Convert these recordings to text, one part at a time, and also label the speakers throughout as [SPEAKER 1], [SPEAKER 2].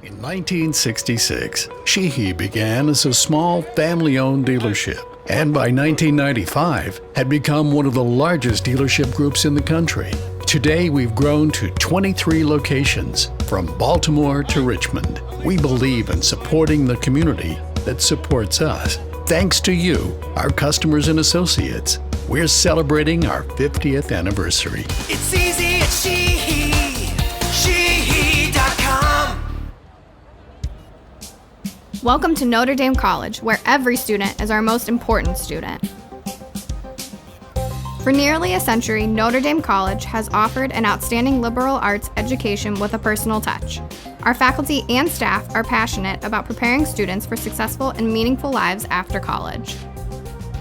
[SPEAKER 1] In 1966, Sheehy began as a small family-owned dealership, and by 1995 had become one of the largest dealership groups in the country. Today we've grown to 23 locations, from Baltimore to Richmond. We believe in supporting the community that supports us. Thanks to you, our customers and associates, we're celebrating our 50th anniversary.
[SPEAKER 2] It's easy at Sheehy, Sheehy.com.
[SPEAKER 3] Welcome to Notre Dame College, where every student is our most important student. For nearly a century, Notre Dame College has offered an outstanding liberal arts education with a personal touch. Our faculty and staff are passionate about preparing students for successful and meaningful lives after college.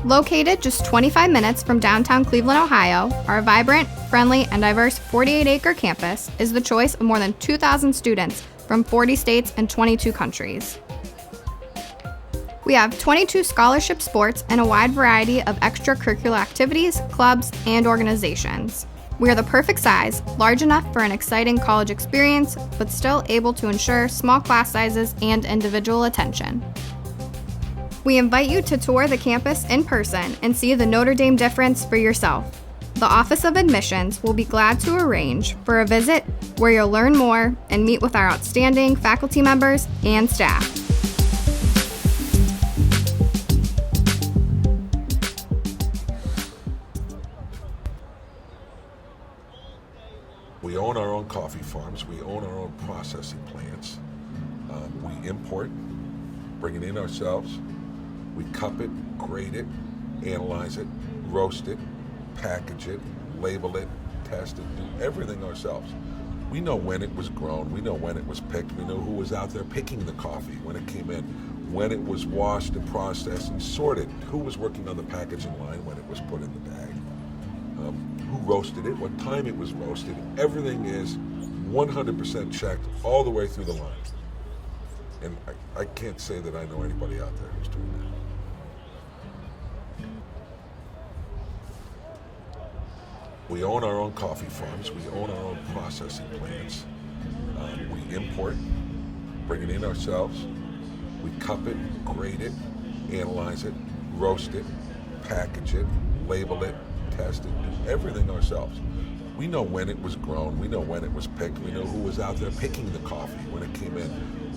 [SPEAKER 3] Located just 25 minutes from downtown Cleveland, Ohio, our vibrant, friendly, and diverse 48-acre campus is the choice of more than 2,000 students from 40 states and 22 countries. We have 22 scholarship sports and a wide variety of extracurricular activities, clubs, and organizations. We are the perfect size, large enough for an exciting college experience, but still able to ensure small class sizes and individual attention. We invite you to tour the campus in person and see the Notre Dame difference for yourself. The Office of Admissions will be glad to arrange for a visit where you'll learn more and meet with our outstanding faculty members and staff.
[SPEAKER 4] We own our own coffee farms. We own our own processing plants. We import, bring it in ourselves. We cup it, grade it, analyze it, roast it, package it, label it, test it, do everything ourselves. We know when it was grown. We know when it was picked. We know who was out there picking the coffee when it came in, when it was washed and processed and sorted, who was working on the packaging line when it was put in the bag. Who roasted it, what time it was roasted. Everything is 100% checked all the way through the line. And I can't say that I know anybody out there who's doing that. We own our own coffee farms. We own our own processing plants. We import, bring it in ourselves. We cup it, grade it, analyze it, roast it, package it, label it, test it, do everything ourselves. We know when it was grown. We know when it was picked. We know who was out there picking the coffee when it came in,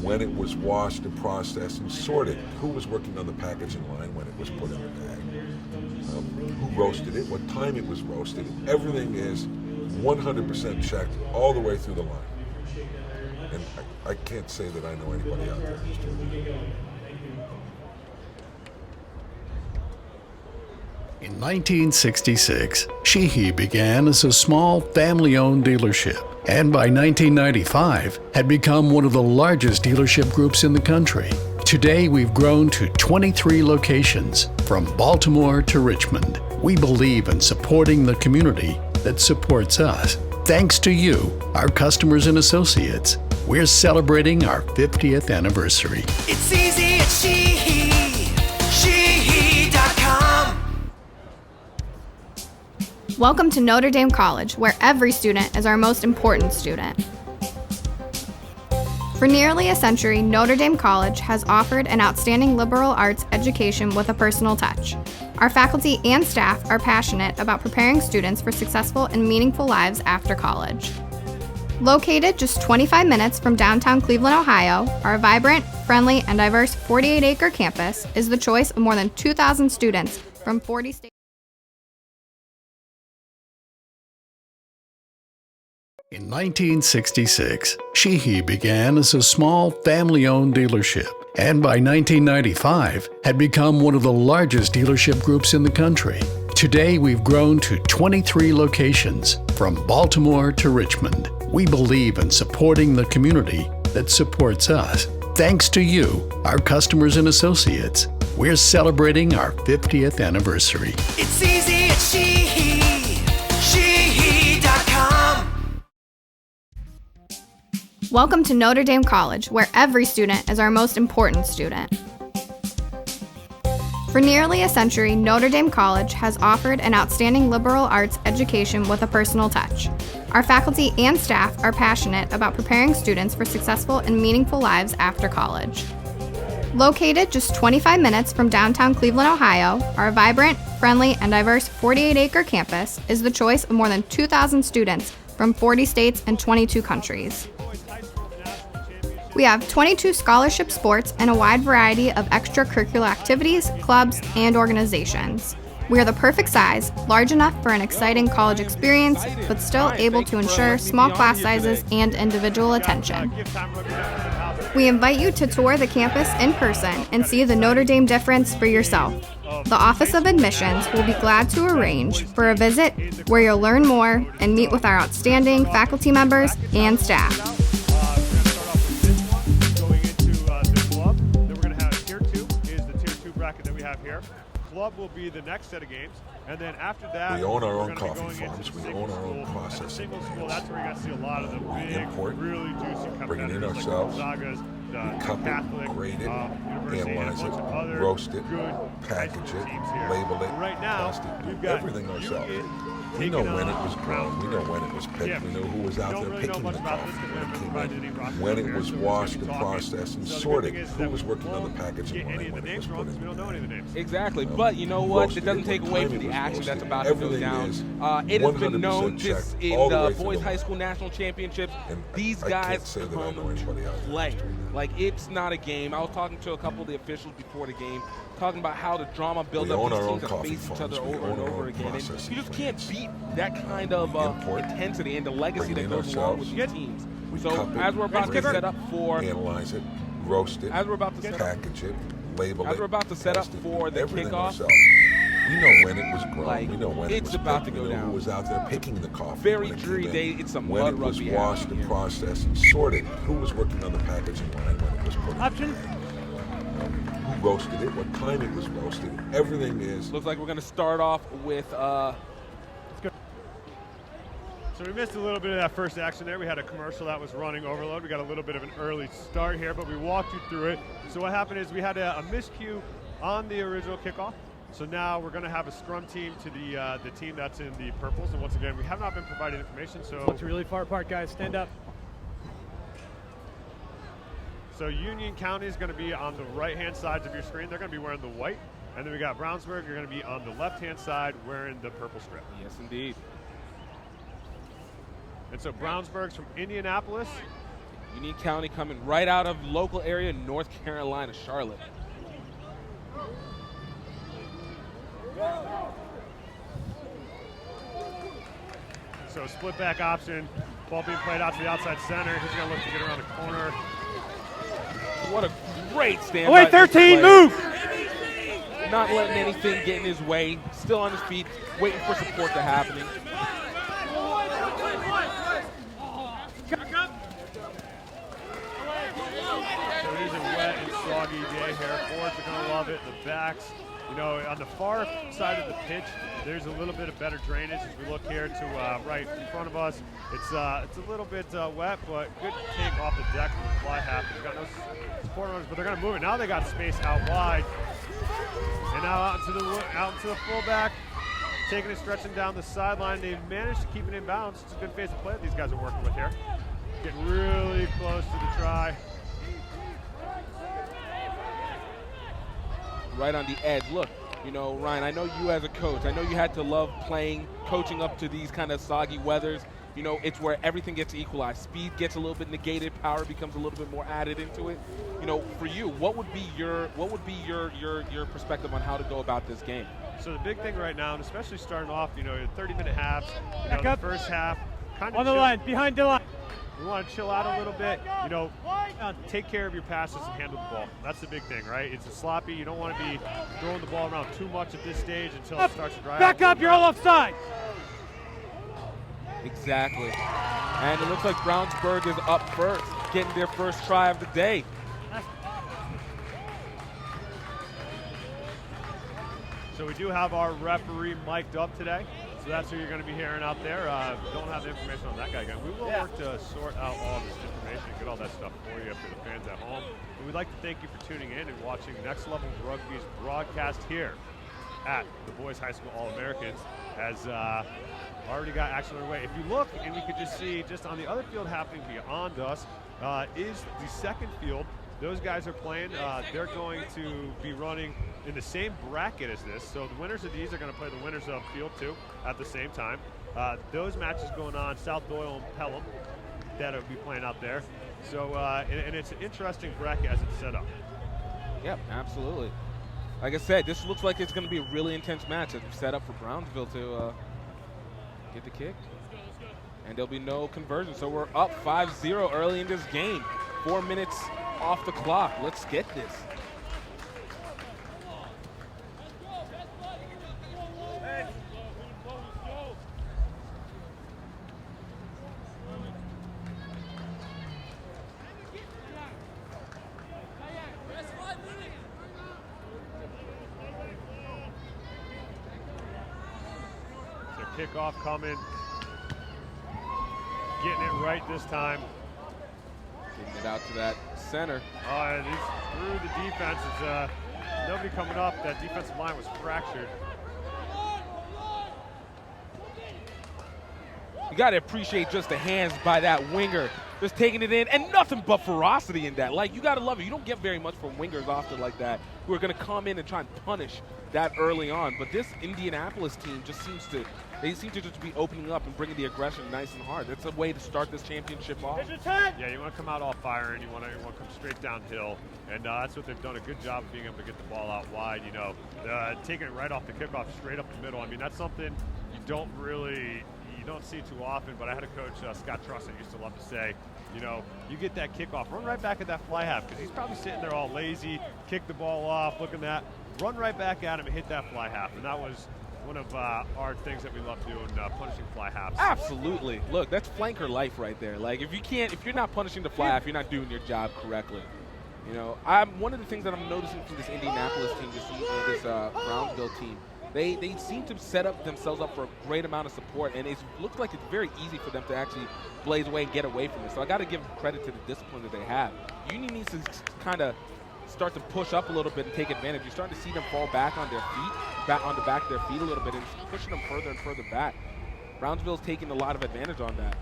[SPEAKER 4] when it was washed and processed and sorted, who was working on the packaging line when it was put in the bag, who roasted it, what time it was roasted. Everything is 100% checked all the way through the line. And I can't say that I know anybody out there who's doing that.
[SPEAKER 1] In 1966, Sheehy began as a small family-owned dealership, and by 1995 had become one of the largest dealership groups in the country. Today we've grown to 23 locations, from Baltimore to Richmond. We believe in supporting the community that supports us. Thanks to you, our customers and associates, we're celebrating our 50th anniversary.
[SPEAKER 2] It's easy at Sheehy, Sheehy.com.
[SPEAKER 3] Welcome to Notre Dame College, where every student is our most important student. For nearly a century, Notre Dame College has offered an outstanding liberal arts education with a personal touch. Our faculty and staff are passionate about preparing students for successful and meaningful lives after college. Located just 25 minutes from downtown Cleveland, Ohio, our vibrant, friendly, and diverse 48-acre campus is the choice of more than 2,000 students from 40 states.
[SPEAKER 1] In 1966, Sheehy began as a small family-owned dealership, and by 1995 had become one of the largest dealership groups in the country. Today we've grown to 23 locations, from Baltimore to Richmond. We believe in supporting the community that supports us. Thanks to you, our customers and associates, we're celebrating our 50th anniversary.
[SPEAKER 2] It's easy at Sheehy, Sheehy.com.
[SPEAKER 3] Welcome to Notre Dame College, where every student is our most important student. For nearly a century, Notre Dame College has offered an outstanding liberal arts education with a personal touch. Our faculty and staff are passionate about preparing students for successful and meaningful lives after college. Located just 25 minutes from downtown Cleveland, Ohio, our vibrant, friendly, and diverse 48-acre campus is the choice of more than 2,000 students from 40 states and 22 countries. We have 22 scholarship sports and a wide variety of extracurricular activities, clubs, and organizations. We are the perfect size, large enough for an exciting college experience, but still able to ensure small class sizes and individual attention. We invite you to tour the campus in person and see the Notre Dame difference for yourself. The Office of Admissions will be glad to arrange for a visit where you'll learn more and meet with our outstanding faculty members and staff.
[SPEAKER 5] Going into the club, then we're going to have Tier 2 is the Tier 2 bracket that we have here. Club will be the next set of games, and then after that,
[SPEAKER 4] We own our
[SPEAKER 5] we're
[SPEAKER 4] own
[SPEAKER 5] gonna be
[SPEAKER 4] coffee
[SPEAKER 5] going into
[SPEAKER 4] farms. We
[SPEAKER 5] single
[SPEAKER 4] own our own
[SPEAKER 5] school.
[SPEAKER 4] processing
[SPEAKER 5] Single school,
[SPEAKER 4] plants.
[SPEAKER 5] that's where you're going to see a lot of the big,
[SPEAKER 4] import,
[SPEAKER 5] really juicy
[SPEAKER 4] bring it in
[SPEAKER 5] competitors
[SPEAKER 4] ourselves.
[SPEAKER 5] like Gonzaga's,
[SPEAKER 4] We cup it,
[SPEAKER 5] Catholic,
[SPEAKER 4] grade it,
[SPEAKER 5] University, and a
[SPEAKER 4] analyze it,
[SPEAKER 5] bunch of other
[SPEAKER 4] roast it,
[SPEAKER 5] good
[SPEAKER 4] package
[SPEAKER 5] high school
[SPEAKER 4] it,
[SPEAKER 5] teams here.
[SPEAKER 4] label it,
[SPEAKER 5] Right now,
[SPEAKER 4] test it,
[SPEAKER 5] we've
[SPEAKER 4] do
[SPEAKER 5] got
[SPEAKER 4] everything ourselves.
[SPEAKER 5] Union
[SPEAKER 4] We know
[SPEAKER 5] taking
[SPEAKER 4] when it
[SPEAKER 5] on
[SPEAKER 4] was grown. We know when it was picked.
[SPEAKER 5] Yeah,
[SPEAKER 4] We know who was out
[SPEAKER 5] don't
[SPEAKER 4] there
[SPEAKER 5] really know
[SPEAKER 4] picking
[SPEAKER 5] much
[SPEAKER 4] the
[SPEAKER 5] about
[SPEAKER 4] coffee
[SPEAKER 5] this 'cause we
[SPEAKER 4] when it
[SPEAKER 5] haven't
[SPEAKER 4] came
[SPEAKER 5] provided any
[SPEAKER 4] in.
[SPEAKER 5] rosters
[SPEAKER 4] When
[SPEAKER 5] up
[SPEAKER 4] it
[SPEAKER 5] here,
[SPEAKER 4] was
[SPEAKER 5] so we're just
[SPEAKER 4] washed
[SPEAKER 5] gonna
[SPEAKER 4] and
[SPEAKER 5] be talking.
[SPEAKER 4] processed and
[SPEAKER 5] So the good
[SPEAKER 4] sorted.
[SPEAKER 5] thing is
[SPEAKER 4] Who
[SPEAKER 5] that
[SPEAKER 4] was
[SPEAKER 5] we
[SPEAKER 4] working on the
[SPEAKER 5] won't
[SPEAKER 4] packaging
[SPEAKER 5] get
[SPEAKER 4] line
[SPEAKER 5] any of
[SPEAKER 4] when
[SPEAKER 5] the
[SPEAKER 4] it was
[SPEAKER 5] names
[SPEAKER 4] put
[SPEAKER 5] wrong
[SPEAKER 4] in?
[SPEAKER 5] because we don't know any of the names.
[SPEAKER 6] Exactly, but you know what?
[SPEAKER 4] Roasted
[SPEAKER 6] It doesn't
[SPEAKER 4] it,
[SPEAKER 6] take
[SPEAKER 4] what
[SPEAKER 6] away
[SPEAKER 4] time
[SPEAKER 6] from
[SPEAKER 4] it
[SPEAKER 6] the
[SPEAKER 4] was
[SPEAKER 6] action
[SPEAKER 4] roasted.
[SPEAKER 6] that's about to go
[SPEAKER 4] Everything
[SPEAKER 6] down.
[SPEAKER 4] is
[SPEAKER 6] It has been
[SPEAKER 4] 100%
[SPEAKER 6] known just
[SPEAKER 4] checked
[SPEAKER 6] in
[SPEAKER 4] all the
[SPEAKER 6] the
[SPEAKER 4] way through
[SPEAKER 6] boys
[SPEAKER 4] the
[SPEAKER 6] high
[SPEAKER 4] line.
[SPEAKER 6] school national championships.
[SPEAKER 4] And
[SPEAKER 6] These
[SPEAKER 4] I can't
[SPEAKER 6] guys
[SPEAKER 4] say that I
[SPEAKER 6] come
[SPEAKER 4] know anybody out
[SPEAKER 6] to
[SPEAKER 4] there
[SPEAKER 6] play.
[SPEAKER 4] that's doing that.
[SPEAKER 6] Like, it's not a game. I was talking to a couple of the officials before the game, talking about how the drama builds
[SPEAKER 4] We
[SPEAKER 6] up.
[SPEAKER 4] own
[SPEAKER 6] These
[SPEAKER 4] our own
[SPEAKER 6] teams that
[SPEAKER 4] coffee
[SPEAKER 6] face each other
[SPEAKER 4] farms. We
[SPEAKER 6] over and
[SPEAKER 4] own our
[SPEAKER 6] over
[SPEAKER 4] own
[SPEAKER 6] again. And
[SPEAKER 4] processing
[SPEAKER 6] you just can't
[SPEAKER 4] plants.
[SPEAKER 6] beat that kind of
[SPEAKER 4] We import,
[SPEAKER 6] intensity and the legacy
[SPEAKER 4] bring it
[SPEAKER 6] that
[SPEAKER 4] in
[SPEAKER 6] goes along with
[SPEAKER 4] ourselves.
[SPEAKER 6] these teams.
[SPEAKER 4] We
[SPEAKER 6] So
[SPEAKER 4] cup it,
[SPEAKER 6] as we're about to
[SPEAKER 4] grade
[SPEAKER 6] set
[SPEAKER 4] it,
[SPEAKER 6] up for
[SPEAKER 4] analyze it, roast it,
[SPEAKER 6] as we're about to set up
[SPEAKER 4] package it, label it.
[SPEAKER 6] As we're about to set up
[SPEAKER 4] test it,
[SPEAKER 6] for the
[SPEAKER 4] everything
[SPEAKER 6] kickoff,
[SPEAKER 4] ourselves. We know when it was grown.
[SPEAKER 6] like,
[SPEAKER 4] We know when it
[SPEAKER 6] it's
[SPEAKER 4] was
[SPEAKER 6] about
[SPEAKER 4] picked.
[SPEAKER 6] to go
[SPEAKER 4] We know
[SPEAKER 6] down.
[SPEAKER 4] who was out there picking the coffee.
[SPEAKER 6] Very
[SPEAKER 4] when it
[SPEAKER 6] dreary
[SPEAKER 4] came
[SPEAKER 6] day.
[SPEAKER 4] in.
[SPEAKER 6] It's some
[SPEAKER 4] when
[SPEAKER 6] mud
[SPEAKER 4] it was
[SPEAKER 6] rugby
[SPEAKER 4] washed
[SPEAKER 6] happening
[SPEAKER 4] and
[SPEAKER 6] here.
[SPEAKER 4] processed and sorted. Who was working on the packaging line when it was put in?
[SPEAKER 5] Option.
[SPEAKER 4] Who roasted it? What time it was roasted? Everything is.
[SPEAKER 6] Looks like we're going to start off with
[SPEAKER 5] So we missed a little bit of that first action there. We had a commercial that was running overload. We got a little bit of an early start here, but we walked you through it. So what happened is we had a miscue on the original kickoff. So now we're going to have a scrum team to the team that's in the purples. And once again, we have not been provided information. So
[SPEAKER 7] Looks really far apart, guys. Stand up.
[SPEAKER 5] So Union County is going to be on the right-hand sides of your screen. They're going to be wearing the white. And then we got Brownsburg. You're going to be on the left-hand side wearing the purple strip.
[SPEAKER 6] yes, indeed.
[SPEAKER 5] And so Brownsburg's from Indianapolis.
[SPEAKER 6] Union County coming right out of local area, North Carolina, Charlotte.
[SPEAKER 5] So split back option. Ball being played out to the outside center. He's going to look to get around the corner.
[SPEAKER 6] What a great stand.
[SPEAKER 7] Oh, wait, 13, move!
[SPEAKER 6] Not letting anything get in his way. Still on his feet, waiting for support to happen.
[SPEAKER 5] So it is a wet and soggy day here. Forwards are going to love it. The backs, you know, on the far side of the pitch, there's a little bit of better drainage. As we look here to right in front of us, it's a little bit wet, but good take off the deck from the fly half. We've got no support runners, but they're going to move it. Now they got space out wide, and now out into the fullback, taking it, stretching down the sideline. They've managed to keep it in bounds. It's a good phase of play that these guys are working with here. Getting really close to the try.
[SPEAKER 6] Right on the edge. Look, you know, Ryan, I know you as a coach, I know you had to love coaching up to these kind of soggy weathers. You know, it's where everything gets equalized. Speed gets a little bit negated, power becomes a little bit more added into it. You know, for you, what would be your perspective on how to go about this game?
[SPEAKER 5] So the big thing right now, and especially starting off, you know, 30-minute halves, you know,
[SPEAKER 7] Back
[SPEAKER 5] the
[SPEAKER 7] up.
[SPEAKER 5] first half, kind of
[SPEAKER 7] On the line, behind the line.
[SPEAKER 5] We want to chill out a little bit, you know, take care of your passes and handle the ball. That's the big thing, right? It's a sloppy. You don't want to be throwing the ball around too much at this stage until it starts to dry
[SPEAKER 7] Back
[SPEAKER 5] out.
[SPEAKER 7] up, you're all offside.
[SPEAKER 6] Exactly. And it looks like Brownsburg is up first, getting their first try of the day.
[SPEAKER 5] So we do have our referee mic'd up today. So that's who you're going to be hearing out there. Don't have the information on that guy again. We will work to sort out all this information and get all that stuff for you for the fans at home. And we'd like to thank you for tuning in and watching Next Level Rugby's broadcast here at the boys high school All-Americans has already got action underway. If you look, and we could just see just on the other field happening beyond us is the second field. Those guys are playing. They're going to be running in the same bracket as this. So the winners of these are going to play the winners of field 2 at the same time. Those matches going on, South Doyle and Pelham, that'll be playing out there. So, and it's an interesting bracket as it's set up.
[SPEAKER 6] Yep, absolutely. Like I said, this looks like it's going to be a really intense match as we set up for Brownsville to get the kick. And there'll be no conversion. So we're up 5-0 early in this game. 4 minutes off the clock. Let's get this.
[SPEAKER 5] Kickoff coming, getting it right this time.
[SPEAKER 6] Getting it out to that center.
[SPEAKER 5] And he's through the defense. It's, nobody coming up. That defensive line was fractured.
[SPEAKER 6] You got to appreciate just the hands by that winger, just taking it in, and nothing but ferocity in that. Like, you got to love it. You don't get very much from wingers often like that, who are going to come in and try and punish that early on. But this Indianapolis team just seems to just be opening up and bringing the aggression nice and hard. That's a way to start this championship off.
[SPEAKER 5] Yeah, you want to come out all firing. You want to come straight downhill, and that's what they've done a good job of being able to get the ball out wide. You know, taking it right off the kickoff, straight up the middle. I mean, that's something you don't see too often. But I had a coach, Scott Truss, that used to love to say, you know, you get that kickoff, run right back at that fly half, because he's probably sitting there all lazy, kick the ball off, looking at, run right back at him and hit that fly half, and that was one of our things that we love doing, punishing fly halves.
[SPEAKER 6] Absolutely. Look, that's flanker life right there. Like, if you're not punishing the fly half, you're not doing your job correctly. You know, one of the things that I'm noticing from this Indianapolis team this season, this Brownsville team, they seem to set up themselves up for a great amount of support, and it looks like it's very easy for them to actually blaze away and get away from it. So I got to give credit to the discipline that they have. Union needs to kind of start to push up a little bit and take advantage. You're starting to see them fall back on their feet, back on the back of their feet a little bit, and it's pushing them further and further back. Brownsville's taking a lot of advantage on that.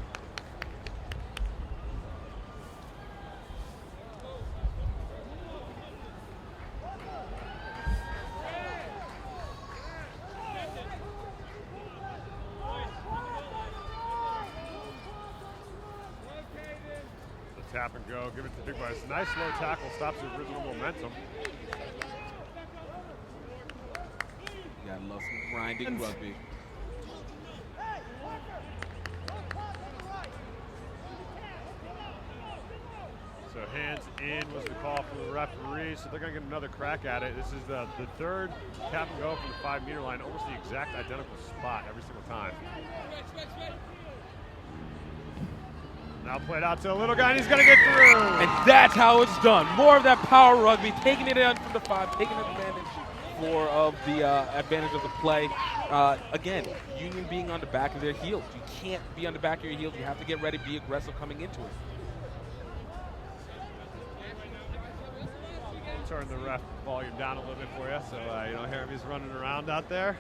[SPEAKER 5] Tap and go, give it to the big boy. It's a nice low tackle, stops the original momentum.
[SPEAKER 6] You gotta love some grinding rugby.
[SPEAKER 5] So hands in was the call from the referee, so they're gonna get another crack at it. This is the third tap and go from the 5-meter line, almost the exact identical spot every single time. Now played out to the little guy, and he's going to get through.
[SPEAKER 6] And that's how it's done. More of that power rugby, taking it in from the 5, taking advantage of the advantage of the play. Again, Union being on the back of their heels. You can't be on the back of your heels. You have to get ready, be aggressive coming into it.
[SPEAKER 5] Turn the ref volume down a little bit for you, so you don't hear him. He's running around out there.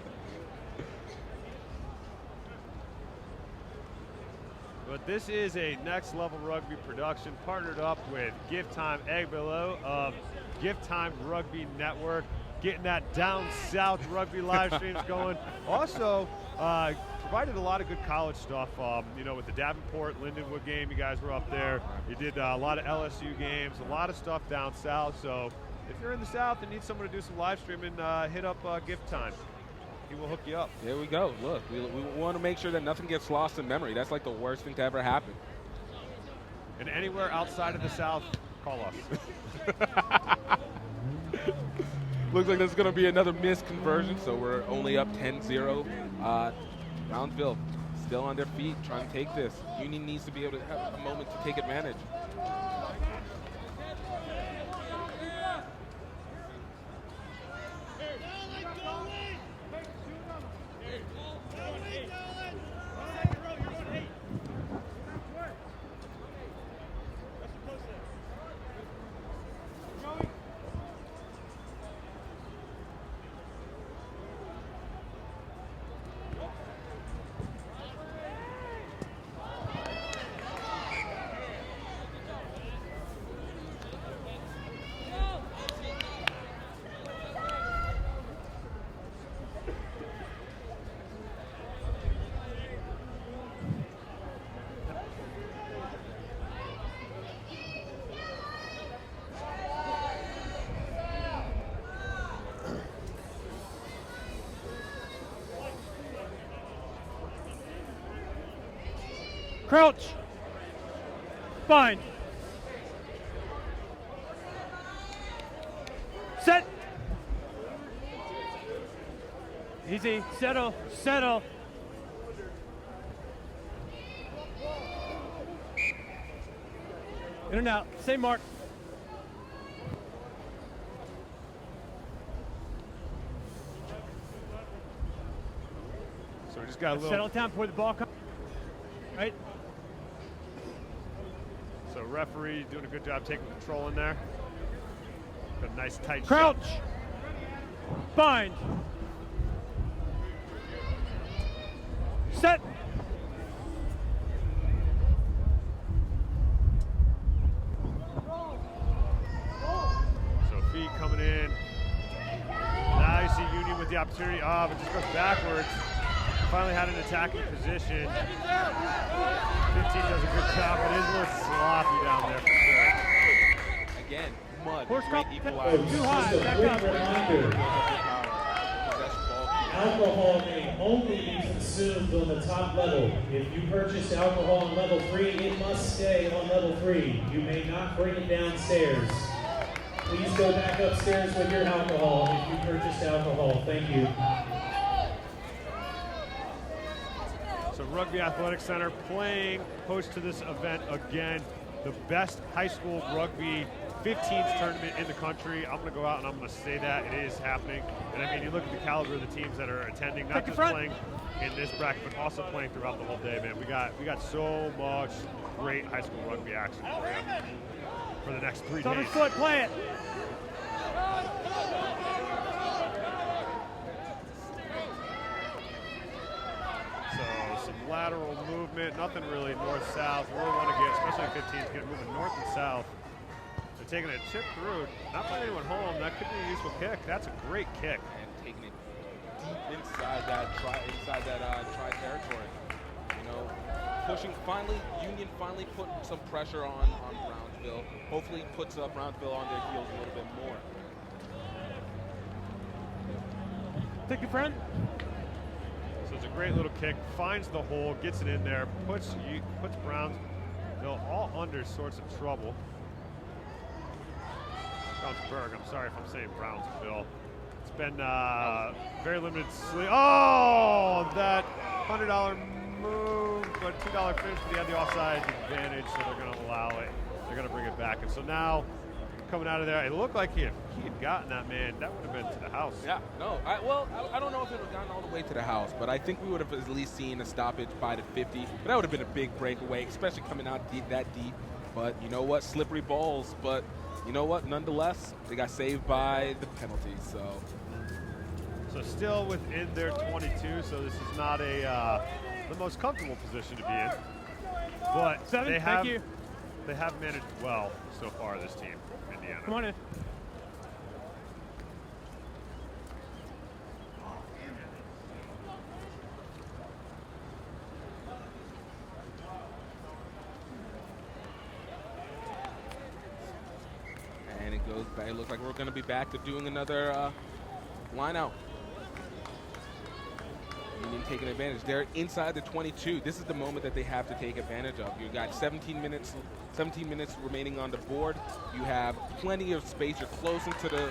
[SPEAKER 5] But this is a Next Level Rugby production partnered up with Give Time Egg Below of Give Time Rugby Network, getting that down south rugby live streams going. Also, provided a lot of good college stuff. You know, with the Davenport Lindenwood game, you guys were up there. You did a lot of LSU games, a lot of stuff down south. So if you're in the south and need someone to do some live streaming, hit up Give Time. He will hook you up.
[SPEAKER 6] There we go. Look, we want to make sure that nothing gets lost in memory. That's like the worst thing to ever happen.
[SPEAKER 5] And anywhere outside of the South, call us.
[SPEAKER 6] Looks like there's going to be another missed conversion, so we're only up 10-0. Brownsville still on their feet, trying to take this. Union needs to be able to have a moment to take advantage.
[SPEAKER 7] Crouch. Bind. Set. Easy. Settle. Settle. In and out. Same mark.
[SPEAKER 5] So we just got a little.
[SPEAKER 7] Settle down before the ball comes. Right.
[SPEAKER 5] So referee doing a good job taking control in there. Got a nice tight
[SPEAKER 7] Crouch.
[SPEAKER 5] shot.
[SPEAKER 7] Bind. Set.
[SPEAKER 5] So feet coming in. Now you see Union with the opportunity. Ah, but just goes backwards. Finally had an attacking position. 15 does a good job, but it is a little sloppy down there for sure.
[SPEAKER 6] Again, mud.
[SPEAKER 7] Horse
[SPEAKER 6] Great
[SPEAKER 7] cop-
[SPEAKER 6] equalizer.
[SPEAKER 7] Too high.
[SPEAKER 8] Just a
[SPEAKER 7] Back
[SPEAKER 8] quick
[SPEAKER 7] up.
[SPEAKER 8] reminder,
[SPEAKER 6] Possession ball.
[SPEAKER 8] alcohol may only be consumed on the top level. If you purchased alcohol on level 3, it must stay on level 3. You may not bring it downstairs. Please go back upstairs with your alcohol if you purchased alcohol. Thank you.
[SPEAKER 5] So Rugby Athletic Center playing host to this event again. The best high school rugby 15s tournament in the country. I'm going to go out and I'm going to say that it is happening. And I mean, you look at the caliber of the teams that are attending, not
[SPEAKER 7] Take the
[SPEAKER 5] just
[SPEAKER 7] front.
[SPEAKER 5] playing in this bracket, but also playing throughout the whole day, man. We got so much great high school rugby action for you for the next 3
[SPEAKER 7] It's on
[SPEAKER 5] days.
[SPEAKER 7] his foot. Play it.
[SPEAKER 5] So some lateral movement, nothing really north-south. We really want to get, especially 15s, get moving north and south. They're taking a chip through, not playing anyone home. That could be a useful kick. That's a great kick.
[SPEAKER 6] And taking it deep inside that try territory. You know, pushing finally, Union finally put some pressure on Brownsville. Hopefully puts Brownsville on their heels a little bit more.
[SPEAKER 7] Take your friend.
[SPEAKER 5] So it's a great little kick, finds the hole, gets it in there, puts Brownsville all under sorts of trouble. Brownsburg, I'm sorry if I'm saying Brownsville. It's been very limited sleep. Oh, that $100 move, but $2 finish, but he had the offside advantage, so they're going to allow it. They're going to bring it back. And so now, coming out of there, it looked like he had gotten that man. That would have been to the house.
[SPEAKER 6] Yeah, no, I don't know if it would have gotten all the way to the house, but I think we would have at least seen a stoppage by the 50. But that would have been a big breakaway, especially coming out that deep. But you know what? Slippery balls. But you know what? Nonetheless, they got saved by the penalty. So
[SPEAKER 5] still within their 22, so this is not the most comfortable position to be in. But
[SPEAKER 7] Seven,
[SPEAKER 5] they
[SPEAKER 7] thank you.
[SPEAKER 5] have managed well so far, this team, Indiana.
[SPEAKER 7] Come on in.
[SPEAKER 6] and it goes back. It looks like we're going to be back to doing another line out. Union taking advantage. They're inside the 22. This is the moment that they have to take advantage of. You got 17 minutes remaining on the board. You have plenty of space. You're close into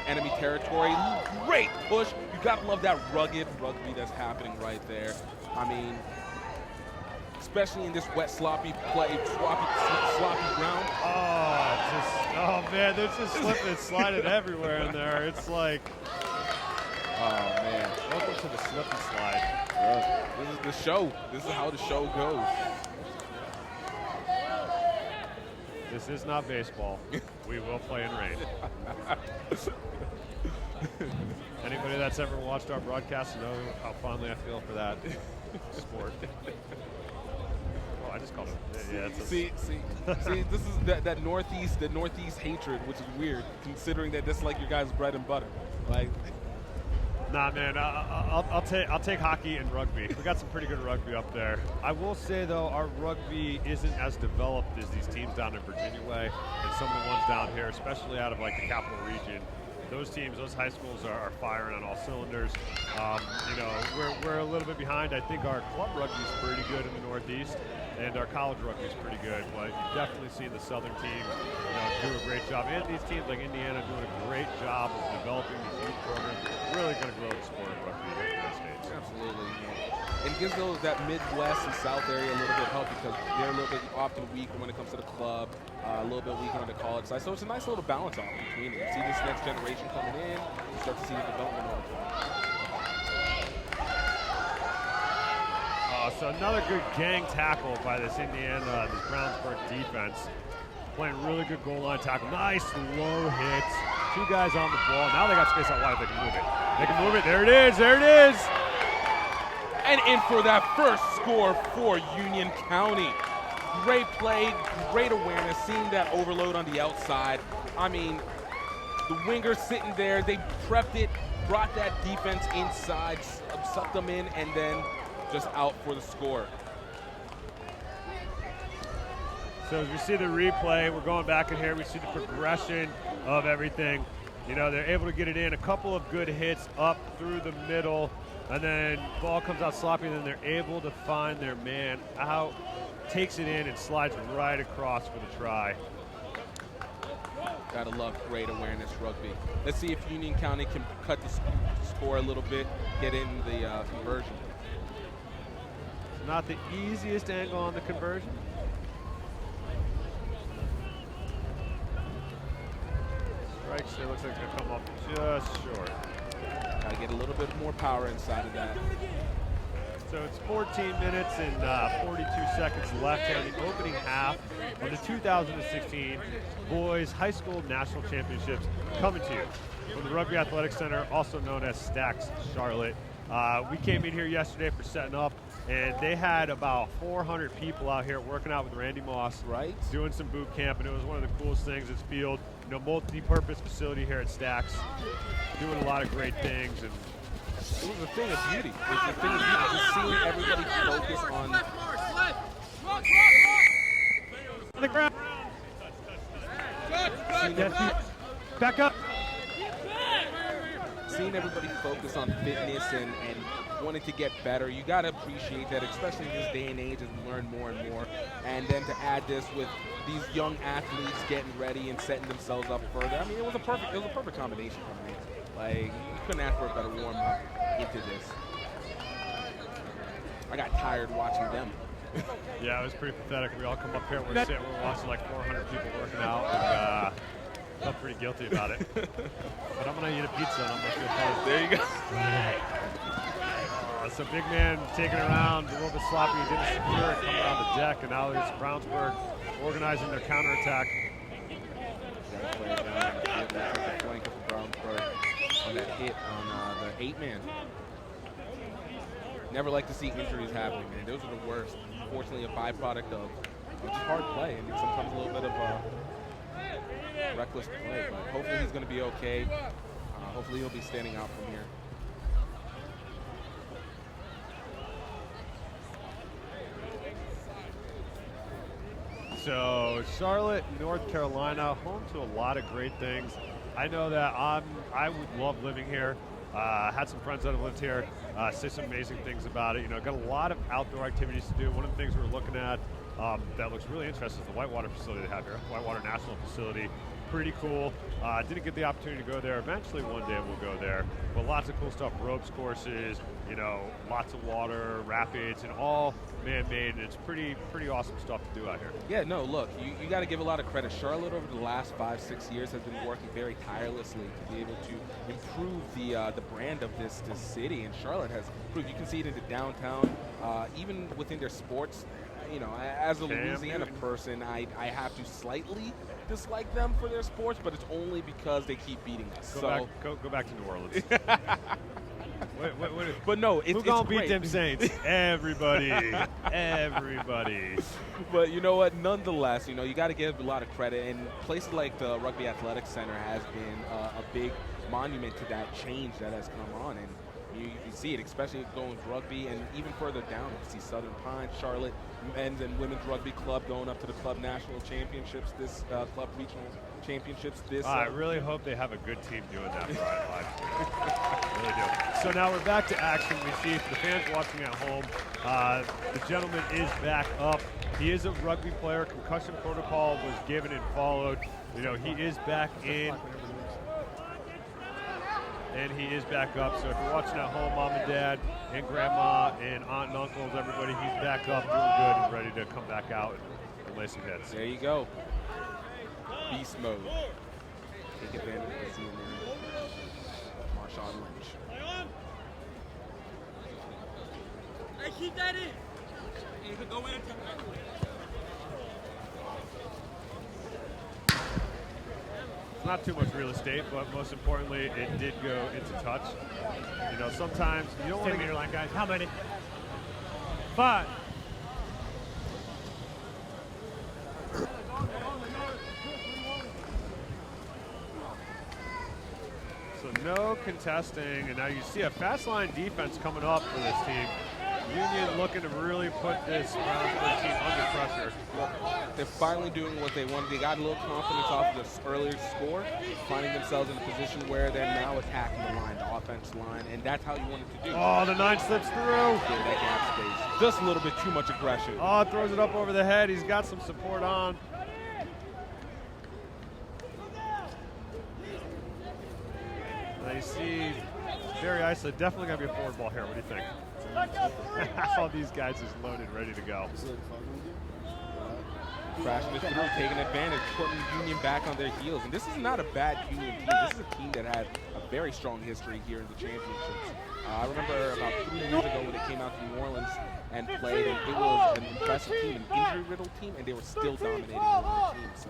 [SPEAKER 6] enemy territory. Great push. You gotta love that rugged rugby that's happening right there. I mean, especially in this wet, sloppy ground.
[SPEAKER 5] Oh man, there's just slipping and sliding everywhere in there. It's like,
[SPEAKER 6] Oh man.
[SPEAKER 5] welcome to the slip and slide.
[SPEAKER 6] This is the show. This is how the show goes.
[SPEAKER 5] This is not baseball. We will play in rain. Anybody that's ever watched our broadcast know how fondly I feel for that sport. Oh, I just called it. Yeah, it's a,
[SPEAKER 6] See, this is that northeast hatred, which is weird, considering that that's like your guys' bread and butter. Like,
[SPEAKER 5] Nah, man, I'll take hockey and rugby. We got some pretty good rugby up there. I will say though, our rugby isn't as developed as these teams down in Virginia way, and some of the ones down here, especially out of like the capital region. those teams, those high schools are firing on all cylinders. You know, we're a little bit behind. I think our club rugby is pretty good in the Northeast, and our college rugby is pretty good. But you definitely see the Southern teams, you know, do a great job. And these teams like Indiana doing a great job of developing these youth programs. Really going to grow the sport of rugby here in the United States.
[SPEAKER 6] Absolutely. And gives those that Midwest and South area a little bit of help because they're a little bit often weaker when it comes to the club, a little bit weaker on the college side. So it's a nice little balance out between it. You see this next generation coming in, you start to see the development over time.
[SPEAKER 5] So another good gang tackle by this Indiana, this Brownsburg defense. Playing really good goal line tackle. Nice low hits. 2 guys on the ball. Now they got space out wide. They can move it. They can move it. There it is. There it is.
[SPEAKER 6] And in for that first score for Union County. Great play, great awareness, seeing that overload on the outside. I mean, the wingers sitting there, they prepped it, brought that defense inside, sucked them in, and then just out for the score.
[SPEAKER 5] So as we see the replay, we're going back in here, we see the progression of everything. You know, they're able to get it in, a couple of good hits up through the middle, and then ball comes out sloppy, and then they're able to find their man out, takes it in, and slides right across for the try.
[SPEAKER 6] Gotta love great awareness rugby. Let's see if Union County can cut the score a little bit, get in the conversion.
[SPEAKER 5] Not the easiest angle on the conversion. Strikes, it looks like it's gonna come up just short.
[SPEAKER 6] Gotta get a little bit more power inside of that.
[SPEAKER 5] So it's 14 minutes and 42 seconds left here in the opening half of the 2016 Boys High School National Championships, coming to you from the Rugby Athletic Center, also known as Stax Charlotte. We came in here yesterday for setting up, and they had about 400 people out here working out with Randy Moss,
[SPEAKER 6] right?
[SPEAKER 5] Doing some boot camp, and it was one of the coolest things. This field, you know, multi-purpose facility here at Stax, doing a lot of great things. And
[SPEAKER 6] it was a thing of beauty. It was a thing of beauty. Just seeing everybody focus on
[SPEAKER 5] the ground. Back up.
[SPEAKER 6] Seeing everybody focus on fitness and wanting to get better, you got to appreciate that, especially in this day and age as we learn more and more. And then to add this with these young athletes getting ready and setting themselves up further. I mean, it was a perfect combination for me. Like, you couldn't ask for a better warm up into this. I got tired watching them.
[SPEAKER 5] Yeah, it was pretty pathetic. We all come up here, we're watching like 400 people working out, and felt pretty guilty about it. But I'm gonna eat a pizza and I'm gonna feel better.
[SPEAKER 6] There you go.
[SPEAKER 5] So big man taking it around, a little bit sloppy, didn't secure it, coming around the deck, and now there's Brownsburg organizing their counterattack.
[SPEAKER 6] Got to play it down on the field. They took the flank of Brownsburg on that hit on the 8-man. Never like to see injuries happening, man. Those are the worst. Unfortunately, a byproduct of just hard play and sometimes a little bit of reckless play. But hopefully he's going to be okay. Hopefully he'll be standing out from here.
[SPEAKER 5] So Charlotte, North Carolina, home to a lot of great things. I know that I would love living here. Had some friends that have lived here, say some amazing things about it. You know, got a lot of outdoor activities to do. One of the things we're looking at that looks really interesting is the whitewater facility they have here, Whitewater National Facility. Pretty cool. Didn't get the opportunity to go there. Eventually one day we'll go there. But lots of cool stuff, ropes courses, you know, lots of water, rapids, and all man-made, and it's pretty awesome stuff to do out here.
[SPEAKER 6] Yeah, no, look, you got to give a lot of credit. Charlotte over the last 5-6 years has been working very tirelessly to be able to improve the brand of this city, and Charlotte has improved. You can see it in the downtown, even within their sports. You know, as a Louisiana person, I have to slightly dislike them for their sports, but it's only because they keep beating us.
[SPEAKER 5] Go back to New Orleans.
[SPEAKER 6] But no,
[SPEAKER 5] who gonna beat them Saints? Everybody.
[SPEAKER 6] But you know what? Nonetheless, you know, you got to give a lot of credit, and places like the Rugby Athletic Center has been a big monument to that change that has come on, and you see it, especially going with rugby, and even further down, you see Southern Pines, Charlotte men's and women's rugby club going up to the club national championships, this club regional championships this.
[SPEAKER 5] I really hope they have a good team doing that for I really do. So now we're back to action. We see the fans watching at home. The gentleman is back up. He is a rugby player. Concussion protocol was given and followed. You know, he is back in. And he is back up. So if you're watching at home, mom and dad and grandma and aunt and uncles, everybody, he's back up, doing good and ready to come back out and lay some hits.
[SPEAKER 6] There you go. Beast mode. Take advantage of seeing Marshawn Lynch.
[SPEAKER 2] Hey, keep that in. You could go in and
[SPEAKER 5] Not too much real estate, but most importantly, it did go into touch. You know, sometimes you don't want to get
[SPEAKER 7] line, guys. How many? 5.
[SPEAKER 5] So no contesting, and now you see a fast line defense coming up for this team. Union looking to really put this Brownsburg team under pressure.
[SPEAKER 6] They're finally doing what they wanted. They got a little confidence off of this earlier score, finding themselves in a position where they're now attacking the line, the offense line, and that's how you want it to do.
[SPEAKER 5] Oh, the 9 slips through.
[SPEAKER 6] Yeah, that gap space. Just a little bit too much aggression.
[SPEAKER 5] Oh, throws it up over the head. He's got some support on. Now you see, very isolated. Definitely going to be a forward ball here. What do you think? All these guys is loaded, ready to go.
[SPEAKER 6] Crashing it through, taking advantage, putting Union back on their heels. And this is not a bad Union team. This is a team that had a very strong history here in the championships. I remember about 3 years ago when they came out to New Orleans and played, and it was an impressive team, an injury-riddled team, and they were still dominating the other team. So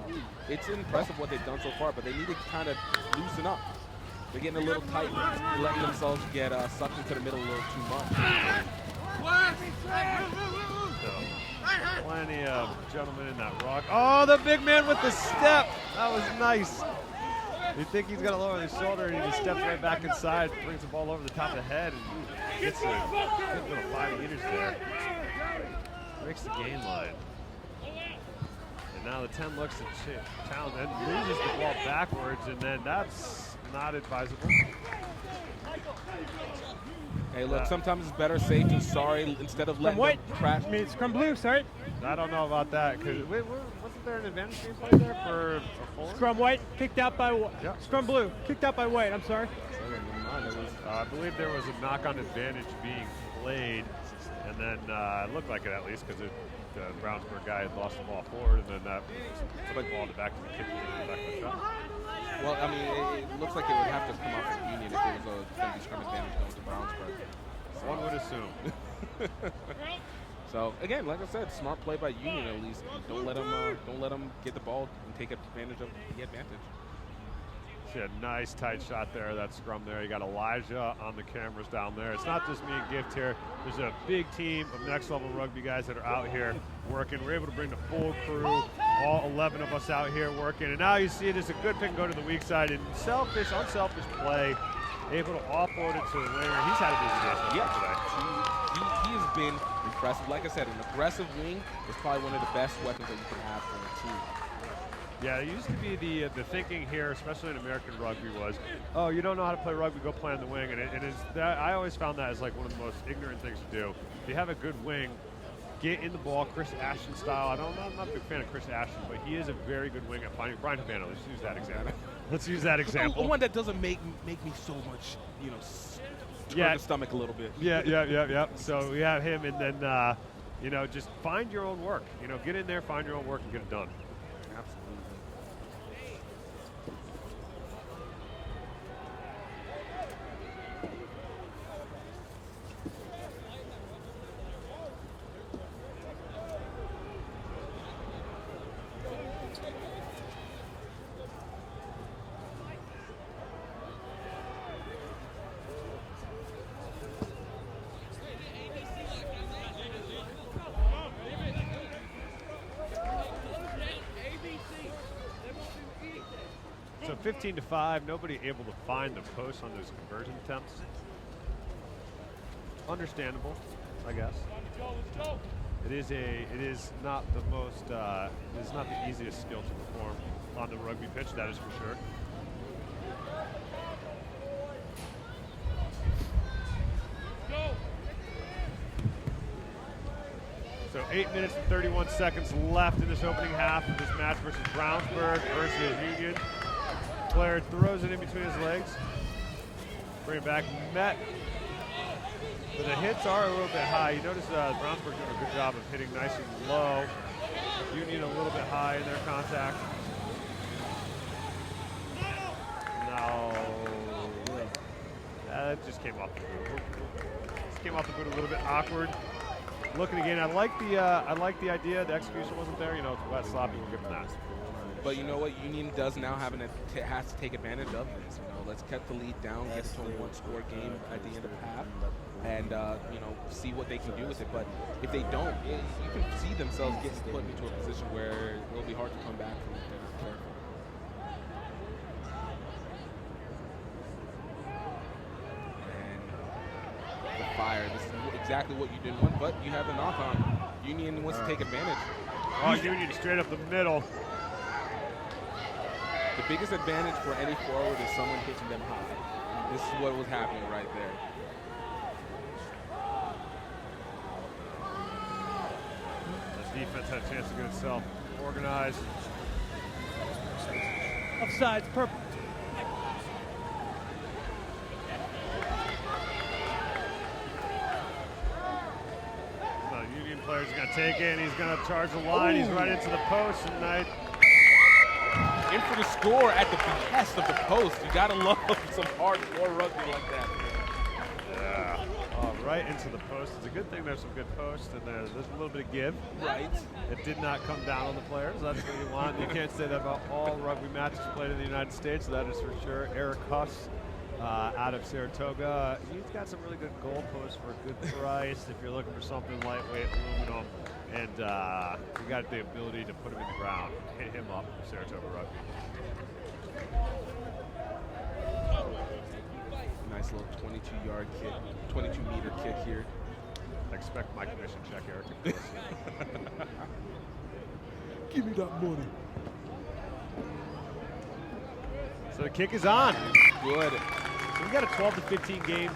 [SPEAKER 6] it's impressive what they've done so far, but they need to kind of loosen up. They're getting a little tight, letting themselves get sucked into the middle a little too much.
[SPEAKER 5] So, plenty of gentlemen in that rock. Oh, the big man with the step. That was nice. You think he's got to lower his shoulder, and he just steps right back inside, brings the ball over the top of the head, and gets a good little 5 meters there. Breaks the gain line. And now the 10 looks to challenge and loses the ball backwards, and then that's not advisable.
[SPEAKER 6] Hey, look, sometimes it's better safe than sorry instead of letting them crash.
[SPEAKER 7] I mean, scrum blue, sorry.
[SPEAKER 5] I don't know about that, because wasn't there an advantage being played there for a forward?
[SPEAKER 7] Scrum white, kicked out by
[SPEAKER 5] Yeah.
[SPEAKER 7] Scrum blue, kicked out by white. I'm sorry.
[SPEAKER 5] Okay, never mind. I believe there was a knock-on advantage being played, and then it looked like it at least, because the Brownsburg guy had lost the ball forward, and then that put the ball in the back to the kick back to the shot.
[SPEAKER 6] Well, I mean, it looks like it would have to come off from Union if it was a 50 scrum advantage going to Brownsburg.
[SPEAKER 5] One would assume.
[SPEAKER 6] So again, like I said, smart play by Union at least. Don't let them get the ball and take advantage of the advantage.
[SPEAKER 5] See a nice tight shot there, that scrum there. You got Elijah on the cameras down there. It's not just me and Gift here. There's a big team of next level rugby guys that are out here working. We're able to bring the full crew, all 11 of us out here working. And now you see it is a good pick and go to the weak side. And unselfish play, able to offload it to the winger. He's had a busy day so far today.
[SPEAKER 6] He has been impressive. Like I said, an aggressive wing is probably one of the best weapons that you can have for a team.
[SPEAKER 5] Yeah, it used to be the thinking here, especially in American rugby, was, oh, you don't know how to play rugby, go play on the wing. And it's that, I always found that as like one of the most ignorant things to do. If you have a good wing, get in the ball, Chris Ashton style. I'm not a big fan of Chris Ashton, but he is a very good wing at finding. Brian Havana, let's use that example. Let's use that example.
[SPEAKER 6] One that doesn't make me so much, turn the stomach a little bit.
[SPEAKER 5] Yeah. So we have him, and then, just find your own work. Get in there, find your own work, and get it done.
[SPEAKER 6] Absolutely.
[SPEAKER 5] So 15-5, nobody able to find the post on those conversion attempts. Understandable, I guess. It is not the most, it is not the easiest skill to perform. on the rugby pitch, that is for sure. So 8 minutes and 31 seconds left in this opening half of this match versus Brownsburg versus Union. Player throws it in between his legs. Bring it back, met. But the hits are a little bit high. You notice Brownsburg doing a good job of hitting nice and low. Union a little bit high in their contact. No. That just came off the boot. Just came off the boot a little bit awkward. Looking again, I like the idea. The execution wasn't there. You know, it's wet, sloppy. We'll give them that.
[SPEAKER 6] But you know what? Union does now have has to take advantage of this. You know, let's cut the lead down, get it to a one-score game at the end of the half, and you know, see what they can do with it. But if they don't, you can see themselves getting put into a position where it'll be hard to come back from if they're not careful. And the fire. This is exactly what you didn't want, but you have the knock-on. Union wants to take advantage.
[SPEAKER 5] Oh, Union straight up the middle.
[SPEAKER 6] The biggest advantage for any forward is someone hitting them high. This is what was happening right there.
[SPEAKER 5] The defense had a chance to get itself organized.
[SPEAKER 7] Offsides, purple.
[SPEAKER 5] The Union player's going to take it, and he's going to charge the line. Ooh. He's right into the post, and
[SPEAKER 6] in for the score at the behest of the post. You gotta love some hardcore rugby like that.
[SPEAKER 5] Yeah. Oh, right into the post. It's a good thing there's some good posts, and there's a little bit of give.
[SPEAKER 6] Right.
[SPEAKER 5] It did not come down on the players. That's what you want. You can't say that about all rugby matches played in the United States. That is for sure. Eric Huss out of Saratoga. He's got some really good goal posts for a good price if you're looking for something lightweight, aluminum. And you got the ability to put him in the ground, hit him up for Saratoga Rugby.
[SPEAKER 6] Nice little 22-yard kick, 22-meter kick here.
[SPEAKER 5] I expect my commission check, Eric.
[SPEAKER 6] Give me that money.
[SPEAKER 5] So the kick is on.
[SPEAKER 6] Good.
[SPEAKER 5] So we got a 12 to 15 game.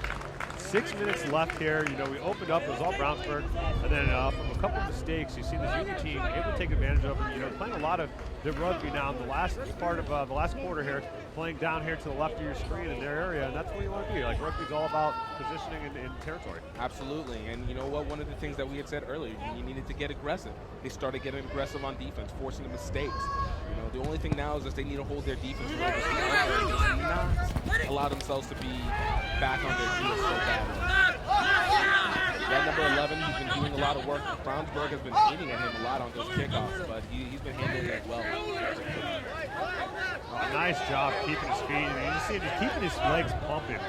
[SPEAKER 5] 6 minutes left here. You know, we opened up, it was all Brownsburg, and then from a couple of mistakes, you see this Union team able to take advantage of it. You know, playing a lot of the rugby now in the last part of the last quarter here, playing down here to the left of your screen in their area, and that's what you want to be. Like, rugby's all about positioning in territory.
[SPEAKER 6] Absolutely, and you know what? One of the things that we had said earlier, you needed to get aggressive. They started getting aggressive on defense, forcing the mistakes. You know, the only thing now is that they need to hold their defense and just not allow themselves to be back on their heels so bad. That number 11, he's been doing a lot of work. Brownsburg has been aiming at him a lot on those kickoffs, but he's been handling it well.
[SPEAKER 5] Nice job keeping his feet. And you see him just keeping his legs pumping.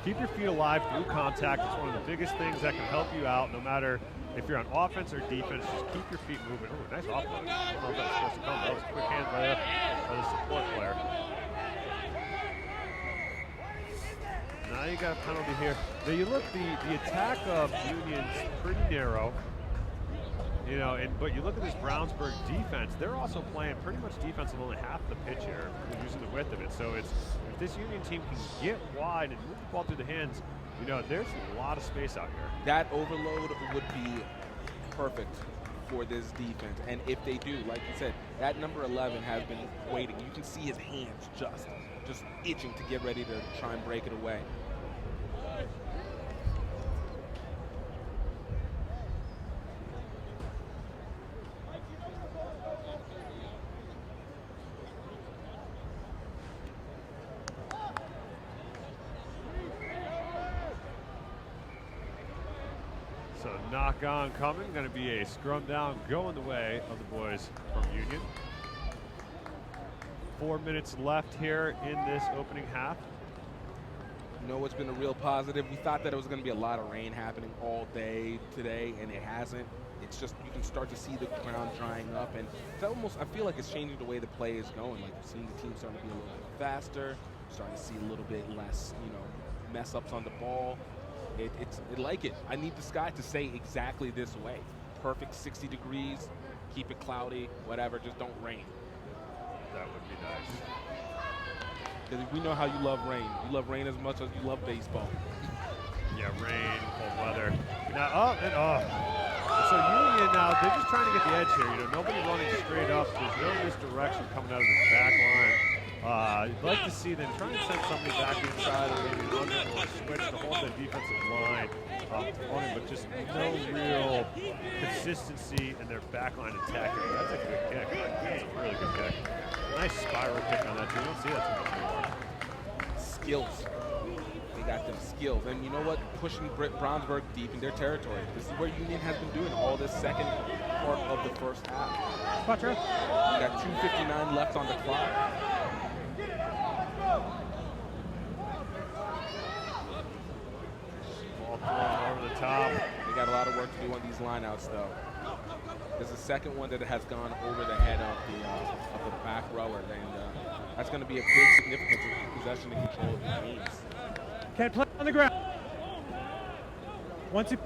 [SPEAKER 5] Keep your feet alive through contact. It's one of the biggest things that can help you out, no matter if you're on offense or defense. Just keep your feet moving. Oh, nice offload. I don't know if that was supposed to come. That was a quick hand by the support player. Now you got a penalty here. Now you look, the attack of Union's pretty narrow, you know, but you look at this Brownsburg defense, they're also playing pretty much defense on only half the pitch here, using the width of it. So it's, if this Union team can get wide and move the ball through the hands, you know, there's a lot of space out here.
[SPEAKER 6] That overload would be perfect for this defense. And if they do, like you said, that number 11 has been waiting. You can see his hands just itching to get ready to try and break it away.
[SPEAKER 5] So knock on coming, going to be a scrum down going the way of the boys from Union. 4 minutes left here in this opening half.
[SPEAKER 6] You know what's been a real positive? We thought that it was going to be a lot of rain happening all day today, and it hasn't. It's just, you can start to see the ground drying up, and it's almost, I feel like it's changing the way the play is going. Like, we're seeing the team starting to be a little bit faster, starting to see a little bit less, you know, mess-ups on the ball. I like it. I need the sky to say exactly this way. Perfect 60 degrees, keep it cloudy, whatever, just don't rain.
[SPEAKER 5] That would be nice.
[SPEAKER 6] Because we know how you love rain. You love rain as much as you love baseball.
[SPEAKER 5] Yeah, rain, cold weather. Now, so Union now, they're just trying to get the edge here. Nobody running straight up. There's no misdirection coming out of this back line. You'd like to see them try and send somebody back inside or maybe under or switch to hold the defensive line opponent, but just no real consistency in their back line attack. That's a good kick. That's a really good kick. Nice spiral kick on that too. You don't see that too much anymore.
[SPEAKER 6] Skills. They got them skills. And you know what? Pushing Brownsburg deep in their territory. This is where Union has been doing all this second part of the first half.
[SPEAKER 7] Quattro.
[SPEAKER 6] We got 2:59 left on the clock.
[SPEAKER 5] Ball thrown over the top.
[SPEAKER 6] They got a lot of work to do on these lineouts, though. There's a second one that has gone over the head of the back rower, and that's going to be a big significance of possession and control of the games.
[SPEAKER 7] Can't play on the ground. Once you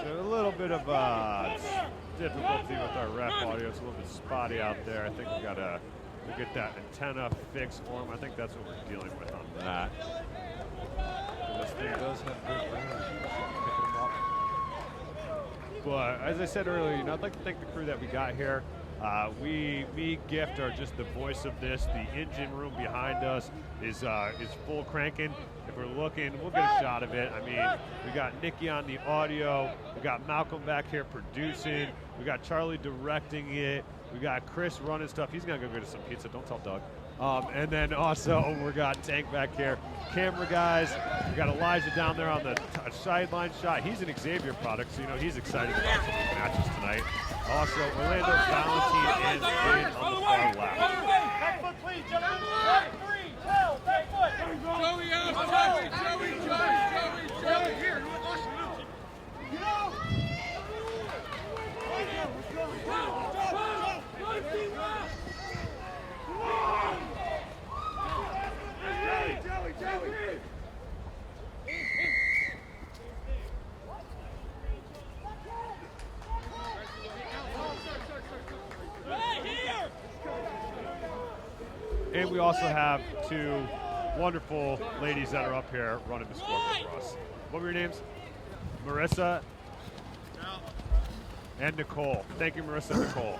[SPEAKER 5] So a little bit of difficulty with our ref audio. It's a little bit spotty out there. I think we got to get that antenna fixed for him. I think that's what we're dealing with on that.
[SPEAKER 6] This thing does have good ground. Picking them up.
[SPEAKER 5] But as I said earlier, I'd like to thank the crew that we got here. Me, Gift are just the voice of this. The engine room behind us is full cranking. If we're looking, we'll get a shot of it. I mean, we got Nikki on the audio. We got Malcolm back here producing. We got Charlie directing it. We got Chris running stuff. He's gonna go get us some pizza. Don't tell Doug. And then also we got Tank back here. Camera guys. We got Elijah down there on the sideline shot. He's an Xavier product, so he's excited about some of these matches tonight. Also, Orlando, Valentine, and Wayne on the far left.
[SPEAKER 2] Back foot, please, gentlemen. 3, 2, back foot. Joey, here.
[SPEAKER 5] And we also have two wonderful ladies that are up here running the scoreboard for us. What were your names? Marissa and Nicole. Thank you, Marissa and Nicole.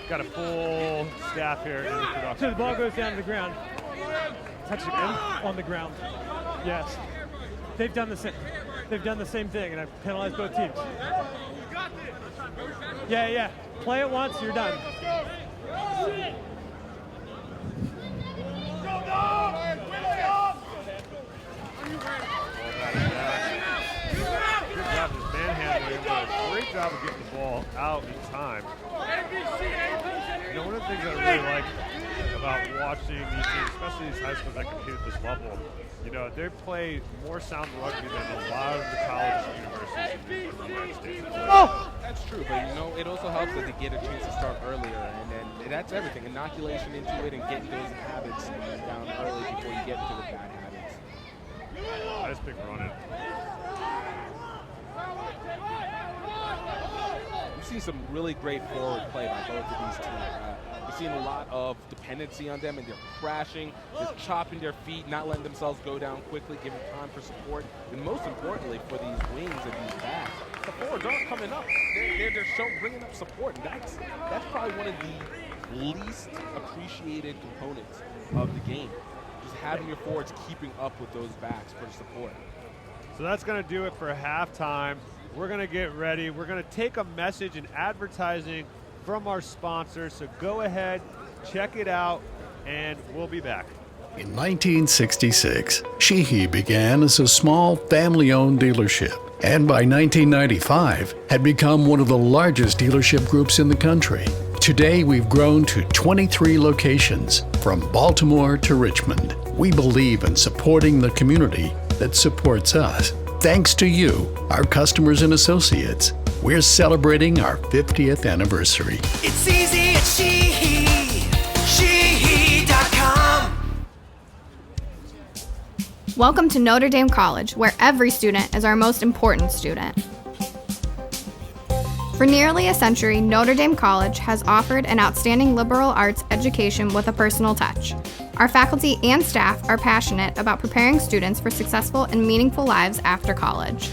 [SPEAKER 5] Got a full staff here in the production.
[SPEAKER 7] So the ball goes down to the ground. Touch it again on the ground. Yes. They've done the same. They've done the same thing, and I've penalized both teams. Yeah. Play it once, you're done.
[SPEAKER 5] Good job just manhandling him, but a great job of getting the ball out in time. One of the things I really like about watching these teams, especially these high schools that compete at this level, they play more sound rugby than a lot of the colleges and universities in the United States.
[SPEAKER 6] That's true, but it also helps that they get a chance to start earlier, and then that's everything. Inoculation into it and getting those habits down early before you get into the bad habits.
[SPEAKER 5] Nice big running.
[SPEAKER 6] We've seen some really great forward play by both of these teams. We've seen a lot of dependency on them, and they're crashing, just chopping their feet, not letting themselves go down quickly, giving time for support, and most importantly for these wings and these backs, the forwards aren't coming up. They're bringing up support, and that's probably one of the least appreciated components of the game. Just having your forwards keeping up with those backs for support.
[SPEAKER 5] So that's going to do it for halftime. We're going to get ready. We're going to take a message and advertising from our sponsors. So go ahead, check it out, and we'll be back.
[SPEAKER 1] In 1966, Sheehy began as a small family-owned dealership, and by 1995 had become one of the largest dealership groups in the country. Today, we've grown to 23 locations, from Baltimore to Richmond. We believe in supporting the community that supports us. Thanks to you, our customers and associates, we're celebrating our 50th anniversary.
[SPEAKER 9] It's easy at Sheehy, Sheehy.com.
[SPEAKER 3] Welcome to Notre Dame College, where every student is our most important student. For nearly a century, Notre Dame College has offered an outstanding liberal arts education with a personal touch. Our faculty and staff are passionate about preparing students for successful and meaningful lives after college.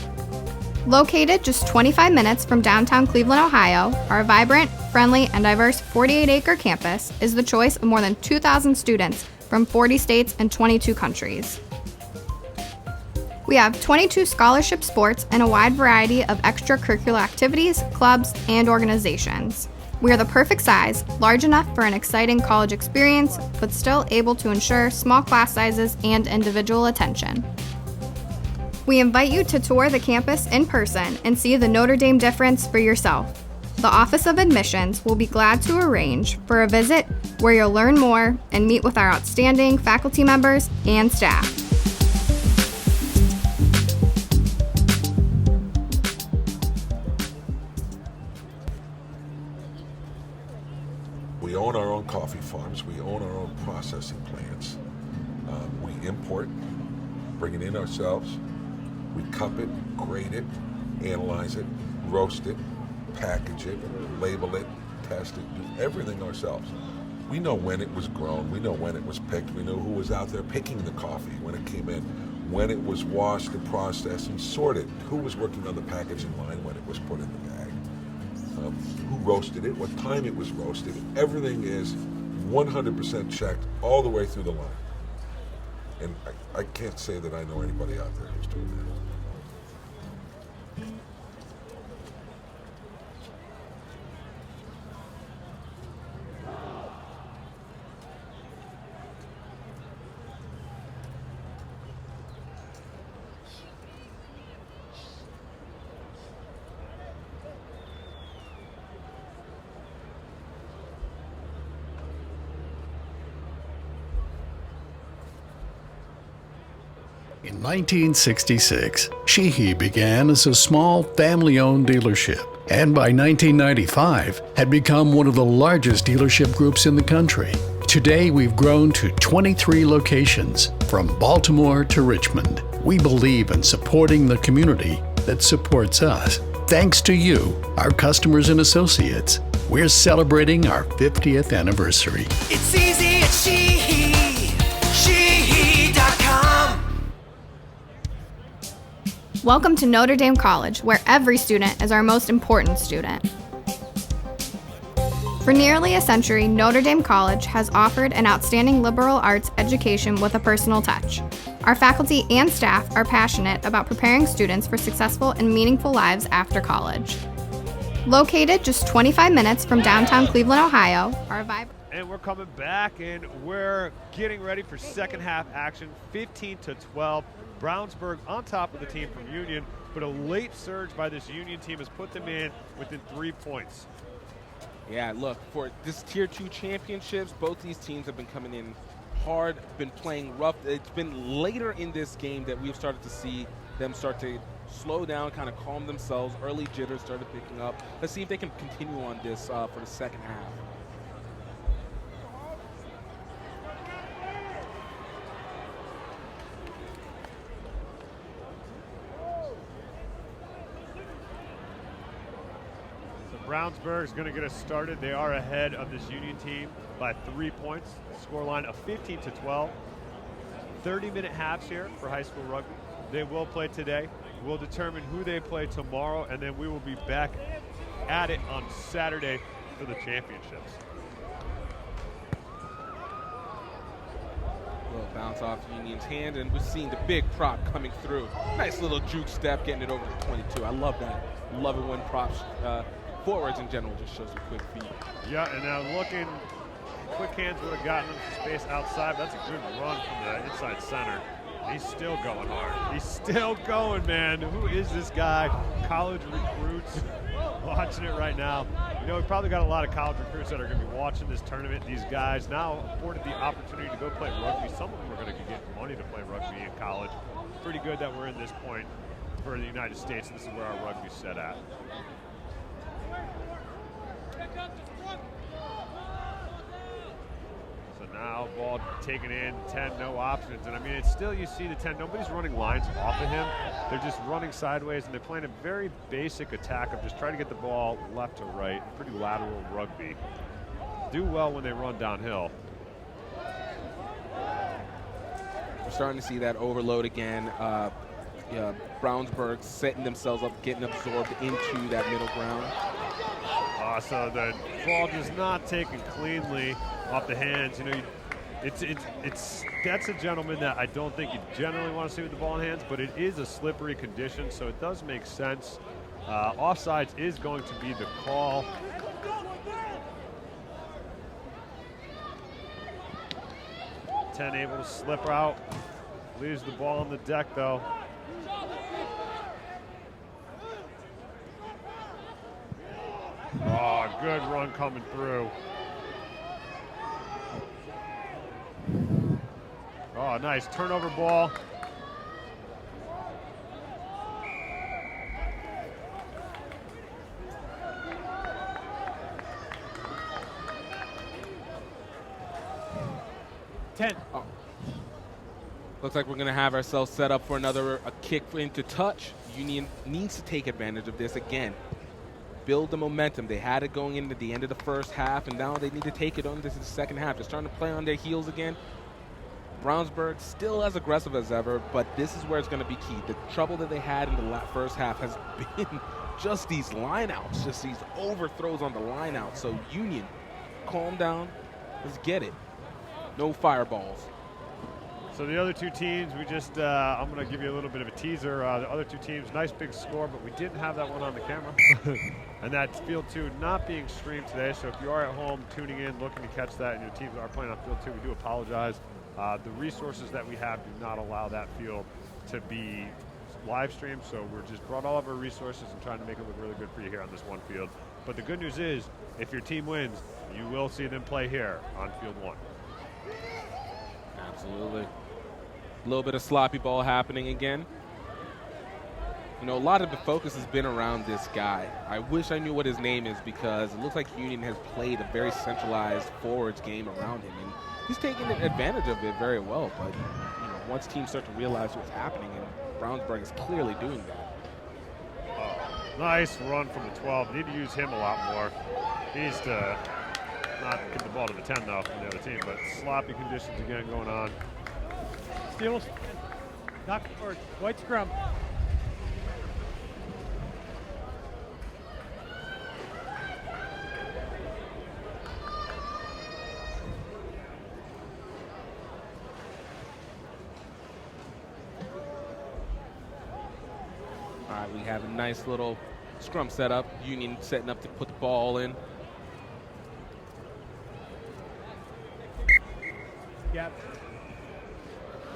[SPEAKER 3] Located just 25 minutes from downtown Cleveland, Ohio, our vibrant, friendly, and diverse 48-acre campus is the choice of more than 2,000 students from 40 states and 22 countries. We have 22 scholarship sports and a wide variety of extracurricular activities, clubs, and organizations. We are the perfect size, large enough for an exciting college experience, but still able to ensure small class sizes and individual attention. We invite you to tour the campus in person and see the Notre Dame difference for yourself. The Office of Admissions will be glad to arrange for a visit where you'll learn more and meet with our outstanding faculty members and staff.
[SPEAKER 4] We own our own coffee farms. We own our own processing plants. We import, bring it in ourselves. We cup it, grade it, analyze it, roast it, package it, label it, test it, do everything ourselves. We know when it was grown. We know when it was picked. We know who was out there picking the coffee when it came in, when it was washed and processed and sorted, who was working on the packaging line when it was put in the bag, who roasted it, what time it was roasted. Everything is 100% checked all the way through the line. And I can't say that I know anybody out there who's doing that.
[SPEAKER 1] In 1966, Sheehy began as a small family-owned dealership, and by 1995 had become one of the largest dealership groups in the country. Today we've grown to 23 locations, from Baltimore to Richmond. We believe in supporting the community that supports us. Thanks to you, our customers and associates, we're celebrating our 50th anniversary.
[SPEAKER 9] It's easy at Sheehy.com.
[SPEAKER 3] Welcome to Notre Dame College, where every student is our most important student. For nearly a century, Notre Dame College has offered an outstanding liberal arts education with a personal touch. Our faculty and staff are passionate about preparing students for successful and meaningful lives after college. Located just 25 minutes from downtown Cleveland, Ohio, our vibrant...
[SPEAKER 5] And we're coming back, and we're getting ready for second half action, 15-12. Brownsburg on top of the team from Union, but a late surge by this Union team has put them in within 3 points.
[SPEAKER 6] Yeah, look, for this Tier 2 championships, both these teams have been coming in hard, been playing rough. It's been later in this game that we've started to see them start to slow down, kind of calm themselves. Early jitters started picking up. Let's see if they can continue on this for the second half.
[SPEAKER 5] Brownsburg is going to get us started. They are ahead of this Union team by 3 points. Scoreline of 15-12. 30-minute halves here for high school rugby. They will play today. We'll determine who they play tomorrow, and then we will be back at it on Saturday for the championships.
[SPEAKER 6] A little bounce off Union's hand, and we're seeing the big prop coming through. Nice little juke step, getting it over to 22. I love that. Love it when props, forwards in general, just shows a quick feet.
[SPEAKER 5] Yeah, and now looking, quick hands would have gotten him some space outside, but that's a good run from the inside center. He's still going hard. He's still going, man. Who is this guy? College recruits watching it right now. You know, we probably got a lot of college recruits that are going to be watching this tournament. These guys now afforded the opportunity to go play rugby. Some of them are going to get money to play rugby in college. Pretty good that we're in this point for the United States. This is where our rugby's set at. So Now ball taken in, 10, no options. And I mean, it's still, you see the 10, nobody's running lines off of him. They're just running sideways, and they're playing a very basic attack of just trying to get the ball left to right. Pretty lateral rugby. Do well when they run downhill.
[SPEAKER 6] We're starting to see that overload again. Brownsburg setting themselves up, getting absorbed into that middle ground.
[SPEAKER 5] So the ball is not taken cleanly off the hands. You know, that's a gentleman that I don't think you generally want to see with the ball in hands, but it is a slippery condition, so it does make sense. Offsides is going to be the call. Ten able to slip out, leaves the ball on the deck though. Oh, good run coming through. Oh, nice turnover ball.
[SPEAKER 6] Oh. Looks like we're going to have ourselves set up for a kick into touch. Union needs to take advantage of this again. Build the momentum. They had it going into the end of the first half, and now they need to take it on this is the second half. They're starting to play on their heels again. Brownsburg still as aggressive as ever, but this is where it's going to be key. The trouble that they had in the first half has been just these lineouts, just these overthrows on the lineout. So Union, calm down. Let's get it. No fireballs.
[SPEAKER 5] So the other two teams, we just, I'm going to give you a little bit of a teaser. The other two teams, nice big score, but we didn't have that one on the camera. And that's Field 2 not being streamed today. So if you are at home tuning in, looking to catch that, and your teams are playing on Field 2, we do apologize. The resources that we have do not allow that field to be live streamed. So we're just brought all of our resources and trying to make it look really good for you here on this one field. But the good news is, if your team wins, you will see them play here on Field 1.
[SPEAKER 6] Absolutely. A little bit of sloppy ball happening again. You know, a lot of the focus has been around this guy. I wish I knew what his name is because it looks like Union has played a very centralized forwards game around him, and he's taking advantage of it very well. But you know, once teams start to realize what's happening, and Brownsburg is clearly doing that.
[SPEAKER 5] Nice run from the 12. Need to use him a lot more. He needs to not get the ball to the 10 though from the other team, but sloppy conditions again going on.
[SPEAKER 7] Steals. Knock forward. White scrum.
[SPEAKER 6] All right, we have a nice little scrum set up. Union setting up to put the ball in.
[SPEAKER 7] Gap.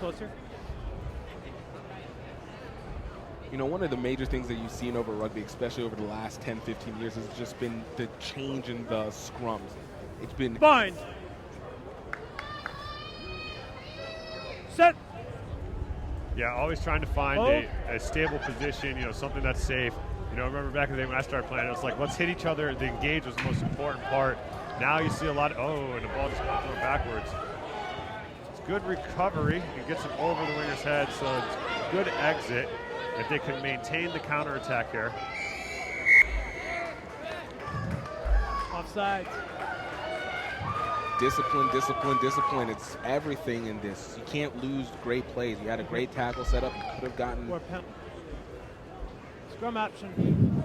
[SPEAKER 7] Closer.
[SPEAKER 6] You know, one of the major things that you've seen over rugby, especially over the last 10, 15 years, has just been the change in the scrums. It's been...
[SPEAKER 7] Bind. Set.
[SPEAKER 5] Yeah, always trying to find a stable position, you know, something that's safe. You know, I remember back in the day when I started playing, it was like, let's hit each other. The engage was the most important part. Now you see a lot of, and the ball just got thrown backwards. It's good recovery. It gets it over the winger's head, so it's good exit if they can maintain the counterattack here.
[SPEAKER 7] Offside.
[SPEAKER 6] Discipline, discipline, discipline. It's everything in this. You can't lose great plays. You had a great tackle set up. You could have gotten...
[SPEAKER 7] Scrum option.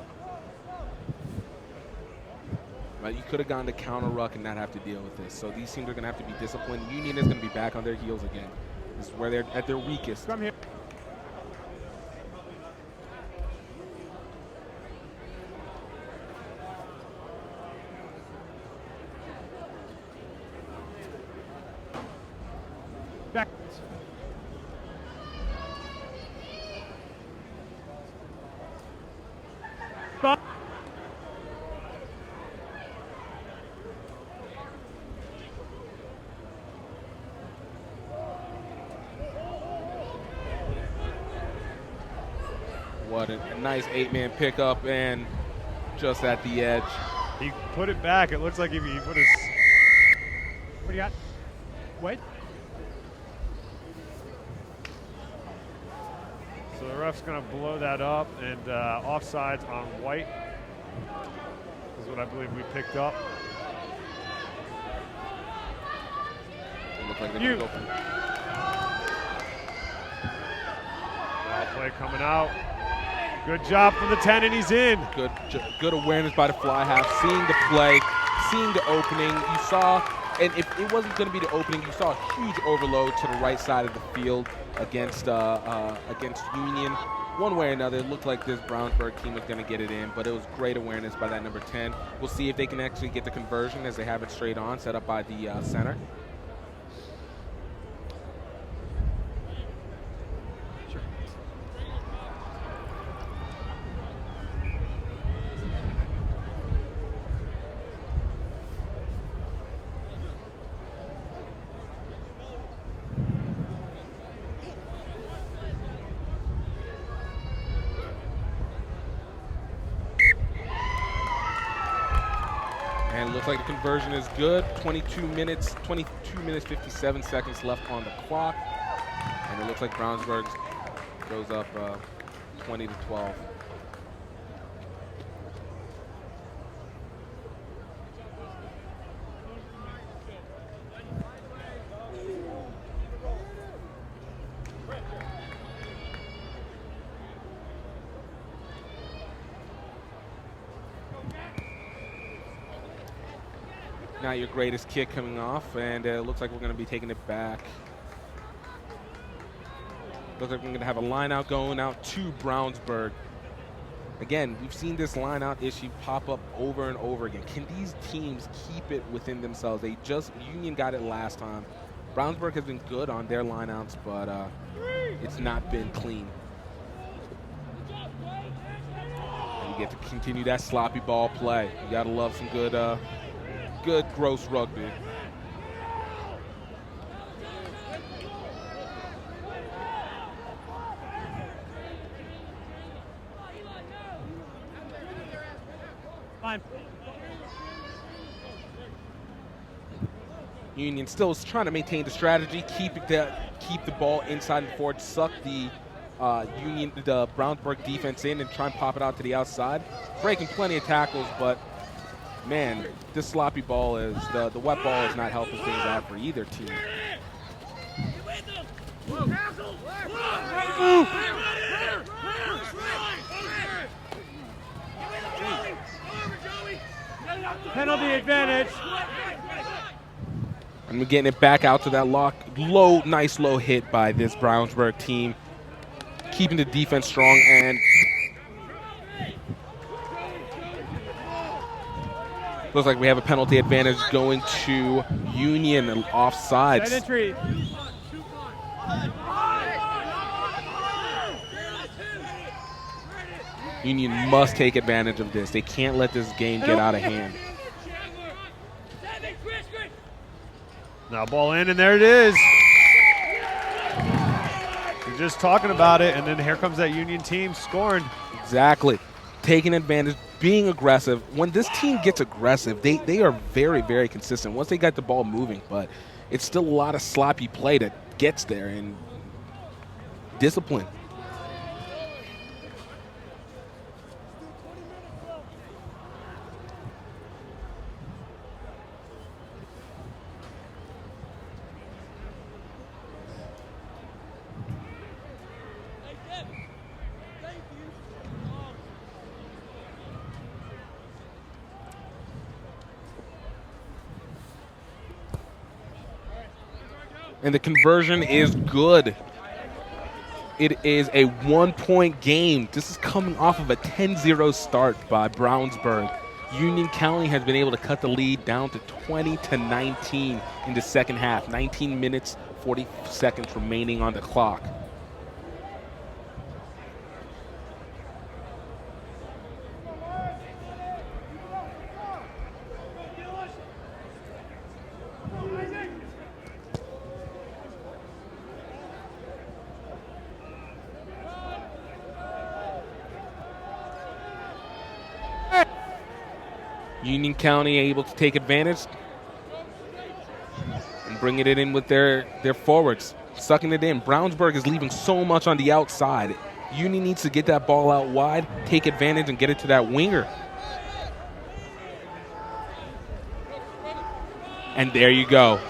[SPEAKER 6] Right, you could have gone to counter ruck and not have to deal with this. So these teams are going to have to be disciplined. Union is going to be back on their heels again. This is where they're at their weakest.
[SPEAKER 7] Scrum here. Back. Stop.
[SPEAKER 6] What a nice 8-man pickup, and just at the edge.
[SPEAKER 5] He put it back. It looks like if he put his...
[SPEAKER 7] What do you got? Wait.
[SPEAKER 5] So the ref's going to blow that up, and offsides on White is what I believe we picked up.
[SPEAKER 6] It looked like they're going to go for it.
[SPEAKER 5] Foul play coming out. Good job from the 10, and he's in.
[SPEAKER 6] Good awareness by the fly half, seeing the play, seeing the opening. You saw, and if it wasn't going to be the opening, you saw a huge overload to the right side of the field against Union. One way or another, it looked like this Brownsburg team was going to get it in, but it was great awareness by that number 10. We'll see if they can actually get the conversion as they have it straight on, set up by the center. And it looks like the conversion is good. 22 minutes, 57 seconds left on the clock. And it looks like Brownsburg goes up 20-12. Now your greatest kick coming off, and it looks like we're going to be taking it back. Looks like we're going to have a line out going out to Brownsburg. Again, we've seen this line out issue pop up over and over again. Can these teams keep it within themselves? Union got it last time. Brownsburg has been good on their line outs, but it's not been clean. And you get to continue that sloppy ball play. You got to love some good gross rugby.
[SPEAKER 7] Fine.
[SPEAKER 6] Union still is trying to maintain the strategy, keep the ball inside the forward, suck the Brownsburg defense in and try and pop it out to the outside. Breaking plenty of tackles, but man, this sloppy ball is, the wet ball is not helping things out for either team.
[SPEAKER 7] Penalty advantage.
[SPEAKER 6] And we're getting it back out to that lock. Nice low hit by this Brownsburg team. Keeping the defense strong, and looks like we have a penalty advantage going to Union and offsides.
[SPEAKER 7] Side entry.
[SPEAKER 6] Union must take advantage of this. They can't let this game get out of hand.
[SPEAKER 5] Now ball in, and there it is. You're just talking about it, and then here comes that Union team scoring.
[SPEAKER 6] Exactly. Taking advantage, being aggressive. When this team gets aggressive, they are very, very consistent once they got the ball moving, but it's still a lot of sloppy play that gets there, and discipline. And the conversion is good. It is a 1-point game. This is coming off of a 10-0 start by Brownsburg. Union County has been able to cut the lead down to 20-19 in the second half. 19 minutes, 40 seconds remaining on the clock. Union County able to take advantage. And bringing it in with their forwards, sucking it in. Brownsburg is leaving so much on the outside. Union needs to get that ball out wide, take advantage, and get it to that winger. And there you go.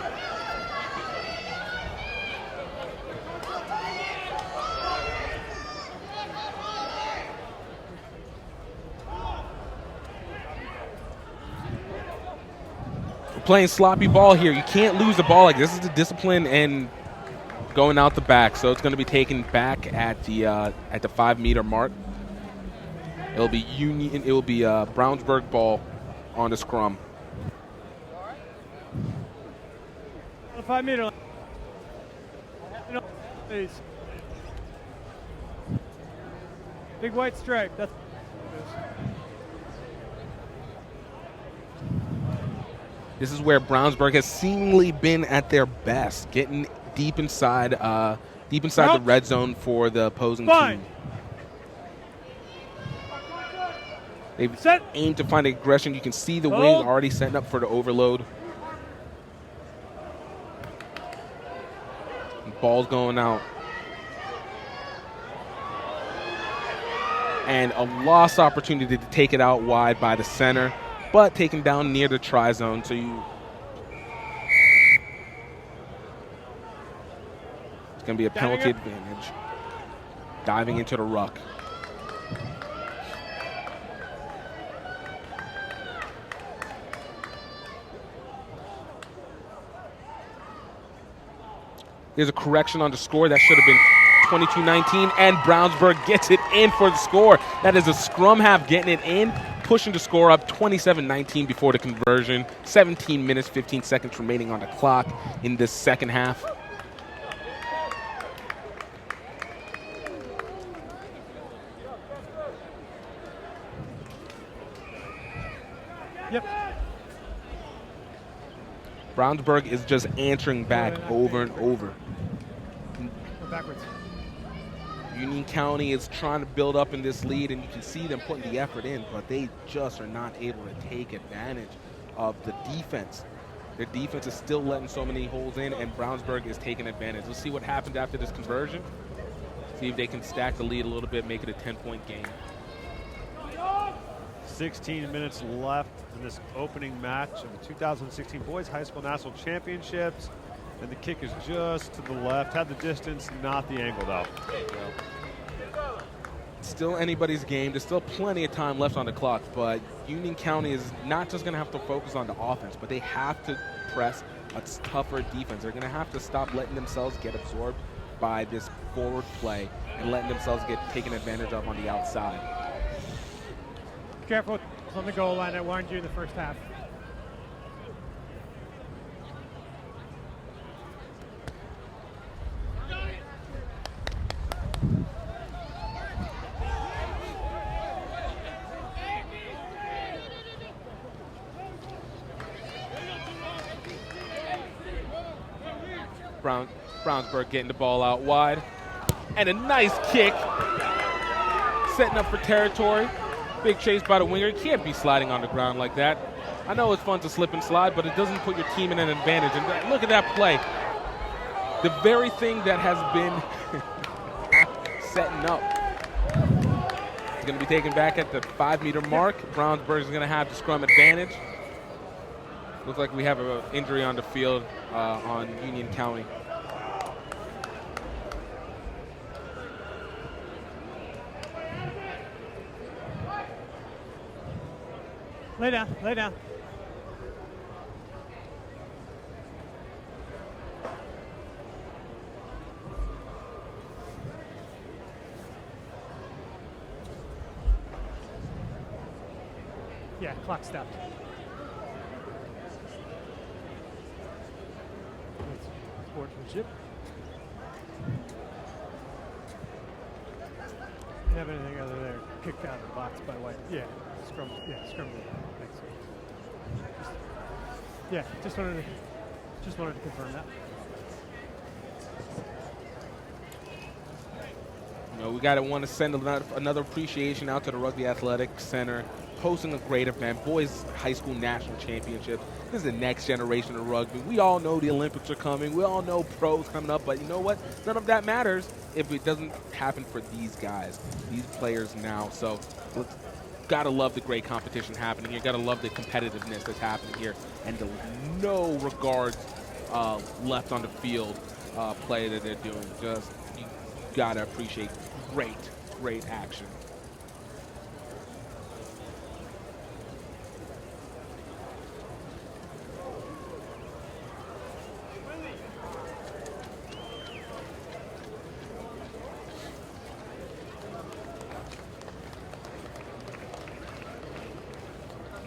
[SPEAKER 6] We're playing sloppy ball here. You can't lose the ball like this. Is the discipline and going out the back. So it's going to be taken back at the 5-meter mark. It'll be Union. It will be Brownsburg ball on the scrum.
[SPEAKER 7] The 5-meter line. Please. Big white stripe. That's
[SPEAKER 6] This is where Brownsburg has seemingly been at their best, getting deep inside the red zone for the opposing team. They've aimed to find aggression. You can see the wing already setting up for the overload. Ball's going out. And a lost opportunity to take it out wide by the center, but taken down near the try zone. So it's going to be a penalty advantage. Diving into the ruck. There's a correction on the score. That should have been 22-19, and Brownsburg gets it in for the score. That is a scrum half getting it in, pushing the score up 27-19 before the conversion. 17 minutes, 15 seconds remaining on the clock in this second half.
[SPEAKER 7] Yep.
[SPEAKER 6] Brownsburg is just answering back over and over.
[SPEAKER 7] Go backwards.
[SPEAKER 6] Union County is trying to build up in this lead, and you can see them putting the effort in, but they just are not able to take advantage of the defense. Their defense is still letting so many holes in, and Brownsburg is taking advantage. Let's see what happens after this conversion. See if they can stack the lead a little bit, make it a 10-point game.
[SPEAKER 5] 16 minutes left in this opening match of the 2016 Boys High School National Championships. And the kick is just to the left. Had the distance, not the angle though.
[SPEAKER 6] Still anybody's game. There's still plenty of time left on the clock, but Union County is not just going to have to focus on the offense, but they have to press a tougher defense. They're going to have to stop letting themselves get absorbed by this forward play and letting themselves get taken advantage of on the outside.
[SPEAKER 7] Careful on the goal line. I warned you in the first half.
[SPEAKER 6] Brownsburg getting the ball out wide. And a nice kick. Setting up for territory. Big chase by the winger. You can't be sliding on the ground like that. I know it's fun to slip and slide, but it doesn't put your team in an advantage. And look at that play. The very thing that has been setting up. It's going to be taken back at the 5-meter mark. Brownsburg is going to have the scrum advantage. Looks like we have an injury on the field on Union County.
[SPEAKER 7] Lay down, lay down. Yeah, clock stopped. Sportsmanship. You have anything other there? Kicked out of the box by White. Yeah, scrum. Yeah, scrum. Thanks. Yeah, just wanted to confirm that.
[SPEAKER 6] You know, we want to send another appreciation out to the Rugby Athletic Center hosting a great event, boys high school national championships. This is the next generation of rugby. We all know the Olympics are coming. We all know pros coming up, but you know what? None of that matters if it doesn't happen for these guys, these players now. So gotta love the great competition happening here. Gotta love the competitiveness that's happening here, and the no regards left on the field play that they're doing. Just you gotta appreciate great action.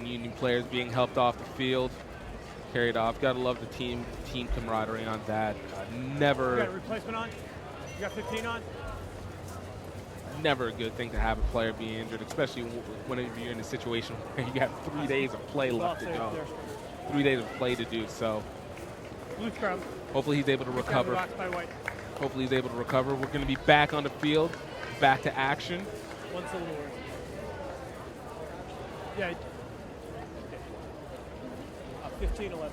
[SPEAKER 6] Union players being helped off the field, carried off. Gotta love the team camaraderie on that.
[SPEAKER 7] You got a replacement on? You got 15 on?
[SPEAKER 6] Never a good thing to have a player be injured, especially whenever you're in a situation where you have 3 days of play left to go. 3 days of play to do. So
[SPEAKER 7] Blue scrum.
[SPEAKER 6] hopefully he's able to recover.
[SPEAKER 7] Rocks by white.
[SPEAKER 6] Hopefully he's able to recover. We're going to be back on the field, back to action.
[SPEAKER 7] One's a little worse. Yeah. 15-11.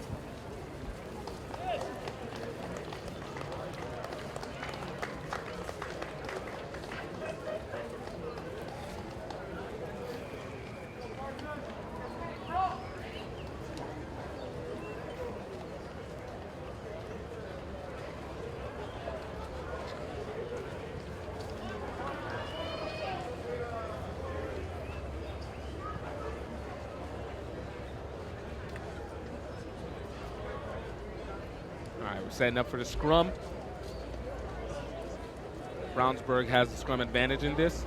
[SPEAKER 6] Setting up for the scrum. Brownsburg has the scrum advantage in this.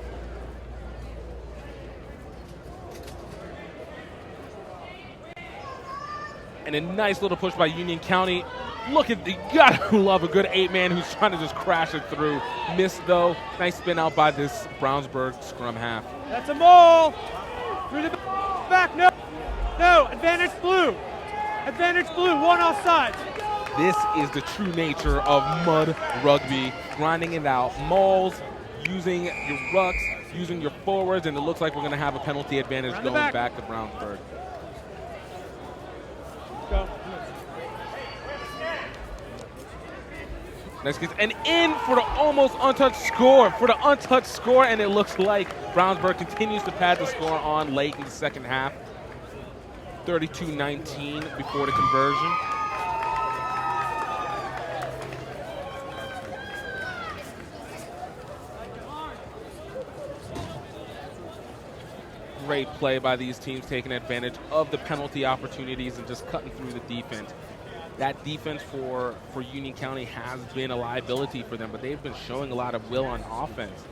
[SPEAKER 6] And a nice little push by Union County. Look at, you gotta love a good 8-man who's trying to just crash it through. Missed though. Nice spin out by this Brownsburg scrum half.
[SPEAKER 7] That's a maul. Through the back. No. No. Advantage blue. Advantage blue. One offside.
[SPEAKER 6] This is the true nature of mud rugby, grinding it out, mauls, using your rucks, using your forwards, and it looks like we're going to have a penalty advantage going back to Brownsburg.
[SPEAKER 7] Go.
[SPEAKER 6] Next gets and in for the almost untouched score, and it looks like Brownsburg continues to pad the score on late in the second half. 32-19 before the conversion. Great play by these teams, taking advantage of the penalty opportunities and just cutting through the defense. That defense for Union County has been a liability for them, but they've been showing a lot of will on offense.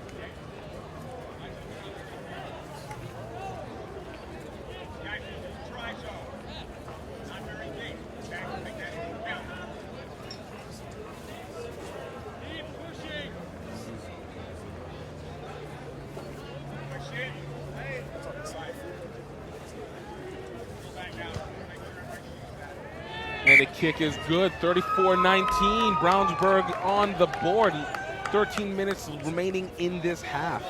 [SPEAKER 6] And the kick is good, 34-19. Brownsburg on the board. 13 minutes remaining in this half.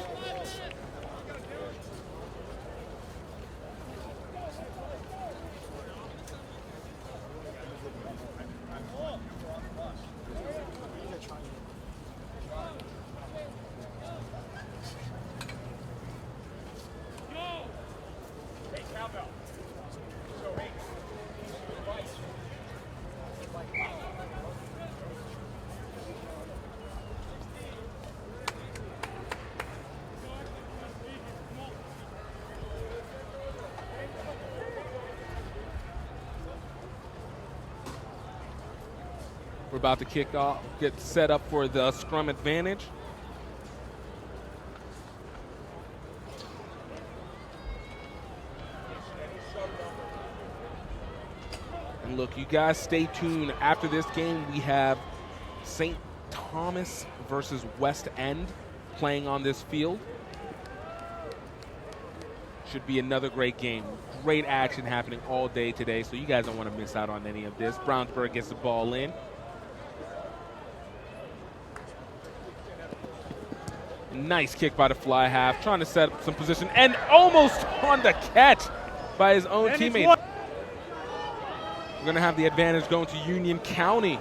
[SPEAKER 6] We're about to kick off, get set up for the scrum advantage. And look, you guys stay tuned. After this game, we have St. Thomas versus West End playing on this field. Should be another great game. Great action happening all day today, so you guys don't want to miss out on any of this. Brownsburg gets the ball in. Nice kick by the fly half, trying to set up some position, and almost on the catch by his own teammate. We're going to have the advantage going to Union County.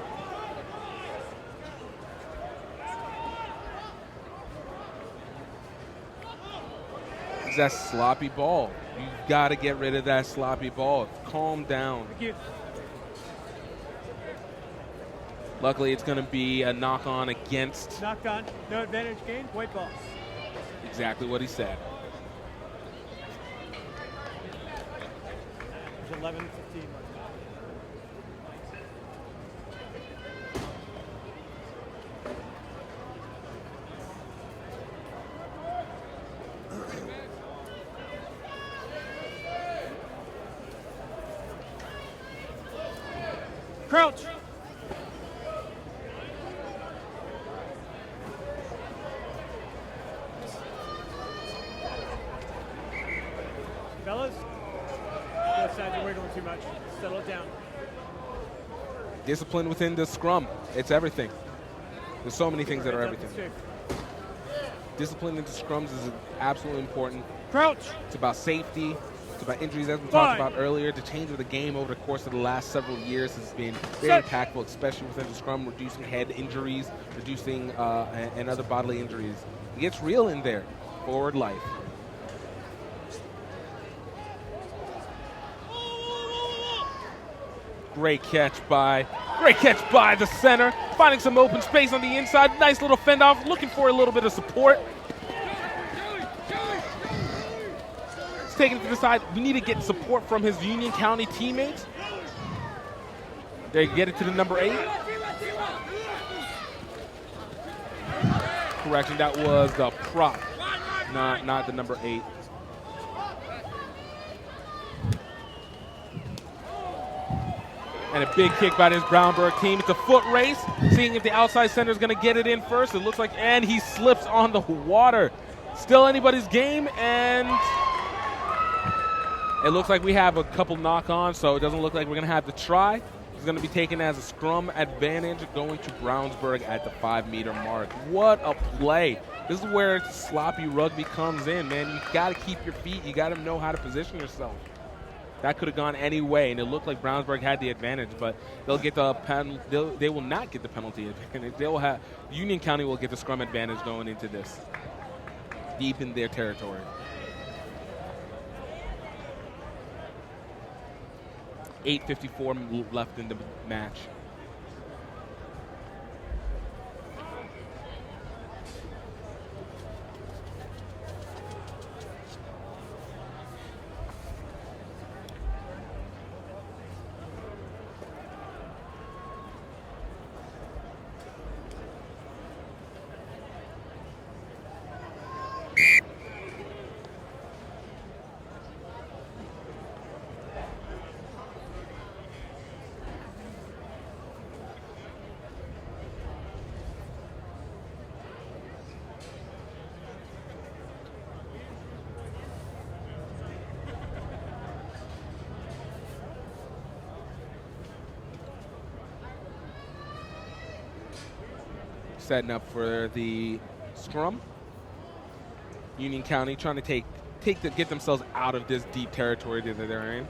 [SPEAKER 6] It's that sloppy ball. You've got to get rid of that sloppy ball. Calm down.
[SPEAKER 7] Thank you.
[SPEAKER 6] Luckily, it's going to be a knock-on against.
[SPEAKER 7] Knocked on. No advantage gained. White ball.
[SPEAKER 6] Exactly what he said.
[SPEAKER 7] There's 11-15. Crouch. Fellas, both sides are wiggling too much. Settle it down.
[SPEAKER 6] Discipline within the scrum. It's everything. There's so many things that are
[SPEAKER 7] Heads up
[SPEAKER 6] everything.
[SPEAKER 7] and straight.
[SPEAKER 6] Discipline into scrums is absolutely important.
[SPEAKER 7] Crouch.
[SPEAKER 6] It's about safety. It's about injuries, as we
[SPEAKER 7] Fine.
[SPEAKER 6] talked about earlier. The change of the game over the course of the last several years has been very
[SPEAKER 7] Set.
[SPEAKER 6] impactful, especially within the scrum, reducing head injuries, reducing and other bodily injuries. It gets real in there. Forward life. Great catch by the center, finding some open space on the inside. Nice little fend off, looking for a little bit of support. He's taking it to the side. We need to get support from his Union County teammates. They get it to the number 8. Correction, that was the prop, not the number 8. And a big kick by this Brownsburg team. It's a foot race, seeing if the outside center is going to get it in first. It looks like, and he slips on the water. Still anybody's game, and it looks like we have a couple knock-ons, so it doesn't look like we're going to have the try. It's going to be taken as a scrum advantage, going to Brownsburg at the 5-meter mark. What a play. This is where sloppy rugby comes in, man. You got to keep your feet. You got to know how to position yourself. That could have gone any way, and it looked like Brownsburg had the advantage, but they'll get the they will not get the penalty advantage. They will have Union County will get the scrum advantage going into this, deep in their territory. .854 left in the match. Setting up for the scrum. Union County trying to get themselves out of this deep territory that they're in.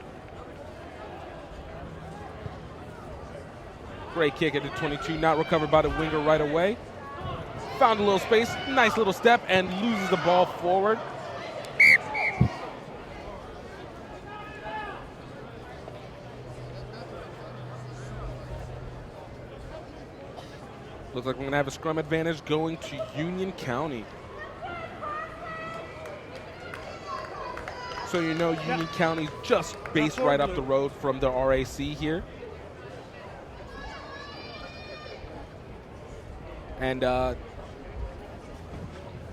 [SPEAKER 6] Great kick at the 22, not recovered by the winger right away. Found a little space, nice little step, and loses the ball forward. Looks like we're going to have a scrum advantage going to Union County. So you know Union County's just based right up the road from the RAC here. And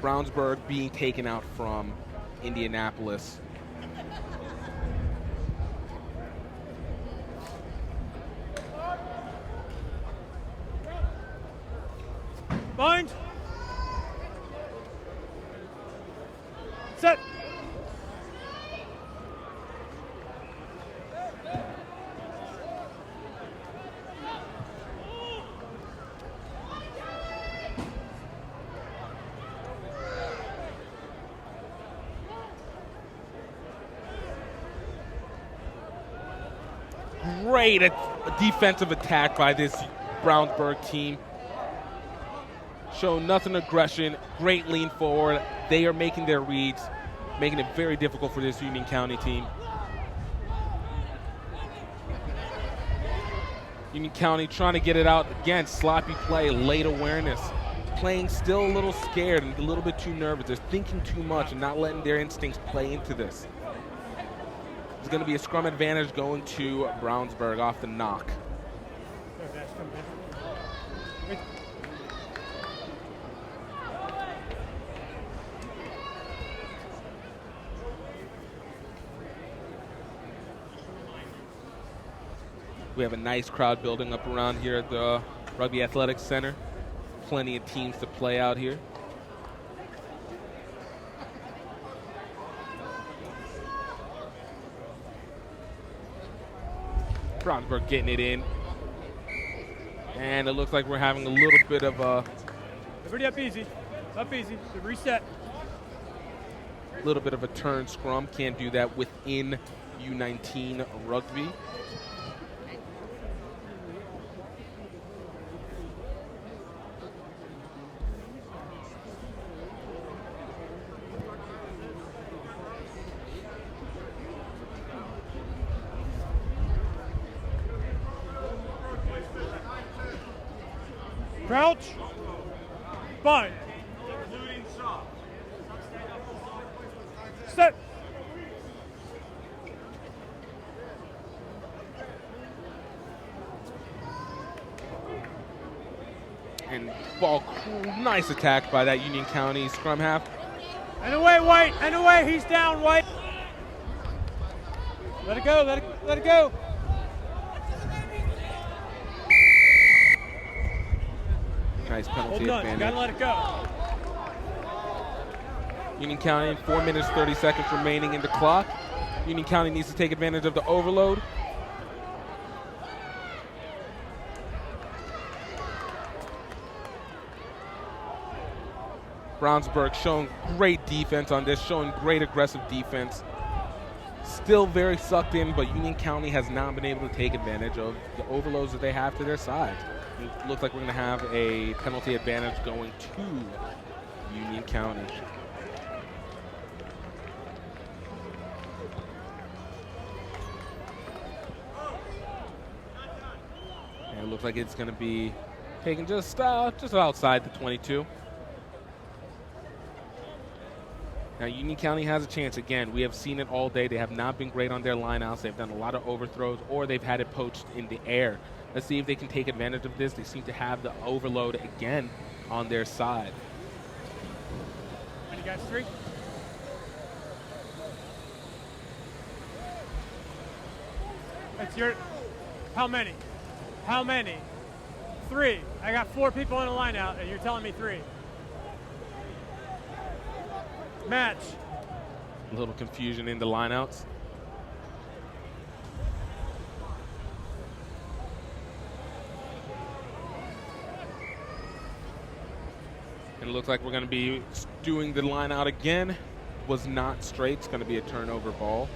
[SPEAKER 6] Brownsburg being taken out from Indianapolis.
[SPEAKER 7] Bind. Set.
[SPEAKER 6] great defensive attack by this Brownsburg team. Show nothing aggression, great lean forward. They are making their reads, making it very difficult for this Union County team. Union County trying to get it out again, sloppy play, late awareness. Playing still a little scared and a little bit too nervous. They're thinking too much and not letting their instincts play into this. There's going to be a scrum advantage going to Brownsburg off the knock. We have a nice crowd building up around here at the Rugby Athletics Center. Plenty of teams to play out here. Brownsburg getting it in. And it looks like we're having a little bit of a...
[SPEAKER 7] Everybody up easy. Up easy. Reset.
[SPEAKER 6] A little bit of a turn scrum. Can't do that within U19 rugby.
[SPEAKER 7] Crouch. Bind. Set.
[SPEAKER 6] And ball, nice attack by that Union County scrum half.
[SPEAKER 7] And away, White. And away. He's down, White. Let it go. Let it go.
[SPEAKER 6] Nice penalty
[SPEAKER 7] Hold on.
[SPEAKER 6] advantage.
[SPEAKER 7] Gotta let it go.
[SPEAKER 6] Union County, 4 minutes, 30 seconds remaining in the clock. Union County needs to take advantage of the overload. Brownsburg showing great defense on this, showing great aggressive defense. Still very sucked in, but Union County has not been able to take advantage of the overloads that they have to their side. It looks like we're going to have a penalty advantage going to Union County. And it looks like it's going to be taken just outside the 22. Now, Union County has a chance. Again, we have seen it all day. They have not been great on their lineouts. They've done a lot of overthrows, or they've had it poached in the air. Let's see if they can take advantage of this. They seem to have the overload again on their side.
[SPEAKER 7] And you guys 3. That's your... How many? How many? 3. I got 4 people in a line out, and you're telling me 3. Match.
[SPEAKER 6] A little confusion in the lineouts. And it looks like we're going to be doing the line out again. Was not straight. It's going to be a turnover ball.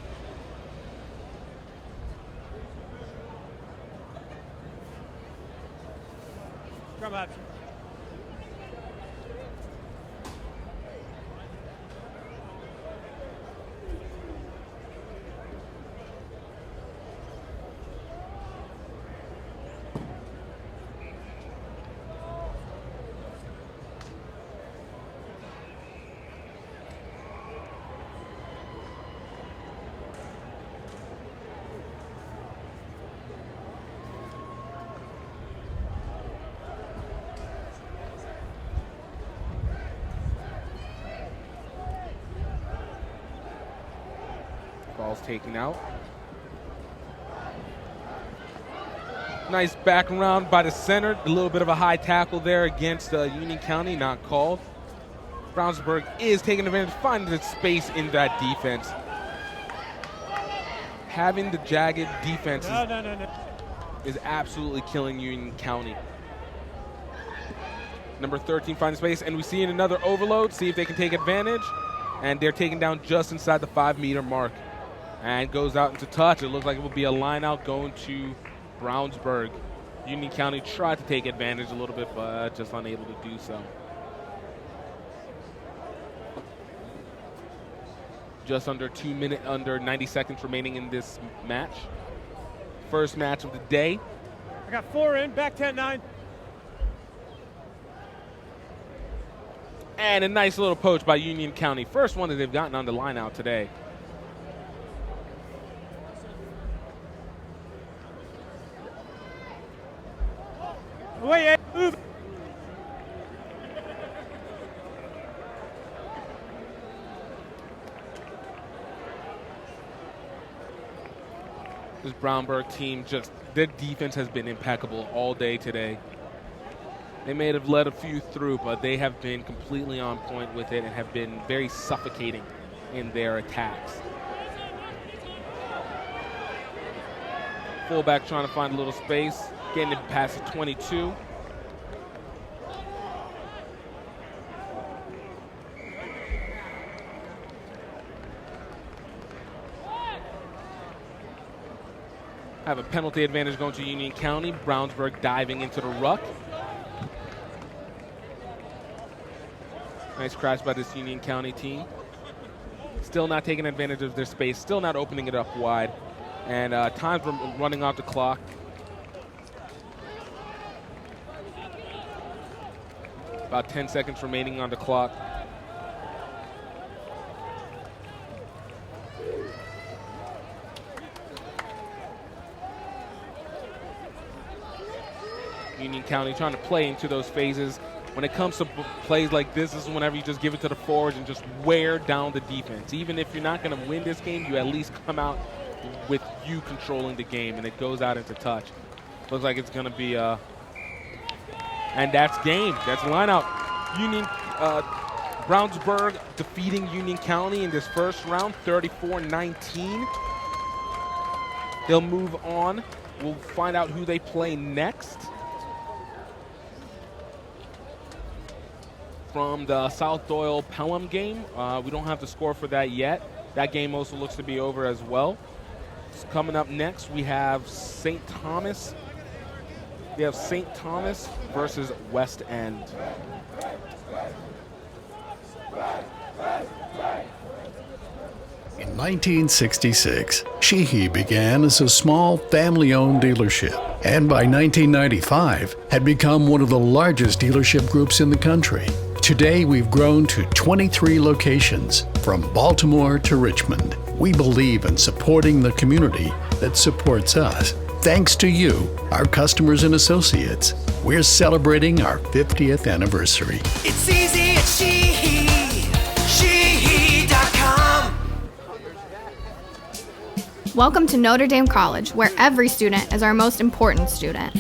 [SPEAKER 7] Come on.
[SPEAKER 6] Ball's taken out. Nice back around by the center. A little bit of a high tackle there against Union County, not called. Brownsburg is taking advantage, finding the space in that defense. Having the jagged defense is absolutely killing Union County. Number 13 finding space, and we see in another overload. See if they can take advantage. And they're taken down just inside the 5-meter mark. and goes out into touch. It looks like it will be a line out going to Brownsburg. Union County tried to take advantage a little bit, but just unable to do so. Just under 90 seconds remaining in this match. First match of the day.
[SPEAKER 7] I got 4 in, back 10-9.
[SPEAKER 6] And a nice little poach by Union County. First one that they've gotten on the line out today.
[SPEAKER 7] Wait, move.
[SPEAKER 6] This Brownsburg team, their defense has been impeccable all day today. They may have let a few through, but they have been completely on point with it and have been very suffocating in their attacks. Fullback trying to find a little space, getting it past the 22. Have a penalty advantage going to Union County. Brownsburg diving into the ruck. Nice crash by this Union County team. Still not taking advantage of their space. Still not opening it up wide. And time's running off the clock. About 10 seconds remaining on the clock. Union County trying to play into those phases. When it comes to plays like this is whenever you just give it to the forwards and just wear down the defense. Even if you're not going to win this game, you at least come out with you controlling the game, and it goes out into touch. Looks like it's going to be and that's game. That's line out. Brownsburg defeating Union County in this first round, 34-19. They'll move on. We'll find out who they play next. From the South Doyle Pelham game. We don't have the score for that yet. That game also looks to be over as well. So coming up next, we have St. Thomas. We have St. Thomas versus West End.
[SPEAKER 1] In 1966, Sheehy began as a small family-owned dealership, and by 1995 had become one of the largest dealership groups in the country. Today, we've grown to 23 locations, from Baltimore to Richmond. We believe in supporting the community that supports us. Thanks to you, our customers and associates, we're celebrating our 50th anniversary.
[SPEAKER 9] It's easy at Sheehy. Sheehy.com.
[SPEAKER 3] Welcome to Notre Dame College, where every student is our most important student.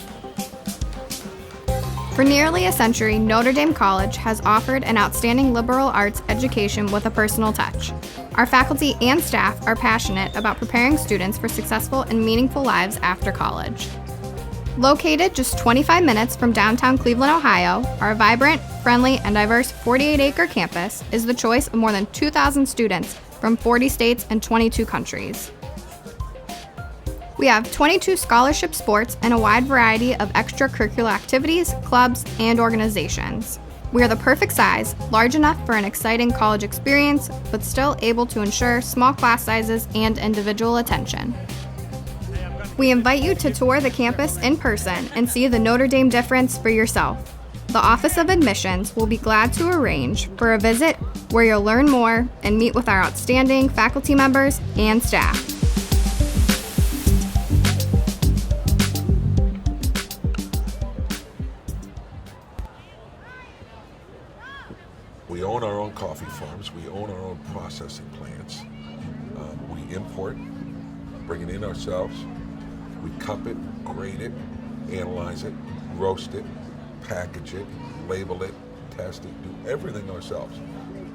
[SPEAKER 3] For nearly a century, Notre Dame College has offered an outstanding liberal arts education with a personal touch. Our faculty and staff are passionate about preparing students for successful and meaningful lives after college. Located just 25 minutes from downtown Cleveland, Ohio, our vibrant, friendly, and diverse 48-acre campus is the choice of more than 2,000 students from 40 states and 22 countries. We have 22 scholarship sports and a wide variety of extracurricular activities, clubs, and organizations. We are the perfect size, large enough for an exciting college experience, but still able to ensure small class sizes and individual attention. We invite you to tour the campus in person and see the Notre Dame difference for yourself. The Office of Admissions will be glad to arrange for a visit where you'll learn more and meet with our outstanding faculty members and staff.
[SPEAKER 4] We own our own coffee farms. We own our own processing plants. We import, bring it in ourselves. We cup it, grade it, analyze it, roast it, package it, label it, test it, do everything ourselves.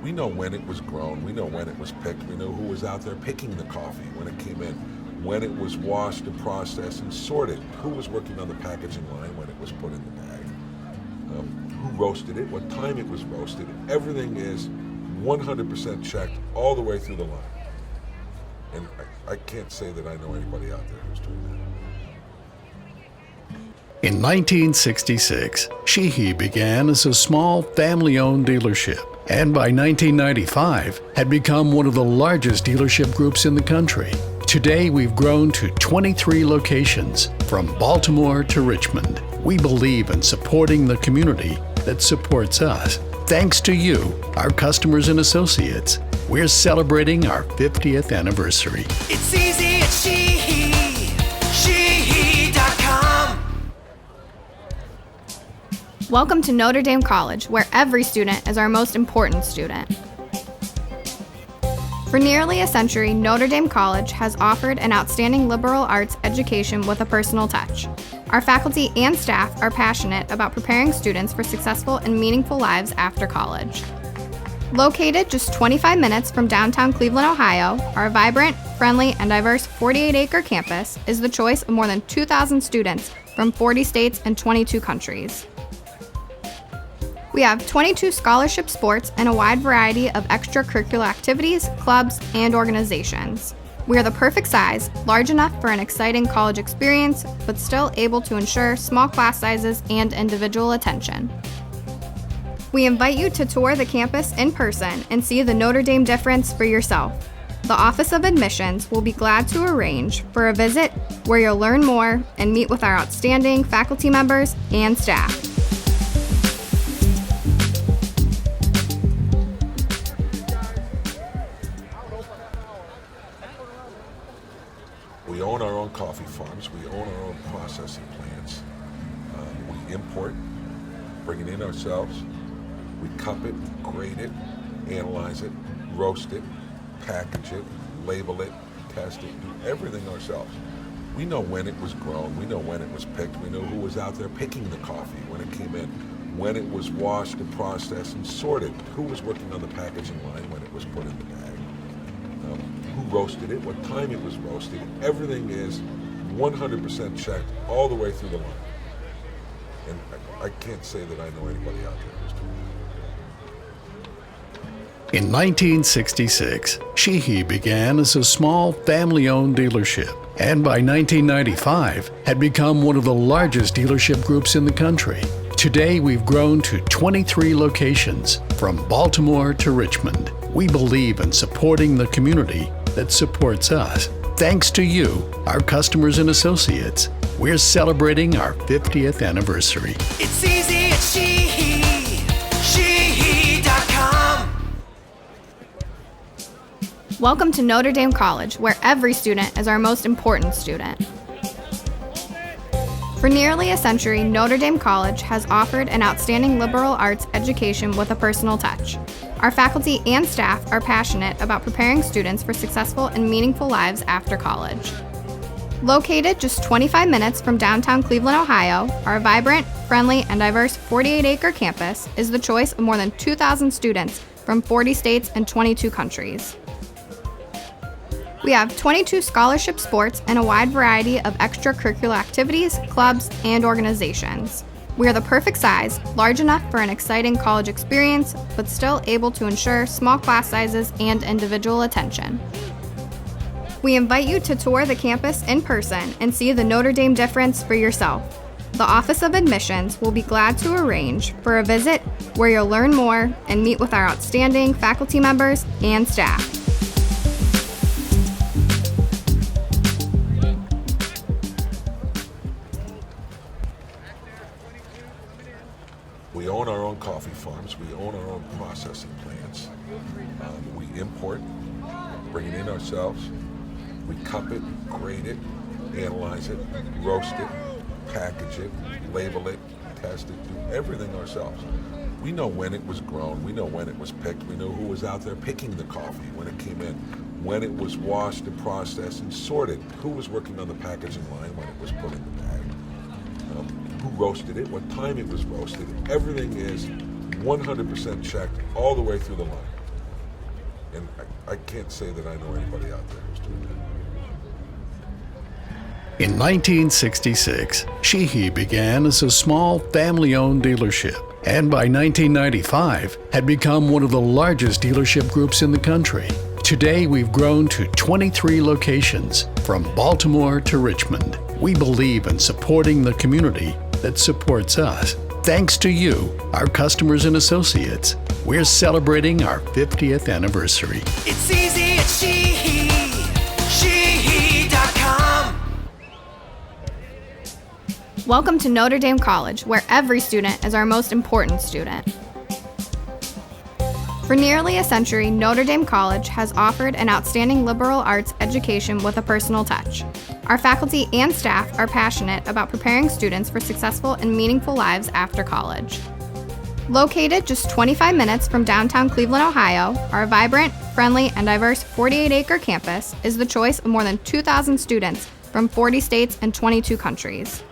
[SPEAKER 4] We know when it was grown. We know when it was picked. We know who was out there picking the coffee when it came in, when it was washed and processed and sorted, who was working on the packaging line when it was put in the bag. Who roasted it, what time it was roasted. Everything is 100% checked all the way through the line. And I can't say that I know anybody out there who's doing that.
[SPEAKER 1] In 1966, Sheehy began as a small family-owned dealership, and by 1995 had become one of the largest dealership groups in the country. Today, we've grown to 23 locations, from Baltimore to Richmond. We believe in supporting the community that supports us. Thanks to you, our customers and associates, we're celebrating our 50th anniversary.
[SPEAKER 9] It's easy at Sheehy.com.
[SPEAKER 3] Welcome to Notre Dame College, where every student is our most important student. For nearly a century, Notre Dame College has offered an outstanding liberal arts education with a personal touch. Our faculty and staff are passionate about preparing students for successful and meaningful lives after college. Located just 25 minutes from downtown Cleveland, Ohio, our vibrant, friendly, and diverse 48-acre campus is the choice of more than 2,000 students from 40 states and 22 countries. We have 22 scholarship sports and a wide variety of extracurricular activities, clubs, and organizations. We are the perfect size, large enough for an exciting college experience, but still able to ensure small class sizes and individual attention. We invite you to tour the campus in person and see the Notre Dame difference for yourself. The Office of Admissions will be glad to arrange for a visit where you'll learn more and meet with our outstanding faculty members and staff.
[SPEAKER 4] We own our own coffee farms. We own our own processing plants. We import, bring it in ourselves. We cup it, grade it, analyze it, roast it, package it, label it, test it, do everything ourselves. We know when it was grown. We know when it was picked. We know who was out there picking the coffee when it came in, when it was washed and processed and sorted, who was working on the packaging line when it was put in the bag. Who roasted it, what time it was roasted. Everything is 100% checked all the way through the line. And I can't say that I know anybody out there who's doing that.
[SPEAKER 1] In 1966, Sheehy began as a small family-owned dealership, and by 1995 had become one of the largest dealership groups in the country. Today, we've grown to 23 locations, from Baltimore to Richmond. We believe in supporting the community that supports us. Thanks to you, our customers and associates, we're celebrating our 50th anniversary.
[SPEAKER 9] It's easy at Sheehy.com.
[SPEAKER 3] Welcome to Notre Dame College, where every student is our most important student. For nearly a century, Notre Dame College has offered an outstanding liberal arts education with a personal touch. Our faculty and staff are passionate about preparing students for successful and meaningful lives after college. Located just 25 minutes from downtown Cleveland, Ohio, our vibrant, friendly, and diverse 48-acre campus is the choice of more than 2,000 students from 40 states and 22 countries. We have 22 scholarship sports and a wide variety of extracurricular activities, clubs, and organizations. We are the perfect size, large enough for an exciting college experience, but still able to ensure small class sizes and individual attention. We invite you to tour the campus in person and see the Notre Dame difference for yourself. The Office of Admissions will be glad to arrange for a visit where you'll learn more and meet with our outstanding faculty members and staff.
[SPEAKER 4] We own our own coffee farms. We own our own processing plants. We import, bring it in ourselves. We cup it, grade it, analyze it, roast it, package it, label it, test it, do everything ourselves. We know when it was grown. We know when it was picked. We know who was out there picking the coffee when it came in, when it was washed and processed and sorted, who was working on the packaging line when it was put in the bag. Who roasted it, what time it was roasted. Everything is 100% checked all the way through the line. And I can't say that I know anybody out there who's doing that.
[SPEAKER 1] In 1966, Sheehy began as a small family-owned dealership, and by 1995 had become one of the largest dealership groups in the country. Today, we've grown to 23 locations, from Baltimore to Richmond. We believe in supporting the community that supports us. Thanks to you, our customers and associates, we're celebrating our 50th anniversary.
[SPEAKER 9] It's easy at she.com.
[SPEAKER 3] Welcome to Notre Dame College, where every student is our most important student. For nearly a century, Notre Dame College has offered an outstanding liberal arts education with a personal touch. Our faculty and staff are passionate about preparing students for successful and meaningful lives after college. Located just 25 minutes from downtown Cleveland, Ohio, our vibrant, friendly, and diverse 48-acre campus is the choice of more than 2,000 students from 40 states and 22 countries.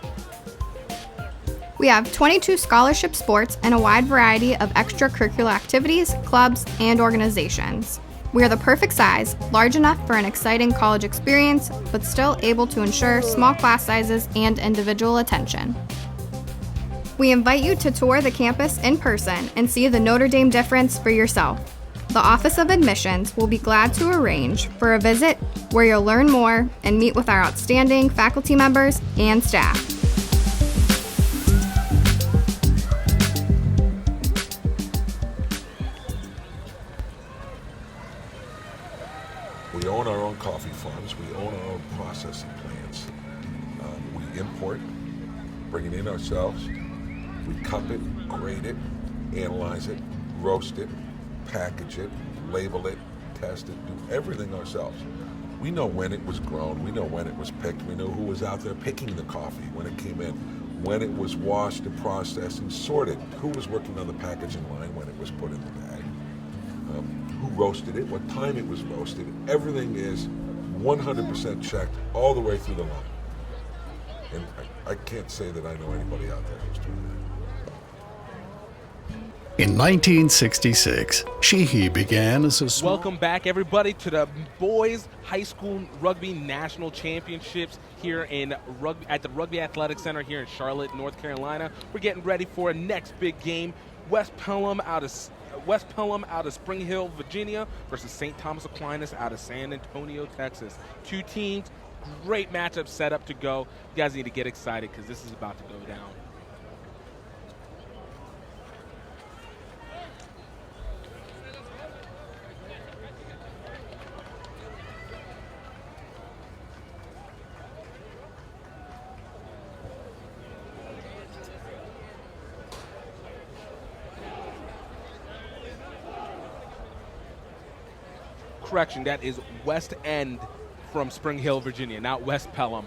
[SPEAKER 3] We have 22 scholarship sports and a wide variety of extracurricular activities, clubs, and organizations. We are the perfect size, large enough for an exciting college experience, but still able to ensure small class sizes and individual attention. We invite you to tour the campus in person and see the Notre Dame difference for yourself. The Office of Admissions will be glad to arrange for a visit where you'll learn more and meet with our outstanding faculty members and staff.
[SPEAKER 4] We own our own coffee farms. We own our own processing plants. We import, bring it in ourselves. We cup it, grade it, analyze it, roast it, package it, label it, test it, do everything ourselves. We know when it was grown. We know when it was picked. We know who was out there picking the coffee when it came in, when it was washed and processed and sorted, who was working on the packaging line when it was put in the bag, who roasted it, what time it was roasted. Everything is 100% checked all the way through the line. And I can't say that I know anybody out there who's doing that.
[SPEAKER 1] In 1966, Sheehy began as a small...
[SPEAKER 6] Welcome back, everybody, to the Boys High School Rugby National Championships here at the Rugby Athletic Center here in Charlotte, North Carolina. We're getting ready for a next big game. West Pelham out of Spring Hill, Virginia versus St. Thomas Aquinas out of San Antonio, Texas. Two teams, great matchup set up to go. You guys need to get excited because this is about to go down. Correction, that is West End from Spring Hill, Virginia, not West Pelham.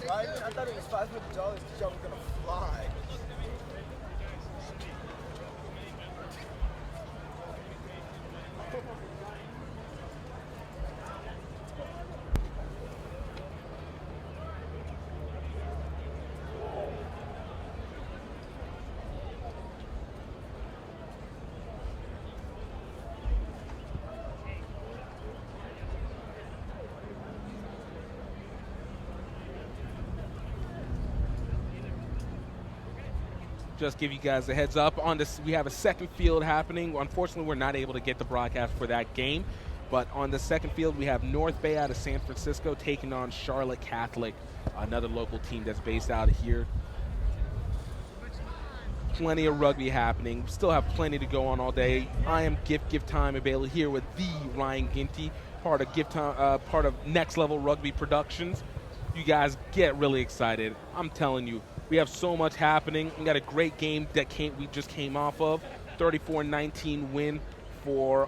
[SPEAKER 10] I thought it was $500 because y'all were gonna fly.
[SPEAKER 6] Just give you guys a heads up on this. We have a second field happening. Unfortunately, we're not able to get the broadcast for that game. But on the second field, we have North Bay out of San Francisco taking on Charlotte Catholic, another local team that's based out of here. Plenty of rugby happening. We still have plenty to go on all day. I am Gift Time available here with the Ryan Ginty, part of Next Level Rugby Productions. You guys get really excited. I'm telling you. We have so much happening. We got a great game that we just came off of. 34-19 win for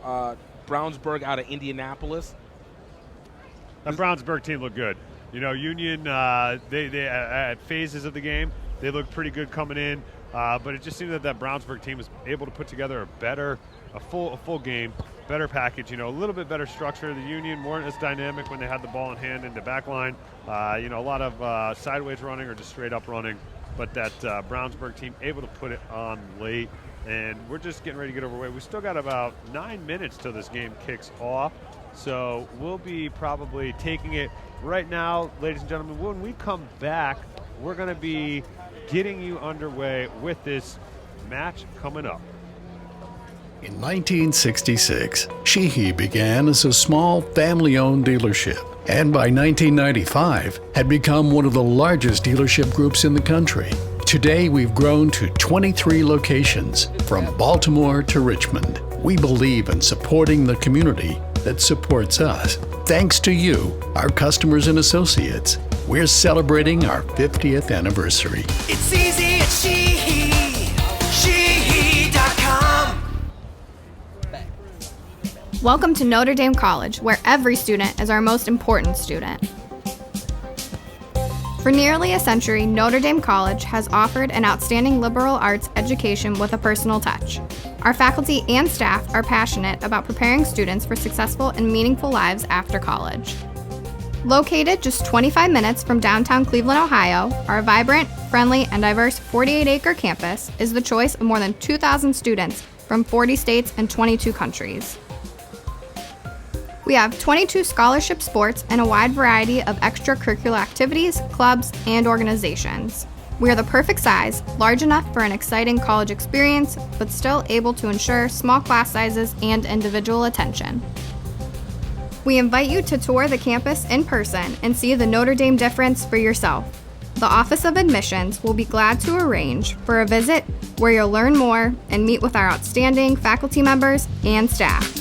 [SPEAKER 6] Brownsburg out of Indianapolis.
[SPEAKER 5] That Brownsburg team looked good. You know, Union, they at phases of the game, they looked pretty good coming in, but it just seemed that Brownsburg team was able to put together a full game, better package, you know, a little bit better structure. The Union weren't as dynamic when they had the ball in hand in the back line. You know, a lot of sideways running or just straight up running, but that Brownsburg team able to put it on late, and we're just getting ready to get overweight. We still got about 9 minutes till this game kicks off, so we'll be probably taking it right now, ladies and gentlemen. When we come back, we're going to be getting you underway with this match coming up.
[SPEAKER 1] In 1966, Sheehy began as a small family-owned dealership, and by 1995 had become one of the largest dealership groups in the country. Today, we've grown to 23 locations, from Baltimore to Richmond. We believe in supporting the community that supports us. Thanks to you, our customers and associates, we're celebrating our 50th anniversary.
[SPEAKER 9] It's easy at Sheehy. Sheehy.com.
[SPEAKER 3] Welcome to Notre Dame College, where every student is our most important student. For nearly a century, Notre Dame College has offered an outstanding liberal arts education with a personal touch. Our faculty and staff are passionate about preparing students for successful and meaningful lives after college. Located just 25 minutes from downtown Cleveland, Ohio, our vibrant, friendly, and diverse 48-acre campus is the choice of more than 2,000 students from 40 states and 22 countries. We have 22 scholarship sports and a wide variety of extracurricular activities, clubs, and organizations. We are the perfect size, large enough for an exciting college experience, but still able to ensure small class sizes and individual attention. We invite you to tour the campus in person and see the Notre Dame difference for yourself. The Office of Admissions will be glad to arrange for a visit where you'll learn more and meet with our outstanding faculty members and staff.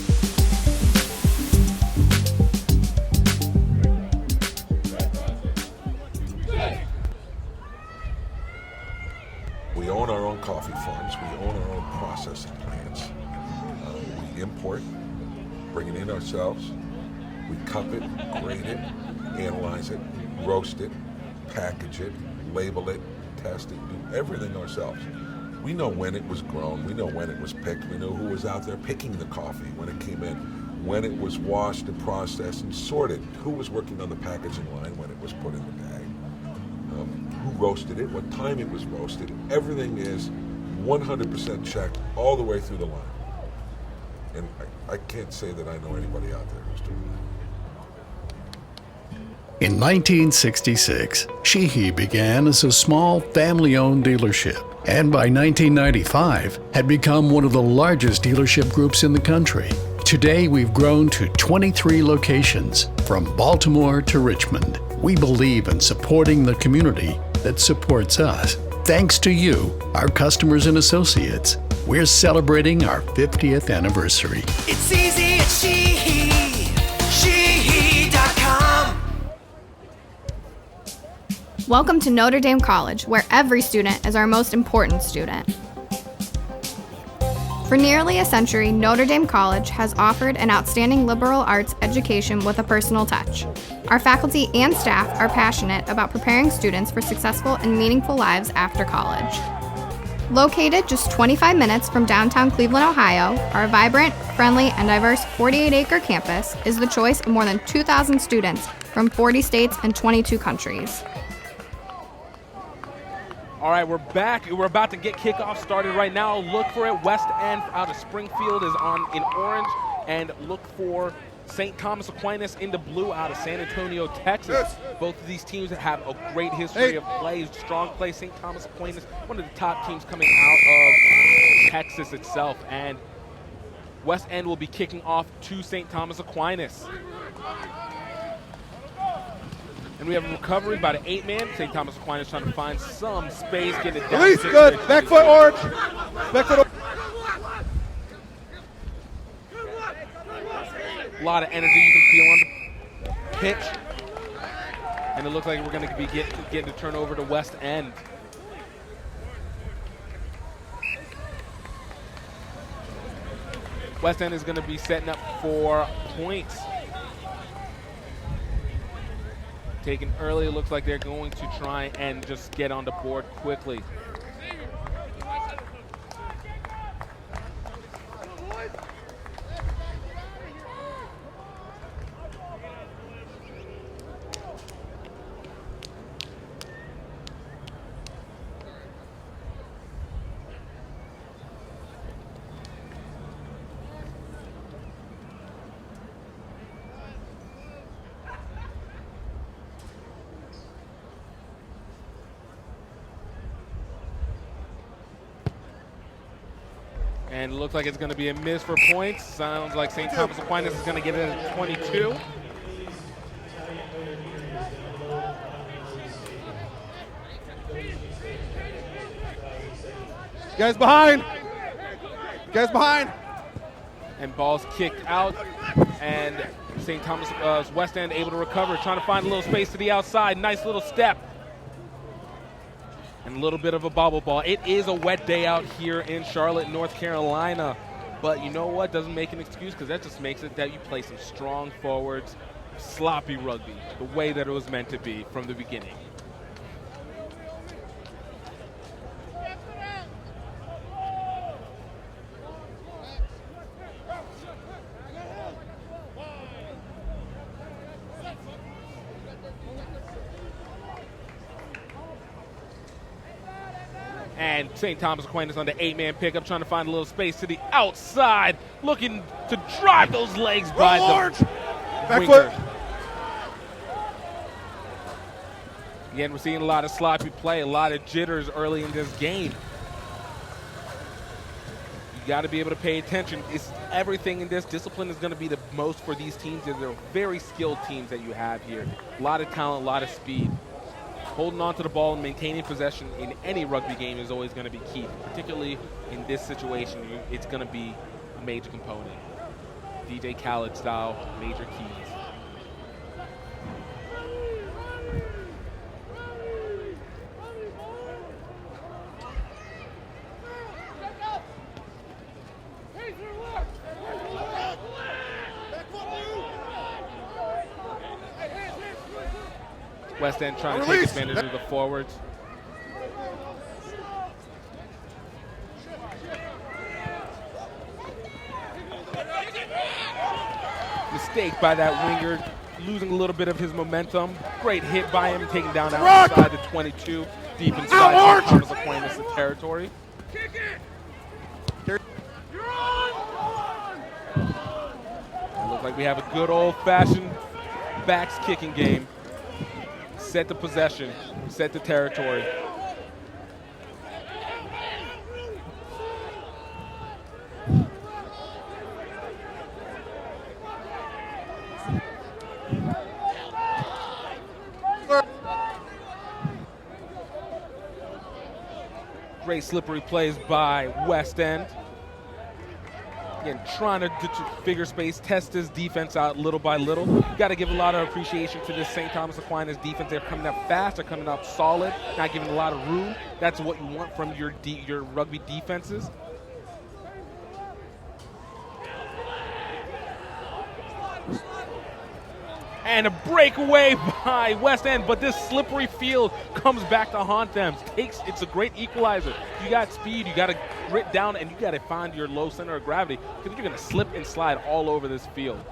[SPEAKER 4] We own our own coffee farms. We own our own processing plants. We import, bring it in ourselves. We cup it, grade it, analyze it, roast it, package it, label it, test it, do everything ourselves. We know when it was grown. We know when it was picked. We know who was out there picking the coffee when it came in, when it was washed and processed and sorted, who was working on the packaging line when it was put in the bag, who roasted it, what time it was roasted. Everything is 100% checked all the way through the line. And I can't say that I know anybody out there who's doing that.
[SPEAKER 1] In 1966, Sheehy began as a small family-owned dealership, and by 1995 had become one of the largest dealership groups in the country. Today, we've grown to 23 locations, from Baltimore to Richmond. We believe in supporting the community that supports us. Thanks to you, our customers and associates, we're celebrating our 50th anniversary.
[SPEAKER 9] It's easy at Sheehy. Sheehy.com.
[SPEAKER 3] Welcome to Notre Dame College, where every student is our most important student. For nearly a century, Notre Dame College has offered an outstanding liberal arts education with a personal touch. Our faculty and staff are passionate about preparing students for successful and meaningful lives after college. Located just 25 minutes from downtown Cleveland, Ohio, our vibrant, friendly, and diverse 48-acre campus is the choice of more than 2,000 students from 40 states and 22 countries.
[SPEAKER 6] All right, we're back. We're about to get kickoff started right now. Look for it. West End out of Springfield is on in orange, and look for St. Thomas Aquinas in the blue out of San Antonio, Texas. Both of these teams have a great history of play, strong play. St. Thomas Aquinas, one of the top teams coming out of Texas itself, and West End will be kicking off to St. Thomas Aquinas. And we have a recovery by the 8-man. St. Thomas Aquinas trying to find some space, get it down.
[SPEAKER 2] Release, good. Back foot orange. Back foot orange.
[SPEAKER 6] A lot of energy you can feel on the pitch. And it looks like we're going to be getting the turnover to West End. West End is going to be setting up for points. Taken early, it looks like they're going to try and just get on the board quickly. And it looks like it's going to be a miss for points. Sounds like St. Thomas Aquinas is going to get it at 22.
[SPEAKER 11] Guys behind. Guys behind.
[SPEAKER 6] And ball's kicked out. And St. Thomas West End able to recover, trying to find a little space to the outside. Nice little step. And a little bit of a bobble ball. It is a wet day out here in Charlotte, North Carolina. But you know what? Doesn't make an excuse, because that just makes it that you play some strong forwards, sloppy rugby, the way that it was meant to be from the beginning. And St. Thomas Aquinas on the 8-man pickup, trying to find a little space to the outside, looking to drive those legs by the winger. Again, we're seeing a lot of sloppy play, a lot of jitters early in this game. You got to be able to pay attention. It's everything in this. Discipline is going to be the most for these teams. They're very skilled teams that you have here. A lot of talent, a lot of speed. Holding on to the ball and maintaining possession in any rugby game is always going to be key. Particularly in this situation, it's going to be a major component. DJ Khaled style, major keys. West End trying to take advantage of the forwards. Mistake by that winger, losing a little bit of his momentum. Great hit by him, taking down outside the 22, deep inside St. Thomas Aquinas territory. It looks like we have a good old-fashioned backs kicking game. Set the possession, set the territory. Great slippery plays by West End. Again, trying to figure space, test his defense out little by little. You got to give a lot of appreciation to this St. Thomas Aquinas defense. They're coming up fast, they're coming up solid, not giving a lot of room. That's what you want from your rugby defenses. And a breakaway by West End, but this slippery field comes back to haunt them. It's a great equalizer. You got speed, you got to grit down, and you got to find your low center of gravity, because you're going to slip and slide all over this field.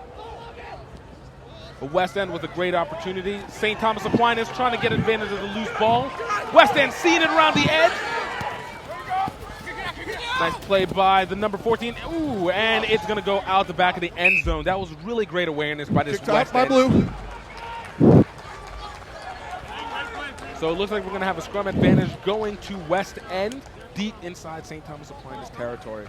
[SPEAKER 6] But West End with a great opportunity. St. Thomas Aquinas trying to get advantage of the loose ball. West End seeing it around the edge. Nice play by the number 14. Ooh, and it's going to go out the back of the end zone. That was really great awareness by this West End.
[SPEAKER 11] Blue.
[SPEAKER 6] So it looks like we're going to have a scrum advantage going to West End, deep inside St. Thomas Aquinas territory.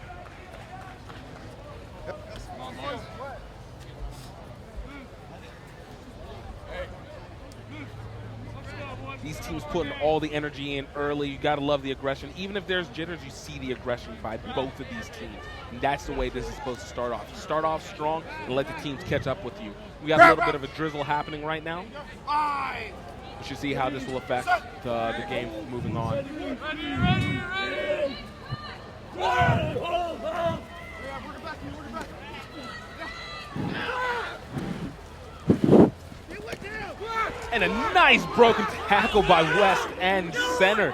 [SPEAKER 6] These teams putting all the energy in early. You got to love the aggression. Even if there's jitters, you see the aggression by both of these teams. And that's the way this is supposed to start off. Start off strong and let the teams catch up with you. We got a little bit of a drizzle happening right now. We should see how this will affect the game moving on. And a nice broken tackle by West End center.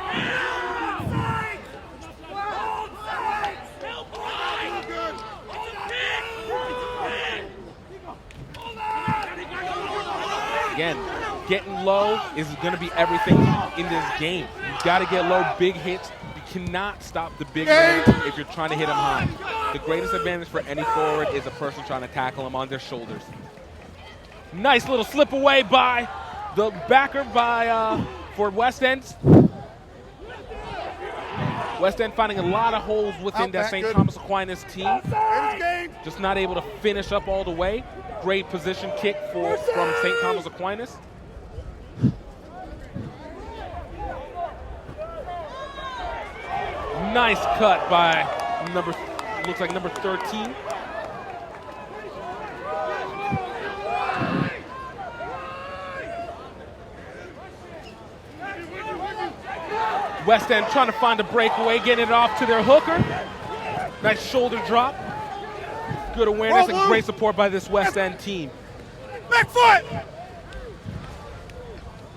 [SPEAKER 6] Again, getting low is going to be everything in this game. You've got to get low, big hits. You cannot stop the big man if you're trying to hit him high. The greatest advantage for any forward is a person trying to tackle him on their shoulders. Nice little slip away by the backer for West End. West End finding a lot of holes within that St. Thomas Aquinas team. Just not able to finish up all the way. Great position kick from St. Thomas Aquinas. Nice cut by looks like number 13. West End trying to find a breakaway, getting it off to their hooker. Nice shoulder drop. Good awareness and great support by this West End team.
[SPEAKER 11] Back foot!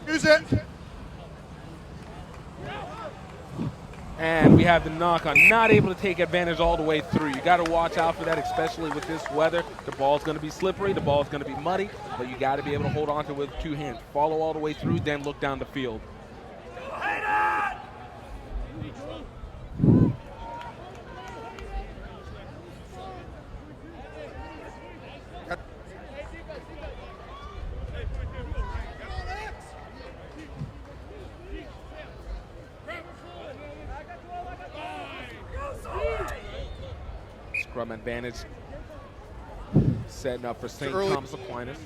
[SPEAKER 11] Use it.
[SPEAKER 6] And we have the knock on, not able to take advantage all the way through. You got to watch out for that, especially with this weather. The ball's going to be slippery, the ball's going to be muddy, but you got to be able to hold on to it with 2 hands. Follow all the way through, then look down the field. Scrum advantage setting up for St. Thomas Aquinas.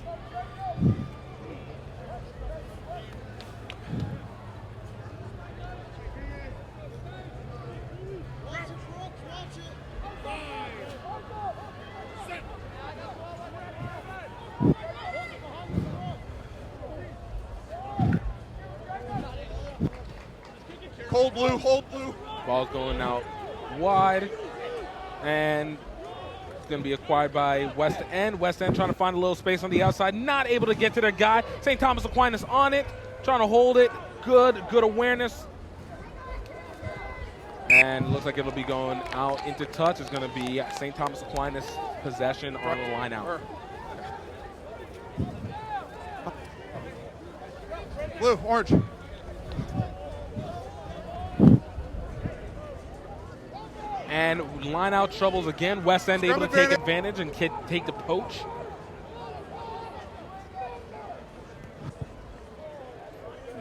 [SPEAKER 11] Hold blue, hold blue.
[SPEAKER 6] Ball's going out wide, and it's going to be acquired by West End. West End trying to find a little space on the outside, not able to get to their guy. St. Thomas Aquinas on it, trying to hold it. Good awareness. And looks like it'll be going out into touch. It's going to be St. Thomas Aquinas possession on the line out.
[SPEAKER 11] Blue, orange.
[SPEAKER 6] And line out troubles again. West End able to take advantage and take the poach.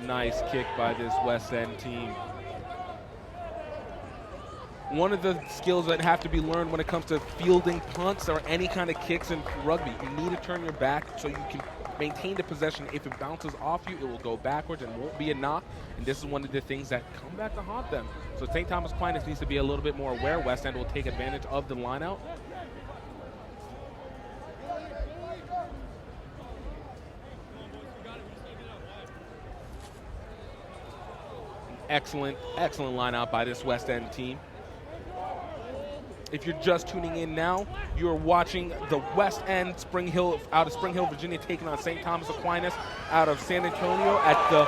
[SPEAKER 6] Nice kick by this West End team. One of the skills that have to be learned when it comes to fielding punts or any kind of kicks in rugby, you need to turn your back so you can maintain the possession. If it bounces off you, it will go backwards and won't be a knock. And this is one of the things that come back to haunt them. So St. Thomas Aquinas needs to be a little bit more aware. West End will take advantage of the line out. Excellent line out by this West End team. If you're just tuning in now, you're watching the West End out of Spring Hill, Virginia, taking on St. Thomas Aquinas out of San Antonio at the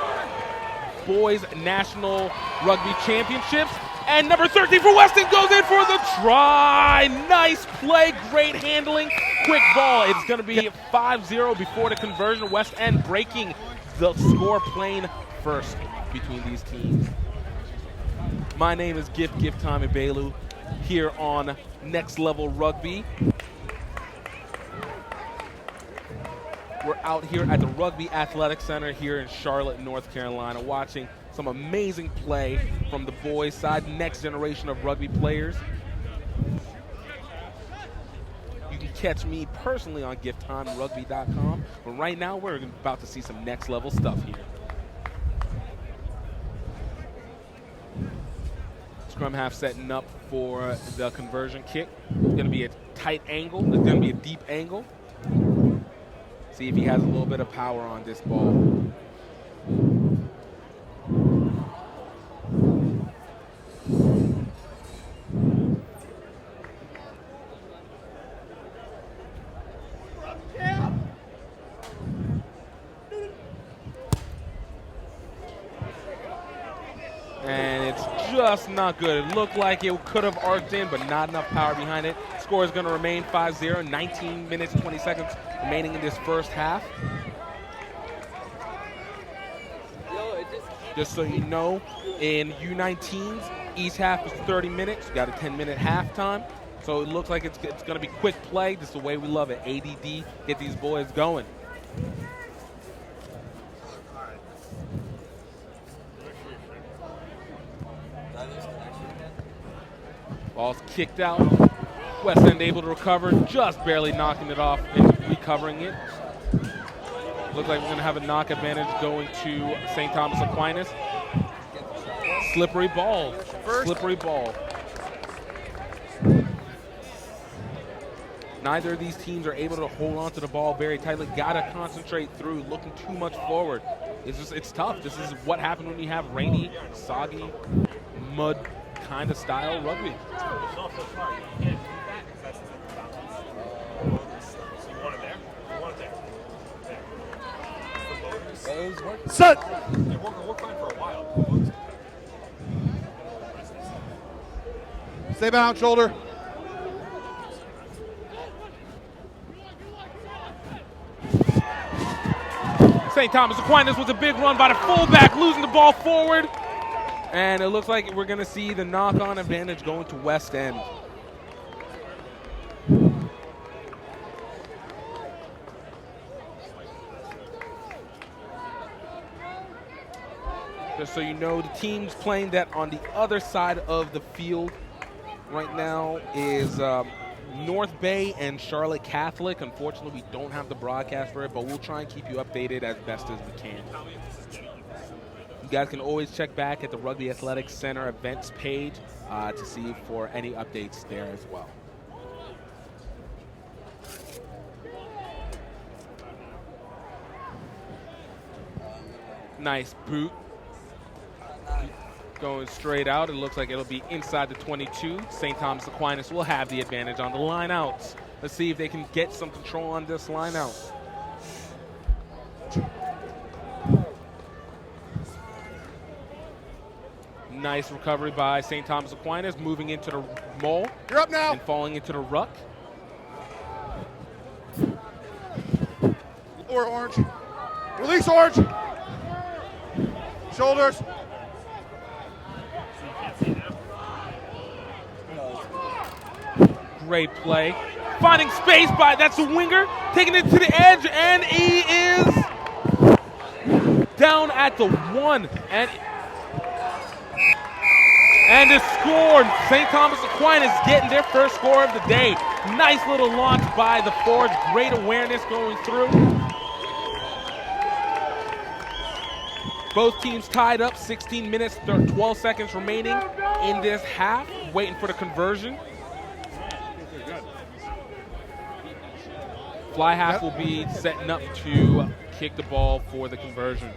[SPEAKER 6] Boys National Rugby Championships. And number 13 for West End goes in for the try. Nice play, great handling, quick ball. It's going to be 5-0 before the conversion. West End breaking the score plane first between these teams. My name is Gift Tommy Bailu here on Next Level Rugby. We're out here at the Rugby Athletic Center here in Charlotte, North Carolina, watching some amazing play from the boys' side, next generation of rugby players. You can catch me personally on gifttimerugby.com, but right now we're about to see some next level stuff here. Scrum half setting up for the conversion kick. It's going to be a tight angle. It's going to be a deep angle. See if he has a little bit of power on this ball. And it's just not good. It looked like it could have arced in, but not enough power behind it. Score is going to remain 5-0, 19 minutes, 20 seconds remaining in this first half. Just so you know, in U19s, each half is 30 minutes. You got a 10-minute halftime. So it looks like it's going to be quick play. This is the way we love it. ADD, get these boys going. Ball's kicked out. West End able to recover, just barely knocking it off and recovering it. Looks like we're going to have a knock advantage going to St. Thomas Aquinas. Slippery ball. Slippery ball. Neither of these teams are able to hold on to the ball very tightly. Got to concentrate through, looking too much forward. It's tough. This is what happened when you have rainy, soggy, mud kind of style rugby.
[SPEAKER 11] Set. Stay bound, shoulder.
[SPEAKER 6] St. Thomas Aquinas was a big run by the fullback, losing the ball forward. And it looks like we're going to see the knock-on advantage going to West End. Just so you know, the teams playing that on the other side of the field right now is North Bay and Charlotte Catholic. Unfortunately, we don't have the broadcast for it, but we'll try and keep you updated as best as we can. You guys can always check back at the Rugby Athletics Center events page to see for any updates there as well. Nice boot. Going straight out. It looks like it'll be inside the 22. St. Thomas Aquinas will have the advantage on the line outs. Let's see if they can get some control on this line out. Nice recovery by St. Thomas Aquinas, moving into the mole.
[SPEAKER 11] You're up now.
[SPEAKER 6] And falling into the ruck.
[SPEAKER 11] Or orange. Release orange. Shoulders.
[SPEAKER 6] Great play. Finding space that's a winger, taking it to the edge, and he is down at the 1. And it's scored. St. Thomas Aquinas getting their first score of the day. Nice little launch by the forwards. Great awareness going through. Both teams tied up, 16 minutes, 12 seconds remaining in this half, waiting for the conversion. Fly half will be setting up to kick the ball for the conversion.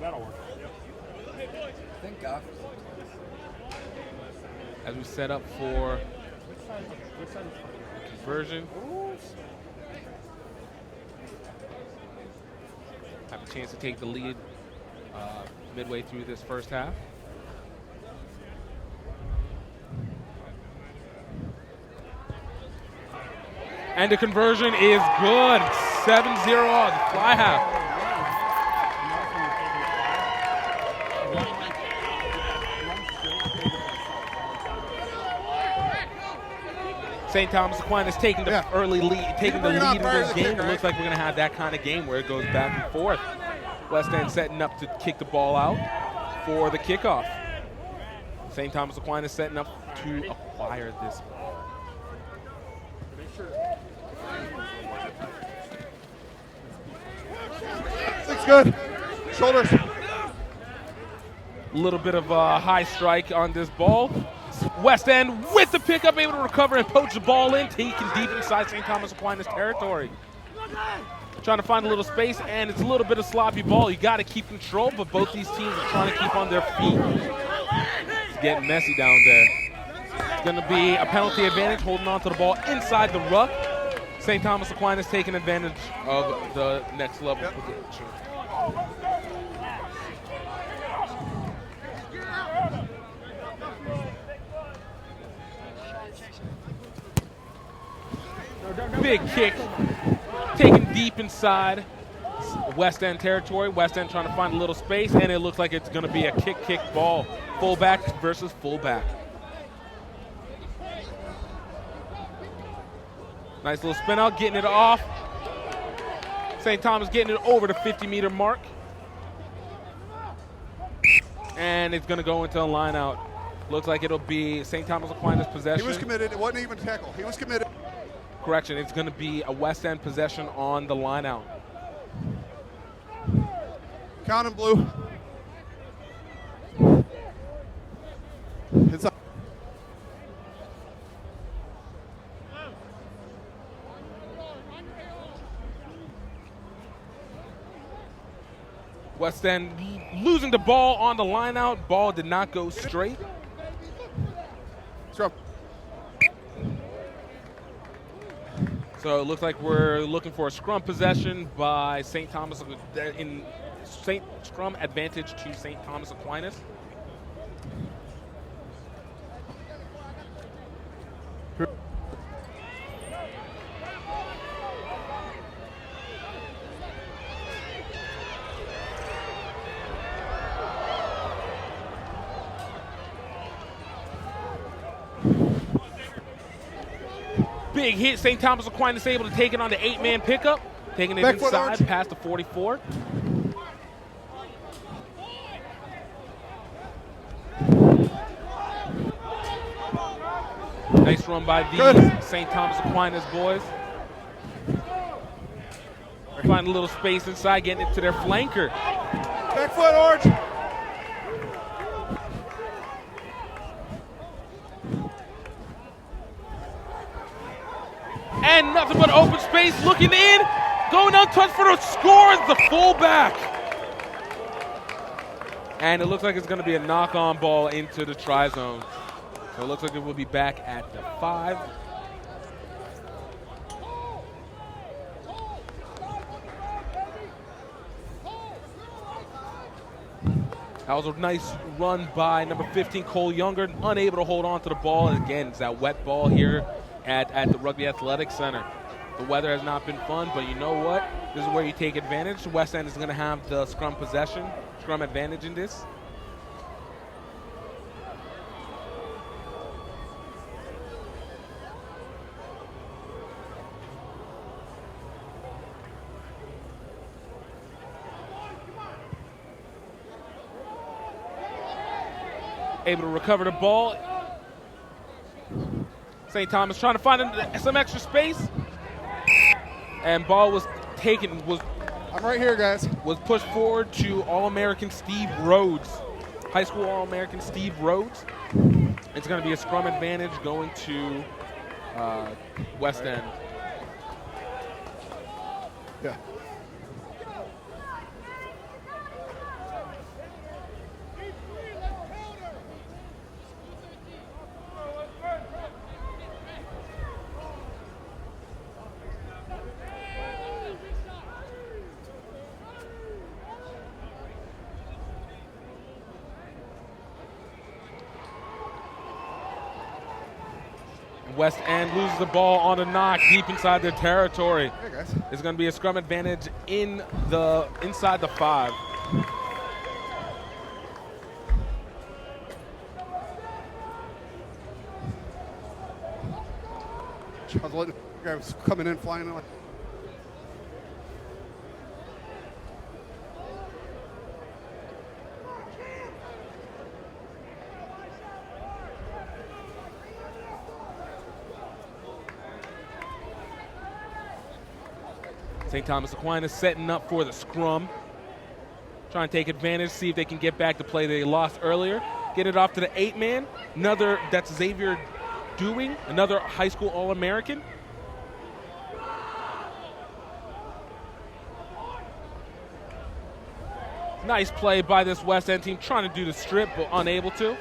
[SPEAKER 2] That'll work.
[SPEAKER 10] Thank God.
[SPEAKER 6] As we set up for conversion. Have a chance to take the lead midway through this first half. And the conversion is good. 7-0 on the fly half. St. Thomas Aquinas taking the early lead, taking the lead in this game. It looks like we're going to have that kind of game where it goes back and forth. West End setting up to kick the ball out for the kickoff. St. Thomas Aquinas setting up to acquire this ball.
[SPEAKER 11] Looks good. Shoulders.
[SPEAKER 6] A little bit of a high strike on this ball. West End with the pickup, able to recover and poach the ball in, taking deep inside St. Thomas Aquinas territory. Trying to find a little space, and it's a little bit of sloppy ball. You got to keep control, but both these teams are trying to keep on their feet. getting messy down there. It's going to be a penalty advantage, holding on to the ball inside the ruck. St. Thomas Aquinas taking advantage of the next level position. Big kick, taken deep inside West End territory. West End trying to find a little space, and it looks like it's going to be a kick ball. Fullback versus fullback. Nice little spin out, getting it off. St. Thomas getting it over the 50-meter mark. And it's going to go into a line out. Looks like it'll be St. Thomas Aquinas possession.
[SPEAKER 11] He was committed. It wasn't even a tackle. He was committed.
[SPEAKER 6] Correction, it's going to be a West End possession on the line out.
[SPEAKER 11] Count him, Blue. It's up.
[SPEAKER 6] West End losing the ball on the line out. Ball did not go straight.
[SPEAKER 11] Scrum.
[SPEAKER 6] So it looks like we're looking for a scrum possession by St. Thomas in scrum advantage to St. Thomas Aquinas. Big hit. St. Thomas Aquinas able to take it on the 8-man pickup. Taking it inside past the 44. Nice run by these St. Thomas Aquinas boys. Find a little space inside, getting it to their flanker.
[SPEAKER 11] Back foot, Orange.
[SPEAKER 6] And nothing but open space, looking in, going untouched for the score, the fullback. And it looks like it's going to be a knock-on ball into the try zone. So it looks like it will be back at the 5. That was a nice run by number 15, Cole Younger, unable to hold on to the ball. And again, it's that wet ball here at the Rugby Athletics Center. The weather has not been fun, but you know what? This is where you take advantage. West End is going to have the scrum possession, scrum advantage in this. Able to recover the ball. St. Thomas trying to find some extra space. And ball was taken,
[SPEAKER 11] I'm right here, guys.
[SPEAKER 6] Was pushed forward to All-American Steve Rhodes. High school All-American Steve Rhodes. It's going to be a scrum advantage going to West End.
[SPEAKER 11] Yeah.
[SPEAKER 6] West End loses the ball on a knock deep inside their territory.
[SPEAKER 11] Hey guys.
[SPEAKER 6] It's going to be a scrum advantage inside the 5.
[SPEAKER 11] I was letting the guy was coming in, flying in.
[SPEAKER 6] St. Thomas Aquinas setting up for the scrum. Trying to take advantage, see if they can get back to play they lost earlier. Get it off to the 8-man. That's Xavier Dewing, another high school All-American. Nice play by this West End team, trying to do the strip, but unable to.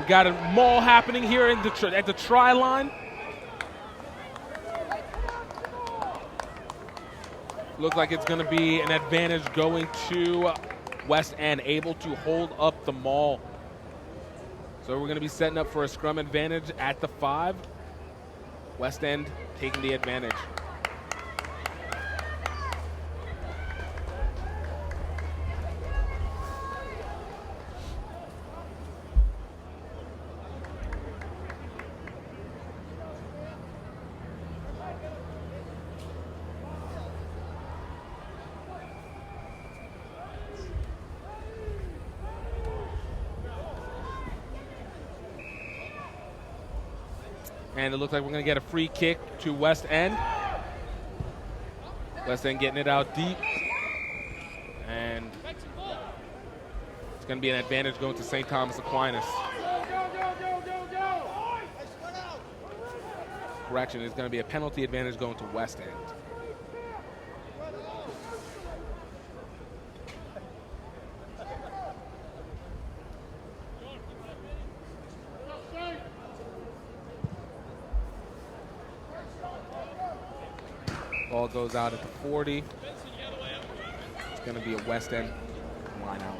[SPEAKER 6] got a maul happening here at the try line. Looks like it's going to be an advantage going to West End, able to hold up the maul. So we're going to be setting up for a scrum advantage at the 5. West End taking the advantage. And it looks like we're going to get a free kick to West End. West End getting it out deep. And it's going to be an advantage going to St. Thomas Aquinas. Correction, it's going to be a penalty advantage going to West End. Ball goes out at the 40. It's going to be a West End line out.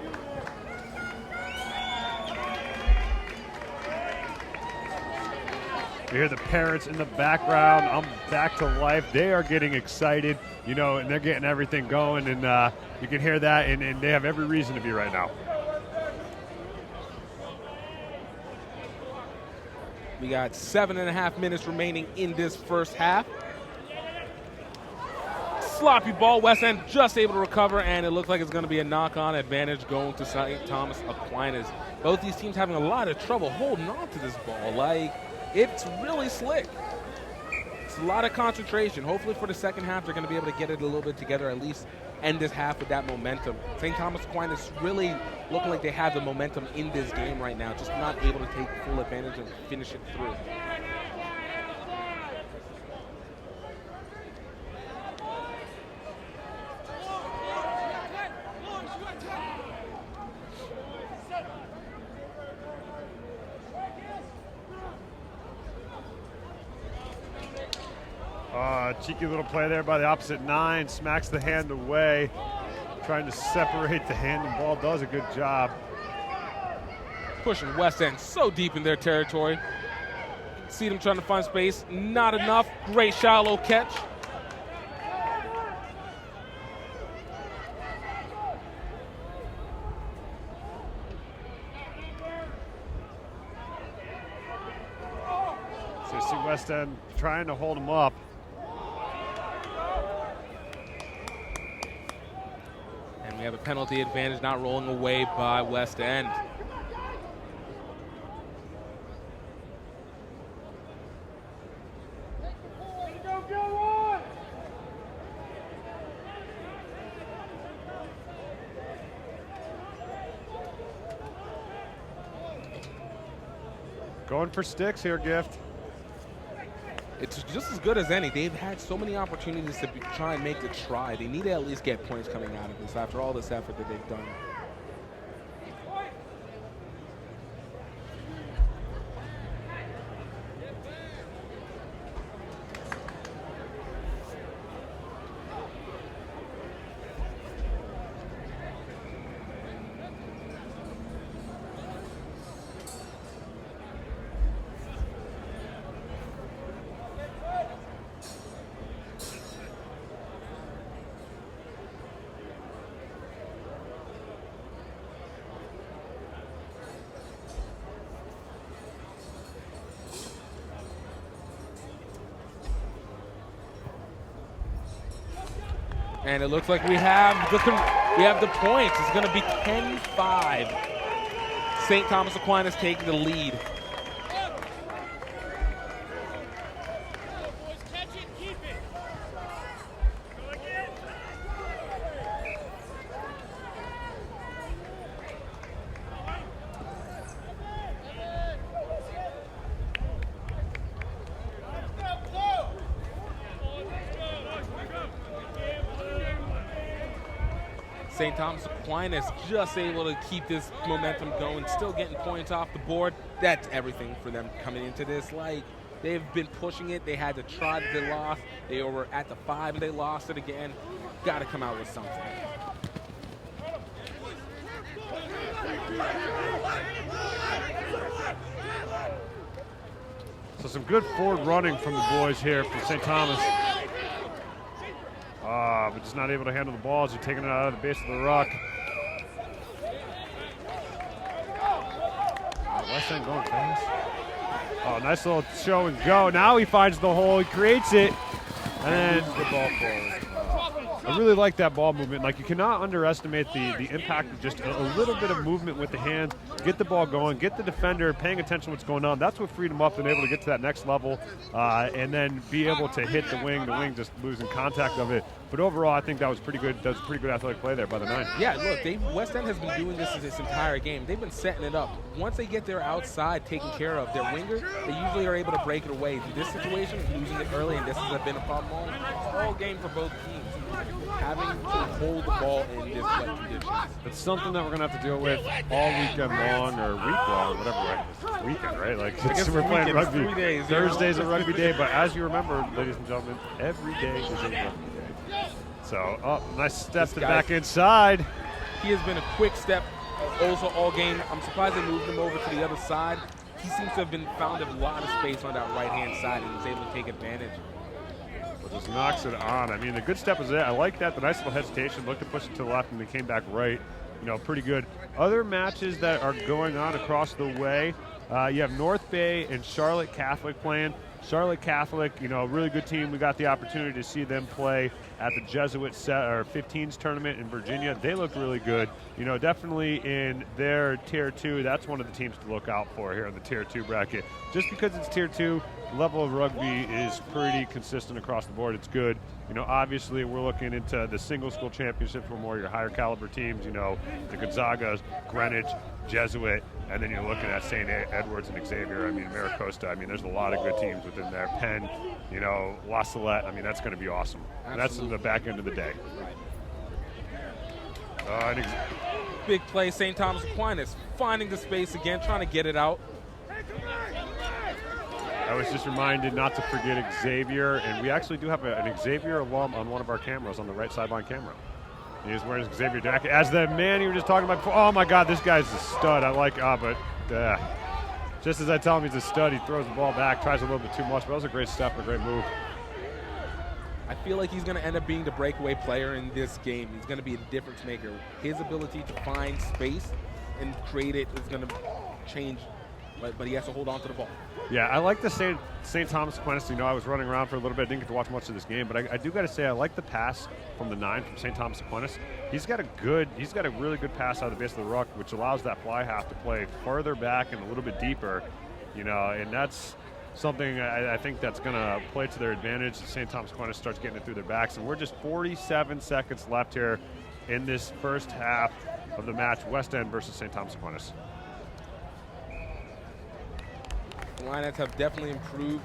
[SPEAKER 5] You hear the parents in the background. I'm back to life. They are getting excited, you know, and they're getting everything going. And you can hear that, and they have every reason to be right now.
[SPEAKER 6] We got 7.5 minutes remaining in this first half. Sloppy ball, West End just able to recover, and it looks like it's going to be a knock-on advantage going to St. Thomas Aquinas. Both these teams having a lot of trouble holding on to this ball. Like, it's really slick. It's a lot of concentration. Hopefully for the second half, they're going to be able to get it a little bit together, at least end this half with that momentum. St. Thomas Aquinas really looking like they have the momentum in this game right now, just not able to take full advantage and finish it through.
[SPEAKER 5] Cheeky little play there by the opposite 9, smacks the hand away, trying to separate the hand, and ball does a good job.
[SPEAKER 6] Pushing West End so deep in their territory. See them trying to find space, not enough. Great shallow catch.
[SPEAKER 5] So you see West End trying to hold them up.
[SPEAKER 6] We have a penalty advantage, not rolling away by West End.
[SPEAKER 5] Going for sticks here, Gift.
[SPEAKER 6] It's just as good as any. They've had so many opportunities to try and make the try. They need to at least get points coming out of this after all this effort that they've done. And it looks like we have the points. It's going to be 10-5. St. Thomas Aquinas taking the lead. St. Thomas Aquinas just able to keep this momentum going, still getting points off the board. That's everything for them coming into this. Like, they've been pushing it. They had to try that they lost. They were at the 5 and they lost it again. Got to come out with something.
[SPEAKER 5] So some good forward running from the boys here from St. Thomas. But just not able to handle the ball as they're taking it out of the base of the ruck. West End going fast. Oh, nice little show and go. Now he finds the hole, he creates it, and then the ball forward. I really like that ball movement. Like, you cannot underestimate the impact of just a little bit of movement with the hands. Get the ball going, get the defender paying attention to what's going on. That's what freed him up and able to get to that next level, and then be able to hit the wing just losing contact of it. But overall, I think that was pretty good. That was a pretty good athletic play there by the 9.
[SPEAKER 6] Yeah, look, West End has been doing this entire game. They've been setting it up. Once they get their outside taken care of, their winger, they usually are able to break it away. In this situation, losing it early, and this has been a problem all game for both teams. Having to hold the ball in this wet conditions.
[SPEAKER 5] It's something that we're going to have to deal with all weekend long, or week long, whatever, right? It's weekend, right? Like, we're playing rugby.
[SPEAKER 6] 3 days.
[SPEAKER 5] Thursday's a rugby day, but as you remember, ladies and gentlemen, every day is a rugby day. So, nice step to back inside.
[SPEAKER 6] He has been a quick step also all game. I'm surprised they moved him over to the other side. He seems to have found a lot of space on that right-hand side and was able to take advantage.
[SPEAKER 5] But just knocks it on. I mean, the good step was there. I like that. The nice little hesitation. Looked to push it to the left, and they came back right. You know, pretty good. Other matches that are going on across the way, you have North Bay and Charlotte Catholic playing. Charlotte Catholic, you know, a really good team. We got the opportunity to see them play at the Jesuit 15s tournament in Virginia. They looked really good. You know, definitely in their Tier 2, that's one of the teams to look out for here in the Tier 2 bracket. Just because it's Tier 2, the level of rugby is pretty consistent across the board. It's good. You know, obviously we're looking into the single school championship for more of your higher caliber teams, you know, the Gonzagas, Greenwich, Jesuit, and then you're looking at St. Edwards and Xavier. I mean, Maricosta. I mean, there's a lot of good teams within there. Penn, you know, La Salette. I mean, that's going to be awesome. And that's in the back end of the day.
[SPEAKER 6] Big play, St. Thomas Aquinas finding the space again, trying to get it out.
[SPEAKER 5] I was just reminded not to forget Xavier, and we actually do have an Xavier alum on one of our cameras, on the right sideline camera. He's wearing his Xavier jacket. As the man you were just talking about before, oh my God, this guy's a stud. I like, just as I tell him he's a stud, he throws the ball back, tries a little bit too much, but that was a great step, a great move.
[SPEAKER 6] I feel like he's going to end up being the breakaway player in this game. He's going to be a difference maker. His ability to find space and create it is going to change, but he has to hold on to the ball.
[SPEAKER 5] Yeah, I like the St. Thomas Aquinas. You know, I was running around for a little bit. I didn't get to watch much of this game, but I do got to say I like the pass from the 9 from St. Thomas Aquinas. He's got a really good pass out of the base of the ruck, which allows that fly half to play further back and a little bit deeper. You know, and that's something I think that's going to play to their advantage. St. Thomas Aquinas starts getting it through their backs, and we're just 47 seconds left here in this first half of the match, West End versus St. Thomas Aquinas.
[SPEAKER 6] The lineouts have definitely improved,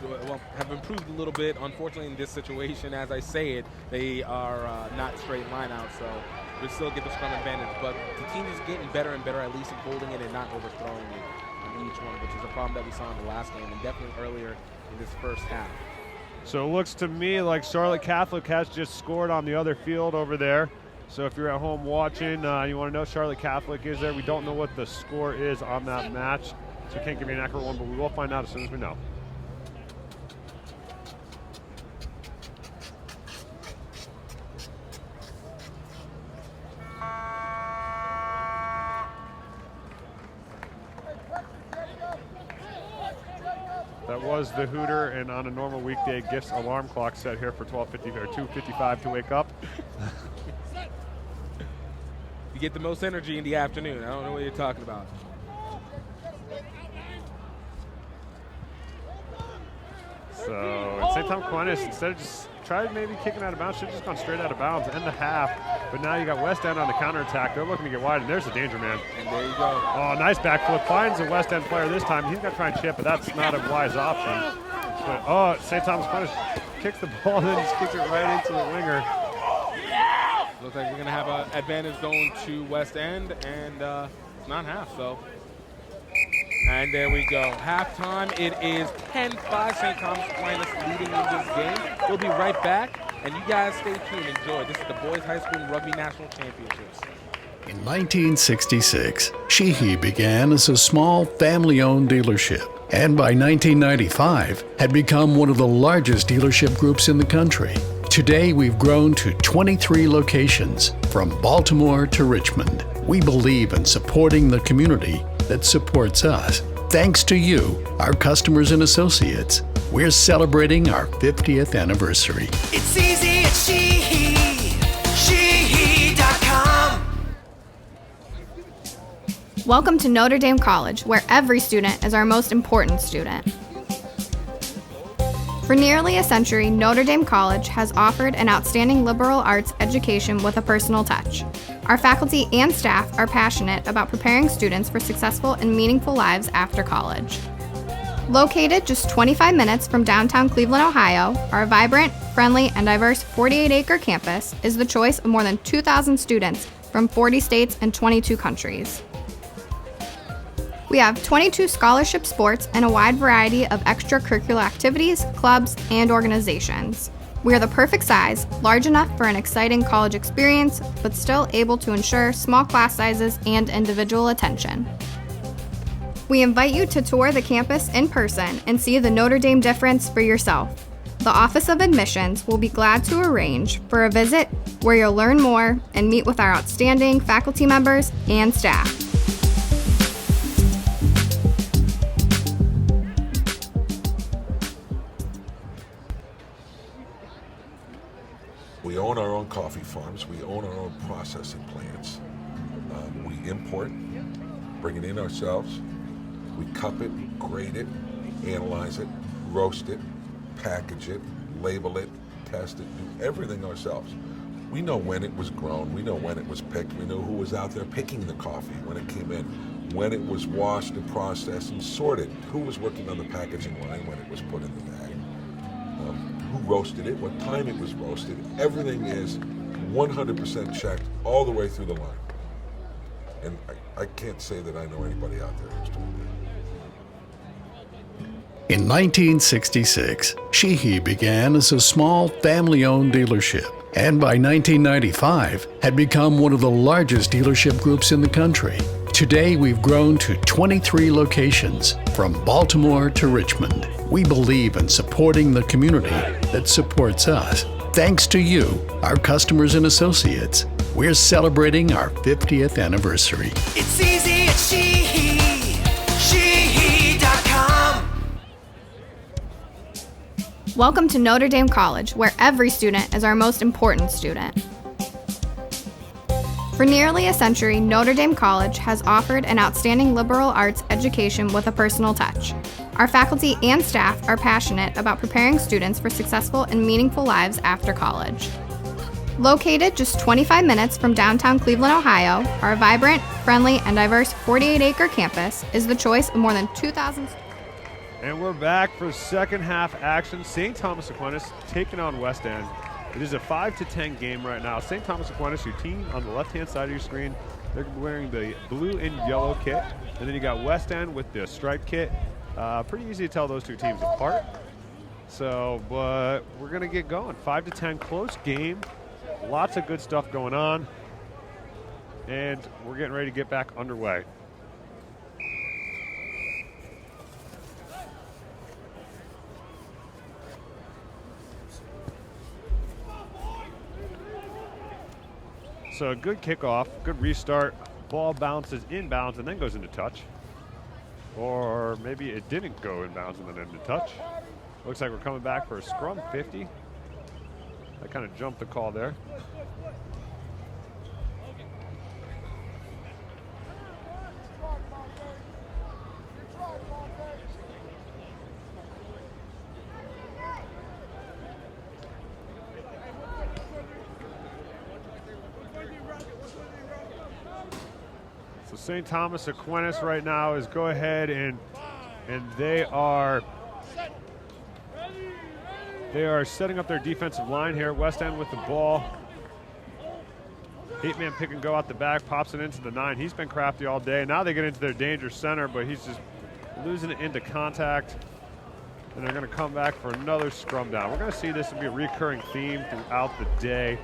[SPEAKER 6] have improved a little bit. Unfortunately, in this situation, as I say it, they are not straight lineouts, so we still get the scrum advantage. But the team is getting better and better, at least in holding it and not overthrowing it in each one, which is a problem that we saw in the last game and definitely earlier in this first half.
[SPEAKER 5] So it looks to me like Charlotte Catholic has just scored on the other field over there. So if you're at home watching, you want to know Charlotte Catholic is there. We don't know what the score is on that match, so we can't give you an accurate one, but we will find out as soon as we know. That was the Hooter, and on a normal weekday, Gifts alarm clock set here for 12:50 or 2:55 to wake up.
[SPEAKER 6] You get the most energy in the afternoon. I don't know what you're talking about.
[SPEAKER 5] So St. Thomas Aquinas, instead of just tried maybe kicking out of bounds, should have just gone straight out of bounds, end the half. But now you got West End on the counterattack. They're looking to get wide, and there's the danger man.
[SPEAKER 6] And there you go.
[SPEAKER 5] Oh, nice back flip. Finds a West End player this time. He's going to try and chip, but that's not a wise option. But, St. Thomas Aquinas kicks the ball and then just kicks it right into the winger.
[SPEAKER 6] Looks like we're going to have an advantage going to West End, and it's not half, so. And there we go. Halftime, it is 10-5, St. Thomas Aquinas leading in this game. We'll be right back, and you guys stay tuned. Enjoy. This is the Boys High School Rugby National Championships.
[SPEAKER 1] In 1966, Sheehy began as a small family-owned dealership, and by 1995 had become one of the largest dealership groups in the country. Today, we've grown to 23 locations, from Baltimore to Richmond. We believe in supporting the community that supports us. Thanks to you, our customers and associates, we're celebrating our 50th anniversary.
[SPEAKER 9] It's easy at Sheehy.com.
[SPEAKER 3] Welcome to Notre Dame College, where every student is our most important student. For nearly a century, Notre Dame College has offered an outstanding liberal arts education with a personal touch. Our faculty and staff are passionate about preparing students for successful and meaningful lives after college. Located just 25 minutes from downtown Cleveland, Ohio, our vibrant, friendly, and diverse 48-acre campus is the choice of more than 2,000 students from 40 states and 22 countries. We have 22 scholarship sports and a wide variety of extracurricular activities, clubs, and organizations. We are the perfect size, large enough for an exciting college experience, but still able to ensure small class sizes and individual attention. We invite you to tour the campus in person and see the Notre Dame difference for yourself. The Office of Admissions will be glad to arrange for a visit where you'll learn more and meet with our outstanding faculty members and staff.
[SPEAKER 4] We own our own coffee farms. We own our own processing plants. We import, bring it in ourselves. We cup it, grade it, analyze it, roast it, package it, label it, test it, do everything ourselves. We know when it was grown. We know when it was picked. We know who was out there picking the coffee when it came in, when it was washed and processed and sorted, who was working on the packaging line when it was put in the bag. Who roasted it, what time it was roasted. Everything is 100% checked all the way through the line. And I can't say that I know anybody out there who's doing that.
[SPEAKER 1] In 1966, Sheehy began as a small family-owned dealership, and by 1995 had become one of the largest dealership groups in the country. Today, we've grown to 23 locations, from Baltimore to Richmond. We believe in supporting the community that supports us. Thanks to you, our customers and associates, we're celebrating our 50th anniversary.
[SPEAKER 9] It's easy at Sheehy.com.
[SPEAKER 3] Welcome to Notre Dame College, where every student is our most important student. For nearly a century, Notre Dame College has offered an outstanding liberal arts education with a personal touch. Our faculty and staff are passionate about preparing students for successful and meaningful lives after college. Located just 25 minutes from downtown Cleveland, Ohio, our vibrant, friendly, and diverse 48-acre campus is the choice of more than 2,000 students.
[SPEAKER 5] And we're back for second half action. St. Thomas Aquinas taking on West End. It is a 5-10 game right now. St. Thomas Aquinas, your team on the left-hand side of your screen, they're wearing the blue and yellow kit. And then you got West End with the striped kit. Pretty easy to tell those two teams apart. So, but we're going to get going. 5-10, close game. Lots of good stuff going on. And we're getting ready to get back underway. So a good kickoff, good restart. Ball bounces inbounds and then goes into touch. Or maybe it didn't go inbounds and then into touch. Looks like we're coming back for a scrum 50. I kind of jumped the call there. So St. Thomas Aquinas right now is go ahead and they are setting up their defensive line here. West End with the ball. 8-man pick and go out the back, pops it into the 9. He's been crafty all day. Now they get into their danger center, but he's just losing it into contact. And they're going to come back for another scrum down. We're going to see this will be a recurring theme throughout the day.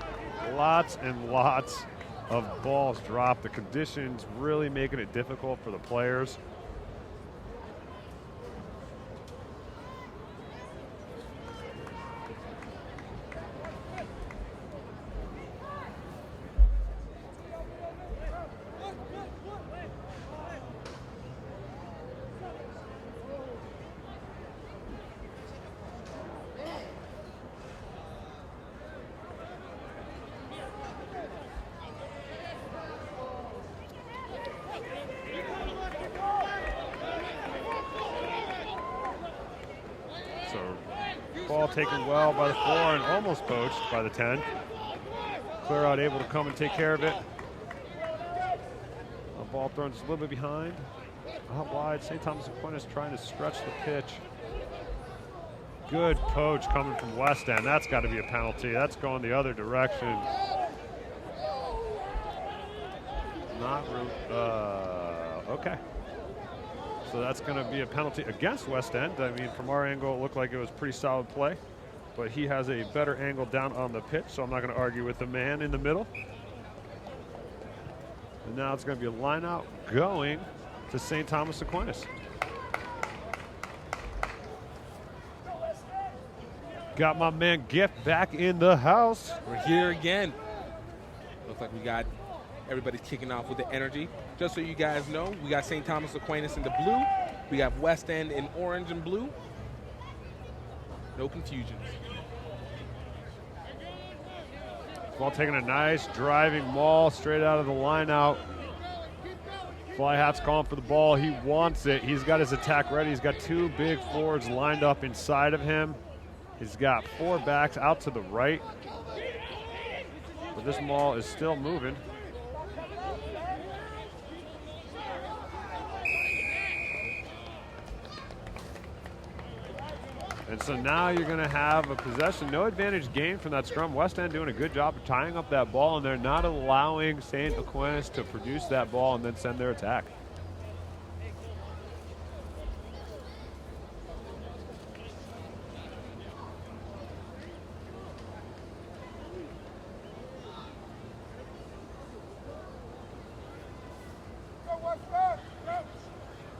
[SPEAKER 5] Lots and lots of balls dropped. The conditions really making it difficult for the players. Ball taken well by the 4 and almost poached by the 10. Clear out able to come and take care of it. A ball thrown just a little bit behind. Out wide, St. Thomas Aquinas trying to stretch the pitch. Good poach coming from West End. That's got to be a penalty. That's going the other direction. Not really, okay. So that's going to be a penalty against West End. I mean, from our angle, it looked like it was pretty solid play. But he has a better angle down on the pitch, so I'm not going to argue with the man in the middle. And now it's going to be a line out going to St. Thomas Aquinas. Got my man Gift back in the house.
[SPEAKER 6] We're here again. Looks like we got everybody's kicking off with the energy. Just so you guys know, we got St. Thomas Aquinas in the blue. We have West End in orange and blue. No confusion.
[SPEAKER 5] Ball taking a nice driving maul straight out of the line out. Fly Hat's calling for the ball. He wants it. He's got his attack ready. He's got 2 big forwards lined up inside of him. He's got 4 backs out to the right. But this maul is still moving. And so now you're going to have a possession, no advantage gained from that scrum. West End doing a good job of tying up that ball, and they're not allowing St. Aquinas to produce that ball and then send their attack.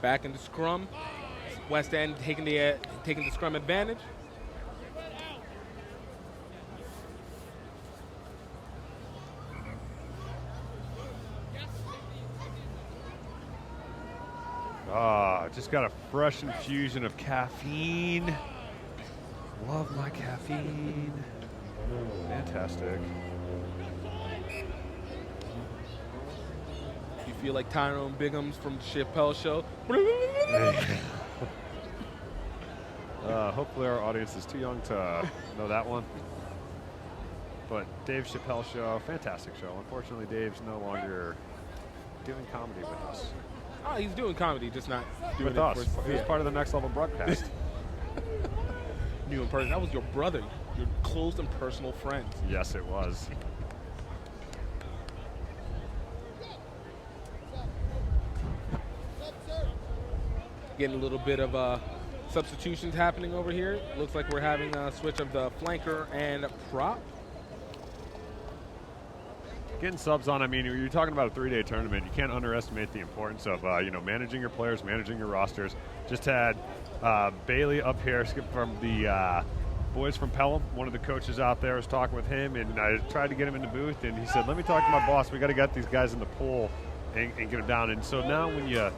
[SPEAKER 6] Back in the scrum. West End taking the scrum advantage.
[SPEAKER 5] Just got a fresh infusion of caffeine. Love my caffeine. Fantastic.
[SPEAKER 6] You feel like Tyrone Biggums from the Chappelle Show.
[SPEAKER 5] Hopefully our audience is too young to know that one. But Dave Chappelle Show, fantastic show. Unfortunately, Dave's no longer doing comedy with us.
[SPEAKER 6] Oh, he's doing comedy, just not doing
[SPEAKER 5] with
[SPEAKER 6] it
[SPEAKER 5] us.
[SPEAKER 6] for
[SPEAKER 5] He was part of the Next Level broadcast.
[SPEAKER 6] New in person. That was your brother, your close and personal friend.
[SPEAKER 5] Yes, it was.
[SPEAKER 6] Getting a little bit of substitutions happening over here. Looks like we're having a switch of the flanker and prop.
[SPEAKER 5] Getting subs on, I mean, you're talking about a 3-day tournament. You can't underestimate the importance of, managing your players, managing your rosters. Just had Bailey up here, skip from the boys from Pelham. One of the coaches out there was talking with him, and I tried to get him in the booth, and he said, let me talk to my boss. We got to get these guys in the pool and get them down. And so now when you're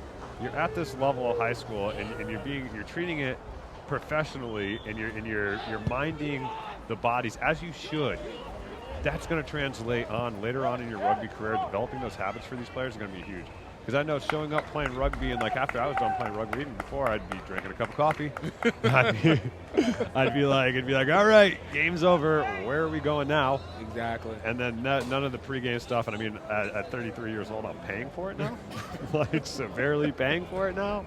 [SPEAKER 5] at this level of high school and you're treating it professionally and you're minding the bodies as you should, that's going to translate on later on in your rugby career. Developing those habits for these players is going to be huge. Because I know showing up playing rugby, and like after I was done playing rugby, even before, I'd be drinking a cup of coffee. I'd be like, all right, game's over. Where are we going now?
[SPEAKER 6] Exactly.
[SPEAKER 5] And then none of the pregame stuff. And I mean, at 33 years old, I'm paying for it now. Like severely paying for it now.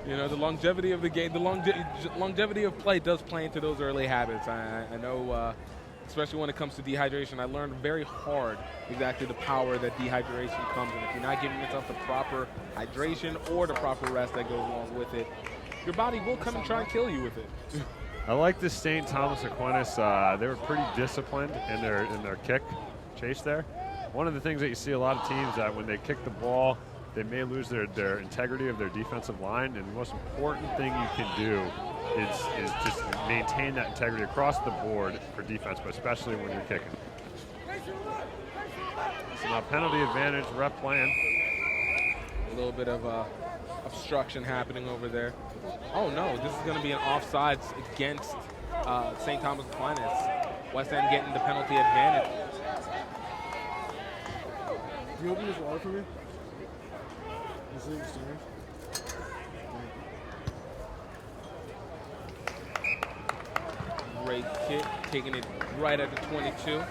[SPEAKER 6] You know, the longevity of the game, the longevity of play does play into those early habits. I know especially when it comes to dehydration. I learned very hard exactly the power that dehydration comes in. If you're not giving yourself the proper hydration or the proper rest that goes along with it, your body will come and try and kill you with it.
[SPEAKER 5] I like the St. Thomas Aquinas. They were pretty disciplined in their kick chase there. One of the things that you see a lot of teams that when they kick the ball, they may lose their integrity of their defensive line, and the most important thing you can do is just maintain that integrity across the board for defense, but especially when you're kicking. So now penalty advantage, ref playing.
[SPEAKER 6] A little bit of obstruction happening over there. Oh no, this is going to be an offsides against St. Thomas Aquinas. West End getting the penalty advantage.
[SPEAKER 11] Can you open this water for me? This is
[SPEAKER 6] Great kick, taking it right at the 22.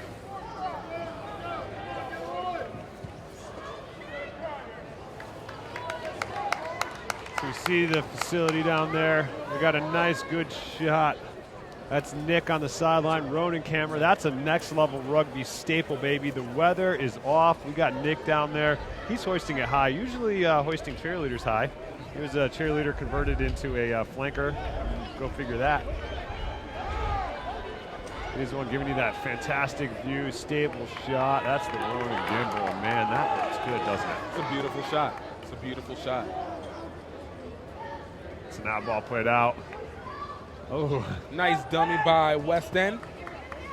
[SPEAKER 5] So we see the facility down there. We got a nice, good shot. That's Nick on the sideline, Ronan camera. That's a next level rugby staple, baby. The weather is off. We got Nick down there. He's hoisting it high, usually hoisting cheerleaders high. He was a cheerleader converted into a flanker. Go figure that. He's the one giving you that fantastic view, stable shot. That's the Ronan gimbal. Man, that looks good, doesn't it?
[SPEAKER 6] It's a beautiful shot. It's a beautiful shot.
[SPEAKER 5] So now ball played out. Oh.
[SPEAKER 6] Nice dummy by West End.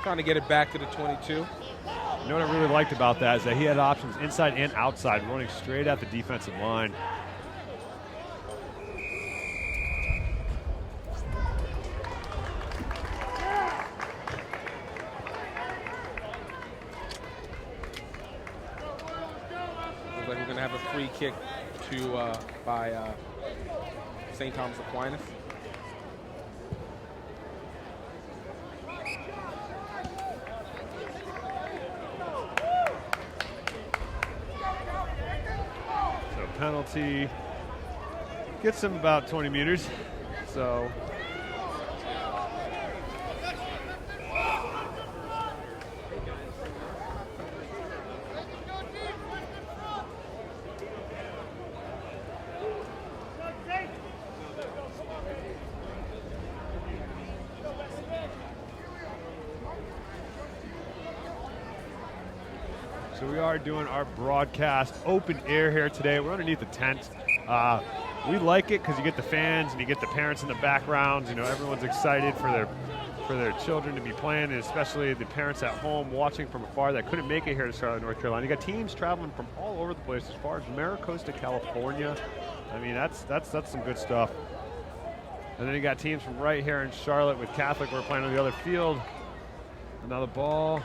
[SPEAKER 6] Trying to get it back to the 22.
[SPEAKER 5] You know what I really liked about that is that he had options inside and outside, running straight at the defensive line.
[SPEAKER 6] Looks like we're going to have a free kick by St. Thomas Aquinas.
[SPEAKER 5] Penalty gets him about 20 meters. So we are doing our broadcast open air here today. We're underneath the tent. We like it because you get the fans and you get the parents in the background. You know, everyone's excited for their children to be playing, and especially the parents at home watching from afar that couldn't make it here to Charlotte, North Carolina. You got teams traveling from all over the place as far as Maricosta, California. I mean, that's some good stuff. And then you got teams from right here in Charlotte with Catholic. We're playing on the other field. Another ball.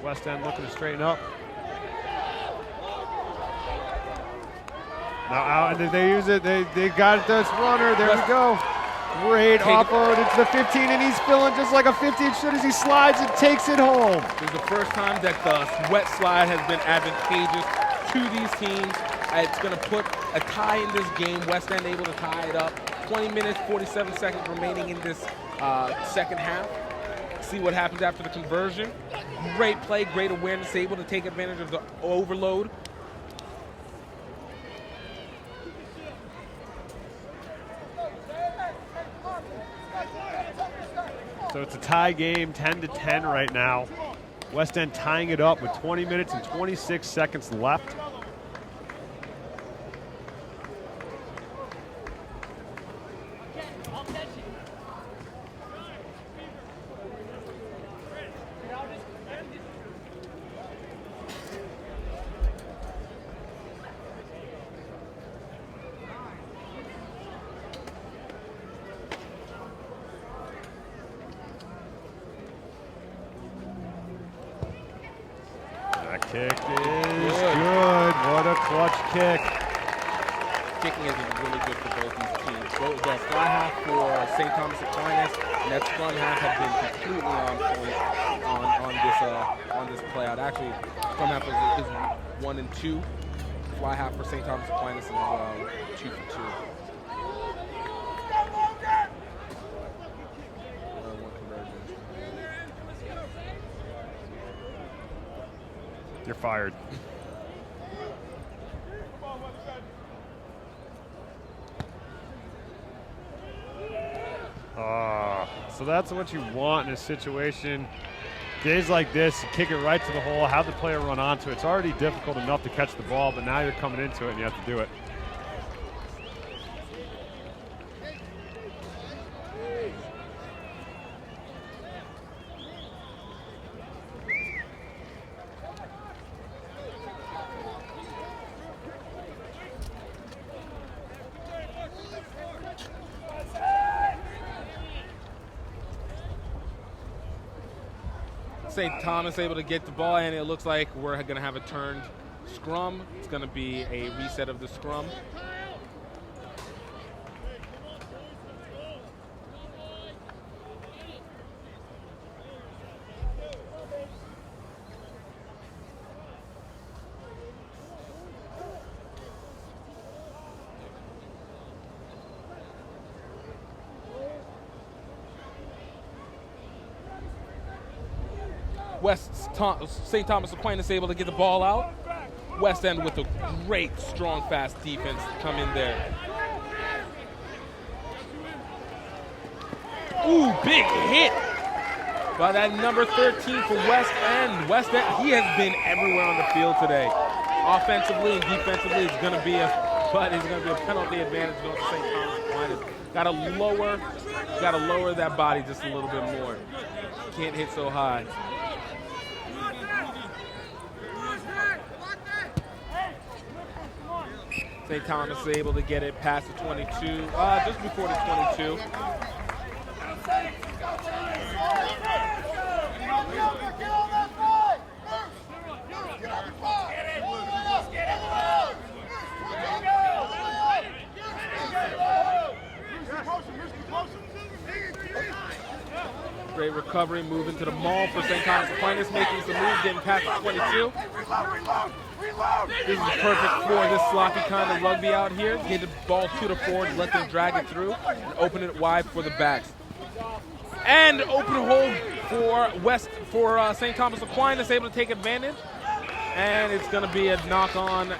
[SPEAKER 5] West End looking to straighten up. Now out, and they use it. They got this runner. There we go. Great offload. It's the 15, and he's feeling just like a 15 should as he slides and takes it home.
[SPEAKER 6] This is the first time that the wet slide has been advantageous to these teams. It's going to put a tie in this game. West End able to tie it up. 20 minutes, 47 seconds remaining in this second half. See what happens after the conversion. Great play, great awareness, able to take advantage of the overload.
[SPEAKER 5] So it's a tie game, 10-10 right now. West End tying it up with 20 minutes and 26 seconds left. Kick is good. What a clutch kick.
[SPEAKER 6] Kicking is really good for both these teams. Both the fly half for St. Thomas Aquinas and that scrum half have been completely on point on this play out. Actually, scrum half is 1 and 2. Fly half for St. Thomas Aquinas is 2 for 2.
[SPEAKER 5] you're fired. So that's what you want in a situation. Days like this, you kick it right to the hole, have the player run onto it. It's already difficult enough to catch the ball, but now you're coming into it and you have to do it.
[SPEAKER 6] St. Thomas able to get the ball, and it looks like we're going to have a turned scrum. It's going to be a reset of the scrum. St. Thomas Aquinas able to get the ball out. West End with a great, strong, fast defense come in there. Ooh, big hit by that number 13 for West End. West End, he has been everywhere on the field today. Offensively and defensively, it's going to be a penalty advantage going to St. Thomas Aquinas. Got to lower that body just a little bit more. Can't hit so high. St. Thomas is able to get it past the 22, just before the 22. Great recovery, moving to the maul for St. Thomas Aquinas, making some moves, getting past the 22. This is perfect for this sloppy kind of rugby out here. Get the ball to the forwards, let them drag it through, and open it wide for the backs. And open hole for St. Thomas Aquinas, able to take advantage. And it's going to be a knock-on,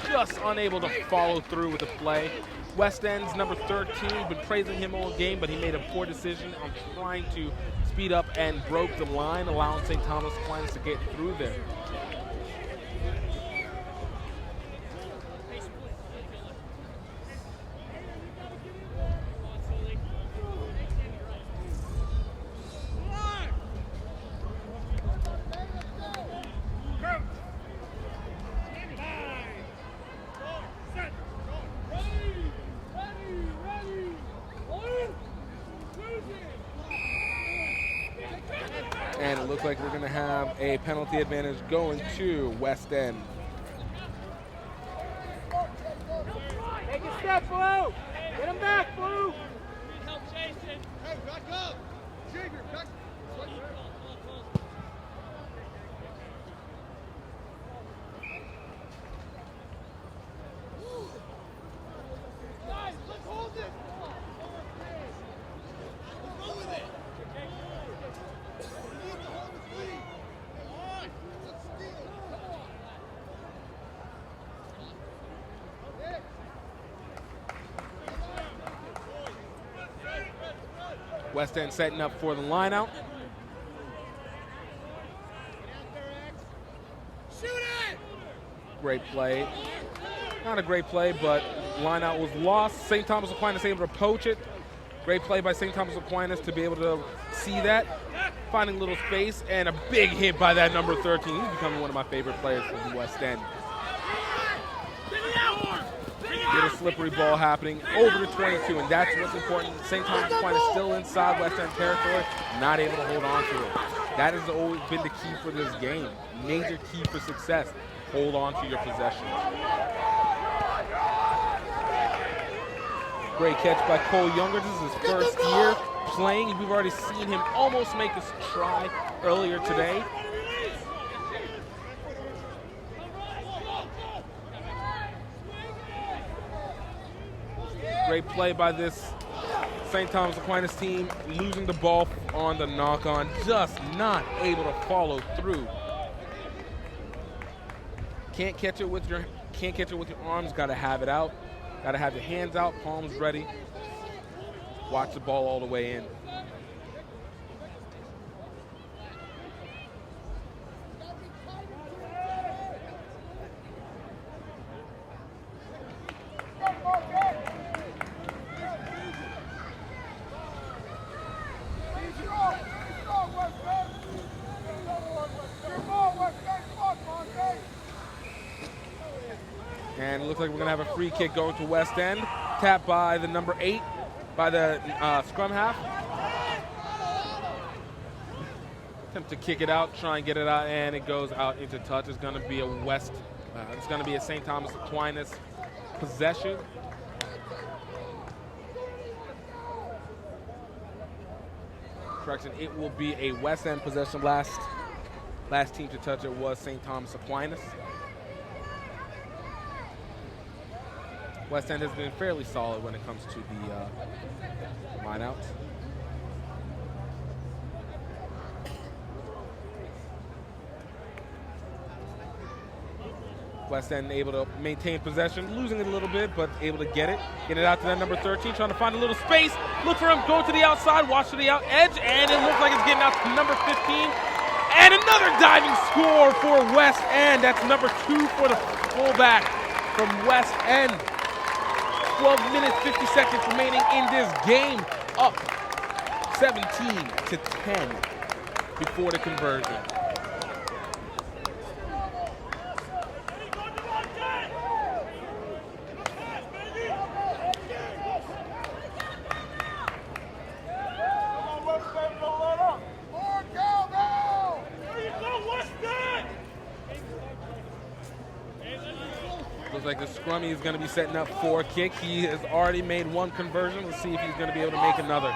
[SPEAKER 6] just unable to follow through with the play. West End's number 13, been praising him all game, but he made a poor decision on trying to speed up and broke the line, allowing St. Thomas Aquinas to get through there. And it looks like we're going to have a penalty advantage going to West End.
[SPEAKER 2] Take a step, Blue. Get him back, Blue.
[SPEAKER 10] Hey, back up. Xavier, back. Guys, let's hold it. Let's go with it.
[SPEAKER 6] West End setting up for the line out.
[SPEAKER 10] Shoot it!
[SPEAKER 6] Great play. Not a great play, but line out was lost. St. Thomas Aquinas able to poach it. Great play by St. Thomas Aquinas to be able to see that. Finding a little space, and a big hit by that number 13. He's becoming one of my favorite players for the West End. Little slippery ball happening over the 22, and that's what's important. St. Thomas Aquinas still inside West End territory, not able to hold on to it. That has always been the key for this game. Major key for success. Hold on to your possession. Great catch by Cole Younger. This is his first year playing. We've already seen him almost make a try earlier today. Great play by this St. Thomas Aquinas team, losing the ball on the knock-on, just not able to follow through. Can't catch it with your arms. Got to have it out. Got to have your hands out, palms ready. Watch the ball all the way in. And it looks like we're going to have a free kick going to West End. Tapped by the number 8, by the scrum half. Attempt to kick it out, try and get it out, and it goes out into touch. It's going to be a St. Thomas Aquinas possession. Correction, it will be a West End possession. Last team to touch it was St. Thomas Aquinas. West End has been fairly solid when it comes to the lineouts. West End able to maintain possession, losing it a little bit, but able to get it out to that number 13, trying to find a little space. Look for him, go to the outside, watch to the edge, and it looks like it's getting out to number 15. And another diving score for West End. That's number 2 for the fullback from West End. 12 minutes, 50 seconds remaining in this game. Up 17-10 before the conversion. Looks like the scrummy is going to be setting up for a kick. He has already made one conversion. Let's see if he's going to be able to make another.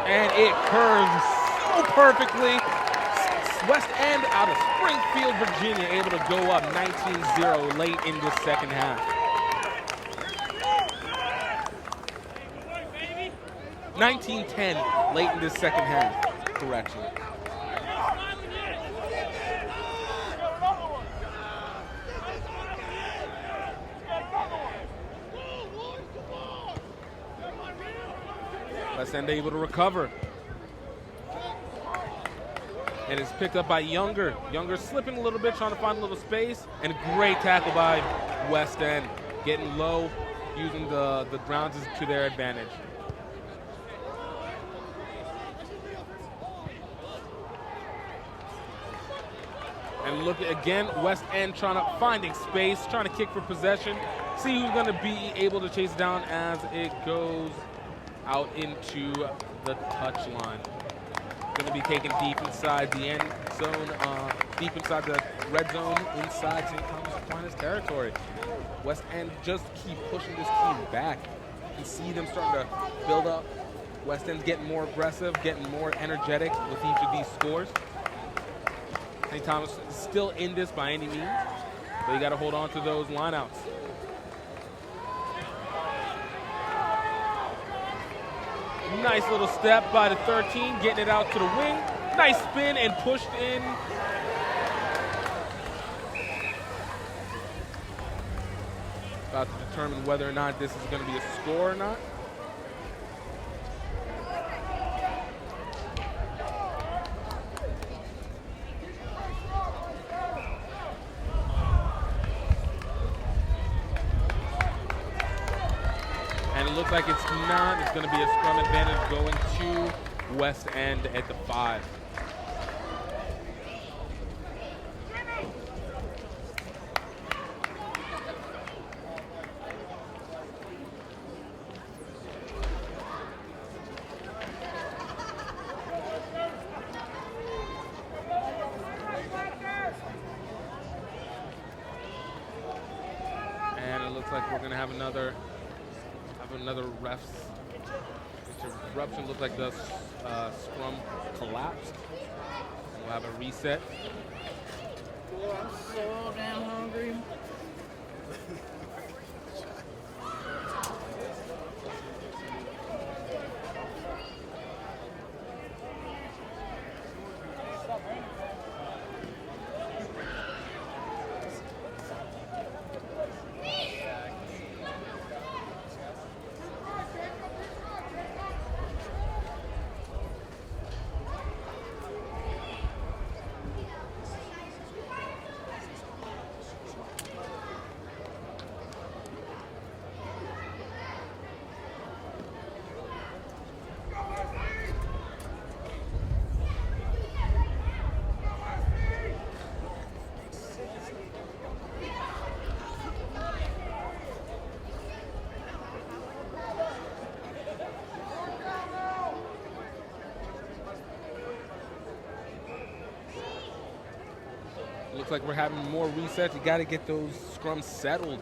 [SPEAKER 6] And it curves so perfectly. West End out of Springfield, Virginia, able to go up 19-0 late in the second half. 19-10 late in the second half. Correction. West End able to recover. And it's picked up by Younger. Younger slipping a little bit, trying to find a little space. And a great tackle by West End. Getting low, using the grounds to their advantage. And look again, West End finding space, trying to kick for possession. See who's going to be able to chase it down as it goes out into the touch line. Going to be taken deep inside the end zone, deep inside the red zone, inside St. Thomas Aquinas territory. West End just keep pushing this team back. You can see them starting to build up. West End's getting more aggressive, getting more energetic with each of these scores. St. Thomas is still in this by any means, but you got to hold on to those lineouts. Nice little step by the 13, getting it out to the wing. Nice spin and pushed in. About to determine whether or not this is going to be a score or not. And it looks like it's not. It's going to be a scrum advantage going to West End at the 5. looks like we're gonna have another refs interruption. Looks like the scrum collapsed. We'll have a reset.
[SPEAKER 10] Boy, I'm so damn hungry.
[SPEAKER 6] Looks like we're having more resets. You got to get those scrums settled.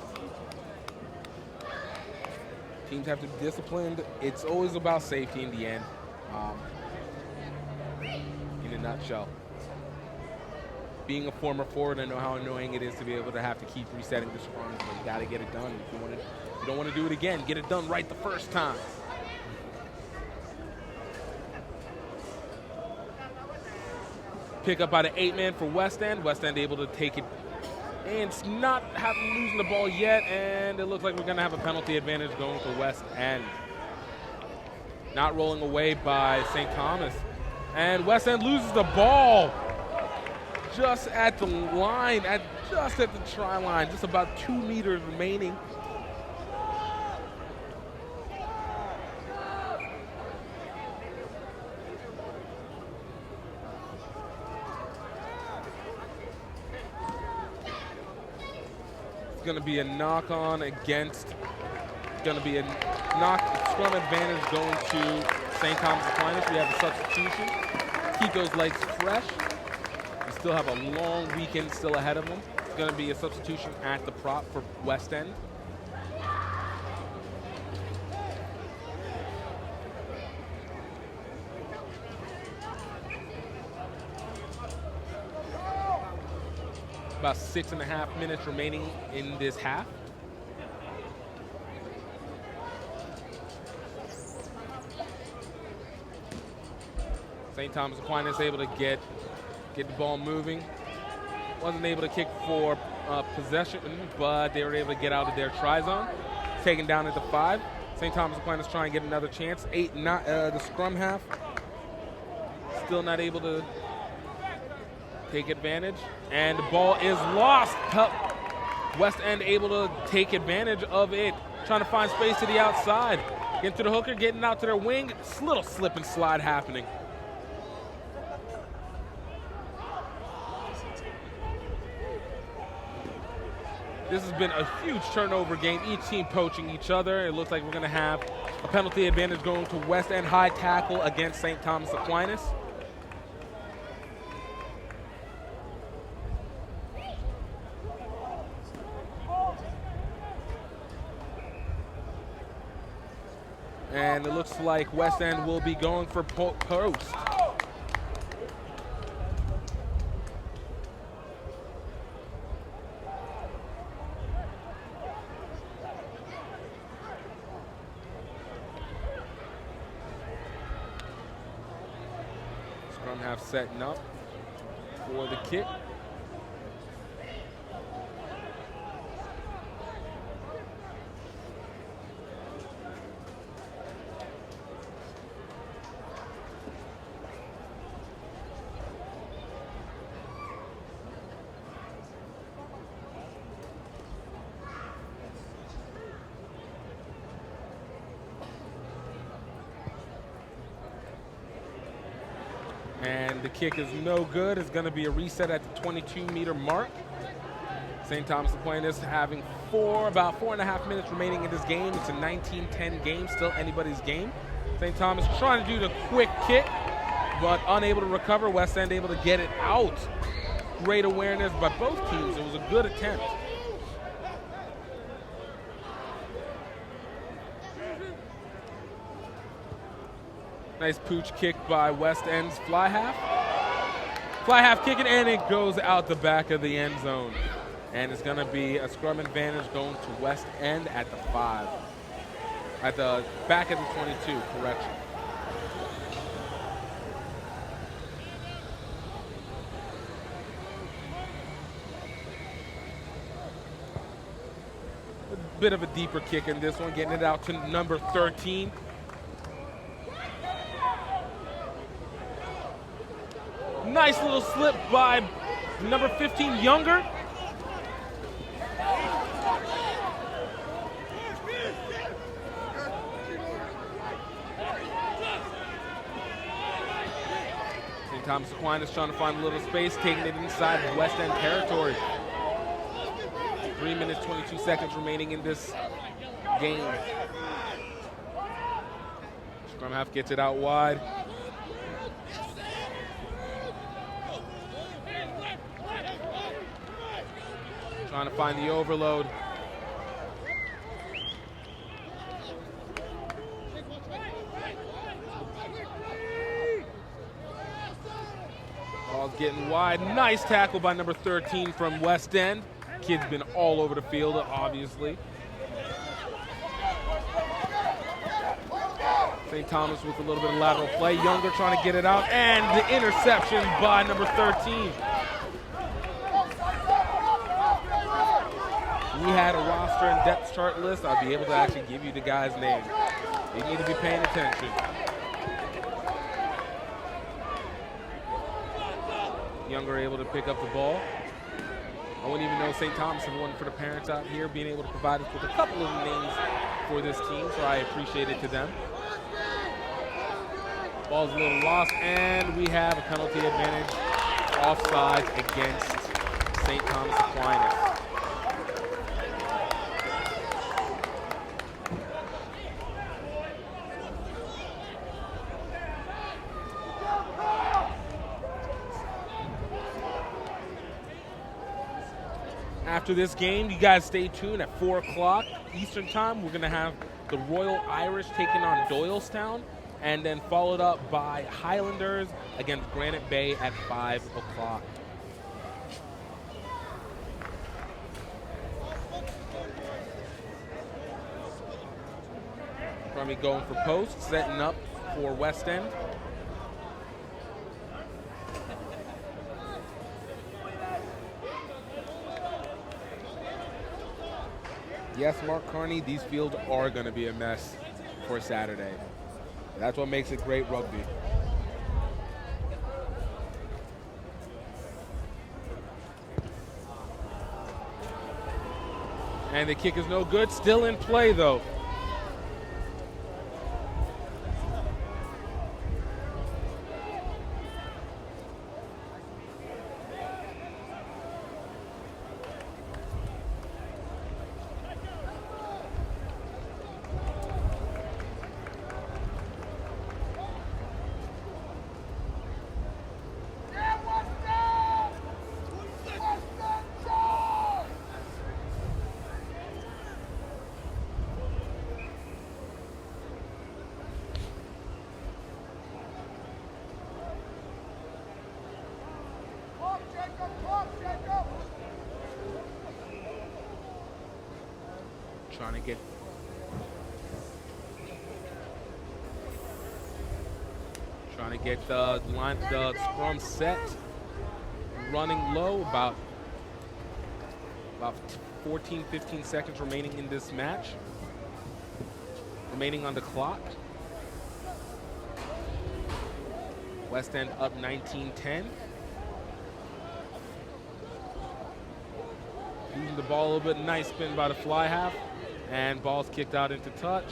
[SPEAKER 6] Teams have to be disciplined. It's always about safety in the end, in a nutshell. Being a former forward, I know how annoying it is to be able to have to keep resetting the scrums, but you got to get it done. If you don't want to do it again, get it done right the first time. Pick up by the 8-man for West End. West End able to take it and not losing the ball yet, and it looks like we're going to have a penalty advantage going for West End. Not rolling away by St. Thomas. And West End loses the ball just at the line, just at the try line, just about 2 meters remaining. Going to be a knock on against, going to be a scrum advantage going to St. Thomas Aquinas. We have a substitution. Keep those legs fresh. We still have a long weekend still ahead of them. It's going to be a substitution at the prop for West End. About 6.5 minutes remaining in this half. St. Thomas Aquinas able to get the ball moving. Wasn't able to kick for possession, but they were able to get out of their try zone. Taken down at the 5. St. Thomas Aquinas trying to get another chance. The scrum half. Still not able to take advantage, and the ball is lost. West End able to take advantage of it, trying to find space to the outside. Getting to the hooker, getting out to their wing. Little slip and slide happening. This has been a huge turnover game, each team poaching each other. It looks like we're going to have a penalty advantage going to West End. High tackle against St. Thomas Aquinas. And it looks like West End will be going for post. Scrum half setting up for the kick. And the kick is no good. It's going to be a reset at the 22-meter mark. St. Thomas Aquinas having about 4.5 minutes remaining in this game. It's a 19-10 game, still anybody's game. St. Thomas trying to do the quick kick, but unable to recover. West End able to get it out. Great awareness by both teams. It was a good attempt. Nice pooch kick by West End's fly half. Fly half kicking, and it goes out the back of the end zone. And it's going to be a scrum advantage going to West End at the 5. At the back of the 22, correction. A bit of a deeper kick in this one, getting it out to number 13. Nice little slip by number 15, Younger. St. Thomas Aquinas trying to find a little space, taking it inside West End territory. 3 minutes, 22 seconds remaining in this game. Scrum half gets it out wide. Trying to find the overload. Ball's getting wide. Nice tackle by number 13 from West End. Kid's been all over the field, obviously. St. Thomas with a little bit of lateral play. Younger trying to get it out, and the interception by number 13. We had a roster and depth chart list, I'd be able to actually give you the guy's name. You need to be paying attention. Younger able to pick up the ball. I wouldn't even know St. Thomas if it wasn't for the parents out here being able to provide us with a couple of names for this team, so I appreciate it to them. Ball's a little lost, and we have a penalty advantage offside against St. Thomas Aquinas. After this game, you guys stay tuned at 4 o'clock Eastern time. We're going to have the Royal Irish taking on Doylestown, and then followed up by Highlanders against Granite Bay at 5 o'clock. Crummy going for post, setting up for West End. Yes, Mark Carney, these fields are going to be a mess for Saturday. That's what makes it great rugby. And the kick is no good. Still in play, though. Trying to get the scrum set, running low, about 14, 15 seconds remaining in this match. Remaining on the clock. West End up 19-10. Using the ball a little bit, nice spin by the fly half, and ball's kicked out into touch.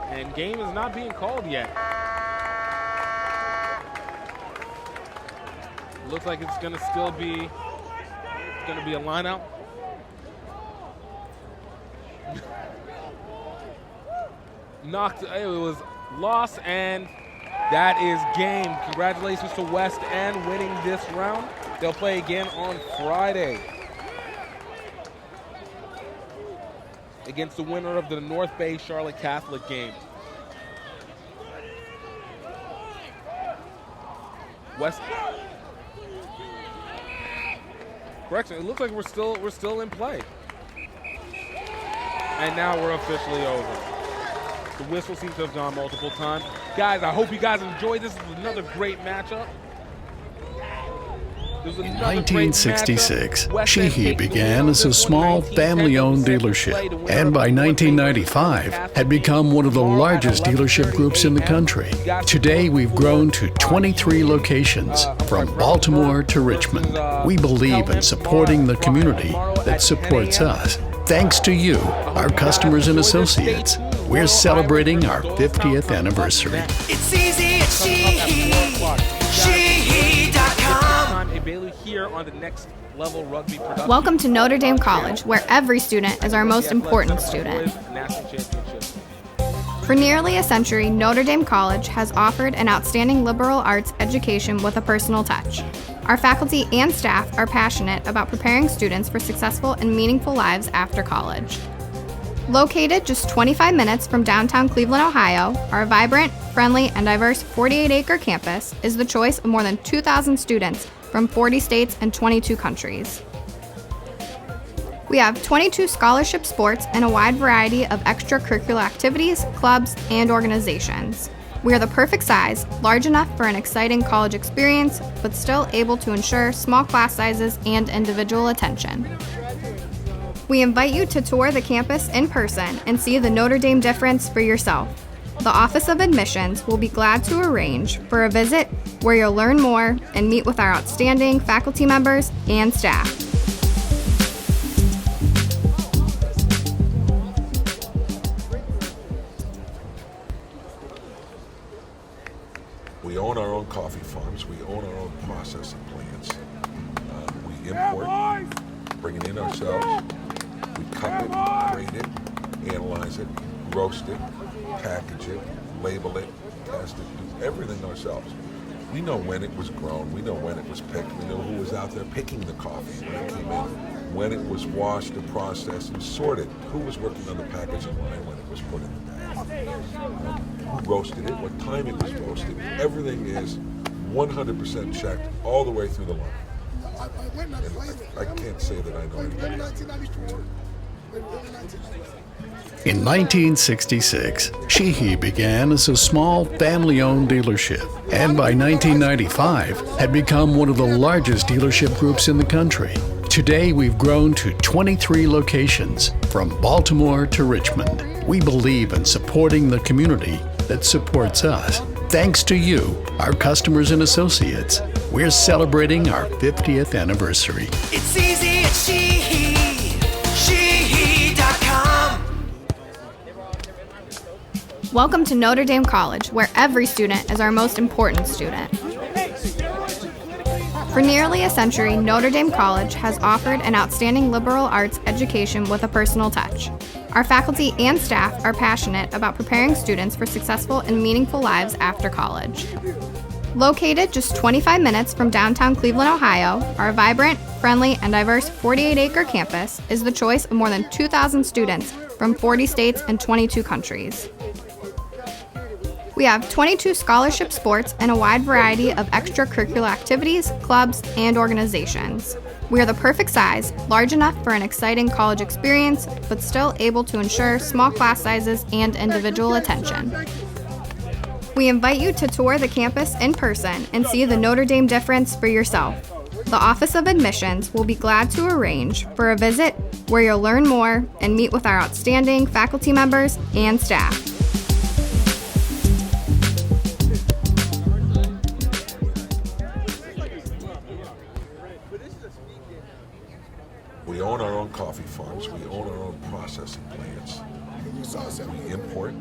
[SPEAKER 6] And game is not being called yet. Looks like it's gonna still be, a line out. It was lost, and that is game. Congratulations to West End winning this round. They'll play again on Friday. against the winner of the North Bay Charlotte Catholic game. West. Correction, it looks like we're still in play. And now we're officially over. The whistle seems to have gone multiple times. Guys, I hope you guys enjoyed this. This is another great matchup.
[SPEAKER 1] In 1966, Sheehy began as a small family-owned dealership, and by 1995 had become one of the largest dealership groups in the country. Today, we've grown to 23 locations, from Baltimore to Richmond. We believe in supporting the community that supports us. Thanks to you, our customers and associates, we're celebrating our 50th anniversary.
[SPEAKER 9] It's easy at Sheehy. Sheehy.com.
[SPEAKER 6] Here on the Next Level Rugby production.
[SPEAKER 3] Welcome to Notre Dame College, where every student is our most important student. For nearly a century, Notre Dame College has offered an outstanding liberal arts education with a personal touch. Our faculty and staff are passionate about preparing students for successful and meaningful lives after college. Located just 25 minutes from downtown Cleveland, Ohio, our vibrant, friendly, and diverse 48-acre campus is the choice of more than 2,000 students from 40 states and 22 countries. We have 22 scholarship sports and a wide variety of extracurricular activities, clubs, and organizations. We are the perfect size, large enough for an exciting college experience, but still able to ensure small class sizes and individual attention. We invite you to tour the campus in person and see the Notre Dame difference for yourself. The Office of Admissions will be glad to arrange for a visit where you'll learn more and meet with our outstanding faculty members and staff.
[SPEAKER 4] We own our own coffee farms. We own our own processing plants. We import, bring it in ourselves. We cup it, grade it, analyze it, roast it, package it, label it, test it, do everything ourselves. We know when it was grown. We know when it was picked. We know who was out there picking the coffee when it came in, when it was washed and processed and sorted, who was working on the packaging line when it was put in the bag, who roasted it, what time it was roasted. Everything is 100% checked all the way through the line. And I can't say that I know anything.
[SPEAKER 1] In 1966, Sheehy began as a small family-owned dealership, and by 1995 had become one of the largest dealership groups in the country. Today, we've grown to 23 locations, from Baltimore to Richmond. We believe in supporting the community that supports us. Thanks to you, our customers and associates, we're celebrating our 50th anniversary.
[SPEAKER 9] It's easy at Sheehy. Sheehy.com.
[SPEAKER 3] Welcome to Notre Dame College, where every student is our most important student. For nearly a century, Notre Dame College has offered an outstanding liberal arts education with a personal touch. Our faculty and staff are passionate about preparing students for successful and meaningful lives after college. Located just 25 minutes from downtown Cleveland, Ohio, our vibrant, friendly, and diverse 48-acre campus is the choice of more than 2,000 students from 40 states and 22 countries. We have 22 scholarship sports and a wide variety of extracurricular activities, clubs, and organizations. We are the perfect size, large enough for an exciting college experience, but still able to ensure small class sizes and individual attention. We invite you to tour the campus in person and see the Notre Dame difference for yourself. The Office of Admissions will be glad to arrange for a visit where you'll learn more and meet with our outstanding faculty members and staff.
[SPEAKER 4] We own our own coffee farms. We own our own processing plants. We import,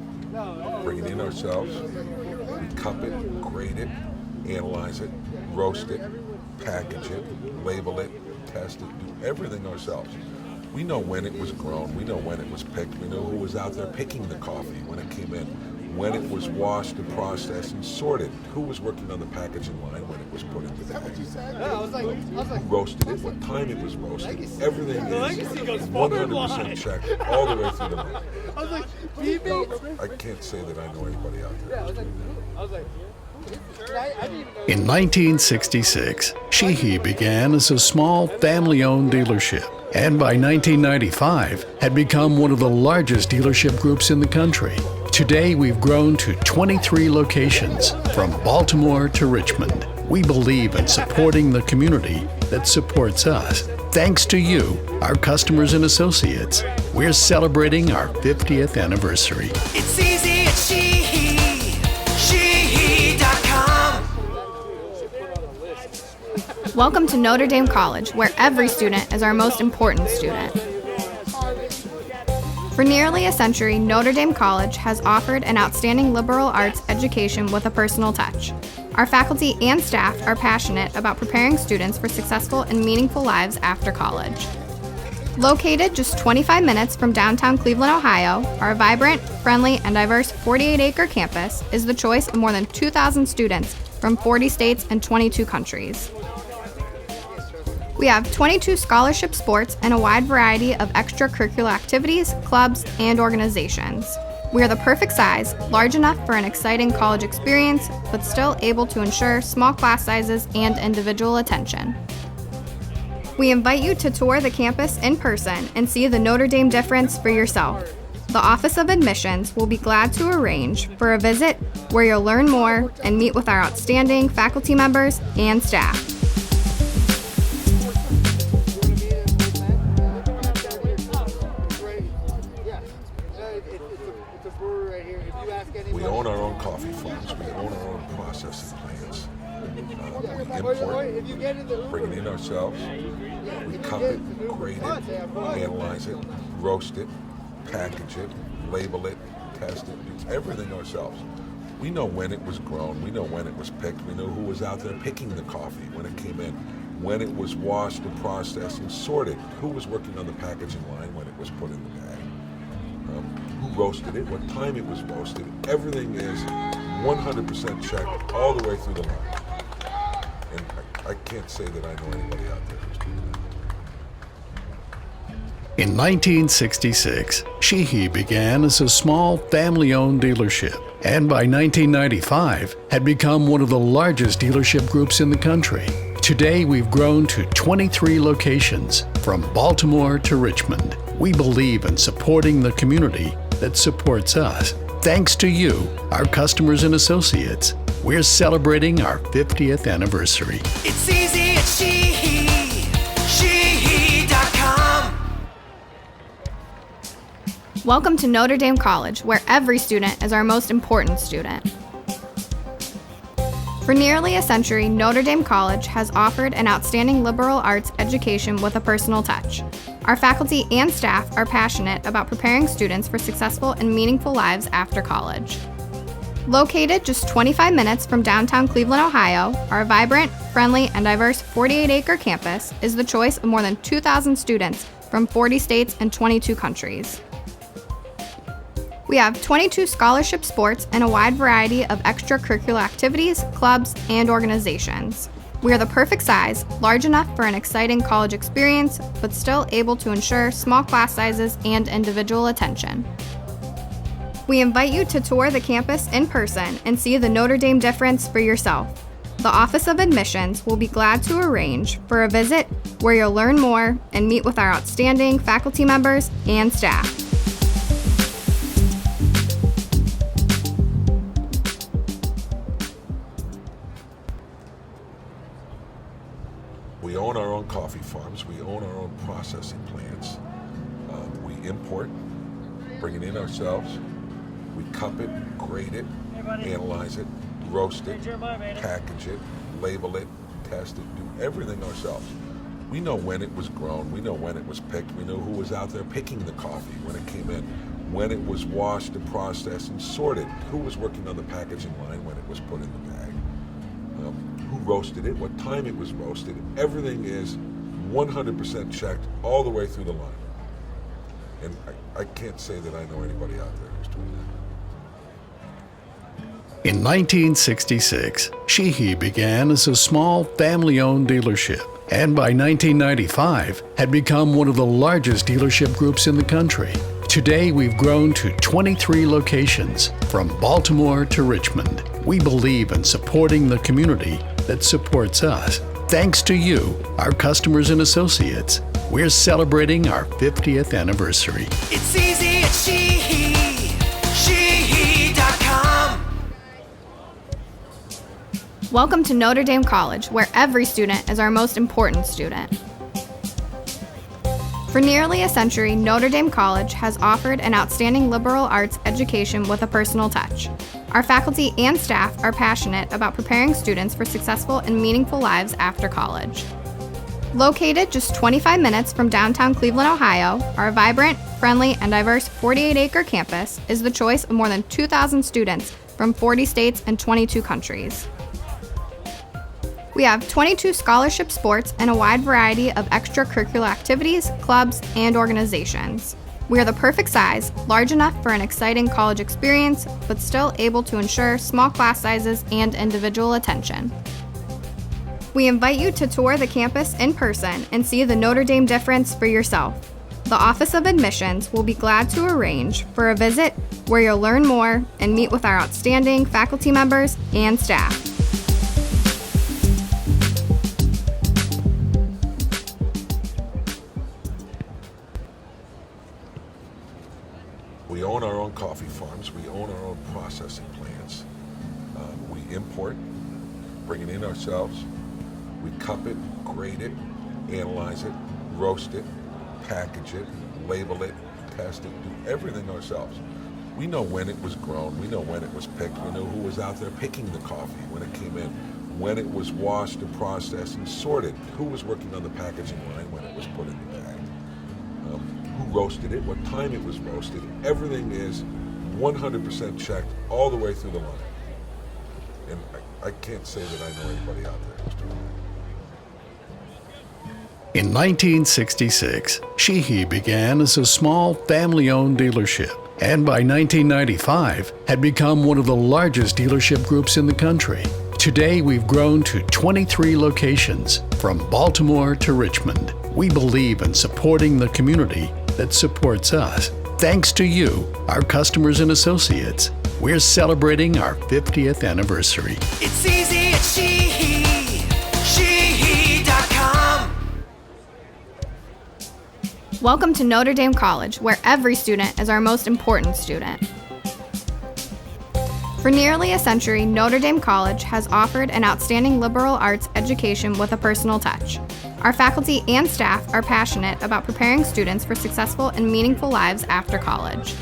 [SPEAKER 4] bring it in ourselves. We cup it, grade it, analyze it, roast it, package it, label it, test it, do everything ourselves. We know when it was grown. We know when it was picked. We know who was out there picking the coffee when it came in, when it was washed and processed and sorted, who was working on the packaging line when it was put in the bag, who roasted it, what time it was roasted. Everything is 100% checked all the way through the line.
[SPEAKER 10] I was like,
[SPEAKER 4] I can't say that I know anybody out there.
[SPEAKER 1] In 1966, Sheehy began as a small family-owned dealership, and by 1995 had become one of the largest dealership groups in the country. Today we've grown to 23 locations, from Baltimore to Richmond. We believe in supporting the community that supports us. Thanks to you, our customers and associates, we're celebrating our 50th anniversary.
[SPEAKER 9] It's easy at Sheehy. Sheehy.com.
[SPEAKER 3] Welcome to Notre Dame College, where every student is our most important student. For nearly a century, Notre Dame College has offered an outstanding liberal arts education with a personal touch. Our faculty and staff are passionate about preparing students for successful and meaningful lives after college. Located just 25 minutes from downtown Cleveland, Ohio, our vibrant, friendly, and diverse 48-acre campus is the choice of more than 2,000 students from 40 states and 22 countries. We have 22 scholarship sports and a wide variety of extracurricular activities, clubs, and organizations. We are the perfect size, large enough for an exciting college experience, but still able to ensure small class sizes and individual attention. We invite you to tour the campus in person and see the Notre Dame difference for yourself. The Office of Admissions will be glad to arrange for a visit where you'll learn more and meet with our outstanding faculty members and staff.
[SPEAKER 4] We own our own coffee farms. We own our own processing plants. We import, bring it in ourselves. We cup it, grade it, analyze it, roast it, package it, label it, test it, do everything ourselves. We know when it was grown. We know when it was picked. We know who was out there picking the coffee when it came in, when it was washed and processed and sorted, who was working on the packaging line when it was put in the bag, who roasted it, what time it was roasted. Everything is 100% checked all the way through the line. And I can't say that I know anybody out there who's doing that.
[SPEAKER 1] In 1966, Sheehy began as a small family-owned dealership, and by 1995 had become one of the largest dealership groups in the country. Today we've grown to 23 locations, from Baltimore to Richmond. We believe in supporting the community that supports us. Thanks to you, our customers and associates, we're celebrating our 50th anniversary.
[SPEAKER 9] It's easy at Sheehy. Sheehy.com.
[SPEAKER 3] Welcome to Notre Dame College, where every student is our most important student. For nearly a century, Notre Dame College has offered an outstanding liberal arts education with a personal touch. Our faculty and staff are passionate about preparing students for successful and meaningful lives after college. Located just 25 minutes from downtown Cleveland, Ohio, our vibrant, friendly, and diverse 48-acre campus is the choice of more than 2,000 students from 40 states and 22 countries. We have 22 scholarship sports and a wide variety of extracurricular activities, clubs, and organizations. We are the perfect size, large enough for an exciting college experience, but still able to ensure small class sizes and individual attention. We invite you to tour the campus in person and see the Notre Dame difference for yourself. The Office of Admissions will be glad to arrange for a visit where you'll learn more and meet with our outstanding faculty members and staff.
[SPEAKER 4] We own our own coffee farms. We own our own processing plants. We import, bring it in ourselves. We cup it, grade it, analyze it, roast it, package it, label it, test it, do everything ourselves. We know when it was grown. We know when it was picked. We know who was out there picking the coffee when it came in, when it was washed and processed and sorted, who was working on the packaging line when it was put in the bag, who roasted it, what time it was roasted. Everything is 100% checked all the way through the line. And I can't say that I know anybody out there who's doing that.
[SPEAKER 1] In 1966, Sheehy began as a small family-owned dealership, and by 1995 had become one of the largest dealership groups in the country. Today we've grown to 23 locations, from Baltimore to Richmond. We believe in supporting the community that supports us. Thanks to you, our customers and associates, we're celebrating our 50th anniversary.
[SPEAKER 9] It's easy at Sheehy. Sheehy.com.
[SPEAKER 3] Welcome to Notre Dame College, where every student is our most important student. For nearly a century, Notre Dame College has offered an outstanding liberal arts education with a personal touch. Our faculty and staff are passionate about preparing students for successful and meaningful lives after college. Located just 25 minutes from downtown Cleveland, Ohio, our vibrant, friendly, and diverse 48-acre campus is the choice of more than 2,000 students from 40 states and 22 countries. We have 22 scholarship sports and a wide variety of extracurricular activities, clubs, and organizations. We are the perfect size, large enough for an exciting college experience, but still able to ensure small class sizes and individual attention. We invite you to tour the campus in person and see the Notre Dame difference for yourself. The Office of Admissions will be glad to arrange for a visit where you'll learn more and meet with our outstanding faculty members and staff.
[SPEAKER 4] We own our own coffee farms. We own our own processing plants. We import, bring it in ourselves. We cup it, grade it, analyze it, roast it, package it, label it, test it, do everything ourselves. We know when it was grown. We know when it was picked. We know who was out there picking the coffee when it came in, when it was washed and processed and sorted, who was working on the packaging line when it was put in the bag. Who roasted it, what time it was roasted. Everything is 100% checked all the way through the line. And I can't say that I know anybody out there who's doing that.
[SPEAKER 1] In 1966, Sheehy began as a small family-owned dealership, and by 1995 had become one of the largest dealership groups in the country. Today we've grown to 23 locations, from Baltimore to Richmond. We believe in supporting the community that supports us. Thanks to you, our customers and associates, we're celebrating our 50th anniversary.
[SPEAKER 9] It's easy at Sheehy. Sheehy.com.
[SPEAKER 3] Welcome to Notre Dame College, where every student is our most important student. For nearly a century, Notre Dame College has offered an outstanding liberal arts education with a personal touch. Our faculty and staff are passionate about preparing students for successful and meaningful lives after college.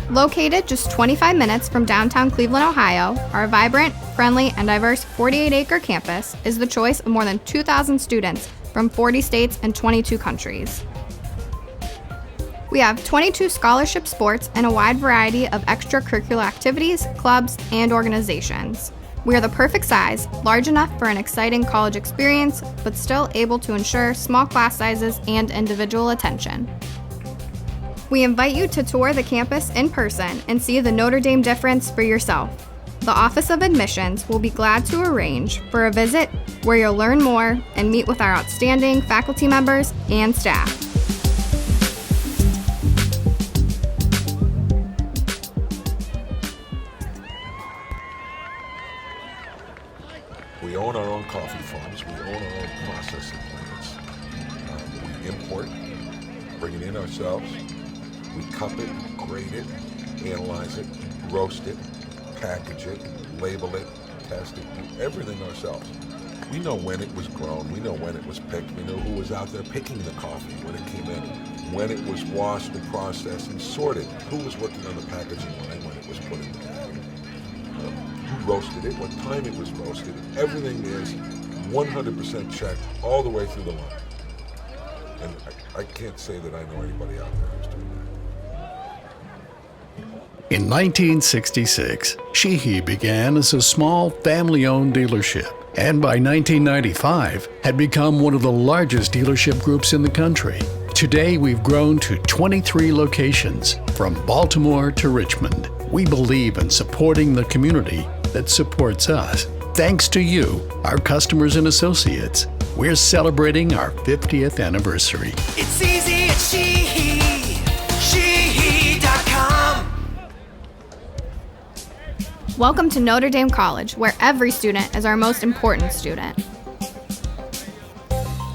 [SPEAKER 3] Located just 25 minutes from downtown Cleveland, Ohio, our vibrant, friendly, and diverse 48-acre campus is the choice of more than 2,000 students from 40 states and 22 countries. We have 22 scholarship sports and a wide variety of extracurricular activities, clubs, and organizations. We are the perfect size, large enough for an exciting college experience, but still able to ensure small class sizes and individual attention. We invite you to tour the campus in person and see the Notre Dame difference for yourself. The Office of Admissions will be glad to arrange for a visit where you'll learn more and meet with our outstanding faculty members and staff.
[SPEAKER 4] We own our own coffee farms. We own our own processing plants. We import, bring it in ourselves. We cup it, grade it, analyze it, roast it, package it, label it, test it, do everything ourselves. We know when it was grown. We know when it was picked. We know who was out there picking the coffee when it came in, when it was washed and processed and sorted, who was working on the packaging line when it was put in the bag. Who roasted it, what time it was roasted. Everything is 100% checked all the way through the line. And I can't say that I know anybody out there who's doing that.
[SPEAKER 1] In 1966, Sheehy began as a small family-owned dealership, and by 1995 had become one of the largest dealership groups in the country. Today we've grown to 23 locations, from Baltimore to Richmond. We believe in supporting the community that supports us. Thanks to you, our customers and associates, we're celebrating our 50th anniversary.
[SPEAKER 9] It's easy at Sheehy.com.
[SPEAKER 3] Welcome to Notre Dame College, where every student is our most important student.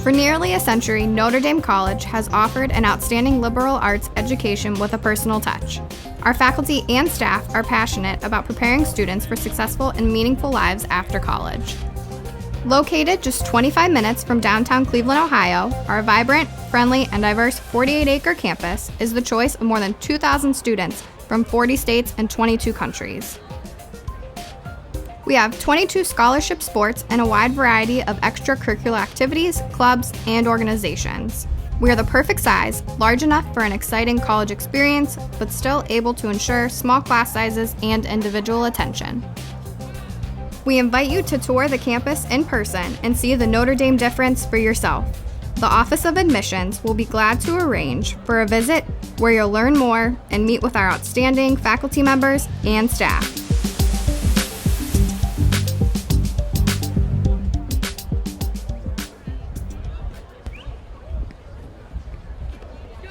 [SPEAKER 3] For nearly a century, Notre Dame College has offered an outstanding liberal arts education with a personal touch. Our faculty and staff are passionate about preparing students for successful and meaningful lives after college. Located just 25 minutes from downtown Cleveland, Ohio, our vibrant, friendly, and diverse 48-acre campus is the choice of more than 2,000 students from 40 states and 22 countries. We have 22 scholarship sports and a wide variety of extracurricular activities, clubs, and organizations. We are the perfect size, large enough for an exciting college experience, but still able to ensure small class sizes and individual attention. We invite you to tour the campus in person and see the Notre Dame difference for yourself. The Office of Admissions will be glad to arrange for a visit where you'll learn more and meet with our outstanding faculty members and staff.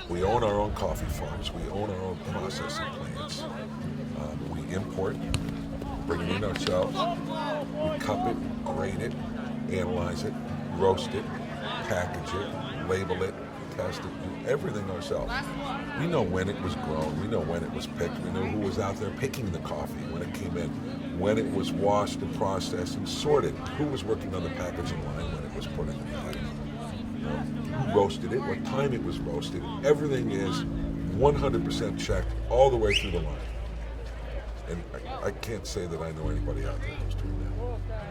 [SPEAKER 4] We own our own coffee farms. We own our own processing plants. We import, bring it in ourselves. We cup it, grade it, analyze it, roast it, package it, label it, test it, do everything ourselves. We know when it was grown. We know when it was picked. We know who was out there picking the coffee when it came in, when it was washed and processed and sorted, who was working on the packaging line when it was put in the bag. Who roasted it, what time it was roasted. Everything is 100% checked all the way through the line. And I can't say that I know anybody out there who's doing that.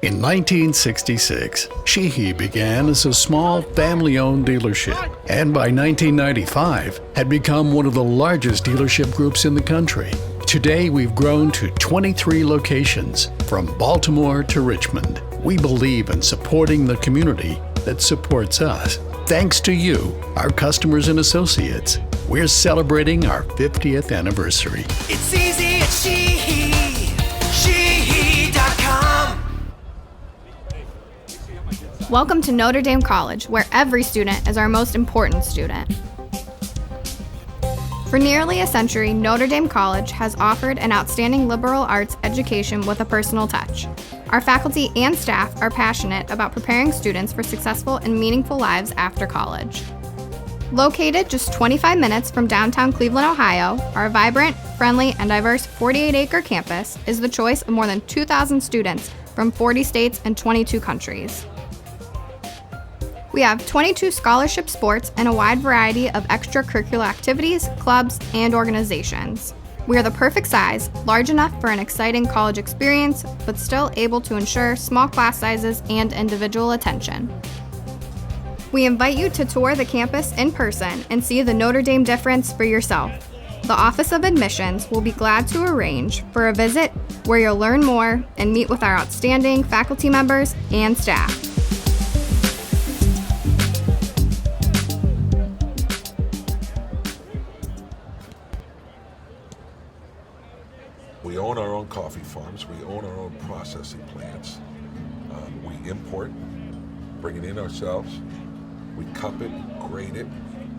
[SPEAKER 1] In 1966, Sheehy began as a small family-owned dealership, and by 1995 had become one of the largest dealership groups in the country. Today, we've grown to 23 locations, from Baltimore to Richmond. We believe in supporting the community that supports us. Thanks to you, our customers and associates, we're celebrating our 50th anniversary.
[SPEAKER 9] It's easy at Sheehy.com.
[SPEAKER 3] Welcome to Notre Dame College, where every student is our most important student. For nearly a century, Notre Dame College has offered an outstanding liberal arts education with a personal touch. Our faculty and staff are passionate about preparing students for successful and meaningful lives after college. Located just 25 minutes from downtown Cleveland, Ohio, our vibrant, friendly, and diverse 48-acre campus is the choice of more than 2,000 students from 40 states and 22 countries. We have 22 scholarship sports and a wide variety of extracurricular activities, clubs, and organizations. We are the perfect size, large enough for an exciting college experience, but still able to ensure small class sizes and individual attention. We invite you to tour the campus in person and see the Notre Dame difference for yourself. The Office of Admissions will be glad to arrange for a visit where you'll learn more and meet with our outstanding faculty members and staff.
[SPEAKER 4] We own our own coffee farms. We own our own processing plants. We import, bring it in ourselves. We cup it, grade it,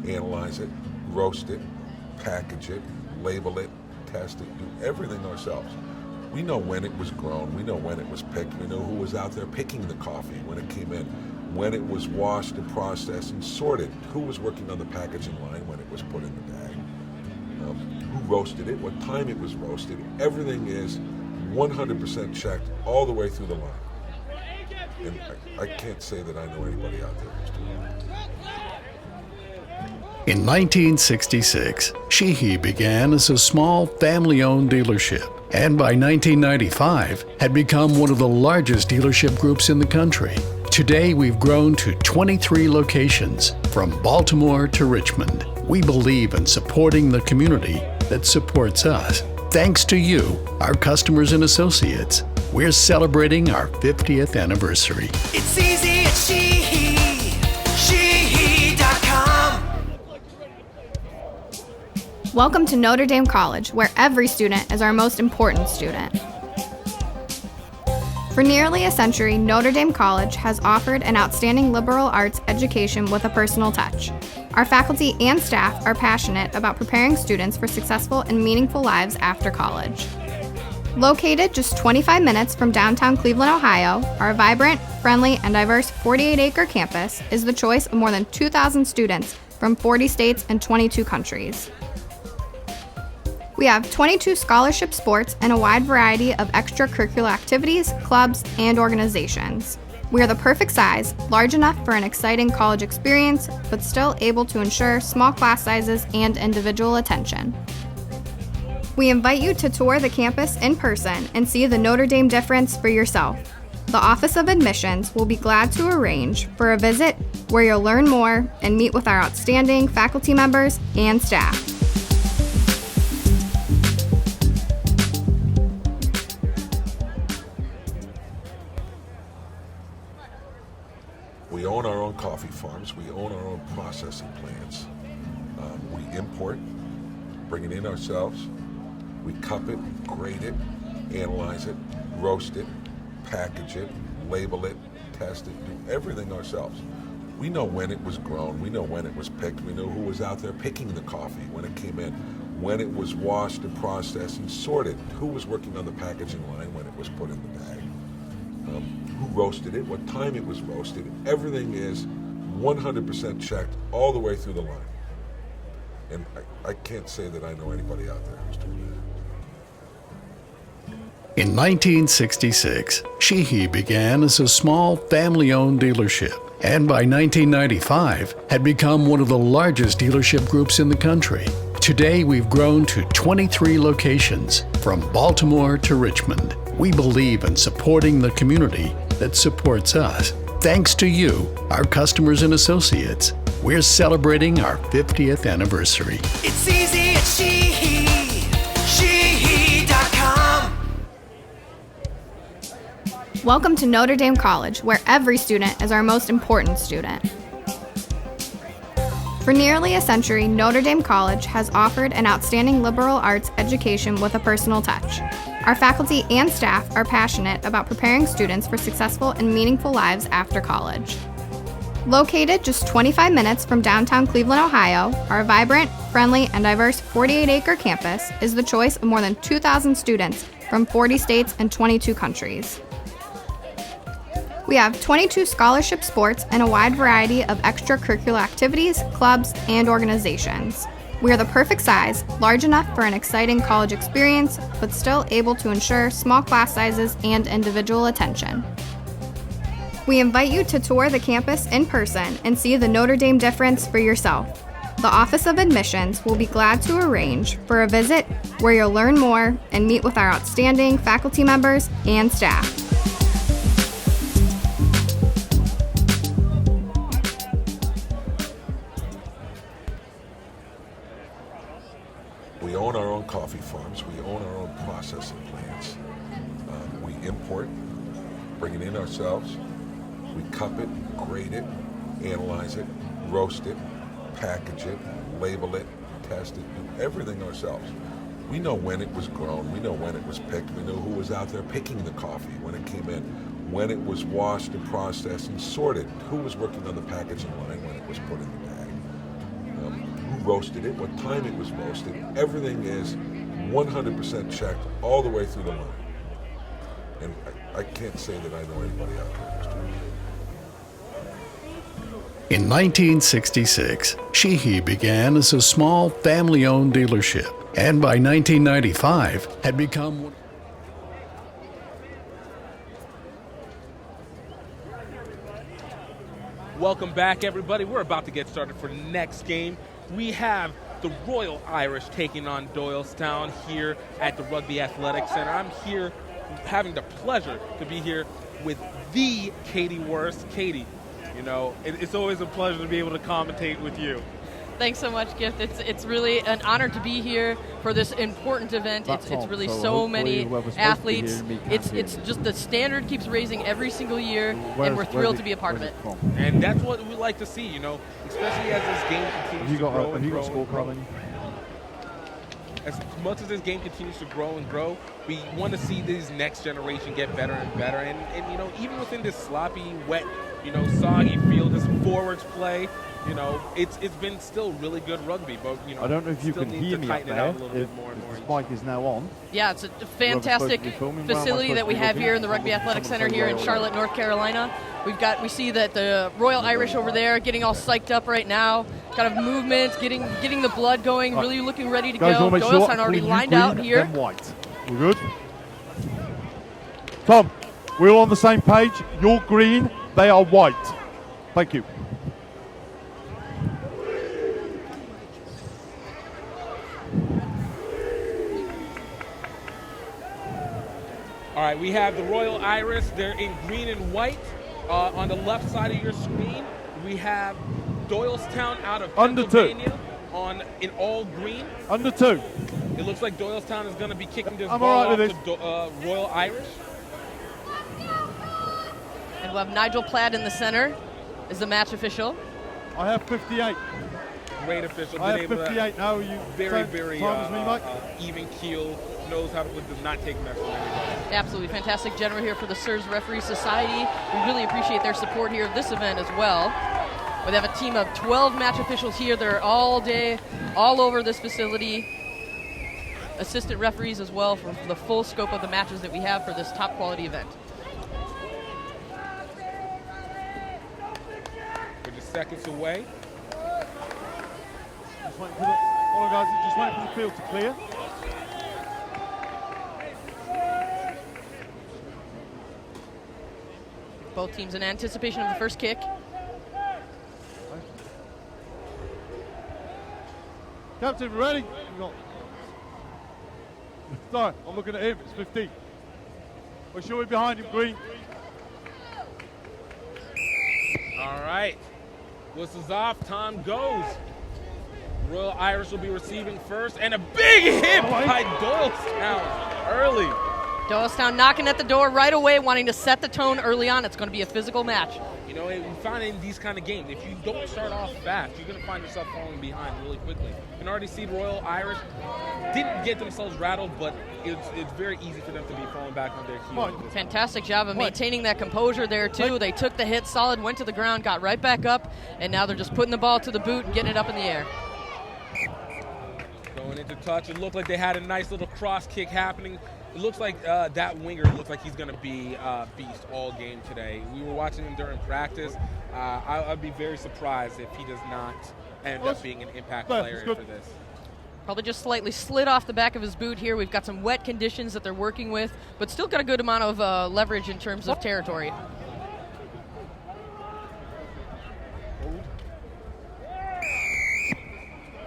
[SPEAKER 4] analyze it, roast it, package it, label it, test it, do everything ourselves. We know when it was grown. We know when it was picked. We know who was out there picking the coffee when it came in, when it was washed and processed and sorted, who was working on the packaging line when it was put in the bag. Who roasted it, what time it was roasted. Everything is 100% checked all the way through the line. And I can't say that I know anybody out there who's doing that.
[SPEAKER 1] In 1966, Sheehy began as a small family-owned dealership, and by 1995 had become one of the largest dealership groups in the country. Today, we've grown to 23 locations, from Baltimore to Richmond. We believe in supporting the community that supports us. Thanks to you, our customers and associates, we're celebrating our 50th anniversary.
[SPEAKER 9] It's easy at Sheehy.com.
[SPEAKER 3] Welcome to Notre Dame College, where every student is our most important student. For nearly a century, Notre Dame College has offered an outstanding liberal arts education with a personal touch. Our faculty and staff are passionate about preparing students for successful and meaningful lives after college. Located just 25 minutes from downtown Cleveland, Ohio, our vibrant, friendly, and diverse 48-acre campus is the choice of more than 2,000 students from 40 states and 22 countries. We have 22 scholarship sports and a wide variety of extracurricular activities, clubs, and organizations. We are the perfect size, large enough for an exciting college experience, but still able to ensure small class sizes and individual attention. We invite you to tour the campus in person and see the Notre Dame difference for yourself. The Office of Admissions will be glad to arrange for a visit where you'll learn more and meet with our outstanding faculty members and staff.
[SPEAKER 4] We own our own coffee farms. We own our own processing plants. We import, bring it in ourselves. We cup it, grade it, analyze it, roast it, package it, label it, test it, do everything ourselves. We know when it was grown. We know when it was picked. We know who was out there picking the coffee when it came in, when it was washed and processed and sorted, who was working on the packaging line when it was put in the bag. Who roasted it, what time it was roasted. Everything is 100% checked all the way through the line. And I can't say that I know anybody out there who's doing that.
[SPEAKER 1] In 1966, Sheehy began as a small family-owned dealership, and by 1995 had become one of the largest dealership groups in the country. Today, we've grown to 23 locations, from Baltimore to Richmond. We believe in supporting the community that supports us. Thanks to you, our customers and associates, we're celebrating our 50th anniversary.
[SPEAKER 9] It's easy at Sheehy. Sheehy.com.
[SPEAKER 3] Welcome to Notre Dame College, where every student is our most important student. For nearly a century, Notre Dame College has offered an outstanding liberal arts education with a personal touch. Our faculty and staff are passionate about preparing students for successful and meaningful lives after college. Located just 25 minutes from downtown Cleveland, Ohio, our vibrant, friendly, and diverse 48-acre campus is the choice of more than 2,000 students from 40 states and 22 countries. We have 22 scholarship sports and a wide variety of extracurricular activities, clubs, and organizations. We are the perfect size, large enough for an exciting college experience, but still able to ensure small class sizes and individual attention. We invite you to tour the campus in person and see the Notre Dame difference for yourself. The Office of Admissions will be glad to arrange for a visit where you'll learn more and meet with our outstanding faculty members and staff.
[SPEAKER 4] We own our own coffee farms. We own our own processing plants. We import, bring it in ourselves. We cup it, grade it, analyze it, roast it, package it, label it, test it, do everything ourselves. We know when it was grown. We know when it was picked. We know who was out there picking the coffee when it came in, when it was washed and processed and sorted, who was working on the packaging line when it was put in the bag. Who roasted it, what time it was roasted. Everything is 100% checked all the way through the line. And I can't say that I know anybody out there who's doing that.
[SPEAKER 1] In 1966, Sheehy began as a small family-owned dealership, and by 1995 had become one.
[SPEAKER 6] Welcome back, everybody. We're about to get started for the next game. We have the Royal Irish taking on Doylestown here at the Rugby Athletic Center. I'm here having the pleasure to be here with the Katie Worst. Katie, you know, it's always a pleasure to be able to commentate with you.
[SPEAKER 12] Thanks so much, Gift. It's really an honor to be here for this important event. It's really so many athletes. It's just the standard keeps raising every single year, and we're thrilled to be a part of it.
[SPEAKER 6] And that's what we like to see, you know, especially as this game continues to grow and grow.
[SPEAKER 11] Have you got a scorecard on you?
[SPEAKER 6] as much as this game continues to grow and grow, we want to see this next generation get better and better. And you know, even within this sloppy, wet, you know, soggy field, this forwards play, you know, it's been still really good rugby. But you know,
[SPEAKER 13] I don't know if you can hear me up there.
[SPEAKER 6] If
[SPEAKER 13] the mic is now on.
[SPEAKER 12] Yeah, it's a fantastic facility that we have here in the Rugby Athletic Center here in Charlotte, North Carolina. We see that the Royal Irish over there getting all psyched up right now. Kind of movement, getting the blood going, really looking ready to go. Doylestown already lined out here.
[SPEAKER 13] White. We're good. Tom, we're all on the same page. You're green, they are white. Thank you.
[SPEAKER 6] All right, we have the Royal Irish. They're in green and white. On the left side of your screen, we have Doylestown out of Pennsylvania in all green.
[SPEAKER 13] Under 2.
[SPEAKER 6] It looks like Doylestown is going to be kicking this
[SPEAKER 13] I'm
[SPEAKER 6] ball
[SPEAKER 13] all right
[SPEAKER 6] off to Royal Irish.
[SPEAKER 12] And we'll have Nigel Platt in the center as the match official.
[SPEAKER 13] I have 58.
[SPEAKER 6] Great official.
[SPEAKER 13] I have 58 now. You
[SPEAKER 6] very even keel. Knows how to does not take mess from anybody.
[SPEAKER 12] Absolutely fantastic general here for the Sirs Referee Society. We really appreciate their support here at this event as well. We have a team of 12 match officials here. They're all day, all over this facility. Assistant referees as well for the full scope of the matches that we have for this top quality event.
[SPEAKER 6] We're just seconds away.
[SPEAKER 13] Just waiting for the field to clear.
[SPEAKER 12] Both teams in anticipation of the first kick.
[SPEAKER 13] Captain, ready? Sorry, I'm looking at him. It's 15. We're sure we're behind him, Green.
[SPEAKER 6] All right. Whistles off. Time goes. Royal Irish will be receiving first. And a big hit by Doylestown early.
[SPEAKER 12] Doylestown knocking at the door right away, wanting to set the tone early on. It's going to be a physical match.
[SPEAKER 6] You know, we find in these kind of games, if you don't start off fast, you're going to find yourself falling behind really quickly. You can already see Royal Irish didn't get themselves rattled, but it's very easy for them to be falling back on their heels.
[SPEAKER 12] Fantastic job of maintaining that composure there, too. They took the hit solid, went to the ground, got right back up, and now they're just putting the ball to the boot and getting it up in the air.
[SPEAKER 6] Going into touch. It looked like they had a nice little cross kick happening. It looks like that winger looks like he's going to be beast all game today. We were watching him during practice. I'd be very surprised if he does not end up being an impact player for this.
[SPEAKER 12] Probably just slightly slid off the back of his boot here. We've got some wet conditions that they're working with, but still got a good amount of leverage in terms of territory.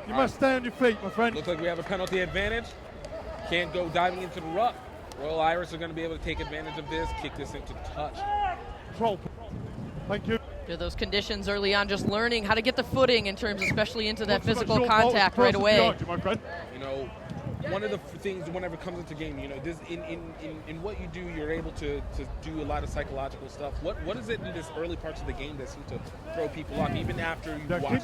[SPEAKER 13] You must stay on your feet, my friend.
[SPEAKER 6] Looks like we have a penalty advantage. Can't go diving into the ruck. Royal Irish are going to be able to take advantage of this, kick this into touch.
[SPEAKER 13] Control. Thank you.
[SPEAKER 12] Those conditions early on, just learning how to get the footing in terms, especially into that physical contact right away.
[SPEAKER 6] You know, one of the things whenever it comes into game, you know, this in what you do, you're able to do a lot of psychological stuff. What is it in this early parts of the game that seems to throw people off, even after you watch?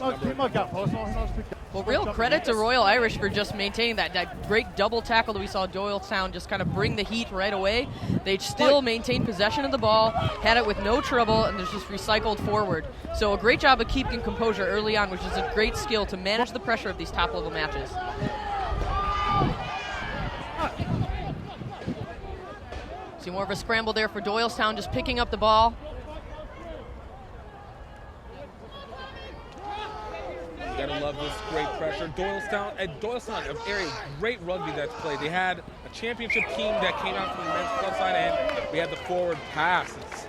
[SPEAKER 12] Well, real credit to Royal Irish for just maintaining that great double tackle that we saw Doylestown just kind of bring the heat right away. They still maintained possession of the ball, had it with no trouble, and just recycled forward. So a great job of keeping composure early on, which is a great skill to manage the pressure of these top-level matches. See more of a scramble there for Doylestown, just picking up the ball.
[SPEAKER 6] You gotta love this great pressure. Doylestown, a area great rugby that's played. They had a championship team that came out from the men's club side, and we had the forward pass. It's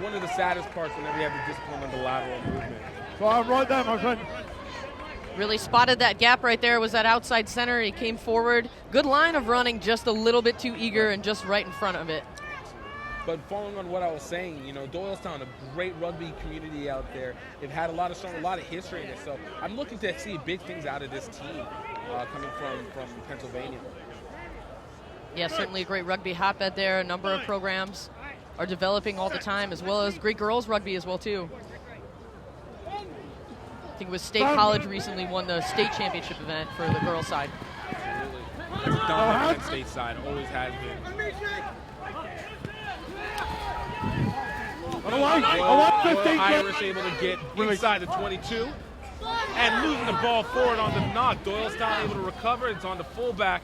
[SPEAKER 6] one of the saddest parts whenever you have the discipline of the lateral movement.
[SPEAKER 13] So I'm right there, my friend.
[SPEAKER 12] Really spotted that gap right there, was that outside center. He came forward. Good line of running, just a little bit too eager and just right in front of it.
[SPEAKER 6] But following on what I was saying, you know, Doylestown, a great rugby community out there. They've had a lot of history in it. So I'm looking to see big things out of this team coming from Pennsylvania.
[SPEAKER 12] Yeah, certainly a great rugby hotbed there. A number of programs are developing all the time, as well as great girls rugby as well, too. I think it was State College recently won the state championship event for the girls' side.
[SPEAKER 6] It's a dominant Penn State side, always has been. Irish able to get inside the 22 and losing the ball forward on the knock. Doylestown able to recover. It's on the fullback.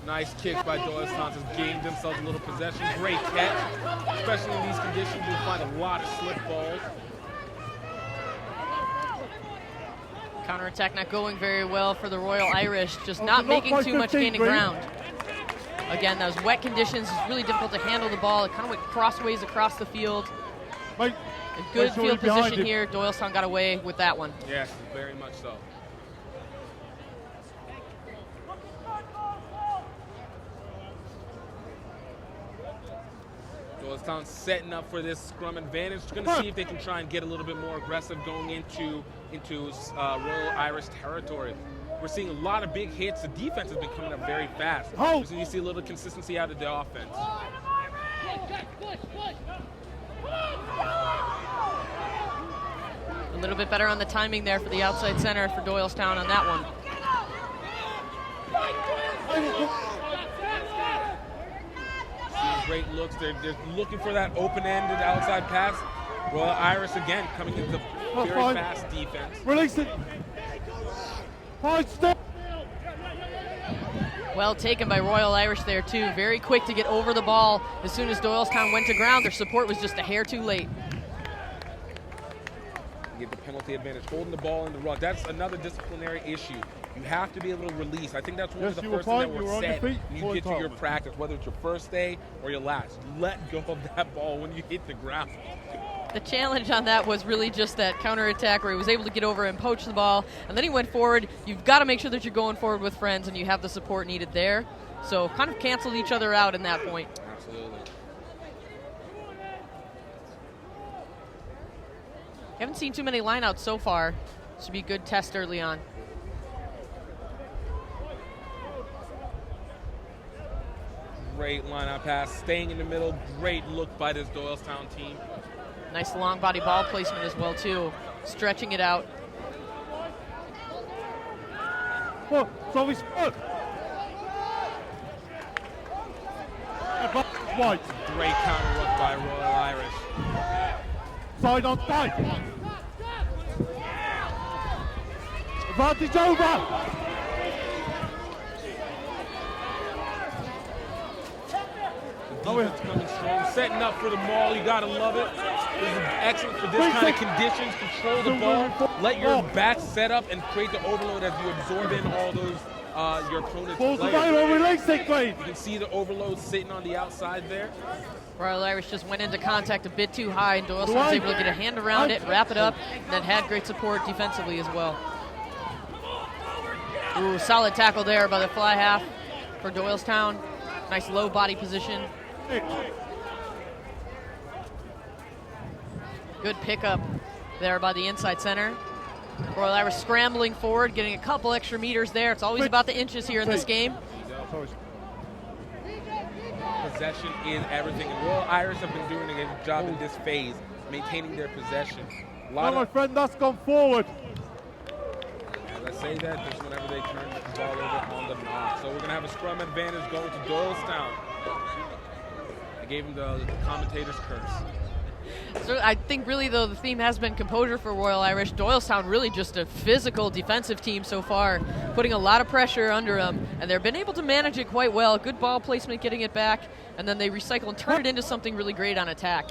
[SPEAKER 6] Nice kick by Doylestown to gain themselves a little possession. Great catch. Especially in these conditions, you'll find a lot of slip balls.
[SPEAKER 12] Counterattack not going very well for the Royal Irish, just not making too much gaining ground. Again, those wet conditions, it's really difficult to handle the ball. It kind of went crossways across the field. A good field position here. Doylestown got away with that one.
[SPEAKER 6] Yes, very much so. Doylestown setting up for this scrum advantage. Going to see if they can try and get a little bit more aggressive going into Royal Irish territory. We're seeing a lot of big hits. The defense has been coming up very fast. So you see a little consistency out of the offense.
[SPEAKER 12] A little bit better on the timing there for the outside center for Doylestown on that one.
[SPEAKER 6] Seeing great looks. They're looking for that open-ended outside pass. Royal Irish again coming into very fast defense.
[SPEAKER 13] Release it.
[SPEAKER 12] Well taken by Royal Irish there too. Very quick to get over the ball. As soon as Doylestown went to ground, their support was just a hair too late.
[SPEAKER 6] Get the penalty advantage, holding the ball in the ruck. That's another disciplinary issue. You have to be able to release. I think that's one of the first things that were said when you get to your practice, whether it's your first day or your last. Let go of that ball when you hit the ground.
[SPEAKER 12] The challenge on that was really just that counterattack where he was able to get over and poach the ball, and then he went forward. You've got to make sure that you're going forward with friends and you have the support needed there. So kind of canceled each other out in that point.
[SPEAKER 6] Absolutely.
[SPEAKER 12] Haven't seen too many lineouts so far. Should be a good test early on.
[SPEAKER 6] Great line-out pass, staying in the middle. Great look by this Doylestown team.
[SPEAKER 12] Nice long body ball placement as well too. Stretching it out.
[SPEAKER 13] So he's White.
[SPEAKER 6] Great counter look by Royal Irish.
[SPEAKER 13] Side on side. Advantage over.
[SPEAKER 6] Defense coming strong, setting up for the maul. You gotta love it. This is excellent for this kind of conditions. Control the ball, let your back set up, and create the overload as you absorb in all those your opponent's players. You can see the overload sitting on the outside there.
[SPEAKER 12] Royal Irish just went into contact a bit too high, and Doylestown was able to get a hand around it, wrap it up, and then had great support defensively as well. Ooh, solid tackle there by the fly half for Doylestown. Nice low body position. Good pickup there by the inside center. Royal Irish scrambling forward, getting a couple extra meters there. It's always about the inches here in this game.
[SPEAKER 6] Possession is everything. And Royal Irish have been doing a good job in this phase, maintaining their possession.
[SPEAKER 13] My friend, that's gone forward.
[SPEAKER 6] As I say that, just whenever they turn the ball over on the knock. So we're going to have a scrum advantage going to Doylestown. I gave him the commentator's curse.
[SPEAKER 12] So I think really, though, the theme has been composure for Royal Irish. Doylestown really just a physical defensive team so far, putting a lot of pressure under them, and they've been able to manage it quite well. Good ball placement, getting it back, and then they recycle and turn it into something really great on attack.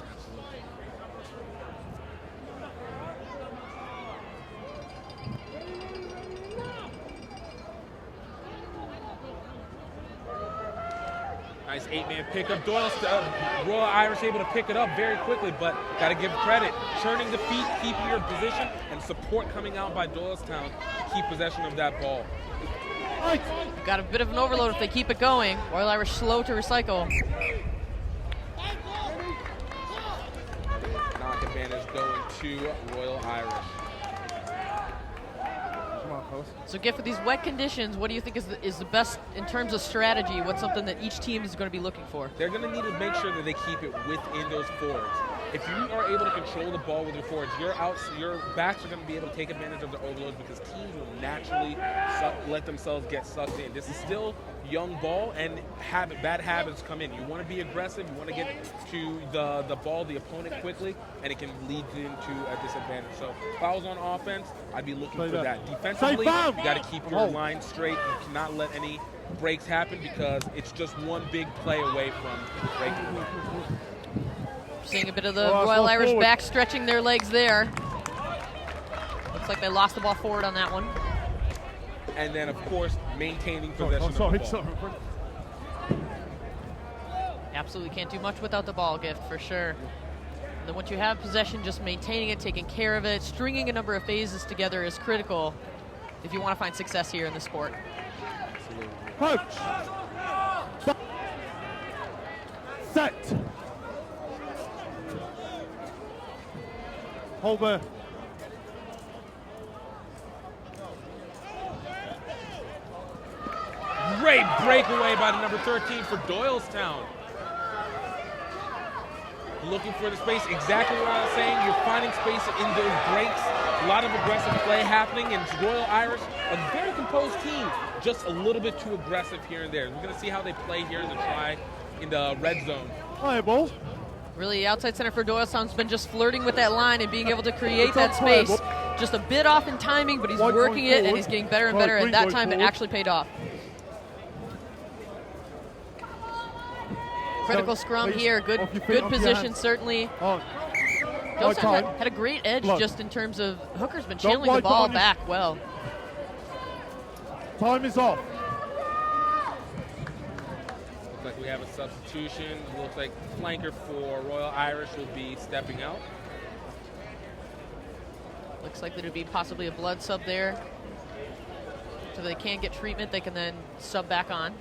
[SPEAKER 6] Nice 8-man pickup. Royal Irish able to pick it up very quickly, but got to give credit. Turning the feet, keeping your position, and support coming out by Doylestown to keep possession of that ball.
[SPEAKER 12] Got a bit of an overload if they keep it going. Royal Irish slow to recycle.
[SPEAKER 6] Knock advantage going to Royal Irish.
[SPEAKER 12] So, Giff, with these wet conditions, what do you think is the best in terms of strategy? What's something that each team is going to be looking for?
[SPEAKER 6] They're going to need to make sure that they keep it within those forwards. if you are able to control the ball with your forwards, your backs are going to be able to take advantage of the overloads because teams will naturally let themselves get sucked in. This is still young ball, and bad habits come in. You want to be aggressive. You want to get to the ball, the opponent quickly, and it can lead into a disadvantage. So fouls on offense, I'd be looking for that. Defensively, you got to keep your line straight. You cannot let any breaks happen because it's just one big play away from breaking away.
[SPEAKER 12] Seeing a bit of the Royal Irish back stretching their legs there. Looks like they lost the ball forward on that one.
[SPEAKER 6] And then, of course, maintaining possession of the ball.
[SPEAKER 12] Absolutely can't do much without the ball gift, for sure. And then once you have possession, just maintaining it, taking care of it, stringing a number of phases together is critical if you want to find success here in the sport.
[SPEAKER 13] Coach. Set. Hold there.
[SPEAKER 6] Great breakaway by the number 13 for Doylestown. Looking for the space, exactly what I was saying. You're finding space in those breaks. A lot of aggressive play happening, and Royal Irish, a very composed team, just a little bit too aggressive here and there. We're going to see how they play here in the red zone.
[SPEAKER 13] Play ball.
[SPEAKER 12] Really, outside center for Doylestown's been just flirting with that line and being able to create that space. Just a bit off in timing, but he's working it, and he's getting better and better. And that time, it actually paid off. Critical scrum here. Good position, certainly. Doylestown had a great edge just in terms of Hooker's been channeling the ball back well.
[SPEAKER 13] Time is off.
[SPEAKER 6] Looks like we have a substitution. Looks like flanker for Royal Irish will be stepping out.
[SPEAKER 12] Looks like there'd be possibly a blood sub there. So they can get treatment, they can then sub back on.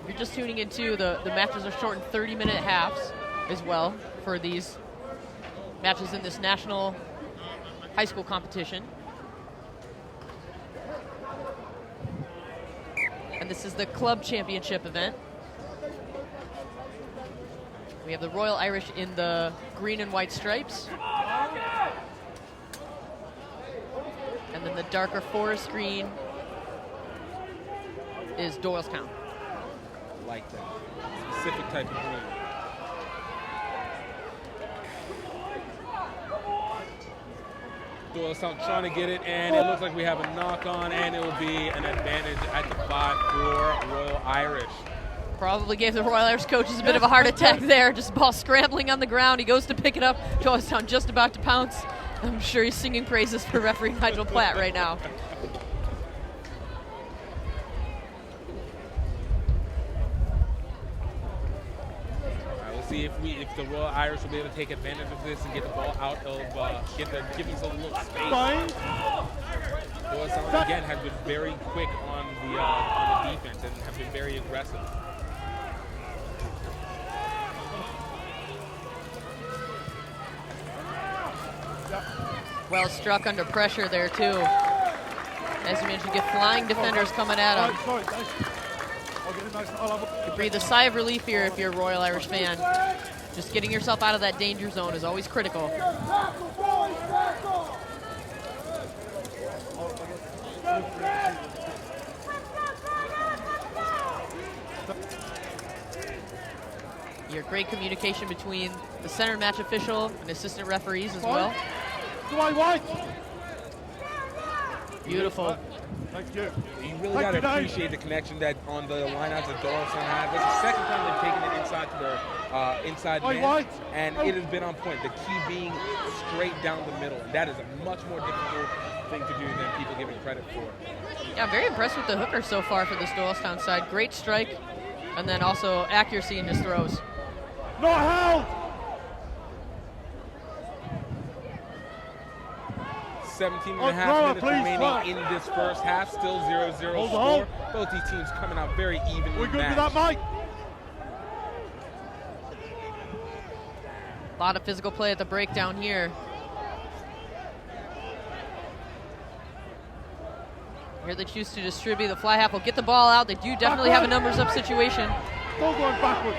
[SPEAKER 12] If you're just tuning into the matches are shortened 30-minute halves as well for these matches in this national high school competition. And this is the club championship event. We have the Royal Irish in the green and white stripes. And then the darker forest green is Doylestown.
[SPEAKER 6] Like that specific type of green. Doylestown trying to get it, and it looks like we have a knock on, and it will be an advantage at the 5 for Royal Irish.
[SPEAKER 12] Probably gave the Royal Irish coaches a bit of a heart attack there. Just ball scrambling on the ground. He goes to pick it up. Doylestown just about to pounce. I'm sure he's singing praises for referee Nigel Platt right now.
[SPEAKER 6] See if the Royal Irish will be able to take advantage of this and get the ball out of, give themselves a little space. Doylestown again has been very quick on the defense and have been very aggressive.
[SPEAKER 12] Well struck under pressure there too. As you mentioned, get flying defenders coming at him. You breathe a sigh of relief here if you're a Royal Irish fan. Just getting yourself out of that danger zone is always critical. Your great communication between the center match official and assistant referees as well. Beautiful.
[SPEAKER 13] Thank you.
[SPEAKER 6] You really got to appreciate the connection that on the lineouts that Doylestown has. That's the second time they've taken it inside to their inside man, and it has been on point. The key being straight down the middle, and that is a much more difficult thing to do than people giving credit for.
[SPEAKER 12] Yeah, I'm very impressed with the hooker so far for this Doylestown side. Great strike, and then also accuracy in his throws.
[SPEAKER 13] Not held!
[SPEAKER 6] 17 and a half minutes remaining in this first half. Still 0-0 score. Both these teams coming out very evenly
[SPEAKER 13] We're good
[SPEAKER 6] matched.
[SPEAKER 13] with that, Mike?
[SPEAKER 12] A lot of physical play at the breakdown here. Here they choose to distribute. The fly half will get the ball out. They do definitely have a numbers up situation.
[SPEAKER 13] Ball going backwards.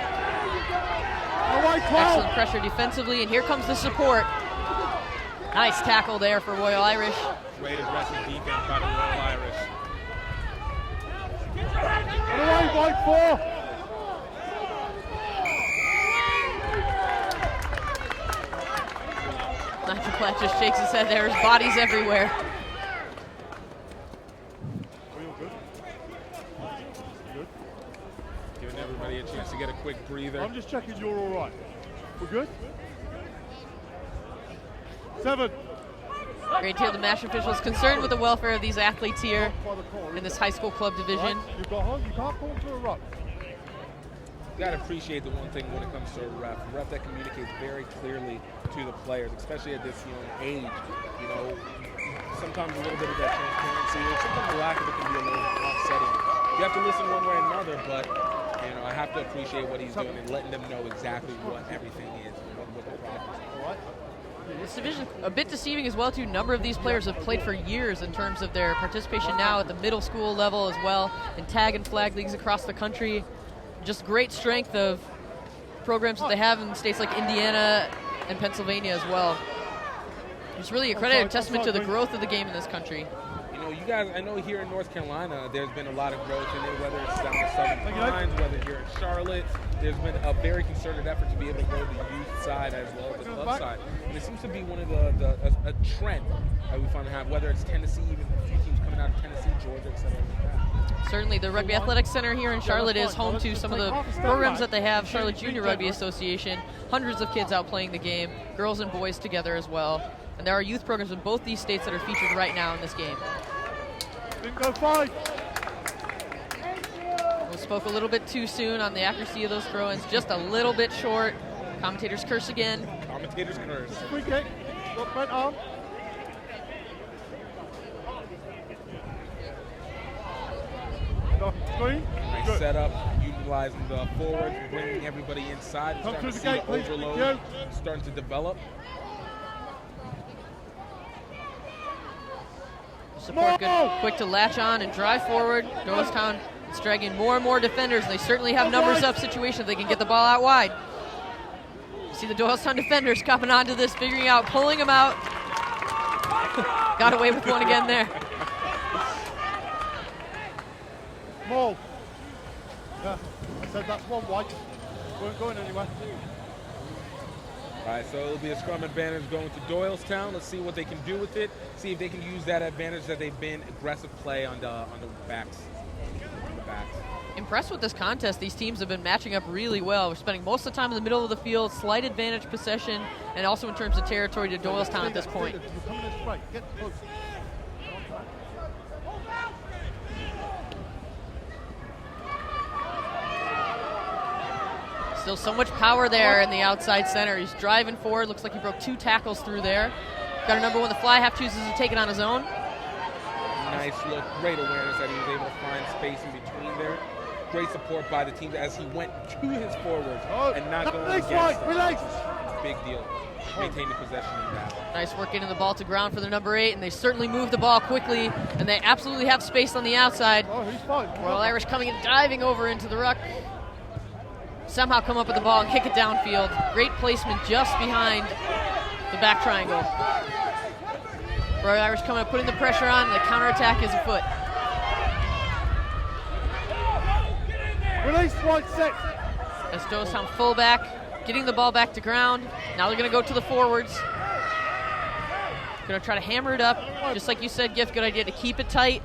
[SPEAKER 12] Excellent pressure defensively, and here comes the support. Nice tackle there for Royal Irish.
[SPEAKER 6] Great aggressive defense by the Royal Irish.
[SPEAKER 13] Get away, white 4.
[SPEAKER 12] Nigel Platt just shakes his head. There's bodies everywhere.
[SPEAKER 13] Good.
[SPEAKER 6] Giving everybody a chance to get a quick breather.
[SPEAKER 13] I'm just checking you're all right. We're good? 7.
[SPEAKER 12] Great deal. The match officials concerned with the welfare of these athletes here in this high school club division.
[SPEAKER 13] Right. You've got home. You can't pull to a ruck.
[SPEAKER 6] You got to appreciate the one thing when it comes to a ref that communicates very clearly to the players, especially at this young age. You know, sometimes a little bit of that transparency, or sometimes the lack of it can be a little offsetting. You have to listen one way or another, but you know, I have to appreciate what he's doing and letting them know exactly what everything is and what the problem is. All right.
[SPEAKER 12] This division a bit deceiving as well too. A number of these players have played for years in terms of their participation now at the middle school level as well, in tag and flag leagues across the country. Just great strength of programs that they have in states like Indiana and Pennsylvania as well. It's really a credit and testament to the growth of the game in this country.
[SPEAKER 6] You know, you guys, I know here in North Carolina, there's been a lot of growth in it, whether it's down the Southern Pines, whether you're in Charlotte. There's been a very concerted effort to be able to grow the youth side as well as the club side. And it seems to be one of a trend that we finally have, whether it's Tennessee, even a few teams coming out of Tennessee, Georgia, et cetera, like that.
[SPEAKER 12] Certainly, the Rugby Athletics Center here in Charlotte is home to some of the programs that they have. Charlotte Junior Rugby Association, hundreds of kids out playing the game, girls and boys together as well. And there are youth programs in both these states that are featured right now in this game.
[SPEAKER 13] Didn't go 5.
[SPEAKER 12] We spoke a little bit too soon on the accuracy of those throw-ins, just a little bit short. Commentators curse again.
[SPEAKER 6] Commentators curse.
[SPEAKER 13] Free kick. Got front arm.
[SPEAKER 6] Nice setup, utilizing the forwards, bringing everybody inside.
[SPEAKER 13] Come through the
[SPEAKER 6] see
[SPEAKER 13] gate,
[SPEAKER 6] the
[SPEAKER 13] please.
[SPEAKER 6] overload starting to develop.
[SPEAKER 12] Support good, quick to latch on and drive forward. Doylestown is dragging more and more defenders, and they certainly have numbers up situations. They can get the ball out wide. You see the Doylestown defenders coming onto this, figuring out, pulling them out. Got away with one again there.
[SPEAKER 13] Maul. Yeah, I said that's one white. Weren't going anywhere.
[SPEAKER 6] All right, so it'll be a scrum advantage going to Doylestown. Let's see what they can do with it. See if they can use that advantage that they've been aggressive play on the backs.
[SPEAKER 12] Impressed with this contest. These teams have been matching up really well. We're spending most of the time in the middle of the field, slight advantage possession, and also in terms of territory to Doylestown at this point.
[SPEAKER 13] You're coming this way. Get close.
[SPEAKER 12] Still so much power there in the outside center. He's driving forward. Looks like he broke 2 tackles through there. Got a number 1. The fly half chooses to take it on his own.
[SPEAKER 6] Nice look. Great awareness that he was able to find space in between there. Great support by the team as he went to his forwards and not going against them. Big deal. Maintaining possession in that.
[SPEAKER 12] Nice work getting the ball to ground for the number 8, and they certainly move the ball quickly, and they absolutely have space on the outside. Royal Irish coming and diving over into the ruck. Somehow come up with the ball and kick it downfield. Great placement just behind the back triangle. Royal Irish coming up, putting the pressure on, and the counterattack is afoot.
[SPEAKER 13] Release white 6.
[SPEAKER 12] As Doylestown fullback, getting the ball back to ground. Now they're going to go to the forwards. Going to try to hammer it up. Just like you said, Gift, good idea to keep it tight.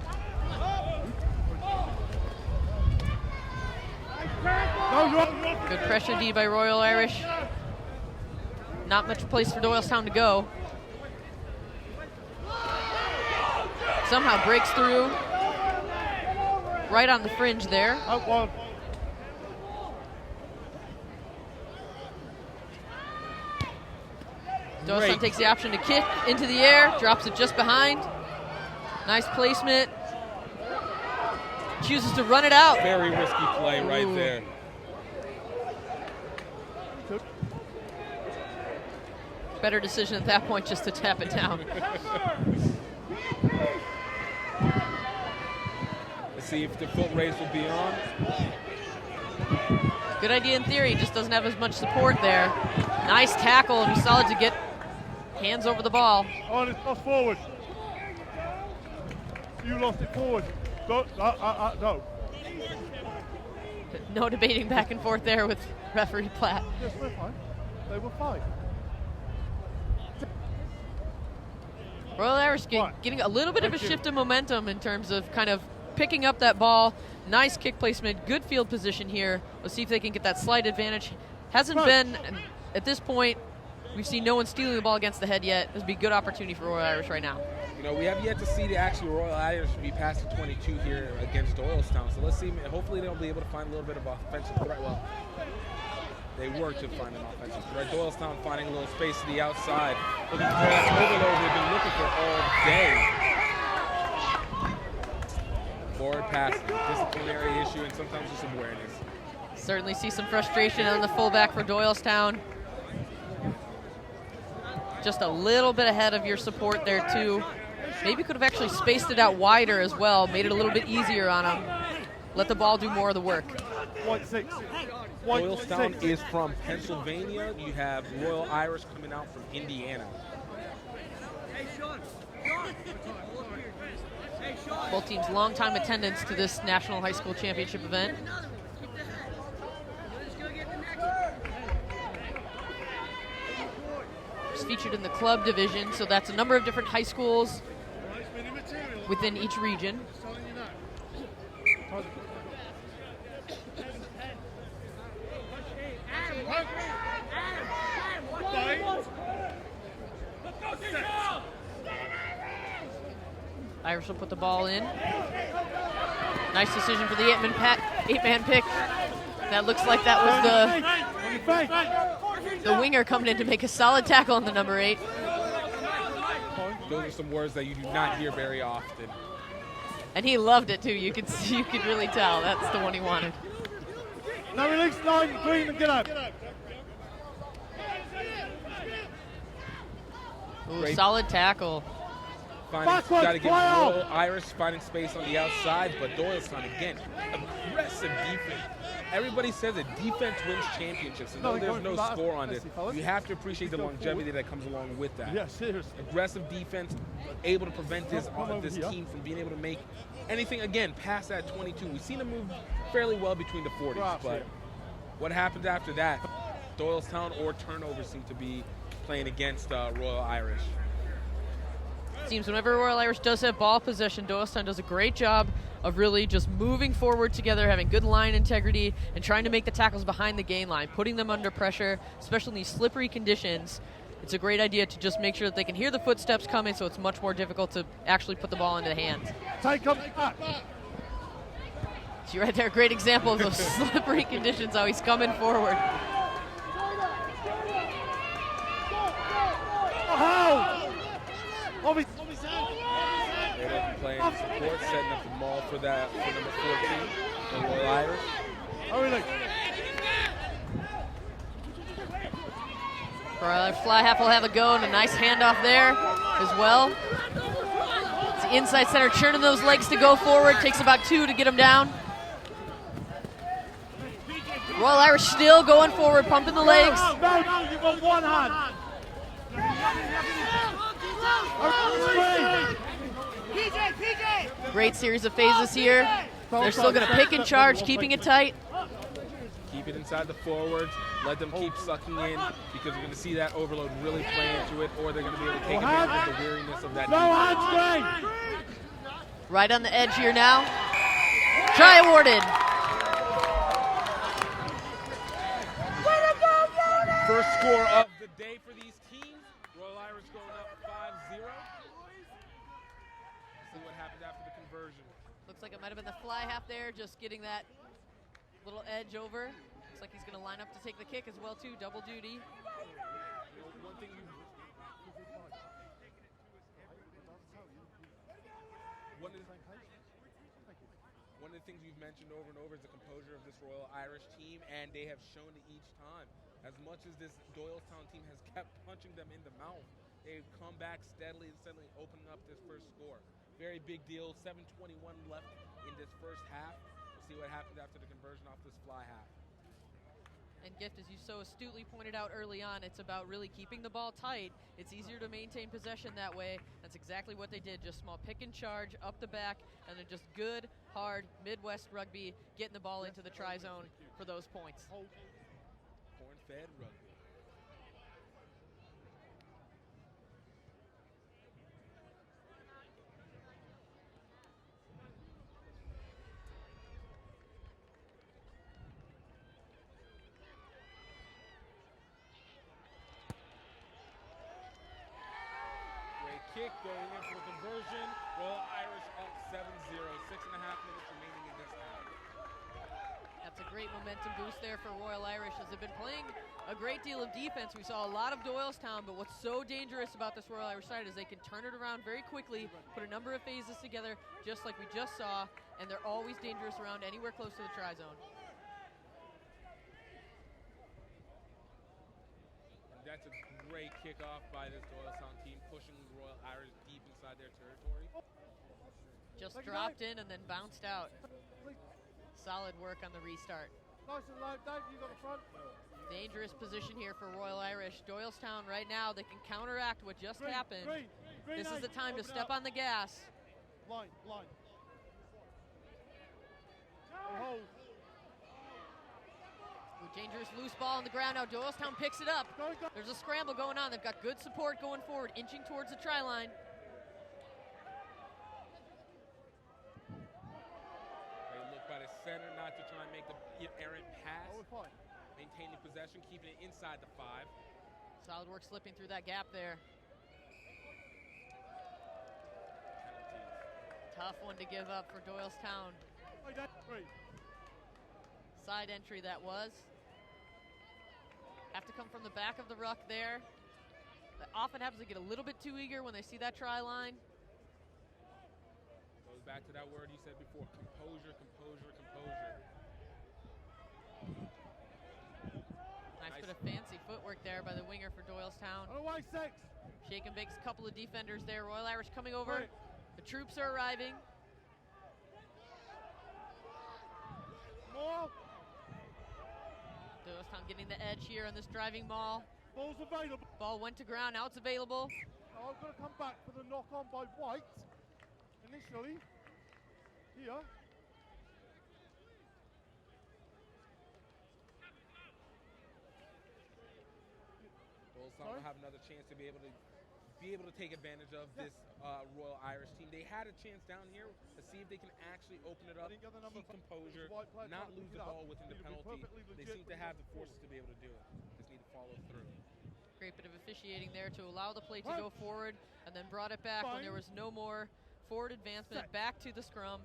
[SPEAKER 12] Good pressure D by Royal Irish. Not much place for Doylestown to go. Somehow breaks through. Right on the fringe there.
[SPEAKER 13] Out one.
[SPEAKER 12] Doylestown takes the option to kick into the air, drops it just behind. Nice placement. Chooses to run it out.
[SPEAKER 6] Very risky play right there.
[SPEAKER 12] Better decision at that point just to tap it down.
[SPEAKER 6] Let's see if the foot race will be on.
[SPEAKER 12] Good idea in theory, just doesn't have as much support there. Nice tackle, and he's solid to get hands over the ball.
[SPEAKER 13] On, it's lost forward. You lost it forward. Go, no.
[SPEAKER 12] No debating back and forth there with referee Platt.
[SPEAKER 13] Yes, we're fine. They were fine.
[SPEAKER 12] Royal Irish getting a little bit of a shift in momentum in terms of kind of picking up that ball. Nice kick placement, good field position here. Let's see if they can get that slight advantage. Hasn't been, at this point, we've seen no one stealing the ball against the head yet. This would be a good opportunity for Royal Irish right now.
[SPEAKER 6] You know, we have yet to see the actual Royal Irish be past the 22 here against Doylestown. So let's see. Hopefully they'll be able to find a little bit of offensive threat. Well, they work to find an offensive threat. Doylestown finding a little space to the outside. Looking for that overload they've been looking for all day. Forward passing, disciplinary issue, and sometimes just awareness.
[SPEAKER 12] Certainly see some frustration on the fullback for Doylestown. Just a little bit ahead of your support there too. Maybe could have actually spaced it out wider as well, made it a little bit easier on him. Let the ball do more of the work.
[SPEAKER 6] Doylestown is from Pennsylvania. You have Royal Irish coming out from Indiana.
[SPEAKER 12] Both teams long-time attendance to this National High School Championship event. It's featured in the club division, so that's a number of different high schools within each region. Irish will put the ball in. Nice decision for the eight-man pick. That looks like that was the winger coming in to make a solid tackle on the number 8.
[SPEAKER 6] Those are some words that you do not hear very often.
[SPEAKER 12] And he loved it too. You could really tell that's the one he wanted.
[SPEAKER 13] No release, 9, Green, and get up.
[SPEAKER 12] Ooh, solid tackle.
[SPEAKER 6] Got to give Royal Irish finding space on the outside, but Doylestown again, aggressive defense. Everybody says that defense wins championships, and there's no score on this. You have to appreciate the longevity that comes along with that.
[SPEAKER 13] Yeah, seriously.
[SPEAKER 6] Aggressive defense, able to prevent this team from being able to make anything, again, past that 22. We've seen them move fairly well between the 40s, but what happens after that? Doylestown or turnovers seem to be playing against Royal Irish.
[SPEAKER 12] Seems whenever Royal Irish does have ball possession, Doylestown does a great job of really just moving forward together, having good line integrity, and trying to make the tackles behind the gain line, putting them under pressure, especially in these slippery conditions. It's a great idea to just make sure that they can hear the footsteps coming, so it's much more difficult to actually put the ball into the hands. See right there, great example of those slippery conditions, how he's coming forward.
[SPEAKER 6] They're playing support, setting up the maul for that for number 14, the Royal Irish.
[SPEAKER 12] Royal Irish fly half will have a go, and a nice handoff there as well. It's the inside center churning those legs to go forward. Takes about 2 to get him down. Royal Irish still going forward, pumping the legs.
[SPEAKER 13] No, you've got one hand.
[SPEAKER 12] Great series of phases here. They're still going to pick and charge, keeping it tight.
[SPEAKER 6] Keep it inside the forwards. Let them keep sucking in, because you're going to see that overload really play into it, or they're going to be able to take advantage of the weariness of that defense.
[SPEAKER 12] Right on the edge here now. Try awarded.
[SPEAKER 6] First score of the day for these teams. Royal Irish going up 5-0. See what happens after the conversion.
[SPEAKER 12] Looks like it might have been the fly half there, just getting that little edge over. Looks like he's going to line up to take the kick as well too, double duty.
[SPEAKER 6] One of the things we've mentioned over and over is the composure of this Royal Irish team, and they have shown it each time. As much as this Doylestown team has kept punching them in the mouth, they've come back steadily and steadily, opening up this first score. Very big deal. 7:21 left in this first half. We'll see what happens after the conversion off this fly half.
[SPEAKER 12] Gift, as you so astutely pointed out early on, it's about really keeping the ball tight. It's easier to maintain possession that way. That's exactly what they did. Just small pick and charge up the back, and then just good, hard Midwest rugby, getting the ball into the try zone for those points.
[SPEAKER 6] Corn-fed rugby. Kick going in for a conversion. Royal Irish up 7-0. 6.5 minutes remaining in this half.
[SPEAKER 12] That's a great momentum boost there for Royal Irish, as they've been playing a great deal of defense. We saw a lot of Doylestown, but what's so dangerous about this Royal Irish side is they can turn it around very quickly, put a number of phases together, just like we just saw, and they're always dangerous around anywhere close to the try zone.
[SPEAKER 6] That's a great kickoff by this Doylestown team, pushing the Royal Irish deep inside their territory.
[SPEAKER 12] Just dropped in and then bounced out. Solid work on the restart.
[SPEAKER 13] Nice and low, Dave, you got the front.
[SPEAKER 12] Dangerous position here for Royal Irish. Doylestown right now, they can counteract what just happened.
[SPEAKER 13] Green,
[SPEAKER 12] this is the time to step
[SPEAKER 13] up
[SPEAKER 12] on the gas.
[SPEAKER 13] Line. Hold.
[SPEAKER 12] Dangerous loose ball on the ground now. Doylestown picks it up. There's a scramble going on. They've got good support going forward, inching towards the try line.
[SPEAKER 6] They look by the center not to try and make the errant pass. Maintaining possession, keeping it inside the 5.
[SPEAKER 12] Solid work slipping through that gap there. Tough one to give up for Doylestown. Side entry that was. Have to come from the back of the ruck there. That often happens, to get a little bit too eager when they see that try line.
[SPEAKER 6] Goes back to that word you said before, composure.
[SPEAKER 12] Nice bit of fancy footwork there by the winger for Doylestown.
[SPEAKER 13] Away 6.
[SPEAKER 12] Shake and bakes a couple of defenders there. Royal Irish coming over. The troops are arriving.
[SPEAKER 13] More.
[SPEAKER 12] Doylestown getting the edge here on this driving maul.
[SPEAKER 13] Ball's available.
[SPEAKER 12] Ball went to ground, now it's available.
[SPEAKER 13] Now I'm going to come back for the knock on by White. Initially. Here.
[SPEAKER 6] Doylestown will have another chance to be able to take advantage of this Royal Irish team. They had a chance down here to see if they can actually open it up, keep composure, not lose the ball within the penalty. They seem to have the forces to be able to do it. Just need to follow through.
[SPEAKER 12] Great bit of officiating there to allow the play to go forward, and then brought it back when there was no more forward advancement. Back to the scrum.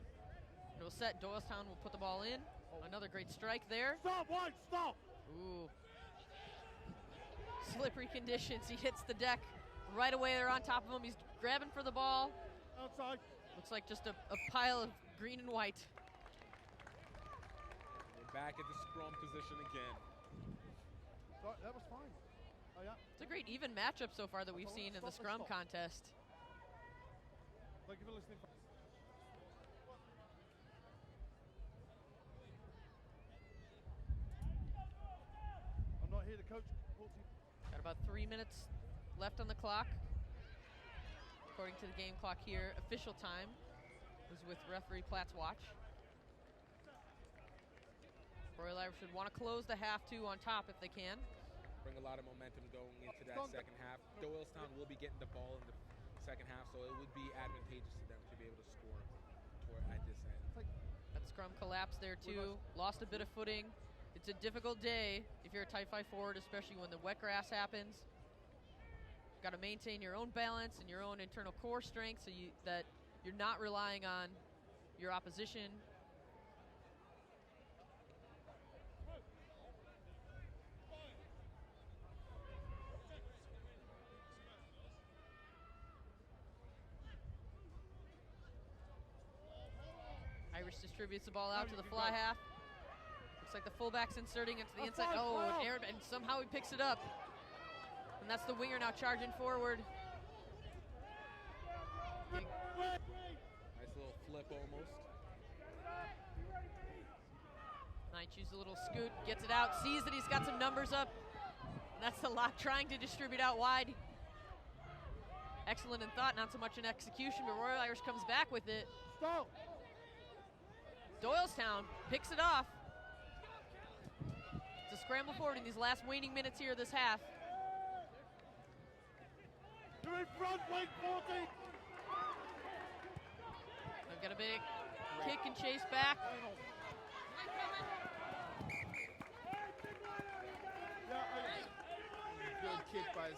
[SPEAKER 12] It will set. Doylestown will put the ball in. Another great strike there.
[SPEAKER 13] Stop, White, stop!
[SPEAKER 12] Ooh. Slippery conditions. He hits the deck right away. They're on top of him. He's grabbing for the ball.
[SPEAKER 13] Outside.
[SPEAKER 12] Looks like just a pile of green and white.
[SPEAKER 6] We're back at the scrum position again.
[SPEAKER 13] Sorry, that was fine. Oh, yeah.
[SPEAKER 12] It's a great even matchup so far that we've seen in the scrum contest.
[SPEAKER 13] Thank you for listening. I'm not here to coach.
[SPEAKER 12] Got about 3 minutes left on the clock. According to the game clock here, official time was with referee Platt's watch. Royal Irish should want to close the half two on top if they can.
[SPEAKER 6] Bring a lot of momentum going into that second half. Doylestown will be getting the ball in the second half, so it would be advantageous to them to be able to score at this end.
[SPEAKER 12] That scrum collapsed there too. Lost a bit of footing. It's a difficult day if you're a tight 5 forward, especially when the wet grass happens. You've got to maintain your own balance and your own internal core strength so that you're not relying on your opposition. Irish distributes the ball out to the fly half. Looks like the fullback's inserting into the inside. Oh, an error, and somehow he picks it up. And that's the winger now charging forward.
[SPEAKER 6] Nice little flip almost.
[SPEAKER 12] Might choose a little scoot, gets it out, sees that he's got some numbers up. That's the lock trying to distribute out wide. Excellent in thought, not so much in execution, but Royal Irish comes back with it.
[SPEAKER 13] Stop.
[SPEAKER 12] Doylestown picks it off. It's a scramble forward in these last waning minutes here of this half.
[SPEAKER 13] You're in front, wait 40.
[SPEAKER 12] They've got a big kick and chase back.
[SPEAKER 6] Good kick by the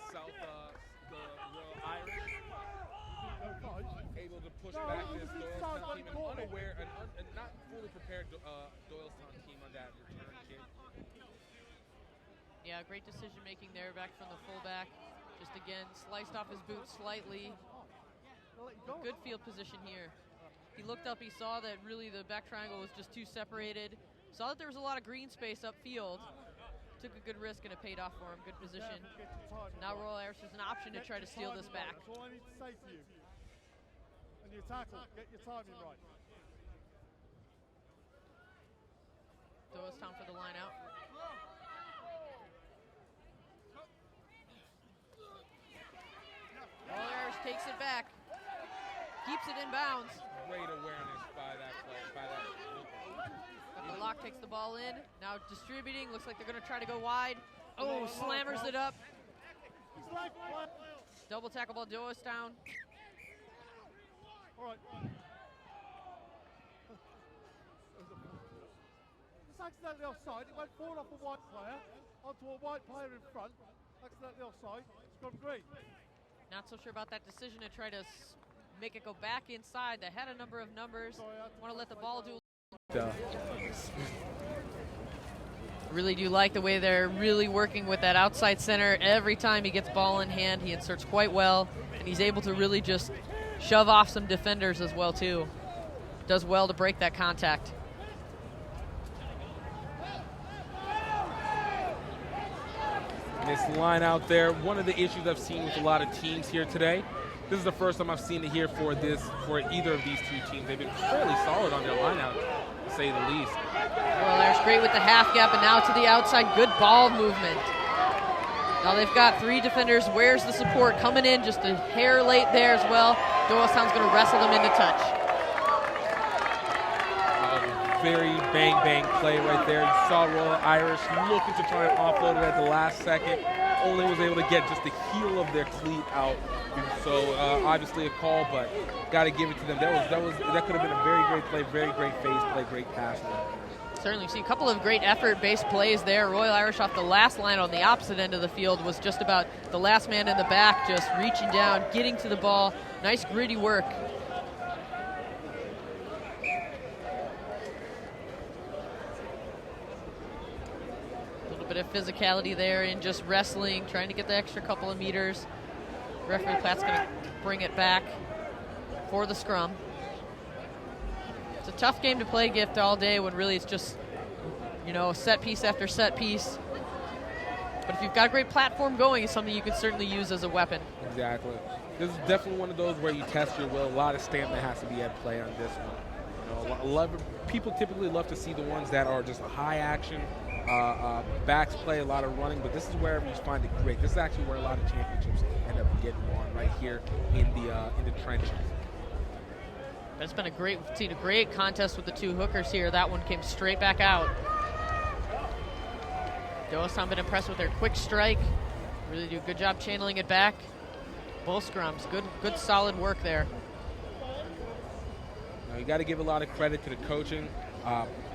[SPEAKER 6] Royal Irish. Able to push back this Doylestown team, and unaware and not fully prepared Doylestown team on that return kick.
[SPEAKER 12] Yeah, great decision making there back from the fullback. Just again, sliced off his boot slightly. Good field position here. He looked up, he saw that really the back triangle was just too separated. Saw that there was a lot of green space upfield. Took a good risk and it paid off for him. Good position. Now Royal Irish has an option to try to steal this back.
[SPEAKER 13] That's all I need to say to you. And your tackle, get your timing right.
[SPEAKER 12] Doylestown for the line out. Royal Irish takes it back. Keeps it in bounds.
[SPEAKER 6] Great awareness by that play,
[SPEAKER 12] But the lock takes the ball in. Now distributing. Looks like they're going to try to go wide. Oh, slammers it up. Double tackle ball, Doylestown.
[SPEAKER 13] All right. It's accidentally offside. It went forward off a white player onto a white player in front. Accidentally offside. It's gone green.
[SPEAKER 12] Not so sure about that decision to try to make it go back inside. They had a number of numbers. Want to let the ball do. Really do like the way they're really working with that outside center. Every time he gets ball in hand, he inserts quite well, and he's able to really just shove off some defenders as well too. Does well to break that contact.
[SPEAKER 6] This line out there, one of the issues I've seen with a lot of teams here today. This is the first time I've seen it here for either of these two teams. They've been fairly solid on their line out, to say the least.
[SPEAKER 12] Royal Irish great with the half gap, and now to the outside, good ball movement. Now they've got three defenders. Where's the support coming in? Just a hair late there as well. Doylestown's going to wrestle them into touch.
[SPEAKER 6] Very bang play right there. You saw Royal Irish looking to try and offload it at the last second. Only was able to get just the heel of their cleat out. So obviously a call, but got to give it to them. That could have been a very great play, very great face play, great pass.
[SPEAKER 12] Certainly, see a couple of great effort-based plays there. Royal Irish off the last line on the opposite end of the field was just about the last man in the back, just reaching down, getting to the ball. Nice gritty work. A little bit of physicality there in just wrestling, trying to get the extra couple of meters. Referee Platt's going to bring it back for the scrum. It's a tough game to play, Gift, all day when really it's just, set piece after set piece. But if you've got a great platform going, it's something you can certainly use as a weapon.
[SPEAKER 6] Exactly. This is definitely one of those where you test your will. A lot of stamina has to be at play on this one. People typically love to see the ones that are just high action, backs play, a lot of running, but this is where you find it great. This is actually where a lot of championships end up getting won, right here in the trenches.
[SPEAKER 12] But it's been a great contest with the two hookers here. That one came straight back out. Doylestown been impressed with their quick strike. Really do a good job channeling it back. Both scrums, good solid work there.
[SPEAKER 6] Now you got to give a lot of credit to the coaching.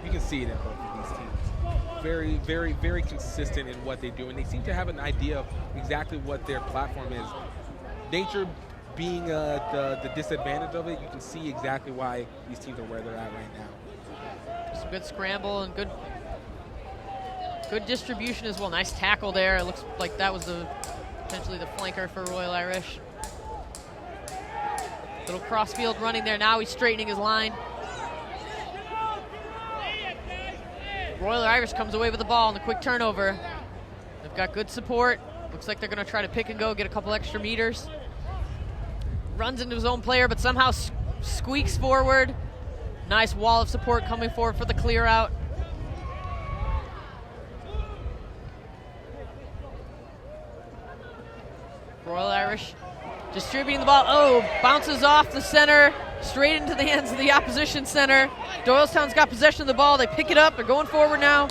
[SPEAKER 6] You can see it in both of these teams. Very, very, very consistent in what they do, and they seem to have an idea of exactly what their platform is. Nature being the disadvantage of it, you can see exactly why these teams are where they're at right now.
[SPEAKER 12] Some good scramble and good distribution as well. Nice tackle there. It looks like that was potentially the flanker for Royal Irish. Little cross-field running there. Now he's straightening his line. Royal Irish comes away with the ball on the quick turnover. They've got good support. Looks like they're going to try to pick and go, get a couple extra meters. Runs into his own player, but somehow squeaks forward. Nice wall of support coming forward for the clear out. Royal Irish distributing the ball. Oh, bounces off the center, straight into the hands of the opposition center. Doylestown's got possession of the ball. They pick it up. They're going forward now.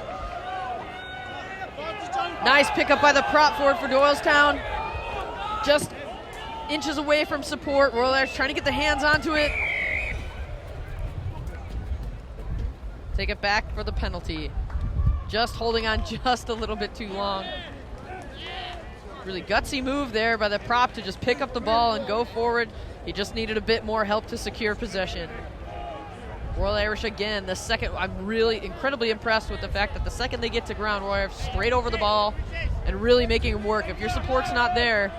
[SPEAKER 12] Nice pickup by the prop forward for Doylestown. Just inches away from support. Royal Irish trying to get the hands onto it. Take it back for the penalty. Just holding on just a little bit too long. Really gutsy move there by the prop to just pick up the ball and go forward. He just needed a bit more help to secure possession. Royal Irish again, the second. I'm really incredibly impressed with the fact that the second they get to ground, Royal Irish straight over the ball and really making it work. If your support's not there,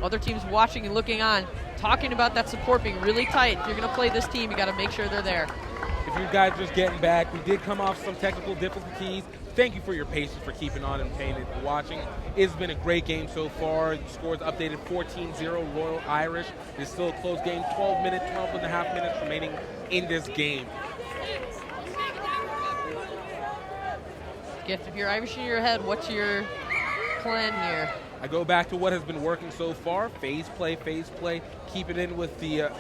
[SPEAKER 12] other teams watching and looking on, talking about that support being really tight. If you're going to play this team, you got to make sure they're there.
[SPEAKER 6] If you guys are just getting back, we did come off some technical difficulties. Thank you for your patience for keeping on and paying and watching. It's been a great game so far. The score's updated 14-0 Royal Irish. It's still a close game, 12 and a half minutes remaining in this game.
[SPEAKER 12] Gift, if you're Irish in your head, what's your plan here?
[SPEAKER 6] I go back to what has been working so far. Phase play. Keep it in with the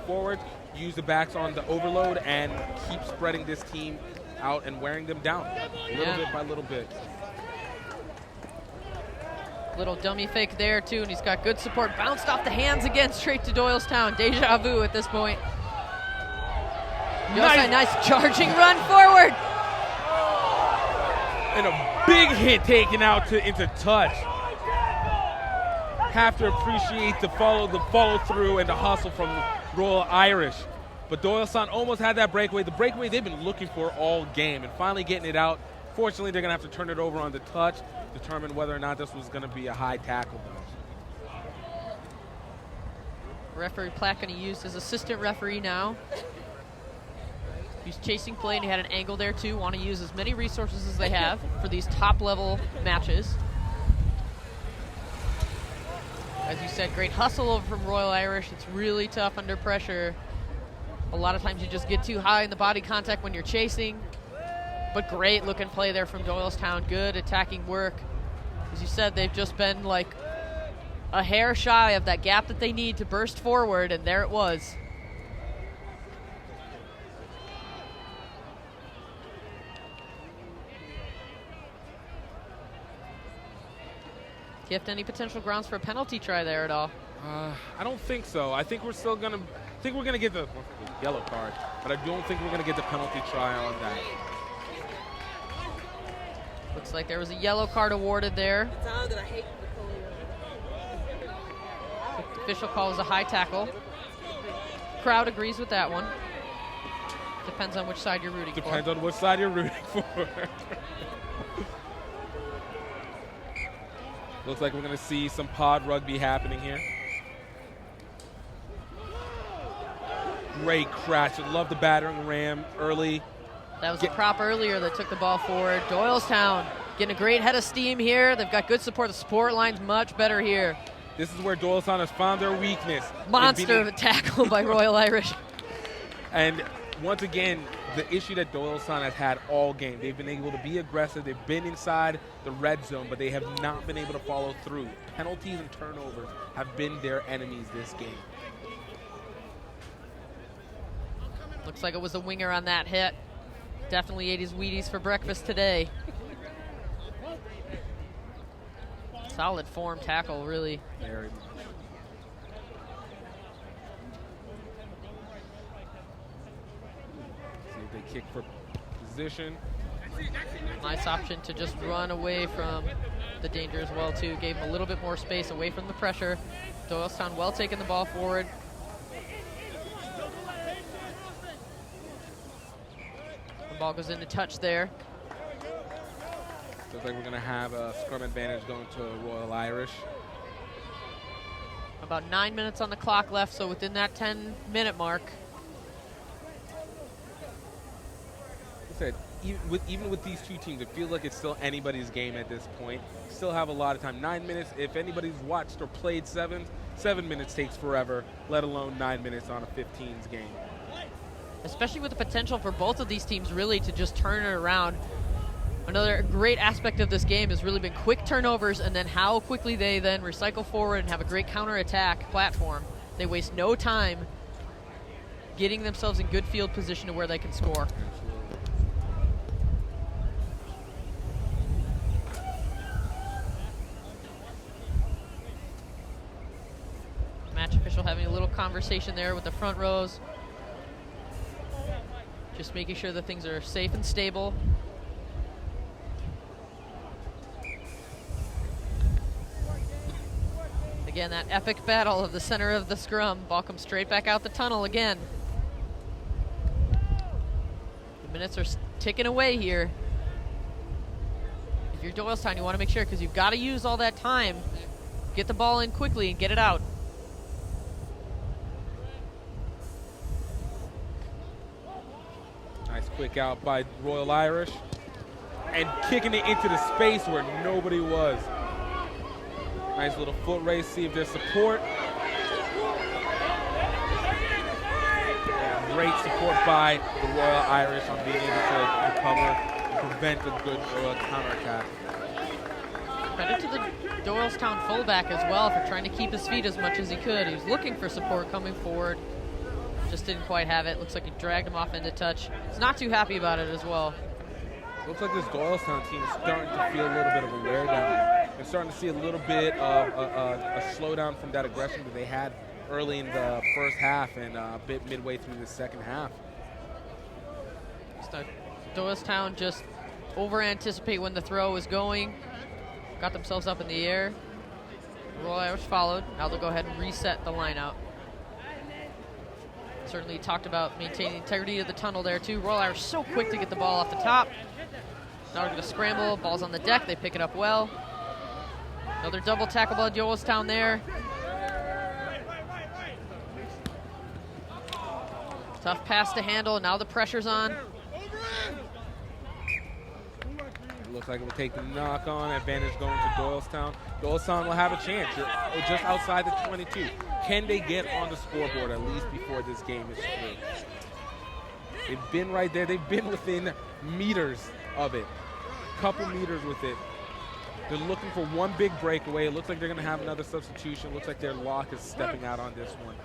[SPEAKER 6] forwards. Use the backs on the overload and keep spreading this team out and wearing them down little bit by little bit.
[SPEAKER 12] Little dummy fake there too, and he's got good support. Bounced off the hands again, straight to Doylestown. Deja vu at this point. Nice charging run forward.
[SPEAKER 6] And a big hit taken out into touch. Have to appreciate the follow through and the hustle from Royal Irish. But Doylestown almost had that breakaway. The breakaway they've been looking for all game and finally getting it out. Fortunately, they're going to have to turn it over on the touch, determine whether or not this was going to be a high tackle.
[SPEAKER 12] Referee Platt going to use his assistant referee now. He's chasing play, and he had an angle there too. Want to use as many resources as they have for these top-level matches. As you said, great hustle over from Royal Irish. It's really tough under pressure. A lot of times you just get too high in the body contact when you're chasing. But great looking play there from Doylestown. Good attacking work. As you said, they've just been like a hair shy of that gap that they need to burst forward, and there it was. Gift, any potential grounds for a penalty try there at all?
[SPEAKER 6] I don't think so. I think we're still gonna. I think we're gonna get the yellow card, but I don't think we're gonna get the penalty try on that.
[SPEAKER 12] Looks like there was a yellow card awarded there. The official call is a high tackle. Crowd agrees with that one. Depends on which side you're rooting for.
[SPEAKER 6] Depends on which side you're rooting for. Looks like we're going to see some pod rugby happening here. Great crash. I love the battering ram early.
[SPEAKER 12] That was a prop earlier that took the ball forward. Doylestown getting a great head of steam here. They've got good support. The support line's much better here.
[SPEAKER 6] This is where Doylestown has found their weakness.
[SPEAKER 12] Monster of a tackle by Royal Irish.
[SPEAKER 6] And once again, the issue that Doylestown has had all game. They've been able to be aggressive. They've been inside the red zone, but they have not been able to follow through. Penalties and turnovers have been their enemies this game.
[SPEAKER 12] Looks like it was a winger on that hit. Definitely ate his Wheaties for breakfast today. Solid form tackle, really.
[SPEAKER 6] Very much. See if they kick for position.
[SPEAKER 12] Nice option to just run away from the danger as well, too. Gave him a little bit more space away from the pressure. Doylestown well taking the ball forward. The ball goes into touch there.
[SPEAKER 6] Looks like we're going to have a scrum advantage going to Royal Irish.
[SPEAKER 12] About 9 minutes on the clock left, so within that 10-minute mark.
[SPEAKER 6] Like I said, even with these two teams, it feels like it's still anybody's game at this point. Still have a lot of time. 9 minutes, if anybody's watched or played 7 minutes takes forever, let alone 9 minutes on a 15s game.
[SPEAKER 12] Especially with the potential for both of these teams really to just turn it around. Another great aspect of this game has really been quick turnovers and then how quickly they then recycle forward and have a great counterattack platform. They waste no time getting themselves in good field position to where they can score. Match official having a little conversation there with the front rows. Just making sure that things are safe and stable. Again, that epic battle of the center of the scrum. Ball comes straight back out the tunnel again. The minutes are ticking away here. If you're Doylestown, you want to make sure, because you've got to use all that time. Get the ball in quickly and get it out.
[SPEAKER 6] Nice quick out by Royal Irish. And kicking it into the space where nobody was. Nice little foot race, see if there's support. Great support by the Royal Irish on being able to recover and prevent a good counterattack.
[SPEAKER 12] Credit to the Doylestown fullback as well for trying to keep his feet as much as he could. He was looking for support coming forward. Just didn't quite have it. Looks like he dragged him off into touch. He's not too happy about it as well.
[SPEAKER 6] Looks like this Doylestown team is starting to feel a little bit of a wear down. They're starting to see a little bit of a slowdown from that aggression that they had early in the first half and a bit midway through the second half.
[SPEAKER 12] Doylestown just over-anticipate when the throw was going. Got themselves up in the air. Royal Irish followed. Now they'll go ahead and reset the line out. Certainly talked about maintaining integrity of the tunnel there too. Royal Irish so quick to get the ball off the top. Now we're going to scramble. Ball's on the deck. They pick it up well. Another double tackle by Doylestown there. Tough pass to handle. Now the pressure's on.
[SPEAKER 6] It looks like it will take the knock on. Advantage going to Doylestown. Doylestown will have a chance. You're just outside the 22. Can they get on the scoreboard at least before this game is through? They've been right there. They've been within meters of it. Couple meters with it. They're looking for one big breakaway. It looks like they're going to have another substitution. Looks like their lock is stepping out on this one.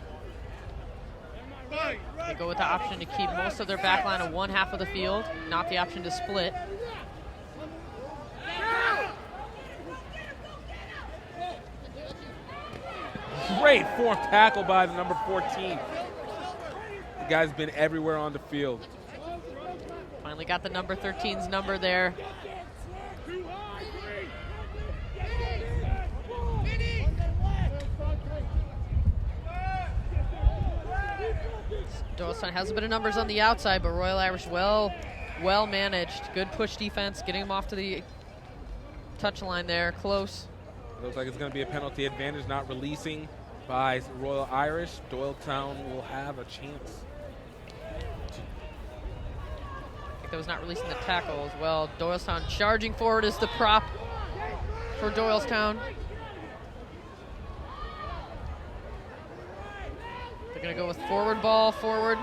[SPEAKER 12] They go with the option to keep most of their back line on one half of the field, not the option to split.
[SPEAKER 6] Great fourth tackle by the number 14. The guy's been everywhere on the field.
[SPEAKER 12] Finally got the number 13's number there. Doylestown has a bit of numbers on the outside, but Royal Irish well managed. Good push defense, getting him off to the touch line there, close.
[SPEAKER 6] Looks like it's going to be a penalty advantage, not releasing by Royal Irish. Doylestown will have a chance.
[SPEAKER 12] I think that was not releasing the tackle as well. Doylestown charging forward is the prop for Doylestown. They're going to go with forward ball, forward.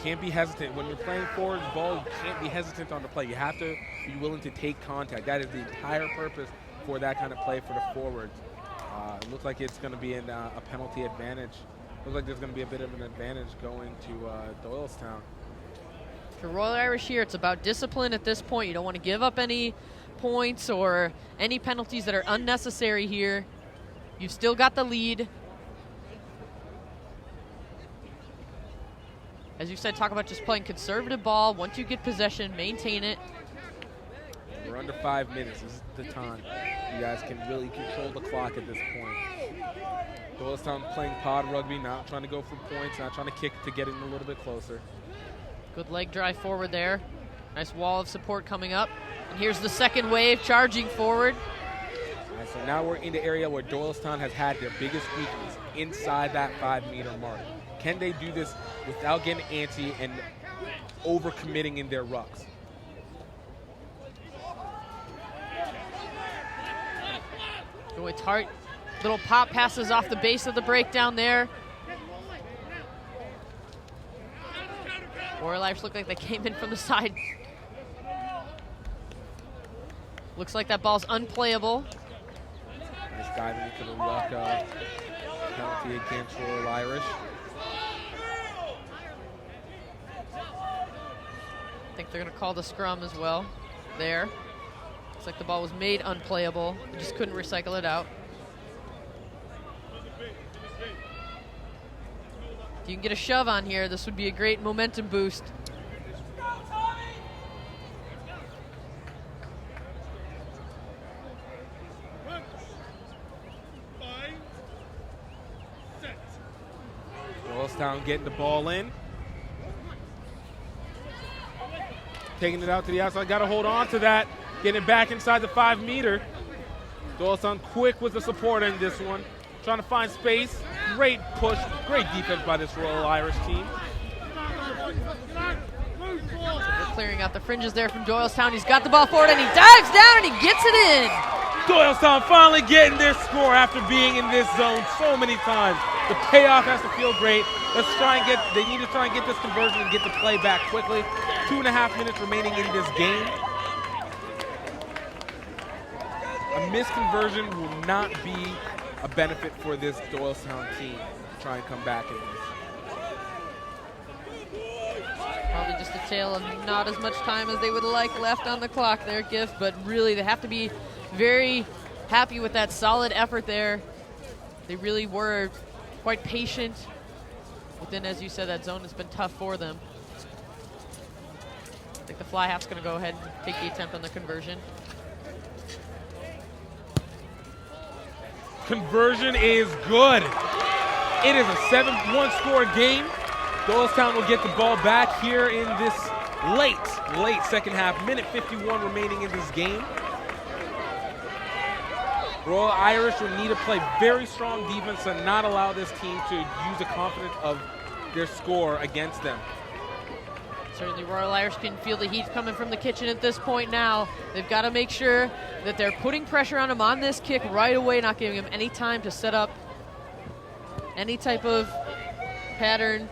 [SPEAKER 6] Can't be hesitant. When you're playing forward ball, you can't be hesitant on the play. You have to be willing to take contact. That is the entire purpose for that kind of play for the forwards. It looks like it's going to be a penalty advantage. Looks like there's going to be a bit of an advantage going to Doylestown.
[SPEAKER 12] For Royal Irish here, it's about discipline at this point. You don't want to give up any points or any penalties that are unnecessary here. You've still got the lead. As you said, talk about just playing conservative ball. Once you get possession, maintain it.
[SPEAKER 6] We're under 5 minutes. This is the time. You guys can really control the clock at this point. Doylestown playing pod rugby, not trying to go for points, not trying to kick to get in a little bit closer.
[SPEAKER 12] Good leg drive forward there. Nice wall of support coming up. And here's the second wave charging forward.
[SPEAKER 6] All right, so now we're in the area where Doylestown has had their biggest weakness, inside that 5-meter mark. Can they do this without getting antsy and overcommitting in their rucks?
[SPEAKER 12] Oh, it's hard. Little pop passes off the base of the breakdown there. Royal Irish looked like they came in from the side. Looks like that ball's unplayable.
[SPEAKER 6] Nice diving into the ruck penalty against Royal Irish.
[SPEAKER 12] I think they're going to call the scrum as well there. Looks like the ball was made unplayable. They just couldn't recycle it out. If you can get a shove on here, this would be a great momentum boost.
[SPEAKER 6] Doylestown getting the ball in. Taking it out to the outside. Got to hold on to that. Getting it back inside the 5 meter. Doylestown quick with the support in this one. Trying to find space. Great push. Great defense by this Royal Irish team.
[SPEAKER 12] They're clearing out the fringes there from Doylestown. He's got the ball forward and he dives down and he gets it in.
[SPEAKER 6] Doylestown finally getting their score after being in this zone so many times. The payoff has to feel great. They need to try and get this conversion and get the play back quickly. 2.5 minutes remaining in this game. A missed conversion will not be a benefit for this Doylestown team to try and come back in this.
[SPEAKER 12] Probably just a tale of not as much time as they would like left on the clock there, Gift, but really they have to be very happy with that solid effort there. They really were quite patient within, as you said, that zone has been tough for them. I think the fly half's going to go ahead and take the attempt on the conversion.
[SPEAKER 6] Conversion is good. It is a 7-1 score game. Doylestown will get the ball back here in this late second half. Minute 51 remaining in this game. Royal Irish will need to play very strong defense and not allow this team to use the confidence of their score against them.
[SPEAKER 12] Certainly Royal Irish can feel the heat coming from the kitchen at this point now. They've got to make sure that they're putting pressure on him on this kick right away, not giving him any time to set up any type of pattern.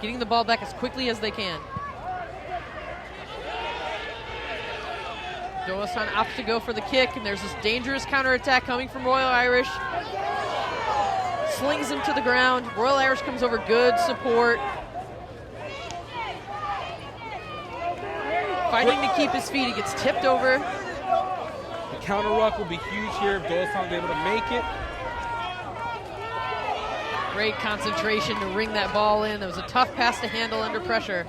[SPEAKER 12] Getting the ball back as quickly as they can. Doylestown opts to go for the kick, and there's this dangerous counterattack coming from Royal Irish. Slings him to the ground. Royal Irish comes over, good support. Fighting to keep his feet, he gets tipped over.
[SPEAKER 6] The counter ruck will be huge here if Doylestown is able to make it.
[SPEAKER 12] Great concentration to ring that ball in. That was a tough pass to handle under pressure.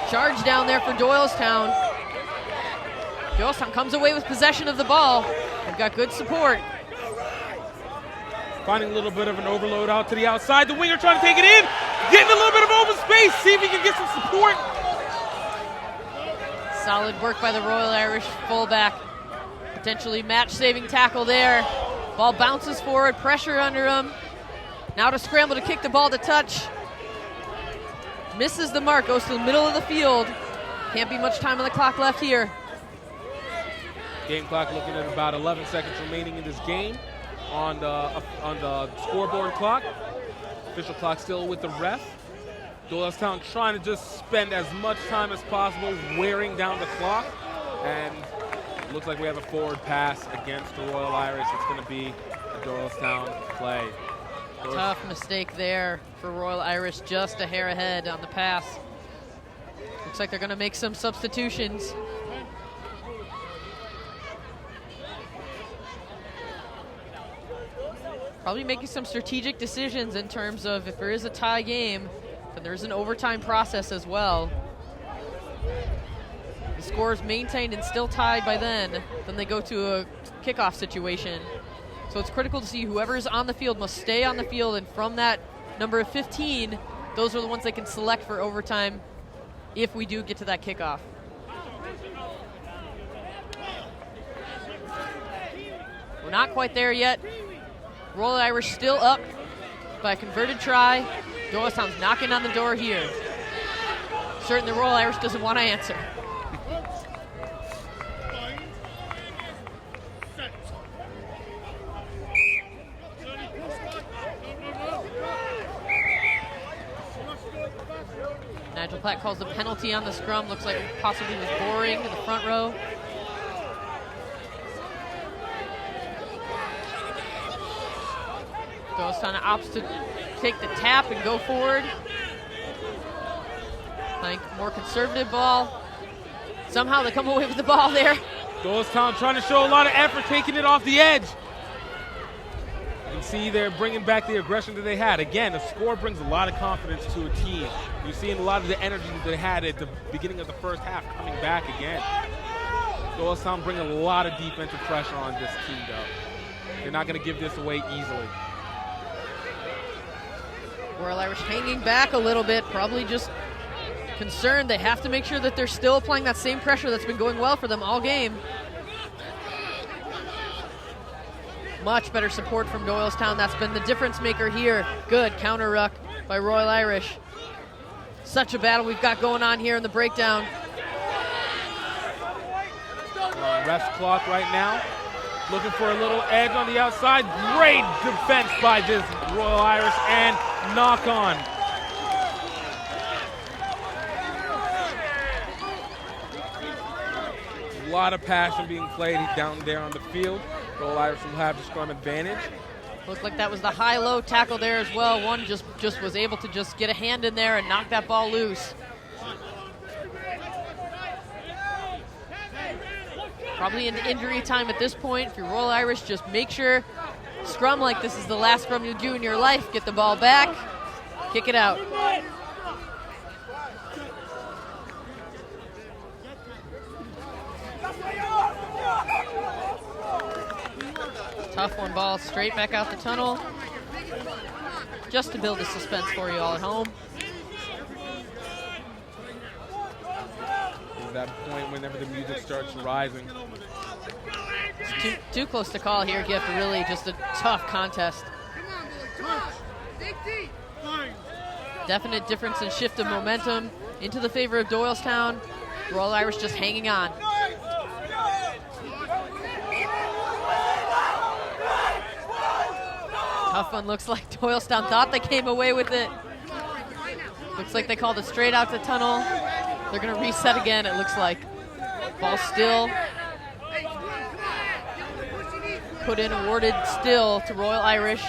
[SPEAKER 12] Charge down there for Doylestown. Doylestown comes away with possession of the ball. They've got good support.
[SPEAKER 6] Finding a little bit of an overload out to the outside. The winger trying to take it in. Getting a little bit of open space. See if he can get some support.
[SPEAKER 12] Solid work by the Royal Irish fullback. Potentially match-saving tackle there. Ball bounces forward, pressure under him. Now to scramble to kick the ball to touch. Misses the mark, goes to the middle of the field. Can't be much time on the clock left here.
[SPEAKER 6] Game clock looking at about 11 seconds remaining in this game on the scoreboard clock. Official clock still with the ref. Doylestown trying to just spend as much time as possible wearing down the clock. And it looks like we have a forward pass against the Royal Irish. It's going to be a Doylestown play.
[SPEAKER 12] Tough mistake there for Royal Irish, just a hair ahead on the pass. Looks like they're going to make some substitutions. Probably making some strategic decisions in terms of if there is a tie game, then there is an overtime process as well. The score is maintained and still tied by then they go to a kickoff situation. So it's critical to see whoever's on the field must stay on the field, and from that number of 15, those are the ones they can select for overtime if we do get to that kickoff. We're not quite there yet. Royal Irish still up by a converted try. Doylestown's knocking on the door here. Certainly Royal Irish doesn't want to answer. Nigel Platt calls the penalty on the scrum. Looks like it possibly was boring in the front row. Doylestown opts to take the tap and go forward. Playing more conservative ball. Somehow they come away with the ball there.
[SPEAKER 6] Doylestown trying to show a lot of effort, taking it off the edge. You can see they're bringing back the aggression that they had. Again, a score brings a lot of confidence to a team. You're seeing a lot of the energy that they had at the beginning of the first half coming back again. Doylestown bring a lot of defensive pressure on this team, though. They're not going to give this away easily.
[SPEAKER 12] Royal Irish hanging back a little bit, probably just concerned. They have to make sure that they're still applying that same pressure that's been going well for them all game. Much better support from Doylestown. That's been the difference maker here. Good counter ruck by Royal Irish. Such a battle we've got going on here in the breakdown.
[SPEAKER 6] Rest clock right now. Looking for a little edge on the outside. Great defense by this Royal Irish and knock on. A lot of passion being played down there on the field. Royal Irish will have the scrum advantage.
[SPEAKER 12] Looked like that was the high-low tackle there as well. One just was able to just get a hand in there and knock that ball loose. Probably into injury time at this point. If you're Royal Irish, just make sure scrum like this is the last scrum you do in your life. Get the ball back, kick it out. Tough one ball straight back out the tunnel. Just to build the suspense for you all at home.
[SPEAKER 6] At that point, whenever the music starts rising.
[SPEAKER 12] It's too close to call here, Gift. Really just a tough contest. Definite difference in shift of momentum into the favor of Doylestown. Royal Irish just hanging on. Tough one. Looks like Doylestown thought they came away with it. Looks like they called it straight out the tunnel. They're going to reset again, it looks like. Ball still. Put in, awarded still to Royal Irish.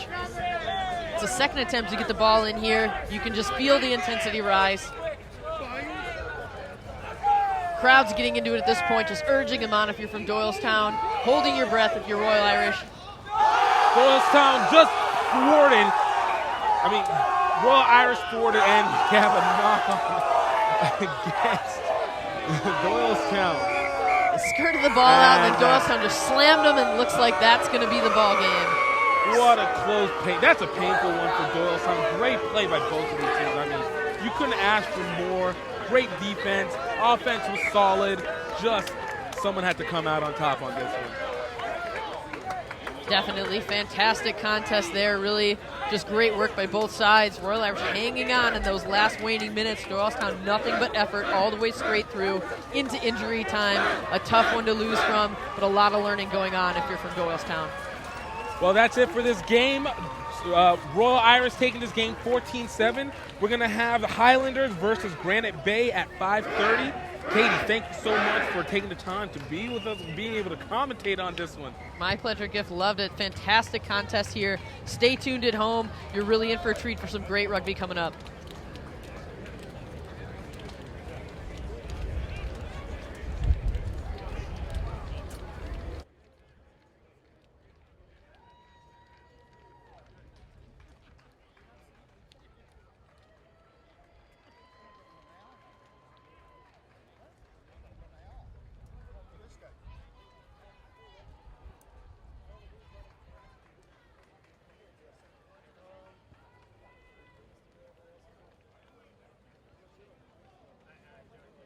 [SPEAKER 12] It's a second attempt to get the ball in here. You can just feel the intensity rise. Crowd's getting into it at this point, just urging them on if you're from Doylestown. Holding your breath if you're Royal Irish.
[SPEAKER 6] Doylestown just thwarted. I mean, Royal Irish thwarted and have a knock-on against Doylestown.
[SPEAKER 12] Skirted the ball out, and then Doylestown just slammed him, and looks like that's going to be the ball game.
[SPEAKER 6] What a close pain. That's a painful one for Doylestown. Great play by both of these teams. I mean, you couldn't ask for more. Great defense. Offense was solid. Just someone had to come out on top on this one.
[SPEAKER 12] Definitely fantastic contest there. Really just great work by both sides. Royal Irish hanging on in those last waning minutes. Doylestown nothing but effort all the way straight through into injury time. A tough one to lose from, but a lot of learning going on if you're from Doylestown.
[SPEAKER 6] Well, that's it for this game. Royal Irish taking this game 14-7. We're going to have the Highlanders versus Granite Bay at 5:30. Katie, thank you so much for taking the time to be with us and being able to commentate on this one.
[SPEAKER 12] My pleasure, Gift. Loved it. Fantastic contest here. Stay tuned at home. You're really in for a treat for some great rugby coming up.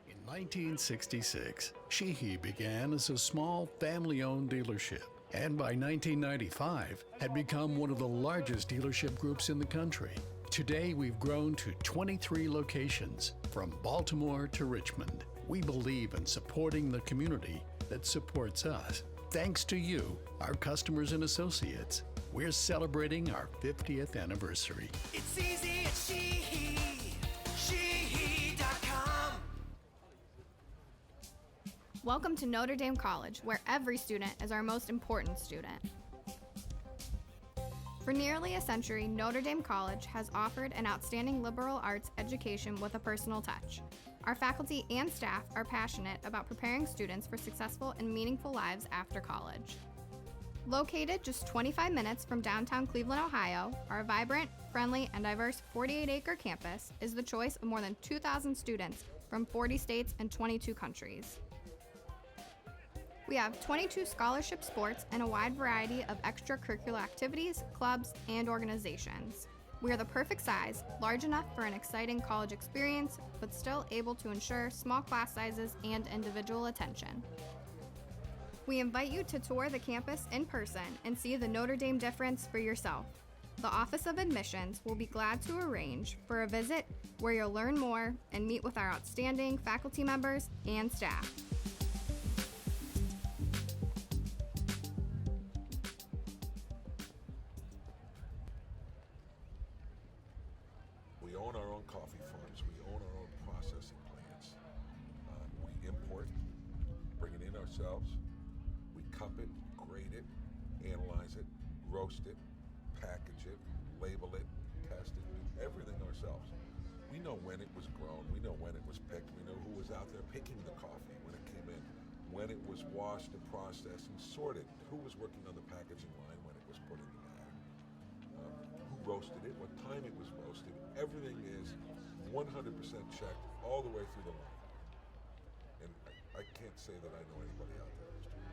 [SPEAKER 1] In 1966, Sheehy began as a small family-owned dealership, and by 1995 had become one of the largest dealership groups in the country. Today, we've grown to 23 locations, from Baltimore to Richmond. We believe in supporting the community that supports us. Thanks to you, our customers and associates, we're celebrating our 50th anniversary.
[SPEAKER 9] It's easy at Sheehy. Sheehy.com.
[SPEAKER 3] Welcome to Notre Dame College, where every student is our most important student. For nearly a century, Notre Dame College has offered an outstanding liberal arts education with a personal touch. Our faculty and staff are passionate about preparing students for successful and meaningful lives after college. Located just 25 minutes from downtown Cleveland, Ohio, our vibrant, friendly, and diverse 48-acre campus is the choice of more than 2,000 students from 40 states and 22 countries. We have 22 scholarship sports and a wide variety of extracurricular activities, clubs, and organizations. We are the perfect size, large enough for an exciting college experience, but still able to ensure small class sizes and individual attention. We invite you to tour the campus in person and see the Notre Dame difference for yourself. The Office of Admissions will be glad to arrange for a visit where you'll learn more and meet with our outstanding faculty members and staff.
[SPEAKER 4] We own our own coffee farms. We own our own processing plants. We import, bring it in ourselves. We cup it, grade it, analyze it, roast it, package it, label it, test it, do everything ourselves. We know when it was grown. We know when it was picked. We know who was out there picking the coffee when it came in, when it was washed and processed and sorted, who was working on the packaging line when it was put in the bag. Who roasted it, what time it was roasted. Everything is 100% checked all the way through the line. And I can't say that I know anybody out there who's doing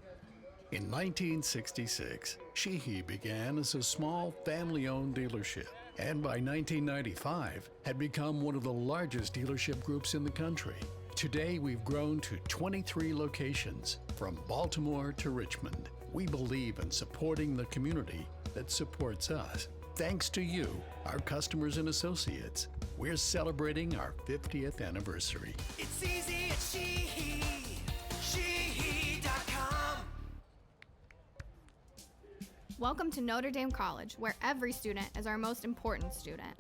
[SPEAKER 4] that.
[SPEAKER 1] In 1966, Sheehy began as a small family-owned dealership, and by 1995 had become one of the largest dealership groups in the country. Today, we've grown to 23 locations, from Baltimore to Richmond. We believe in supporting the community that supports us. Thanks to you, our customers and associates, we're celebrating our 50th anniversary.
[SPEAKER 9] It's easy at Sheehy. Sheehy.com.
[SPEAKER 3] Welcome to Notre Dame College, where every student is our most important student.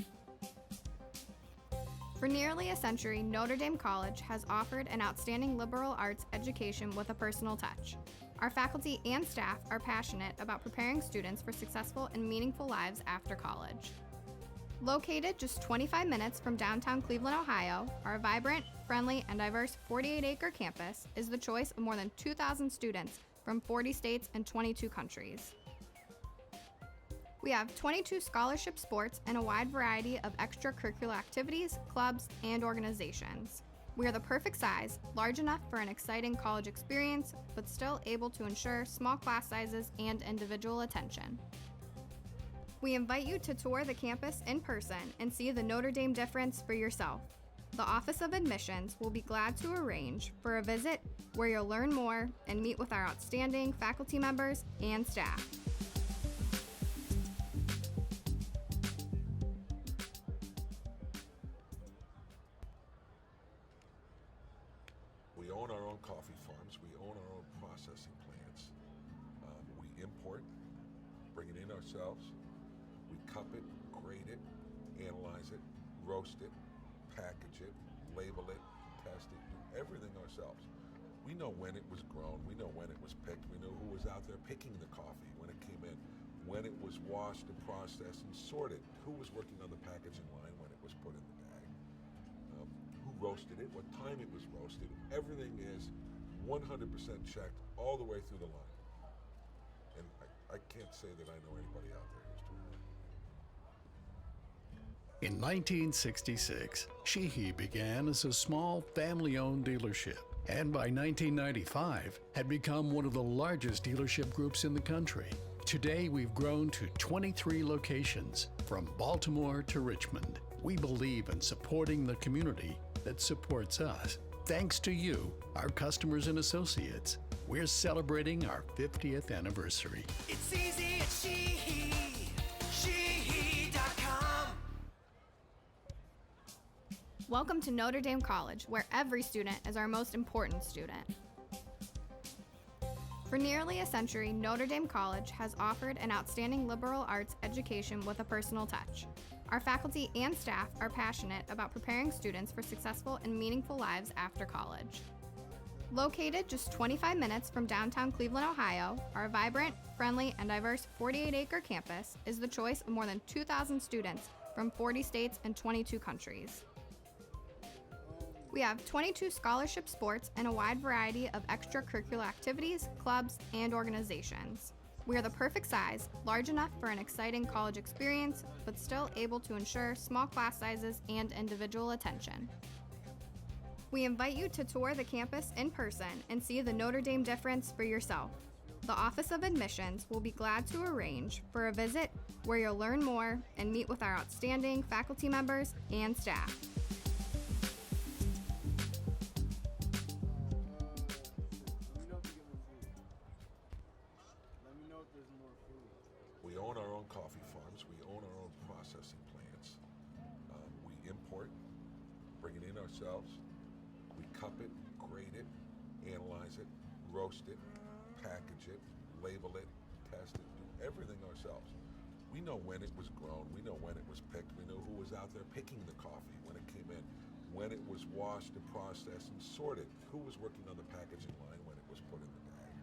[SPEAKER 3] For nearly a century, Notre Dame College has offered an outstanding liberal arts education with a personal touch. Our faculty and staff are passionate about preparing students for successful and meaningful lives after college. Located just 25 minutes from downtown Cleveland, Ohio, our vibrant, friendly, and diverse 48-acre campus is the choice of more than 2,000 students from 40 states and 22 countries. We have 22 scholarship sports and a wide variety of extracurricular activities, clubs, and organizations. We are the perfect size, large enough for an exciting college experience, but still able to ensure small class sizes and individual attention. We invite you to tour the campus in person and see the Notre Dame difference for yourself. The Office of Admissions will be glad to arrange for a visit where you'll learn more and meet with our outstanding faculty members and staff.
[SPEAKER 4] We own our own coffee farms. We own our own processing plants. We import, bring it in ourselves. We cup it, grade it, analyze it, roast it, package it, label it, test it, do everything ourselves. We know when it was grown. We know when it was picked. We know who was out there picking the coffee when it came in, when it was washed and processed and sorted, who was working on the packaging line when it was put in the bag. Who roasted it, what time it was roasted. Everything is 100% checked all the way through the line. And I can't say that I know anybody out there who's doing that.
[SPEAKER 1] In 1966, Sheehy began as a small family-owned dealership, and by 1995 had become one of the largest dealership groups in the country. Today, we've grown to 23 locations, from Baltimore to Richmond. We believe in supporting the community that supports us. Thanks to you, our customers and associates, we're celebrating our 50th anniversary.
[SPEAKER 9] It's easy at Sheehy. Sheehy.com.
[SPEAKER 3] Welcome to Notre Dame College, where every student is our most important student. For nearly a century, Notre Dame College has offered an outstanding liberal arts education with a personal touch. Our faculty and staff are passionate about preparing students for successful and meaningful lives after college. Located just 25 minutes from downtown Cleveland, Ohio, our vibrant, friendly, and diverse 48-acre campus is the choice of more than 2,000 students from 40 states and 22 countries. We have 22 scholarship sports and a wide variety of extracurricular activities, clubs, and organizations. We are the perfect size, large enough for an exciting college experience, but still able to ensure small class sizes and individual attention. We invite you to tour the campus in person and see the Notre Dame difference for yourself. The Office of Admissions will be glad to arrange for a visit where you'll learn more and meet with our outstanding faculty members and staff.
[SPEAKER 4] We own our own coffee farms. We own our own processing plants. We import, bring it in ourselves. We cup it, grade it, analyze it, roast it, package it, label it, test it, do everything ourselves. We know when it was grown. We know when it was picked. We know who was out there picking the coffee when it came in, when it was washed and processed and sorted, who was working on the packaging line when it was put in the bag.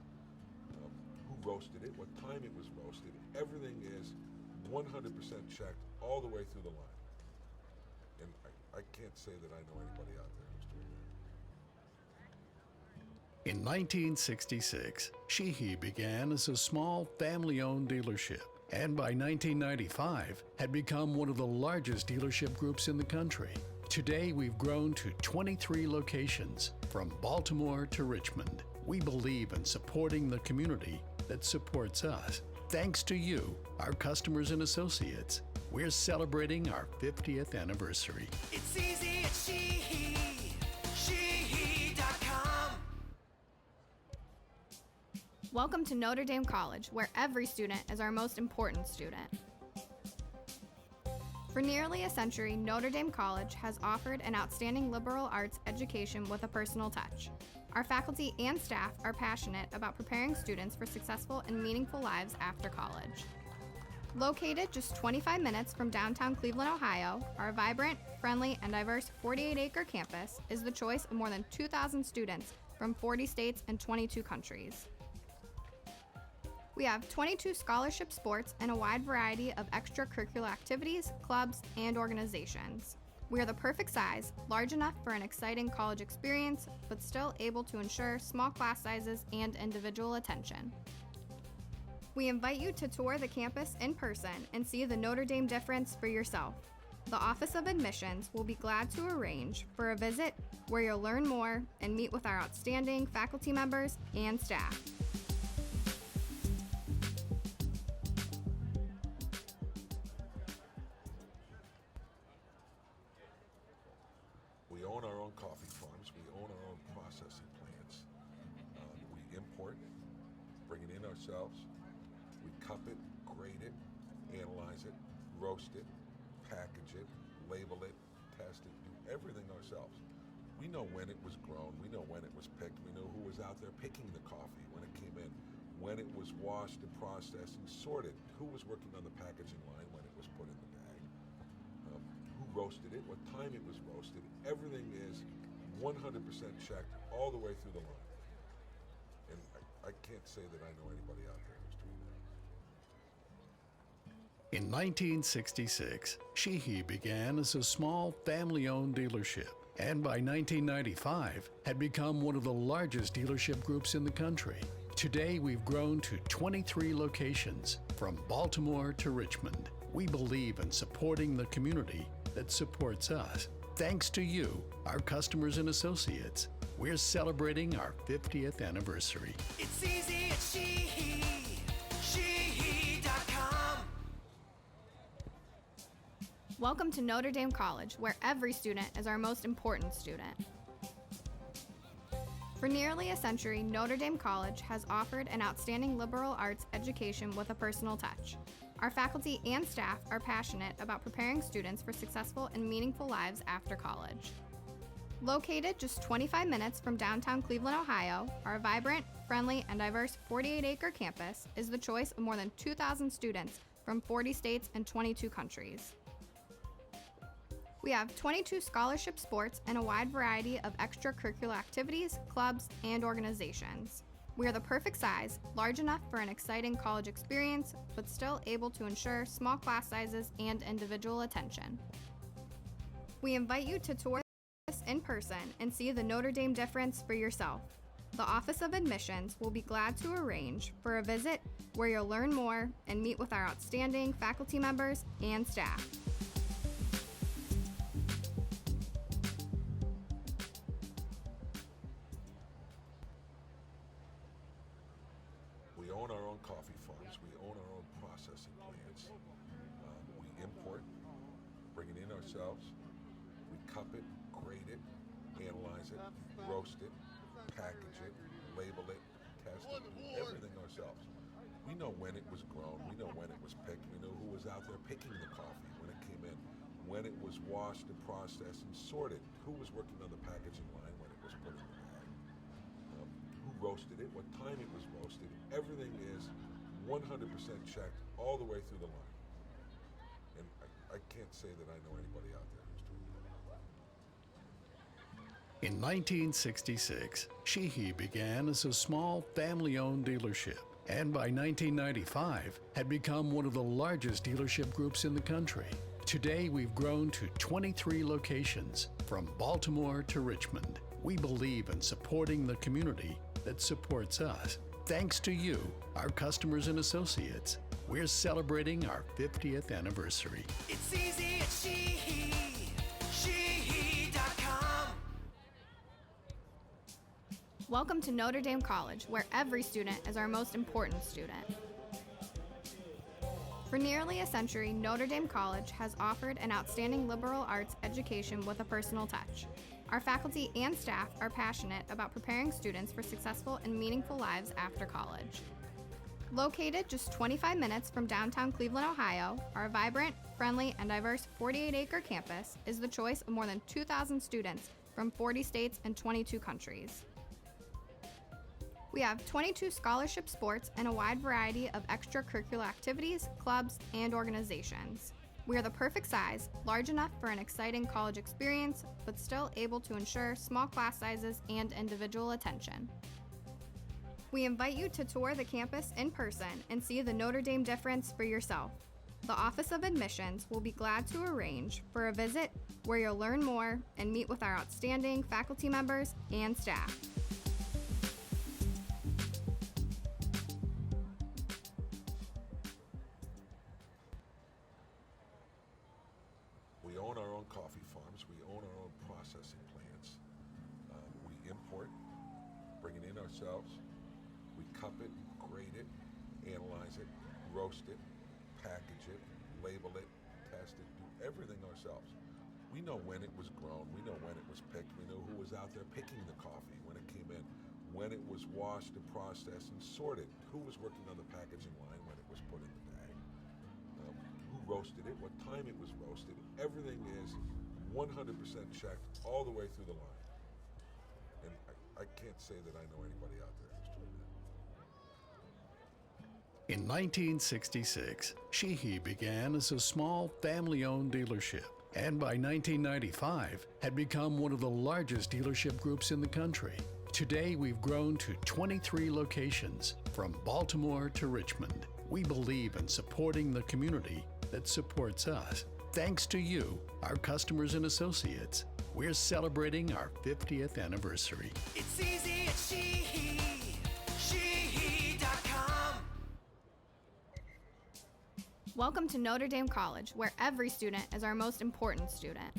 [SPEAKER 4] Who roasted it, what time it was roasted. Everything is 100% checked all the way through the line. And I can't say that I know anybody out there who's doing that.
[SPEAKER 1] In 1966, Sheehy began as a small family-owned dealership, and by 1995 had become one of the largest dealership groups in the country. Today, we've grown to 23 locations, from Baltimore to Richmond. We believe in supporting the community that supports us. Thanks to you, our customers and associates, we're celebrating our 50th anniversary.
[SPEAKER 9] It's easy at Sheehy. Sheehy.com.
[SPEAKER 3] Welcome to Notre Dame College, where every student is our most important student. For nearly a century, Notre Dame College has offered an outstanding liberal arts education with a personal touch. Our faculty and staff are passionate about preparing students for successful and meaningful lives after college. Located just 25 minutes from downtown Cleveland, Ohio, our vibrant, friendly, and diverse 48-acre campus is the choice of more than 2,000 students from 40 states and 22 countries. We have 22 scholarship sports and a wide variety of extracurricular activities, clubs, and organizations. We are the perfect size, large enough for an exciting college experience, but still able to ensure small class sizes and individual attention. We invite you to tour the campus in person and see the Notre Dame difference for yourself. The Office of Admissions will be glad to arrange for a visit where you'll learn more and meet with our outstanding faculty members and staff.
[SPEAKER 4] We own our own coffee farms. We own our own processing plants. We import, bring it in ourselves. We cup it, grade it, analyze it, roast it, package it, label it, test it, do everything ourselves. We know when it was grown. We know when it was picked. We know who was out there picking the coffee when it came in, when it was washed and processed and sorted, who was working on the packaging line when it was put in the bag. Who roasted it, what time it was roasted. Everything is 100% checked all the way through the line. And I can't say that I know anybody out there who's doing that.
[SPEAKER 1] In 1966, Sheehy began as a small family-owned dealership, and by 1995 had become one of the largest dealership groups in the country. Today, we've grown to 23 locations, from Baltimore to Richmond. We believe in supporting the community that supports us. Thanks to you, our customers and associates, we're celebrating our 50th anniversary.
[SPEAKER 9] It's easy at Sheehy. Sheehy.com.
[SPEAKER 3] Welcome to Notre Dame College, where every student is our most important student. For nearly a century, Notre Dame College has offered an outstanding liberal arts education with a personal touch. Our faculty and staff are passionate about preparing students for successful and meaningful lives after college. Located just 25 minutes from downtown Cleveland, Ohio, our vibrant, friendly, and diverse 48-acre campus is the choice of more than 2,000 students from 40 states and 22 countries. We have 22 scholarship sports and a wide variety of extracurricular activities, clubs, and organizations. We are the perfect size, large enough for an exciting college experience, but still able to ensure small class sizes and individual attention. We invite you to tour us in person and see the Notre Dame difference for yourself. The Office of Admissions will be glad to arrange for a visit where you'll learn more and meet with our outstanding faculty members and staff.
[SPEAKER 4] We own our own coffee farms. We own our own processing plants. We import, bring it in ourselves. We cup it, grade it, analyze it, roast it, package it, label it, test it, do everything ourselves. We know when it was grown. We know when it was picked. We know who was out there picking the coffee when it came in, when it was washed and processed and sorted, who was working on the packaging line when it was put in the bag, who roasted it, what time it was roasted. Everything is 100% checked all the way through the line. And I can't say that I know anybody out there who's doing that.
[SPEAKER 1] In 1966, Sheehy began as a small family-owned dealership, and by 1995 had become one of the largest dealership groups in the country. Today, we've grown to 23 locations, from Baltimore to Richmond. We believe in supporting the community that supports us. Thanks to you, our customers and associates, we're celebrating our 50th anniversary.
[SPEAKER 9] It's easy at Sheehy. Sheehy.com.
[SPEAKER 3] Welcome to Notre Dame College, where every student is our most important student. For nearly a century, Notre Dame College has offered an outstanding liberal arts education with a personal touch. Our faculty and staff are passionate about preparing students for successful and meaningful lives after college. Located just 25 minutes from downtown Cleveland, Ohio, our vibrant, friendly, and diverse 48-acre campus is the choice of more than 2,000 students from 40 states and 22 countries. We have 22 scholarship sports and a wide variety of extracurricular activities, clubs, and organizations. We are the perfect size, large enough for an exciting college experience, but still able to ensure small class sizes and individual attention. We invite you to tour the campus in person and see the Notre Dame difference for yourself. The Office of Admissions will be glad to arrange for a visit where you'll learn more and meet with our outstanding faculty members and staff.
[SPEAKER 4] We own our own coffee farms. We own our own processing plants. We import, bring it in ourselves. We cup it, grade it, analyze it, roast it, package it, label it, test it, do everything ourselves. We know when it was grown. We know when it was picked. We know who was out there picking the coffee when it came in, when it was washed and processed and sorted, who was working on the packaging line when it was put in the bag, who roasted it, what time it was roasted. Everything is 100% checked all the way through the line. And I can't say that I know anybody out there who's doing that.
[SPEAKER 1] In 1966, Sheehy began as a small family-owned dealership, and by 1995 had become one of the largest dealership groups in the country. Today, we've grown to 23 locations, from Baltimore to Richmond. We believe in supporting the community that supports us. Thanks to you, our customers and associates, we're celebrating our 50th anniversary.
[SPEAKER 9] It's easy at Sheehy. Sheehy.com.
[SPEAKER 3] Welcome to Notre Dame College, where every student is our most important student.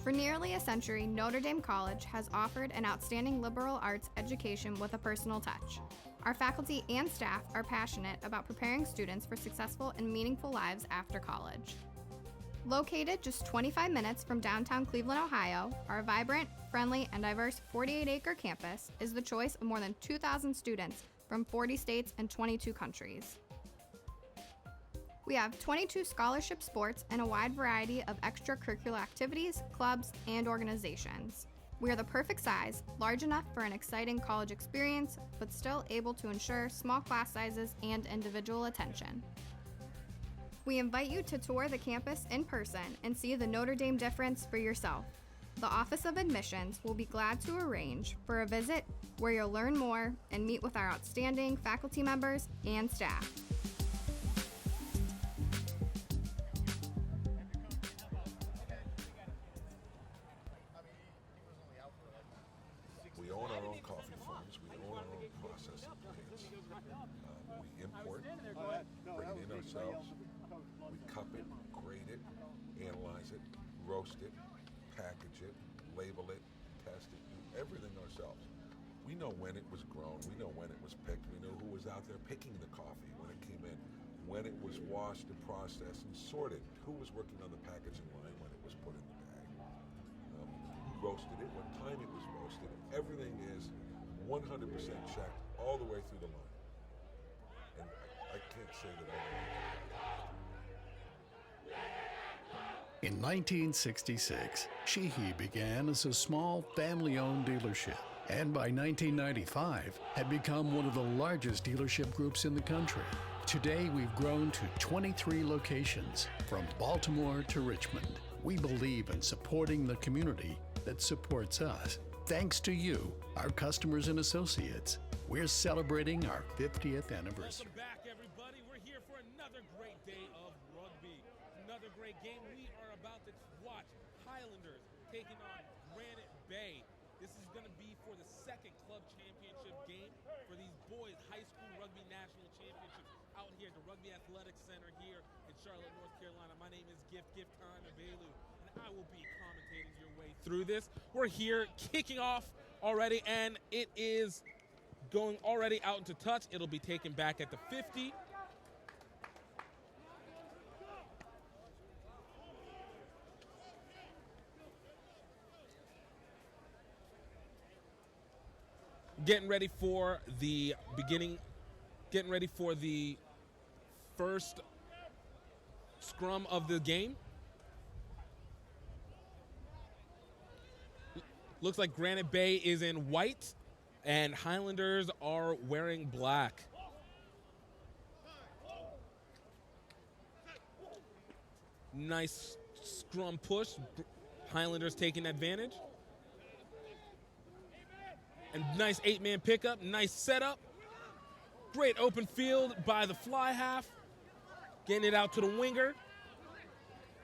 [SPEAKER 3] For nearly a century, Notre Dame College has offered an outstanding liberal arts education with a personal touch. Our faculty and staff are passionate about preparing students for successful and meaningful lives after college. Located just 25 minutes from downtown Cleveland, Ohio, our vibrant, friendly, and diverse 48-acre campus is the choice of more than 2,000 students from 40 states and 22 countries. We have 22 scholarship sports and a wide variety of extracurricular activities, clubs, and organizations. We are the perfect size, large enough for an exciting college experience, but still able to ensure small class sizes and individual attention. We invite you to tour the campus in person and see the Notre Dame difference for yourself. The Office of Admissions will be glad to arrange for a visit where you'll learn more and meet with our outstanding faculty members and staff.
[SPEAKER 4] We own our own coffee farms. We own our own processing plants. We import, bring it in ourselves. We cup it, grade it, analyze it, roast it, package it, label it, test it, do everything ourselves. We know when it was grown. We know when it was picked. We know who was out there picking the coffee when it came in, when it was washed and processed and sorted, who was working on the packaging line when it was put in the bag, who roasted it, what time it was roasted. Everything is 100% checked all the way through the line. And I can't say that I know.
[SPEAKER 1] In 1966, Sheehy began as a small family-owned dealership, and by 1995 had become one of the largest dealership groups in the country. Today, we've grown to 23 locations, from Baltimore to Richmond. We believe in supporting the community that supports us. Thanks to you, our customers and associates, we're celebrating our 50th anniversary.
[SPEAKER 14] Welcome back, everybody. We're here for another great day of rugby. Another great game. We are about to watch Highlanders taking on Granite Bay. This is going to be for the second club championship game for these boys' high school rugby national championships out here at the Rugby Athletic Center here in Charlotte, North Carolina. My name is Gift Time Abelu, and I will be commentating your way through this. We're here kicking off already, and it is going already out into touch. It'll be taken back at the 50. Getting ready for the first scrum of the game. Looks like Granite Bay is in white and Highlanders are wearing black. Nice scrum push. Highlanders taking advantage. And nice 8-man pickup, nice setup. Great open field by the fly half. Getting it out to the winger.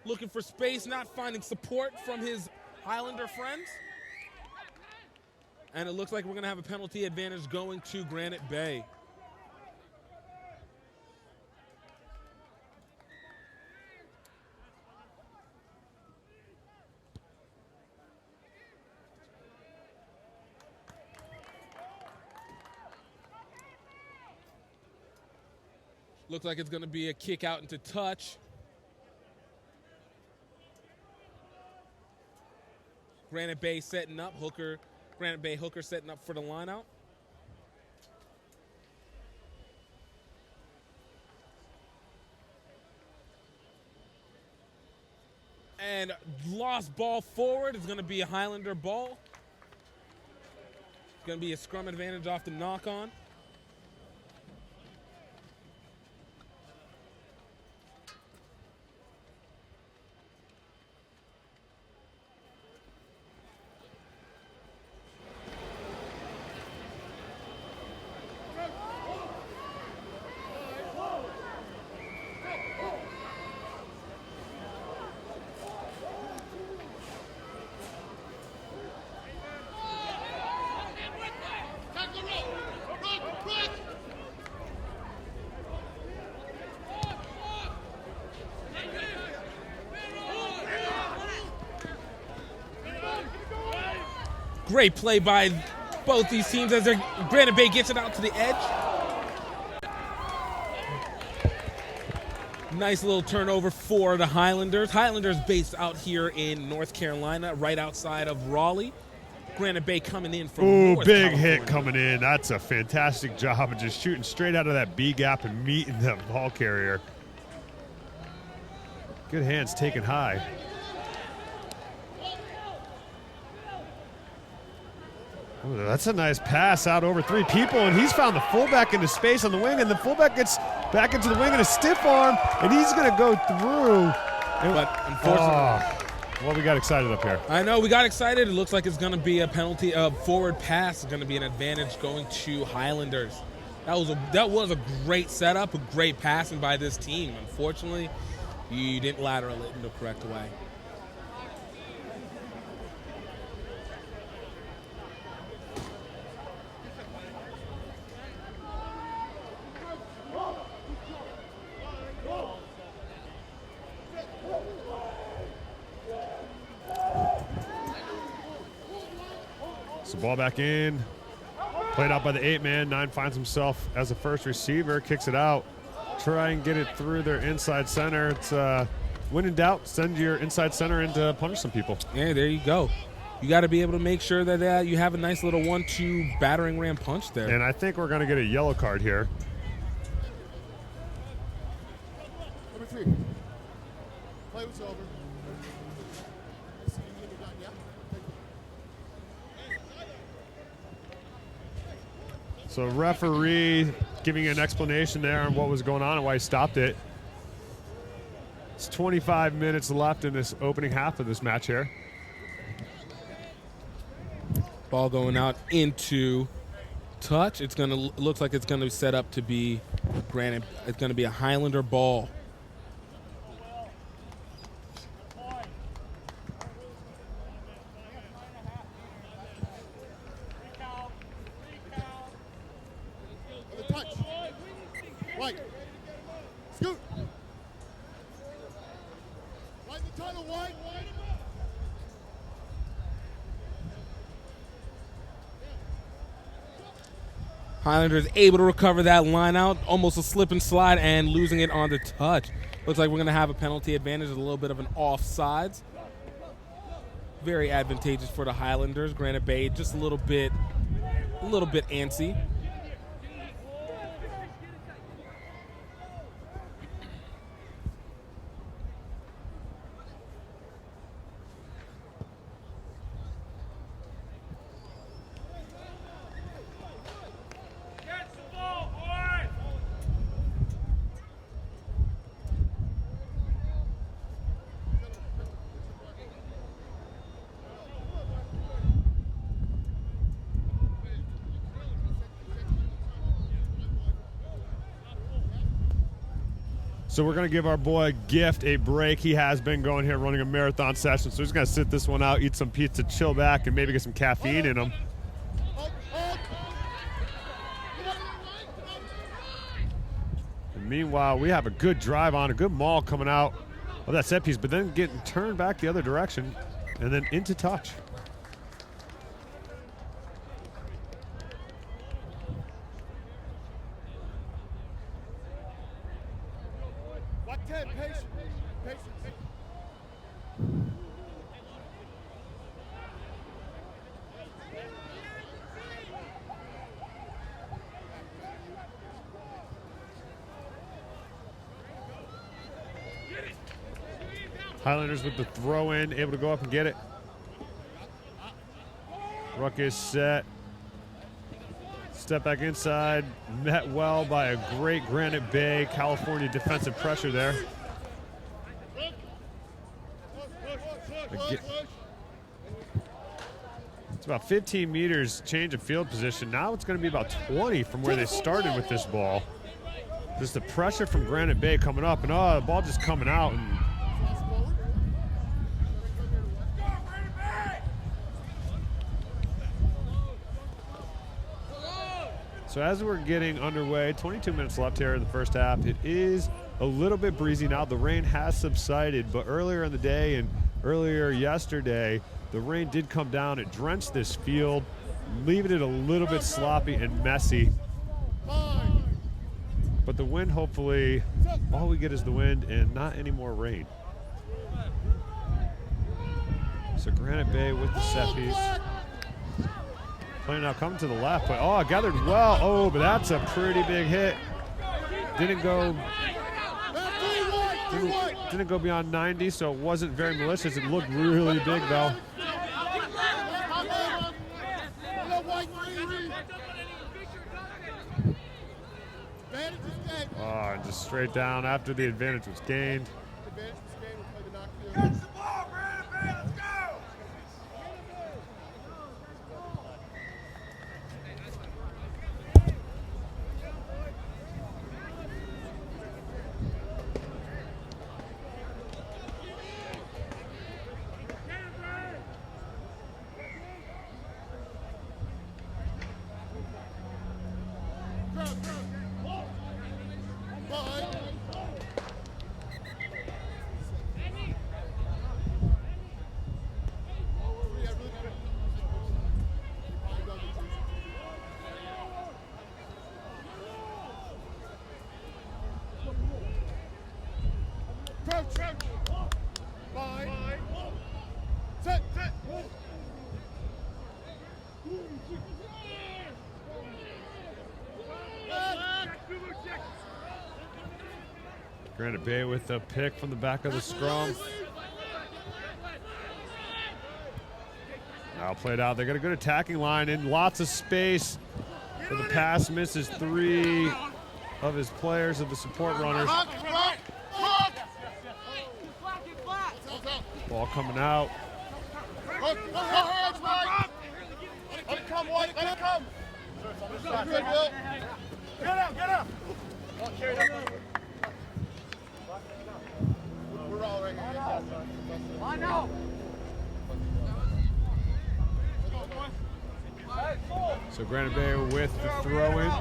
[SPEAKER 14] Looking for space, not finding support from his Highlander friends. And it looks like we're going to have a penalty advantage going to Granite Bay. Looks like it's going to be a kick out into touch. Granite Bay setting up. Granite Bay hooker setting up for the line out. And lost ball forward. It's going to be a Highlander ball. It's going to be a scrum advantage off the knock-on. Great play by both these teams as Granite Bay gets it out to the edge. Nice little turnover for the Highlanders. Highlanders based out here in North Carolina, right outside of Raleigh. Granite Bay coming in from North
[SPEAKER 5] big
[SPEAKER 14] California.
[SPEAKER 5] hit coming in. That's a fantastic job of just shooting straight out of that B gap and meeting the ball carrier. Good hands taken high. Ooh, that's a nice pass out over three people, and he's found the fullback into space on the wing, and the fullback gets
[SPEAKER 15] back into the wing and a stiff arm, and he's going to go through.
[SPEAKER 6] But unfortunately,
[SPEAKER 15] well, we got excited up here.
[SPEAKER 6] I know, we got excited. It looks like it's going to be a penalty. Forward pass is going to be an advantage going to Highlanders. That was a great setup, a great passing by this team. Unfortunately, you didn't lateral it in the correct way.
[SPEAKER 15] So ball back in. Played out by the 8-man. 9 finds himself as a first receiver, kicks it out. Try and get it through their inside center. It's when in doubt, send your inside center in to punish some people.
[SPEAKER 6] Yeah, there you go. You got to be able to make sure that you have a nice little 1-2 battering ram punch there.
[SPEAKER 15] And I think we're going to get a yellow card here.
[SPEAKER 13] Number 3. Play was over.
[SPEAKER 15] So referee giving an explanation there on what was going on and why he stopped it. It's 25 minutes left in this opening half of this match here.
[SPEAKER 6] Ball going out into touch. It's going to looks like it's going to set up to be Granite. It's going to be a Highlander ball.
[SPEAKER 13] Right. Scoot. Right in the tunnel, White.
[SPEAKER 6] Highlanders able to recover that line out. Almost a slip and slide and losing it on the touch. Looks like we're going to have a penalty advantage, a little bit of an offsides. Very advantageous for the Highlanders. Granite Bay just a little bit antsy.
[SPEAKER 15] So we're going to give our boy Gift a break. He has been going here running a marathon session, so he's going to sit this one out, eat some pizza, chill back, and maybe get some caffeine in him. And meanwhile, we have a good drive on, a good maul coming out of that set piece, but then getting turned back the other direction and then into touch. Highlanders with the throw in, able to go up and get it. Ruck is set. Step back inside, met well by a great Granite Bay, California defensive pressure there. It's about 15 meters change of field position. Now it's going to be about 20 from where they started with this ball. Just the pressure from Granite Bay coming up, and the ball just coming out. And so as we're getting underway, 22 minutes left here in the first half. It is a little bit breezy now. The rain has subsided, but earlier in the day and earlier yesterday, the rain did come down. It drenched this field, leaving it a little bit sloppy and messy. But the wind, hopefully, all we get is the wind and not any more rain. So Granite Bay with the set piece. Play now coming to the left, but gathered well. Oh, but that's a pretty big hit. Didn't go beyond 90, so it wasn't very malicious. It looked really big though. just straight down after the advantage was gained. Granite Bay with a pick from the back of the scrum. Now played out. They got a good attacking line and lots of space. For the pass misses 3 of his players, of the support runners. Ball coming out.
[SPEAKER 2] Let it come, White. Let it come. Good, Will. Get up. We're all right here. I know.
[SPEAKER 15] So Granite Bay with the throw-in.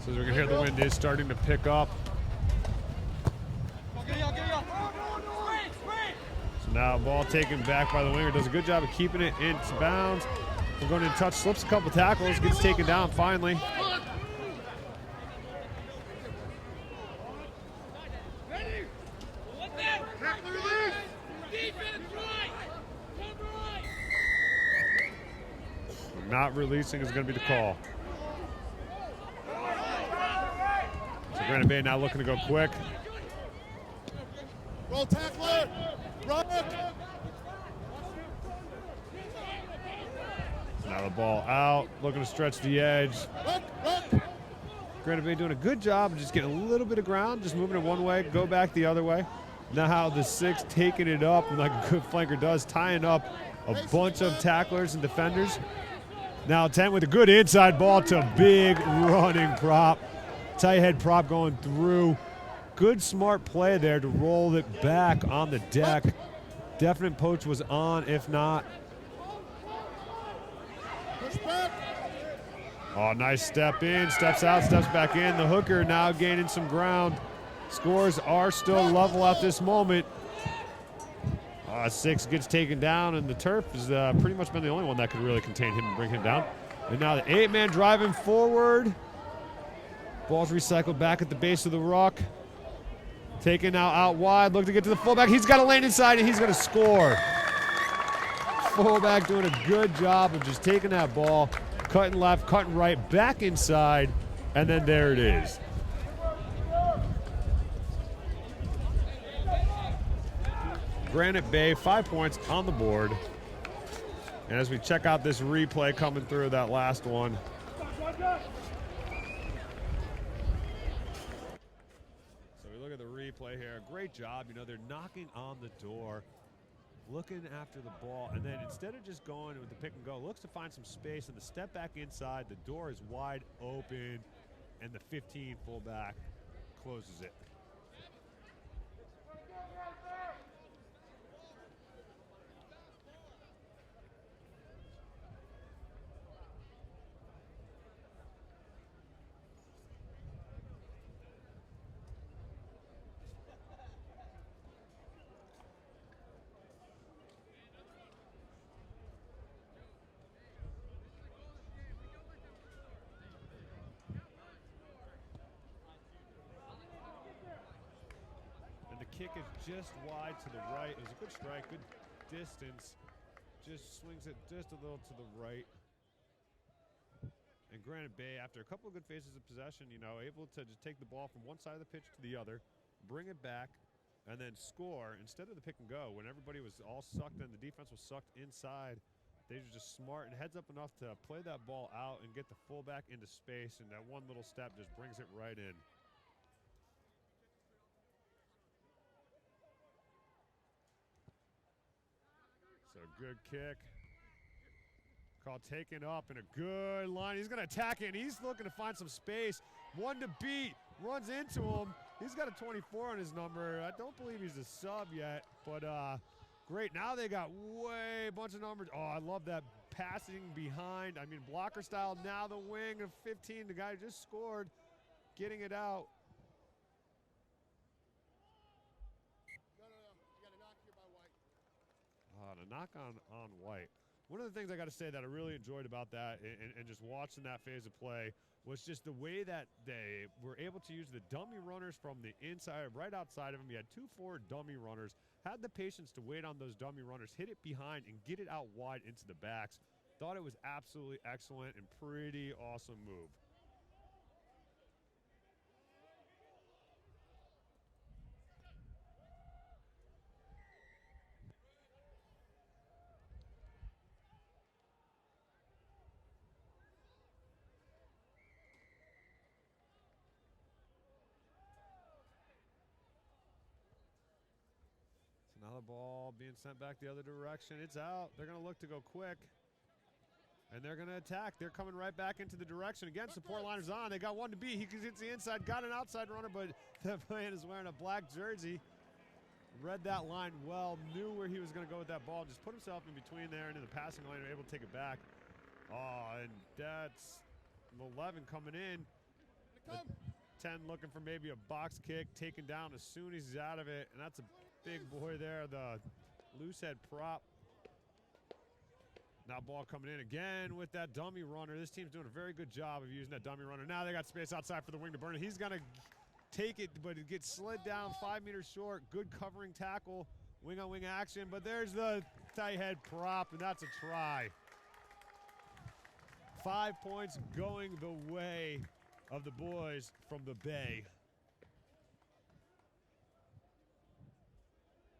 [SPEAKER 15] So as we can hear, the wind is starting to pick up. So now ball taken back by the winger. Does a good job of keeping it into bounds. We're going in touch, slips a couple tackles, gets taken down finally. Not releasing is going to be the call. So Granite Bay now looking to go quick.
[SPEAKER 2] Roll tackler. Run.
[SPEAKER 15] Now the ball out, looking to stretch the edge. Granite Bay doing a good job of just getting a little bit of ground, just moving it one way, go back the other way. Now the 6 taking it up, like a good flanker does, tying up a bunch of tacklers and defenders. Now 10 with a good inside ball to big running prop. Tight head prop going through. Good smart play there to roll it back on the deck. Definite poach was on, if not. Oh, nice step in, steps out, steps back in. The hooker now gaining some ground. Scores are still level at this moment. 6 gets taken down, and the turf has pretty much been the only one that could really contain him and bring him down. And now the 8-man driving forward. Ball's recycled back at the base of the ruck. Taken now out wide, look to get to the fullback. He's got to land inside, and he's going to score. Fullback doing a good job of just taking that ball, cutting left, cutting right, back inside, and then there it is. Granite Bay, 5 points on the board. And as we check out this replay coming through, that last one. So we look at the replay here. Great job. You know, they're knocking on the door, looking after the ball, and then instead of just going with the pick and go, looks to find some space, and the step back inside, the door is wide open, and the 15 fullback closes it. Kick is just wide to the right. It was a good strike, good distance. Just swings it just a little to the right. And Granite Bay, after a couple of good phases of possession, you know, able to just take the ball from one side of the pitch to the other, bring it back, and then score instead of the pick and go. When everybody was all sucked in, the defense was sucked inside, they were just smart and heads up enough to play that ball out and get the fullback into space, and that one little step just brings it right in. So good kick. Call taken up in a good line. He's going to attack it. He's looking to find some space. One to beat. Runs into him. He's got a 24 on his number. I don't believe he's a sub yet, but great. Now they got way a bunch of numbers. Oh, I love that passing behind. I mean, blocker style. Now the wing of 15. The guy just scored, getting it out.
[SPEAKER 11] No. You got a knock here by White.
[SPEAKER 15] The knock on White. One of the things I got to say that I really enjoyed about that and just watching that phase of play was just the way that they were able to use the dummy runners from the inside, right outside of him. He had 2 forward dummy runners, had the patience to wait on those dummy runners, hit it behind, and get it out wide into the backs. Thought it was absolutely excellent and pretty awesome move. Now the ball being sent back the other direction. It's out. They're going to look to go quick. And they're going to attack. They're coming right back into the direction. Again, support liner's on. They got one to beat. He gets the inside, got an outside runner, but that man is wearing a black jersey. Read that line well, knew where he was going to go with that ball. Just put himself in between there and in the passing lane, able to take it back. Oh, and that's 11 coming in. 10 looking for maybe a box kick, taken down as soon as he's out of it, and that's a big boy there, the loose head prop. Now ball coming in again with that dummy runner. This team's doing a very good job of using that dummy runner. Now they got space outside for the wing to burn it. He's going to take it, but it gets slid down 5 meters short. Good covering tackle, wing on wing action, but there's the tight head prop, and that's a try. 5 points going the way of the boys from the Bay.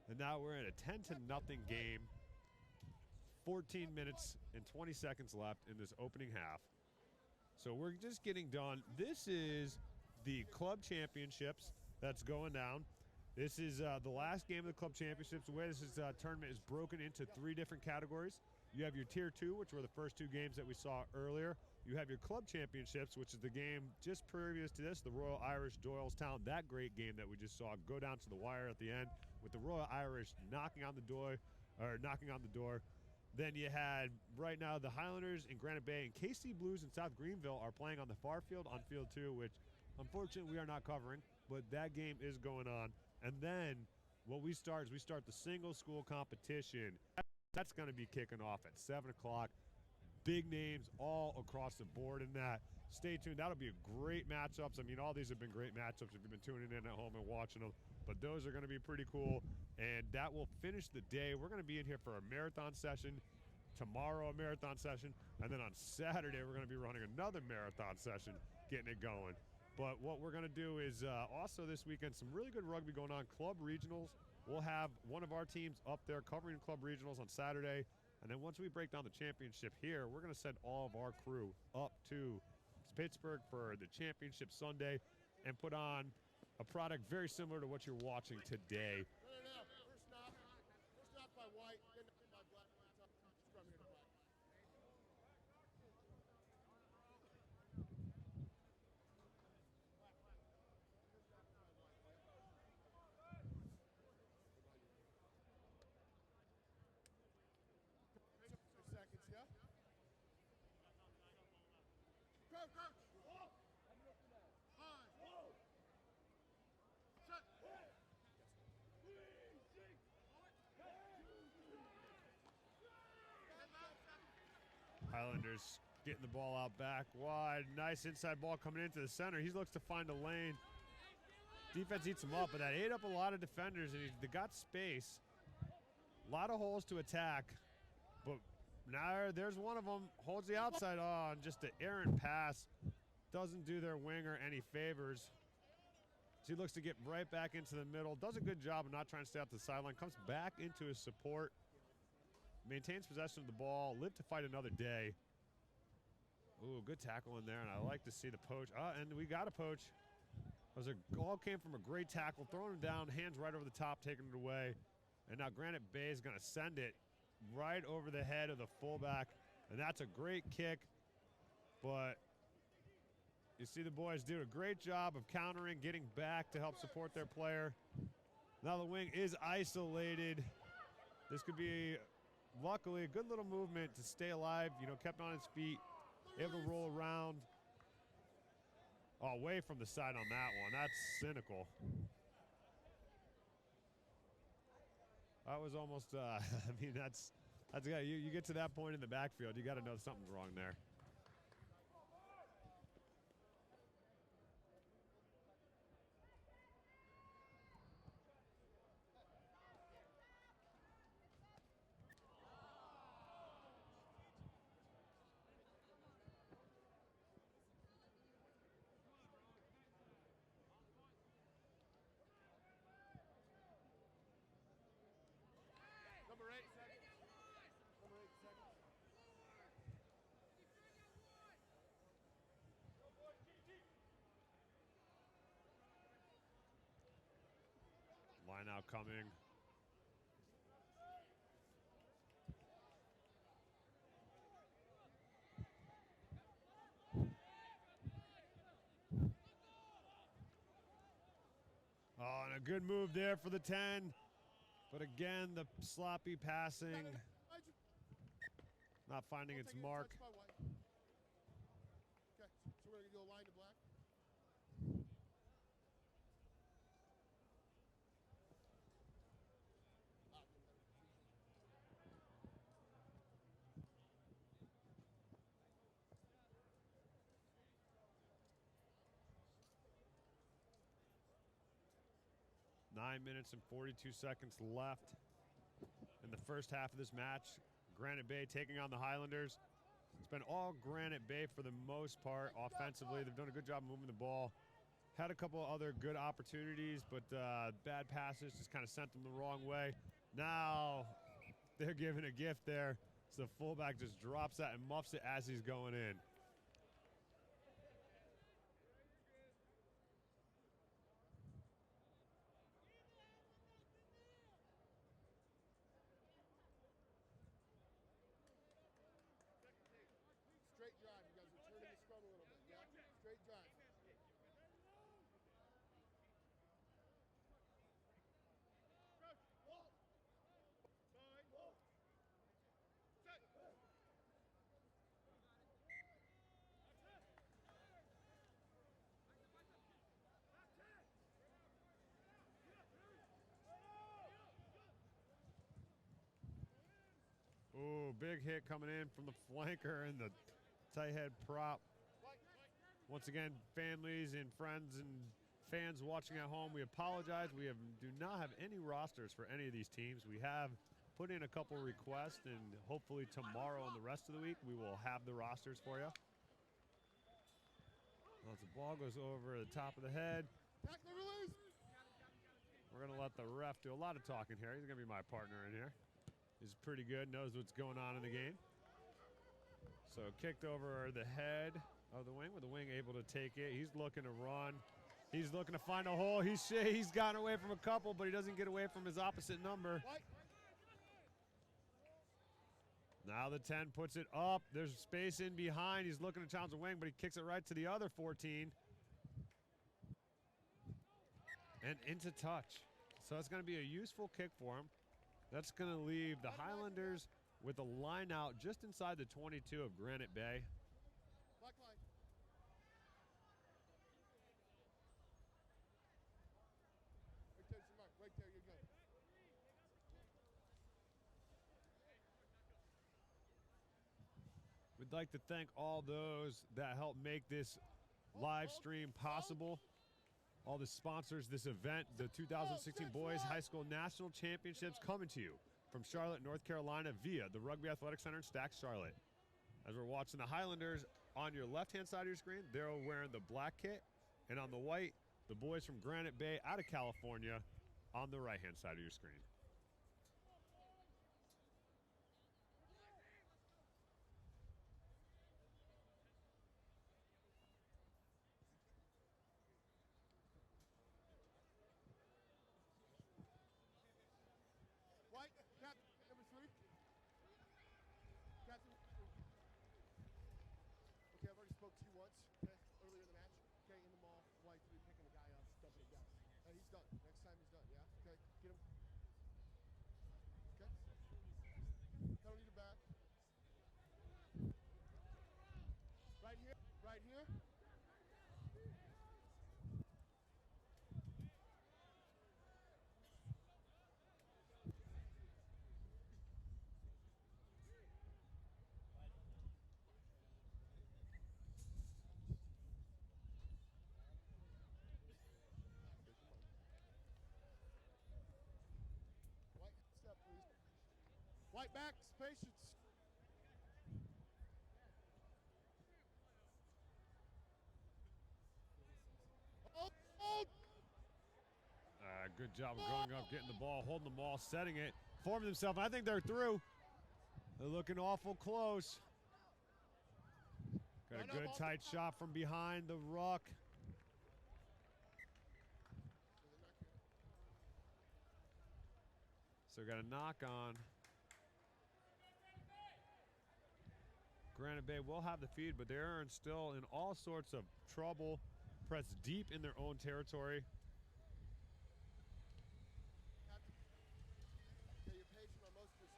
[SPEAKER 15] And now we're in a 10-0 game. 14 minutes and 20 seconds left in this opening half. So we're just getting done. This is the club championships that's going down. This is the last game of the club championships. The way this tournament is broken into 3 different categories. You have your Tier 2, which were the first 2 games that we saw earlier. You have your club championships, which is the game just previous to this, the Royal Irish Doylestown. That great game that we just saw go down to the wire at the end with the Royal Irish knocking on the door. Then you had right now the Highlanders in Granite Bay and KC Blues in South Greenville are playing on the far field on field 2, which unfortunately we are not covering, but that game is going on. And then what we start is the single school competition. That's going to be kicking off at 7 o'clock. Big names all across the board in that. Stay tuned. That'll be a great matchups. I mean, all these have been great matchups if you've been tuning in at home and watching them. But those are going to be pretty cool. And that will finish the day. We're going to be in here for a marathon session. Tomorrow, a marathon session. And then on Saturday, we're going to be running another marathon session, getting it going. But what we're going to do is also this weekend, some really good rugby going on. Club regionals. We'll have one of our teams up there covering club regionals on Saturday. And then once we break down the championship here, we're going to send all of our crew up to Pittsburgh for the championship Sunday and put on a product very similar to what you're watching today.
[SPEAKER 11] No. First knock by White, then by Black. Scrum here to Black. Seconds, yeah? Go! High! Set!
[SPEAKER 15] Highlanders getting the ball out back wide. Nice inside ball coming into the center. He looks to find a lane. Defense eats him up, but that ate up a lot of defenders, and they got space. A lot of holes to attack, but now there's one of them. Holds the outside on, just an errant pass. Doesn't do their winger any favors. So he looks to get right back into the middle. Does a good job of not trying to stay out the sideline. Comes back into his support. Maintains possession of the ball. Live to fight another day. Ooh, good tackle in there, and I like to see the poach. And we got a poach. All came from a great tackle, throwing him down, hands right over the top, taking it away. And now Granite Bay is going to send it right over the head of the fullback, and that's a great kick. But you see the boys do a great job of countering, getting back to help support their player. Now the wing is isolated. This could be, luckily, a good little movement to stay alive. You know, kept on his feet, able to roll around. Oh, away from the side on that one. That's cynical. That was almost, I mean, that's you get to that point in the backfield, you got to know something's wrong there.
[SPEAKER 11] Number 8 seconds. Number 8 seconds.
[SPEAKER 15] Line out coming. Oh, and a good move there for the 10. But again, the sloppy passing, not finding its mark.
[SPEAKER 11] Okay, so we're going to do a line to black.
[SPEAKER 15] Nine minutes and 42 seconds left in the first half of this match. Granite Bay taking on the Highlanders. It's been all Granite Bay for the most part offensively. They've done a good job moving the ball. Had a couple other good opportunities, but bad passes just kind of sent them the wrong way. Now they're giving a gift there. So the fullback just drops that and muffs it as he's going in.
[SPEAKER 11] Straight drive. You guys are turning the scrum a little bit. Yeah? Straight drive.
[SPEAKER 15] Ooh, big hit coming in from the flanker and the tight head prop. Once again, families and friends and fans watching at home, we apologize. We do not have any rosters for any of these teams. We have put in a couple requests, and hopefully tomorrow and the rest of the week we will have the rosters for you. Once the ball goes over the top of the head, we're going to let the ref do a lot of talking here. He's going to be my partner in here. He's pretty good, knows what's going on in the game. So kicked over the head of the wing, with the wing able to take it. He's looking to run. He's looking to find a hole. He's gotten away from a couple, but he doesn't get away from his opposite number. Now the 10 puts it up. There's space in behind. He's looking to challenge the wing, but he kicks it right to the other 14. And into touch. So that's going to be a useful kick for him. That's going to leave the Highlanders with a line out just inside the 22 of Granite Bay.
[SPEAKER 11] Black line. Right there's the mark. Right there, you go.
[SPEAKER 15] We'd like to thank all those that helped make this live stream possible. All the sponsors, this event, the 2016 Boys High School National Championships, coming to you from Charlotte, North Carolina via the Rugby Athletic Center in Stack, Charlotte. As we're watching the Highlanders on your left-hand side of your screen, they're wearing the black kit, and on the white, the boys from Granite Bay out of California on the right-hand side of your screen.
[SPEAKER 11] White, captain, number 3. Captain. Okay, I've already spoke to you once, okay, earlier in the match. Okay, in the mall, White 3 picking the guy up, dumping him down. And he's done. Next time he's done, yeah? Okay, get him. Okay. I don't need him back. Right here, right here. White, step, please. White back, patience. Oh!
[SPEAKER 15] Good job of going up, getting the ball, holding the ball, setting it, forming themselves. I think they're through. They're looking awful close. Got a good tight shot from behind the ruck. So got a knock on. Granite Bay will have the feed, but they're still in all sorts of trouble, pressed deep in their own territory.
[SPEAKER 11] Okay, you're patient on most of this.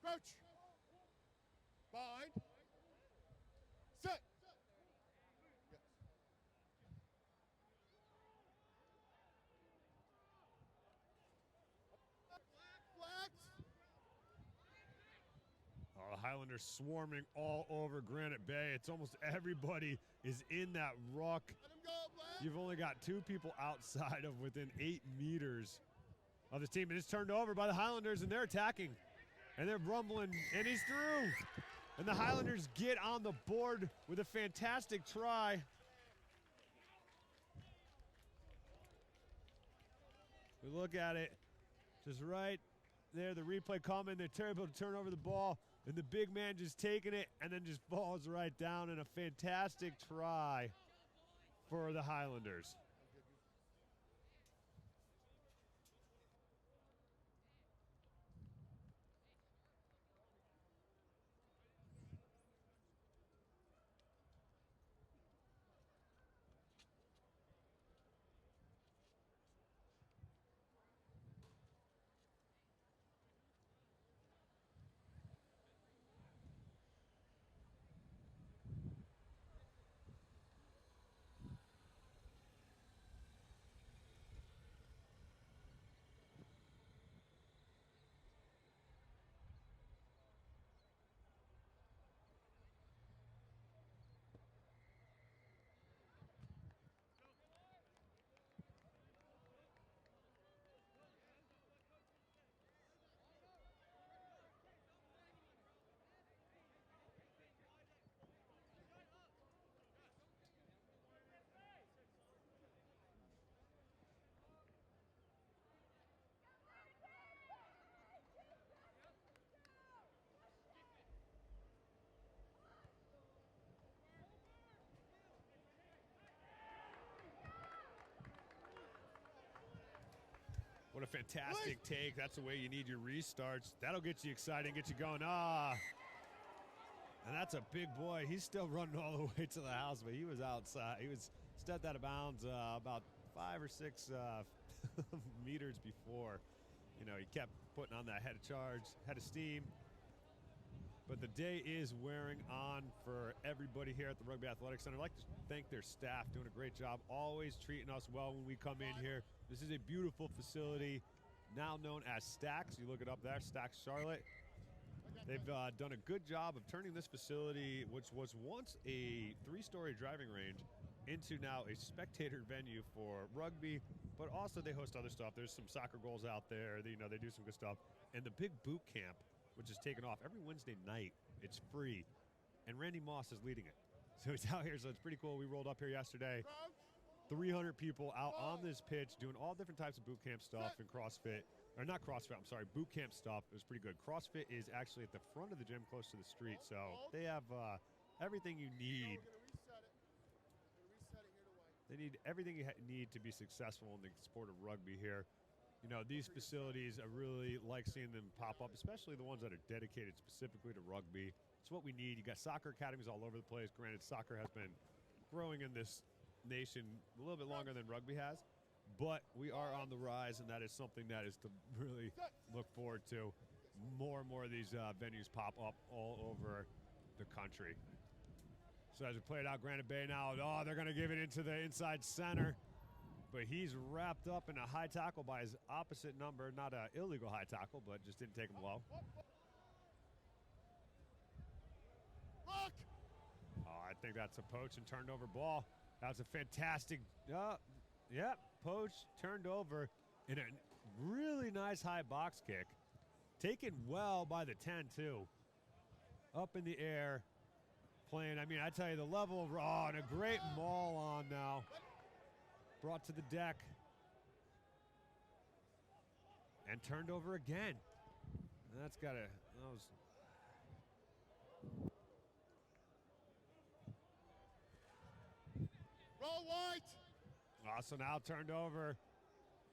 [SPEAKER 11] Crouch. Bind. Set. Yes. Black.
[SPEAKER 15] Oh, the Highlanders swarming all over Granite Bay. It's almost everybody is in that ruck. You've only got 2 people outside of within 8 meters of the team. And it's turned over by the Highlanders, and they're attacking. And they're rumbling, and he's through. And the Highlanders get on the board with a fantastic try. We look at it, just right there, the replay coming. They're terrible to turn over the ball, and the big man just taking it and then just falls right down, and a fantastic try for the Highlanders. What a fantastic take. That's the way you need your restarts. That'll get you excited, get you going. And that's a big boy. He's still running all the way to the house, but he was outside. He was stepped out of bounds about 5 or 6 meters before. You know, he kept putting on that head of charge, head of steam. But the day is wearing on for everybody here at the Rugby Athletic Center. I'd like to thank their staff, doing a great job, always treating us well when we come in here. This is a beautiful facility, now known as Stacks. You look it up there, Stacks Charlotte. They've done a good job of turning this facility, which was once a 3-story driving range, into now a spectator venue for rugby, but also they host other stuff. There's some soccer goals out there. They do some good stuff. And the big boot camp, which is taken off every Wednesday night. It's free. And Randy Moss is leading it. So he's out here, so it's pretty cool. We rolled up here yesterday. 300 people out on this pitch doing all different types of boot camp stuff and CrossFit. Or not CrossFit, I'm sorry, boot camp stuff. It was pretty good. CrossFit is actually at the front of the gym close to the street, so they have everything you need. They need everything you need to be successful in the sport of rugby here. You know, these facilities, I really like seeing them pop up, especially the ones that are dedicated specifically to rugby. It's what we need. You got soccer academies all over the place. Granted, soccer has been growing in this nation a little bit longer than rugby has, but we are on the rise, and that is something that is to really look forward to. More and more of these venues pop up all over the country. So as we play it out, Granite Bay now, they're going to give it into the inside center, but he's wrapped up in a high tackle by his opposite number. Not an illegal high tackle, but just didn't take him low.
[SPEAKER 11] Look!
[SPEAKER 15] Oh, I think that's a poach and turned over ball. That's a fantastic, poach, turned over in a really nice high box kick. Taken well by the 10, too. Up in the air, playing. I mean, I tell you, the level of, and a great maul on now. Brought to the deck. And turned over again. That was...
[SPEAKER 11] Roll white!
[SPEAKER 15] So now turned over.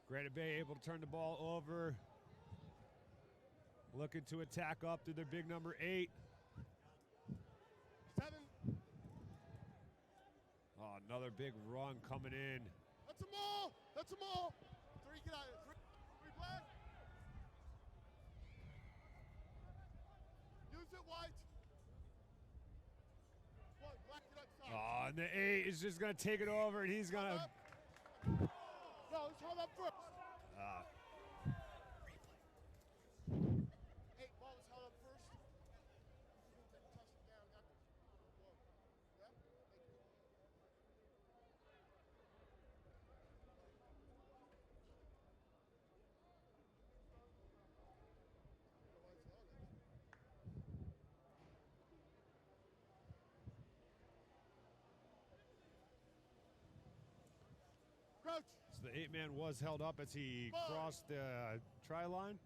[SPEAKER 15] Granite Bay able to turn the ball over. Looking to attack up to their big number 8.
[SPEAKER 11] 7.
[SPEAKER 15] Another big run coming in.
[SPEAKER 11] That's them all! That's them all! 3, get out of here. 3 black. Use it, white. 1, black it outside.
[SPEAKER 15] And the 8 is just going to take it over, and he's going to...
[SPEAKER 11] No, let's hold up first. 8 ball was held up first. Touch it down. Yeah? Thank you. Crouch.
[SPEAKER 15] So the 8-man was held up as he crossed the try line.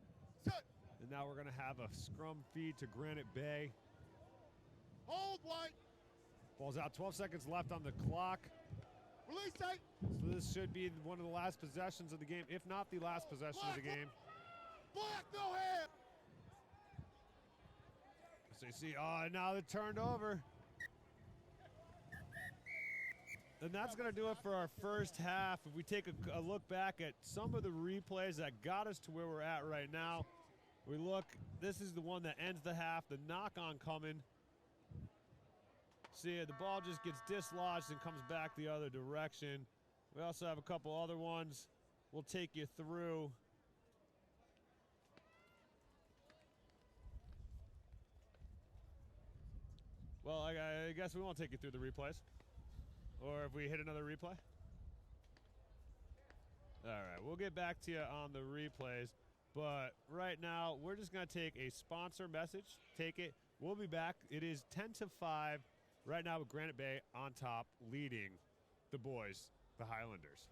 [SPEAKER 11] Set.
[SPEAKER 15] And now we're going to have a scrum feed to Granite Bay.
[SPEAKER 11] Hold white.
[SPEAKER 15] Ball's out, 12 seconds left on the clock.
[SPEAKER 11] Release 8.
[SPEAKER 15] So this should be one of the last possessions of the game, if not the last possession of the game.
[SPEAKER 11] Black, no hand.
[SPEAKER 15] So you see, now they're turned over. And that's going to do it for our first half. If we take a look back at some of the replays that got us to where we're at right now, we look, this is the one that ends the half, the knock-on coming. See, the ball just gets dislodged and comes back the other direction. We also have a couple other ones we'll take you through. Well, I guess we won't take you through the replays. Or if we hit another replay. All right, we'll get back to you on the replays. But right now, we're just going to take a sponsor message. Take it. We'll be back. It is 10-5 right now with Granite Bay on top, leading the boys, the Highlanders.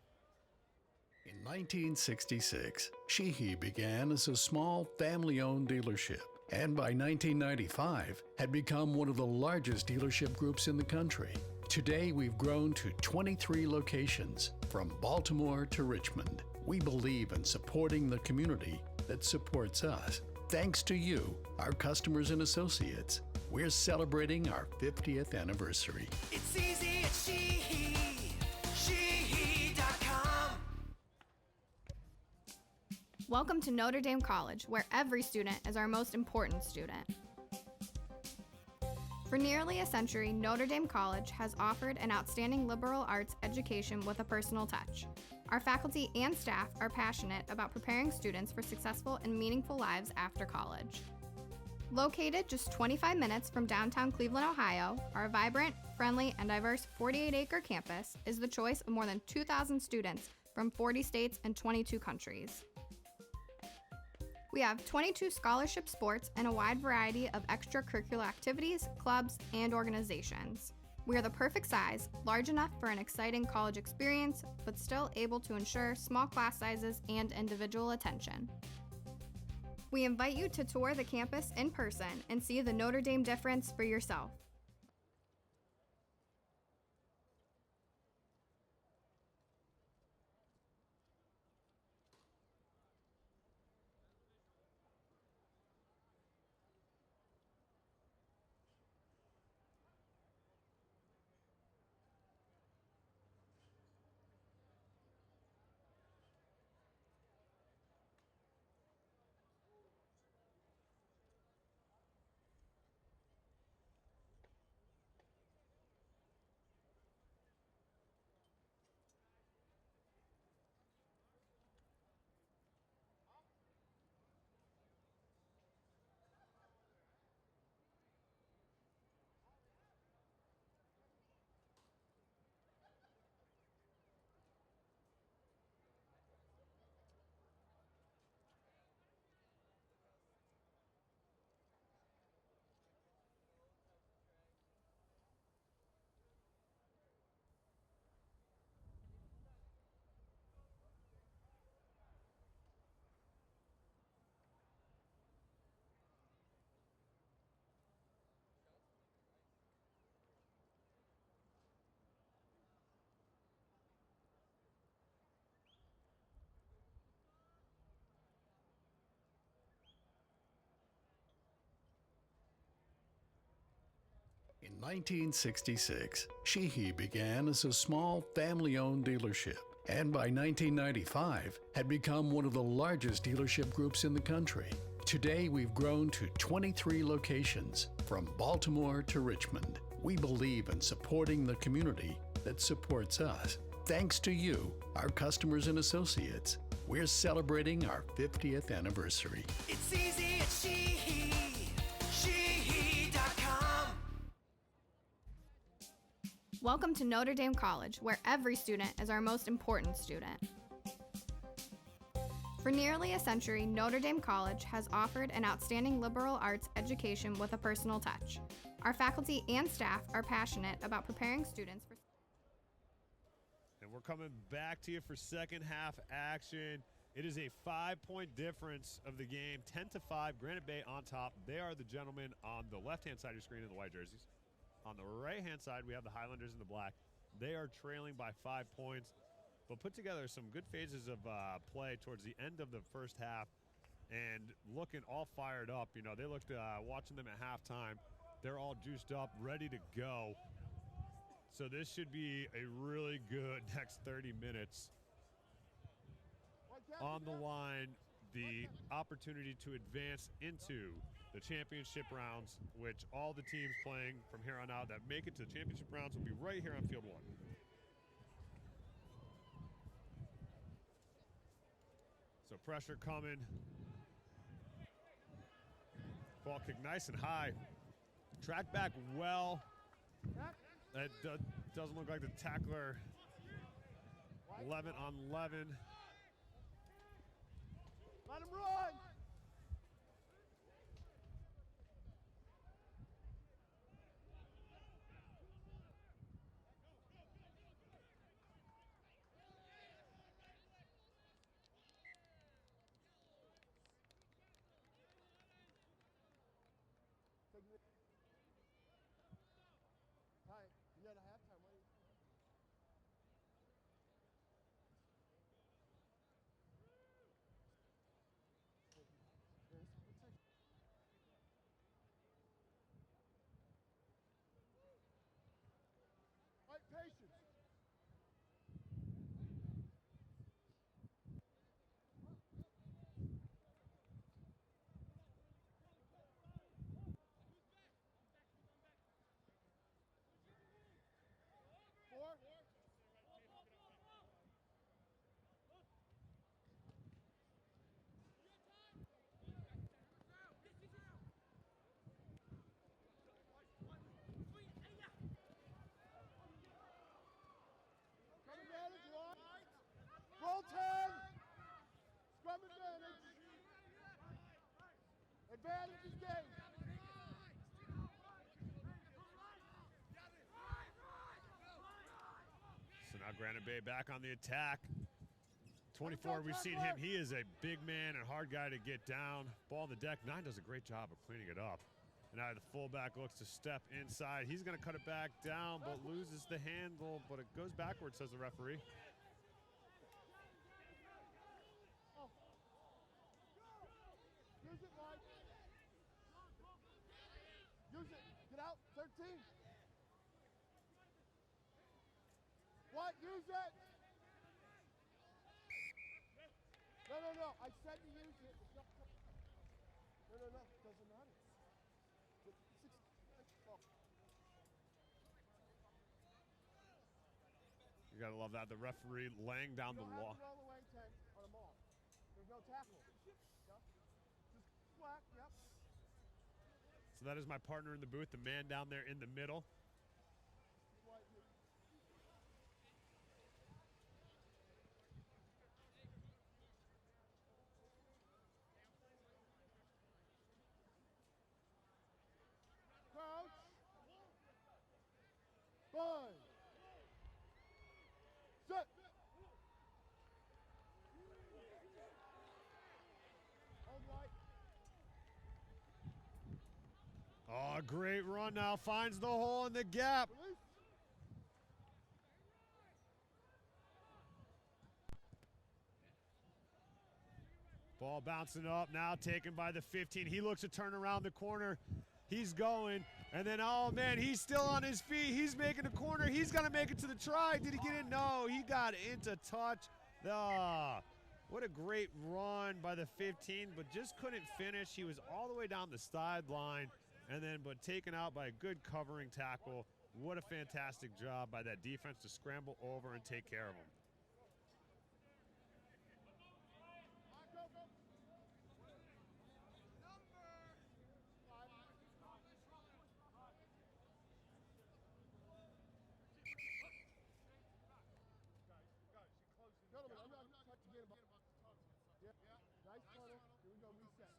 [SPEAKER 1] In 1966, Sheehy began as a small family-owned dealership, and by 1995 had become one of the largest dealership groups in the country. Today, we've grown to 23 locations, from Baltimore to Richmond. We believe in supporting the community that supports us. Thanks to you, our customers and associates, we're celebrating our 50th anniversary.
[SPEAKER 9] It's easy at Sheehy.com.
[SPEAKER 3] Welcome to Notre Dame College, where every student is our most important student. For nearly a century, Notre Dame College has offered an outstanding liberal arts education with a personal touch. Our faculty and staff are passionate about preparing students for successful and meaningful lives after college. Located just 25 minutes from downtown Cleveland, Ohio, our vibrant, friendly, and diverse 48-acre campus is the choice of more than 2,000 students from 40 states and 22 countries. We have 22 scholarship sports and a wide variety of extracurricular activities, clubs, and organizations. We are the perfect size, large enough for an exciting college experience, but still able to ensure small class sizes and individual attention. We invite you to tour the campus in person and see the Notre Dame difference for yourself.
[SPEAKER 1] In 1966, Sheehy began as a small family-owned dealership, and by 1995 had become one of the largest dealership groups in the country. Today we've grown to 23 locations, from Baltimore to Richmond. We believe in supporting the community that supports us. Thanks to you, our customers and associates, we're celebrating our 50th anniversary.
[SPEAKER 9] It's easy at Sheehy. Sheehy.com.
[SPEAKER 3] Welcome to Notre Dame College, where every student is our most important student. For nearly a century, Notre Dame College has offered an outstanding liberal arts education with a personal touch. Our faculty and staff are passionate about preparing students for...
[SPEAKER 15] And we're coming back to you for second half action. It is a 5-point difference of the game, 10-5, Granite Bay on top. They are the gentlemen on the left-hand side of your screen in the white jerseys. On the right-hand side, we have the Highlanders in the black. They are trailing by 5 points, but put together some good phases of play towards the end of the first half and looking all fired up. You know, they looked, watching them at halftime, they're all juiced up, ready to go. So this should be a really good next 30 minutes. On the line, the opportunity to advance into the championship rounds, which all the teams playing from here on out that make it to the championship rounds will be right here on field one. So pressure coming. Ball kick nice and high. Track back well. That doesn't look like the tackler. 11 on 11.
[SPEAKER 13] Let him run! Hi, you're at a halftime. What are you?
[SPEAKER 11] Advantage is gained.
[SPEAKER 15] So now Granite Bay back on the attack. 24, we've seen him. He is a big man and hard guy to get down. Ball on the deck. 9 does a great job of cleaning it up. And now the fullback looks to step inside. He's going to cut it back down, but loses the handle, but it goes backwards, says the referee.
[SPEAKER 11] Oh. Use it, Mike. Use it. Get out. 13. What? Use it. No. I said to use it. No. Doesn't matter.
[SPEAKER 15] You got to love that. The referee laying down the law.
[SPEAKER 11] Roll away 10 on them all. There's no tackle. Yep. Just whack. Yep.
[SPEAKER 15] So that is my partner in the booth, the man down there in the middle.
[SPEAKER 11] Crouch. Bind. Set. Hold right.
[SPEAKER 15] Oh, great run now. Finds the hole in the gap.
[SPEAKER 11] Release.
[SPEAKER 15] Ball bouncing up, now taken by the 15. He looks to turn around the corner. He's going, and then, oh man, he's still on his feet. He's making a corner. He's gonna make it to the try. Did he get it? No, he got into touch. What a great run by the 15, but just couldn't finish. He was all the way down the sideline, and then, but taken out by a good covering tackle. What a fantastic job by that defense to scramble over and take care of him.
[SPEAKER 11] Gentlemen, I'm not touching to get him. Yeah, nice tunnel. Here we go, reset.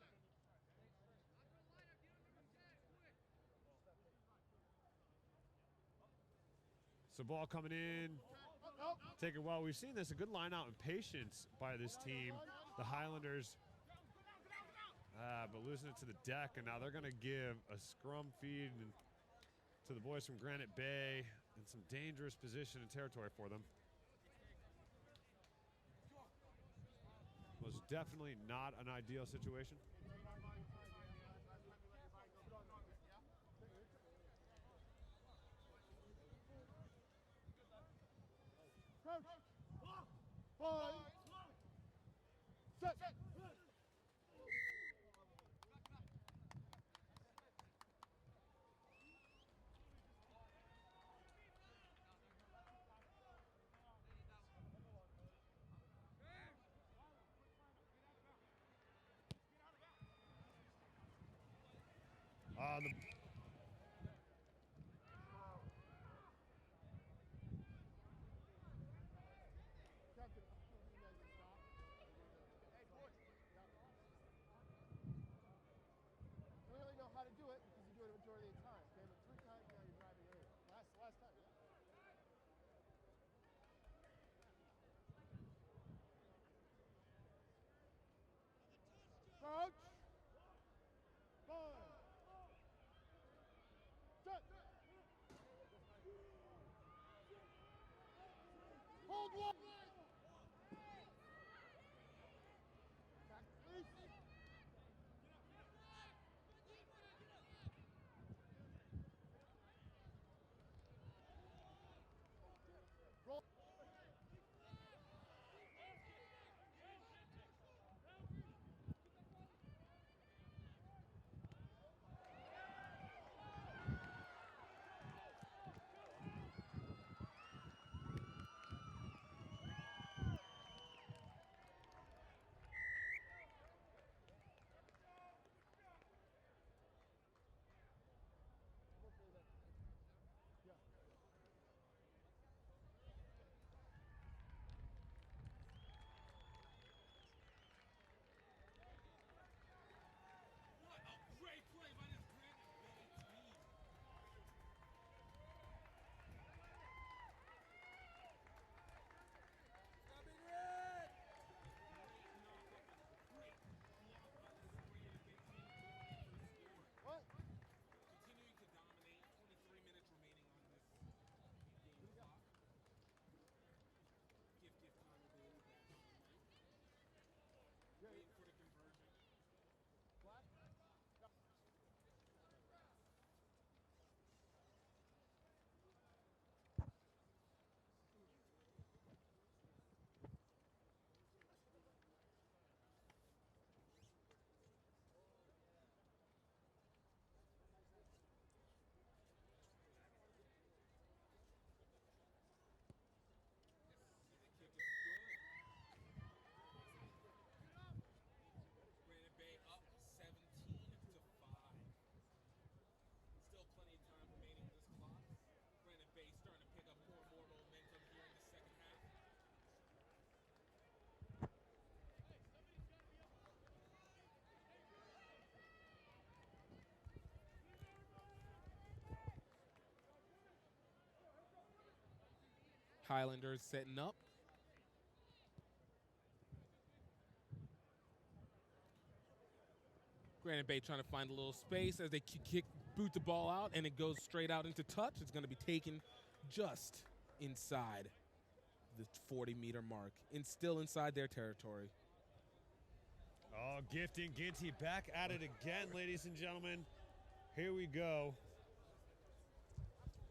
[SPEAKER 15] So ball coming in. Taking well. We've seen this, a good line out and patience by this team. The Highlanders, but losing it to the deck, and now they're going to give a scrum feed to the boys from Granite Bay in some dangerous position and territory for them. Was definitely not an ideal situation.
[SPEAKER 11] Crouch. Bind. Set. How to do it because you do it a majority of the time. Okay, but 3 times now you're driving early. Last time, yeah. Crouch. Bind. Set. Hold one. Back, please. Roll.
[SPEAKER 6] Highlanders setting up. Granite Bay trying to find a little space as they boot the ball out, and it goes straight out into touch. It's going to be taken just inside the 40-meter mark, and still inside their territory.
[SPEAKER 15] Oh, Gifting Ginty back at it again, ladies and gentlemen. Here we go.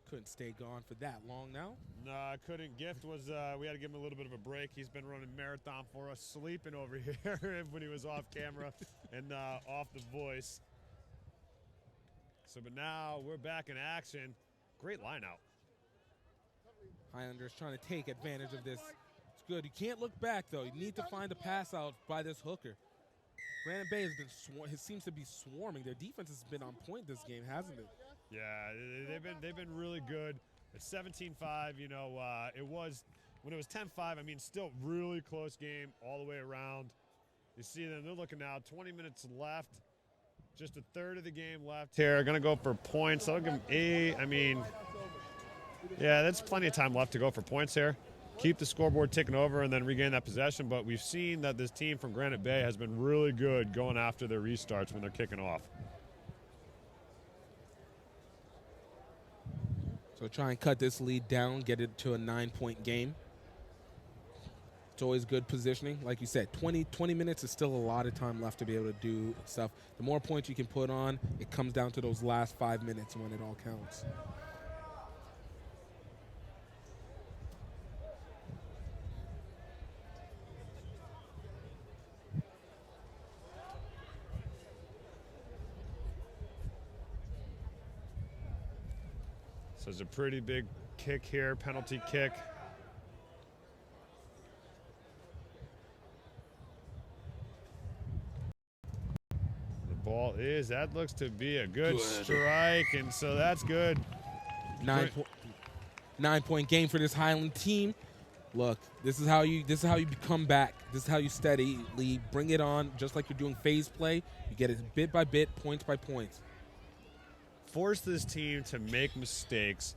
[SPEAKER 6] Couldn't stay gone for that long now.
[SPEAKER 15] No, I couldn't. Gift was, we had to give him a little bit of a break. He's been running marathon for us, sleeping over here when he was off camera and off the voice. So, but now we're back in action. Great line out.
[SPEAKER 6] Highlanders trying to take advantage of this. It's good. You can't look back, though. You need to find a pass out by this hooker. Granite Bay seems to be swarming. Their defense has been on point this game, hasn't it?
[SPEAKER 15] Yeah, they've been really good. It's 17-5. You know, it was when it was 10-5. I mean, still really close game all the way around. You see them. They're looking now. 20 minutes left. Just a third of the game left here. Going to go for points. I'll give them 8. I mean, yeah, that's plenty of time left to go for points here. Keep the scoreboard ticking over and then regain that possession. But we've seen that this team from Granite Bay has been really good going after their restarts when they're kicking off.
[SPEAKER 6] So try and cut this lead down, get it to a 9-point game. It's always good positioning. Like you said, 20 minutes is still a lot of time left to be able to do stuff. The more points you can put on, it comes down to those last 5 minutes when it all counts.
[SPEAKER 15] So it's a pretty big kick here, penalty kick. The ball is, that looks to be a good strike, and so that's good.
[SPEAKER 6] 9-point game for this Highland team. Look, this is how you come back. This is how you steadily bring it on, just like you're doing phase play. You get it bit by bit, points by points.
[SPEAKER 15] Force this team to make mistakes,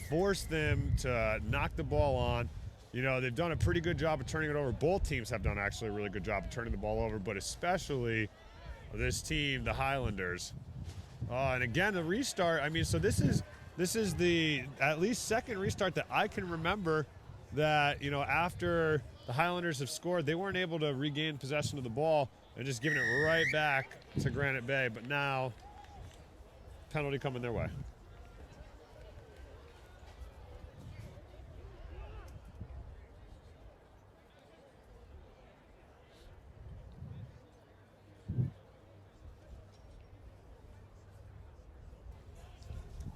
[SPEAKER 15] force them to knock the ball on. You know, they've done a pretty good job of turning it over. Both teams have done actually a really good job of turning the ball over, but especially this team, the Highlanders. And again, the restart, I mean, so this is the at least second restart that I can remember that, you know, after the Highlanders have scored, they weren't able to regain possession of the ball and just giving it right back to Granite Bay. But now, penalty coming their way.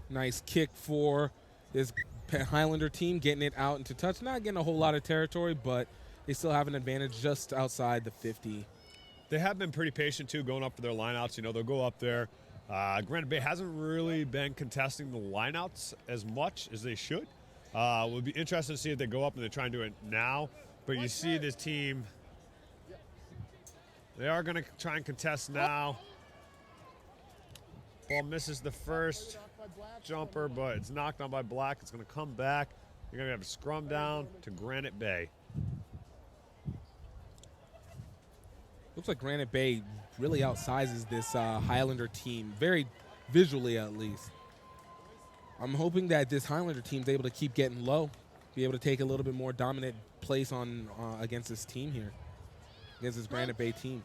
[SPEAKER 6] Nice kick for this Highlander team, getting it out into touch. Not getting a whole lot of territory, but they still have an advantage just outside the 50.
[SPEAKER 15] They have been pretty patient, too, going up for their lineouts. You know, they'll go up there. Granite Bay hasn't really been contesting the lineouts as much as they should. It would be interesting to see if they go up and they try and do it now. But you see this team, they are going to try and contest now. Ball misses the first jumper, but it's knocked on by Black. It's going to come back. You're going to have a scrum down to Granite Bay.
[SPEAKER 6] Looks like Granite Bay really outsizes this Highlander team, very visually at least. I'm hoping that this Highlander team is able to keep getting low, be able to take a little bit more dominant place on against this team here, against this Granite Bay team.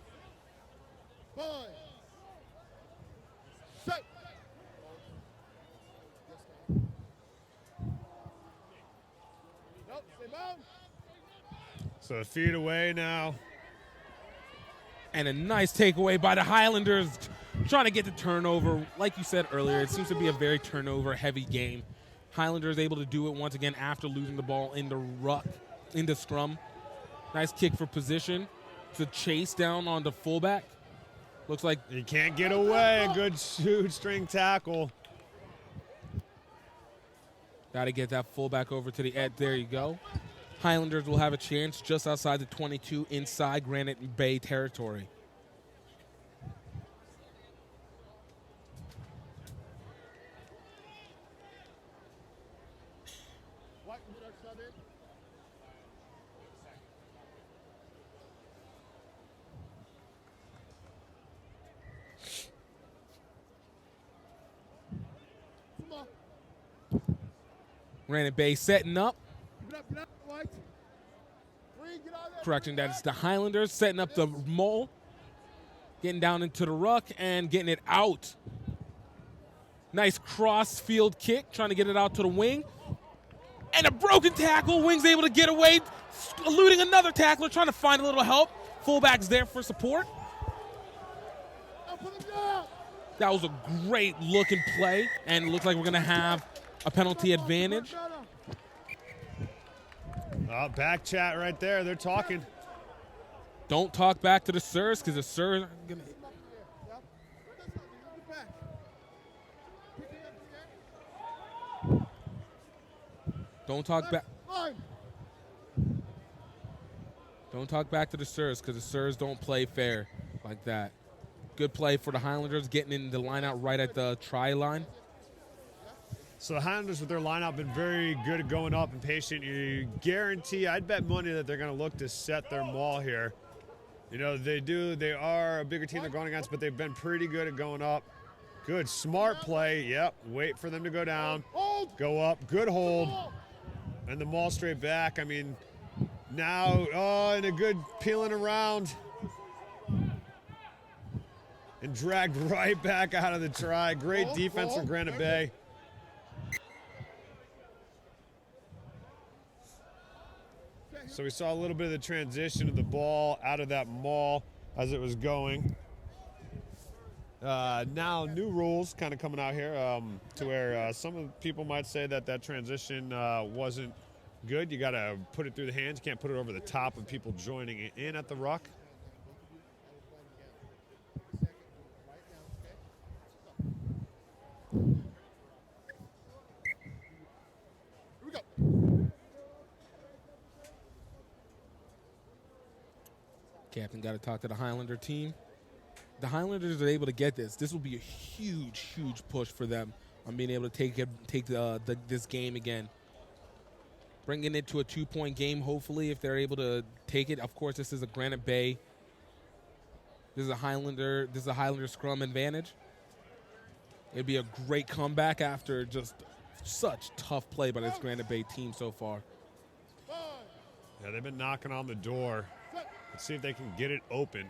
[SPEAKER 15] So a feet away now.
[SPEAKER 6] And a nice takeaway by the Highlanders, trying to get the turnover. Like you said earlier, it seems to be a very turnover-heavy game. Highlanders able to do it once again after losing the ball in the ruck, in the scrum. Nice kick for position. It's a chase down on the fullback. Looks like
[SPEAKER 15] he can't get away. A good shoestring tackle.
[SPEAKER 6] Got to get that fullback over to the edge. There you go. Highlanders will have a chance just outside the 22 inside Granite Bay territory. Granite Bay setting up. Correction, that is the Highlanders setting up the mole. Getting down into the ruck and getting it out. Nice cross field kick, trying to get it out to the wing. And a broken tackle. Wing's able to get away, eluding another tackler, trying to find a little help. Fullback's there for support. That was a great looking play, and it looks like we're going to have a penalty advantage.
[SPEAKER 15] Back chat right there. They're talking.
[SPEAKER 6] Don't talk back to the Sirs, because the Sirs are going to... Don't talk back. Don't talk back to the Sirs, because the Sirs don't play fair like that. Good play for the Highlanders, getting in the lineout right at the try line.
[SPEAKER 15] So the Highlanders with their lineup been very good at going up and patient. You guarantee, I'd bet money that they're going to look to set their maul here. You know, they are a bigger team they're going against, but they've been pretty good at going up. Good, smart play, yep. Wait for them to go down, go up, good hold, and the maul straight back. I mean, now, and a good peeling around. And dragged right back out of the try. Great defense from Granite Bay. So we saw a little bit of the transition of the ball out of that maul as it was going. Now new rules kind of coming out here to where some of the people might say that that transition wasn't good. You got to put it through the hands. You can't put it over the top of people joining in at the ruck.
[SPEAKER 6] Captain got to talk to the Highlander team. The Highlanders are able to get this. This will be a huge, huge push for them on being able to take this game again. Bringing it to a 2-point game, hopefully, if they're able to take it. Of course, this is a Granite Bay. This is a Highlander scrum advantage. It'd be a great comeback after just such tough play by this Granite Bay team so far.
[SPEAKER 15] Yeah, they've been knocking on the door. Let's see if they can get it open.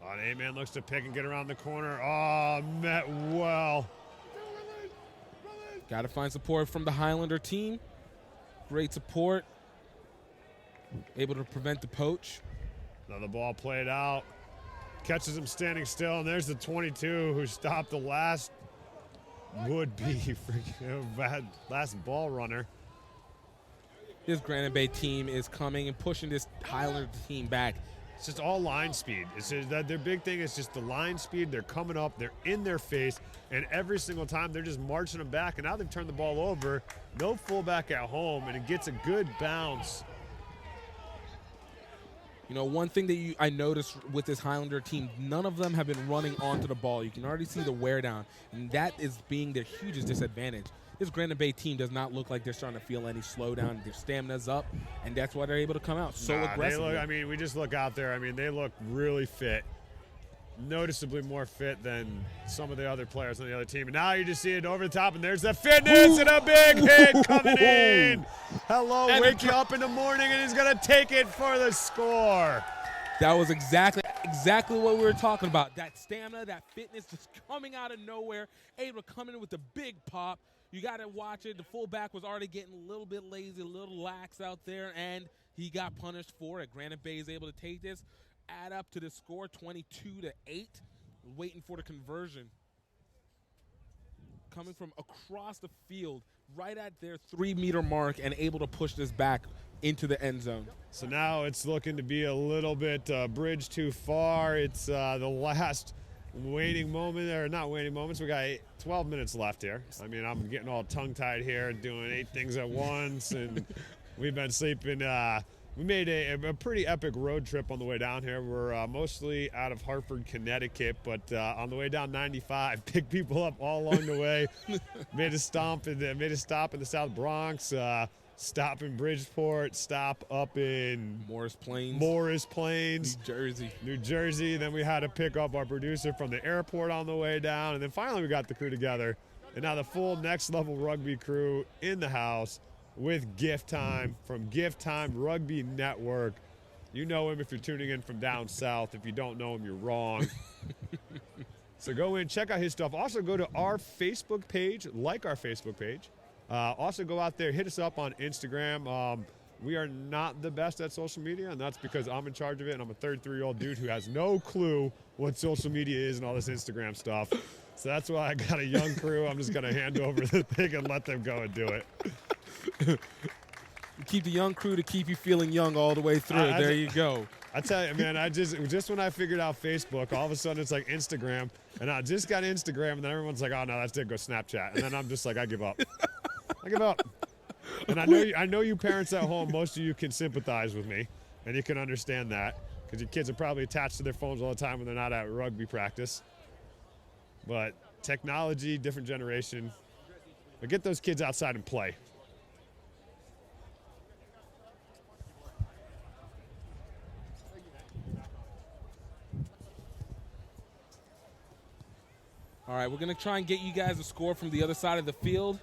[SPEAKER 15] A-Man looks to pick and get around the corner. Oh, met well.
[SPEAKER 6] Got to find support from the Highlander team. Great support. Able to prevent the poach.
[SPEAKER 15] Now the ball played out. Catches him standing still, and there's the 22 who stopped the last would-be last ball runner.
[SPEAKER 6] This Granite Bay team is coming and pushing this Highlander team back.
[SPEAKER 15] It's just all line speed. It's just that their big thing is just the line speed. They're coming up, they're in their face, and every single time they're just marching them back. And now they've turned the ball over. No fullback at home, and it gets a good bounce.
[SPEAKER 6] You know, one thing that I noticed with this Highlander team, none of them have been running onto the ball. You can already see the wear down, and that is being their hugest disadvantage. This Granite Bay team does not look like they're starting to feel any slowdown. Their stamina's up, and that's why they're able to come out so aggressively.
[SPEAKER 15] We just look out there. I mean, they look really fit. Noticeably more fit than some of the other players on the other team. And now you just see it over the top, and there's the fitness and a big hit coming in. Hello, wake you up in the morning, and he's going to take it for the score.
[SPEAKER 6] That was exactly what we were talking about. That stamina, that fitness just coming out of nowhere, able to come in with a big pop. You got to watch it. The fullback was already getting a little bit lazy, a little lax out there, and he got punished for it. Granite Bay is able to take this, add up to the score, 22-8, waiting for the conversion. Coming from across the field, right at their 3-meter mark, and able to push this back into the end zone.
[SPEAKER 15] So now it's looking to be a little bit bridge too far. It's the last waiting moment, or not waiting moments. We got 12 minutes left here. I mean, I'm getting all tongue-tied here, doing 8 things at once, and we've been sleeping. We made a pretty epic road trip on the way down here. We're mostly out of Hartford, Connecticut, but on the way down 95, picked people up all along the way. made a stop in the South Bronx. Stop in Bridgeport, stop up in
[SPEAKER 6] Morris Plains, New Jersey.
[SPEAKER 15] Then we had to pick up our producer from the airport on the way down, and then finally we got the crew together And now the full Next Level Rugby crew in the house with Gift Time from Gift Time Rugby Network. You know him if you're tuning in from down south. If you don't know him, you're wrong. So go in, check out his stuff. Also go to our Facebook page, like our Facebook page. Also go out there, hit us up on Instagram. We are not the best at social media, and that's because I'm in charge of it, and I'm a 33-year-old dude who has no clue what social media is and all this Instagram stuff. So that's why I got a young crew. I'm just going to hand over the thing and let them go and do it.
[SPEAKER 6] Keep the young crew to keep you feeling young all the way through. There you go.
[SPEAKER 15] I tell you, man, I just when I figured out Facebook, all of a sudden it's like Instagram, and I just got Instagram, and then everyone's like, oh, no, that's it, go Snapchat. And then I'm just like, I give up. I give up. And I know you parents at home, most of you can sympathize with me, and you can understand that, because your kids are probably attached to their phones all the time when they're not at rugby practice. But technology, different generation. But get those kids outside and play.
[SPEAKER 6] All right, we're going to try and get you guys a score from the other side of the field.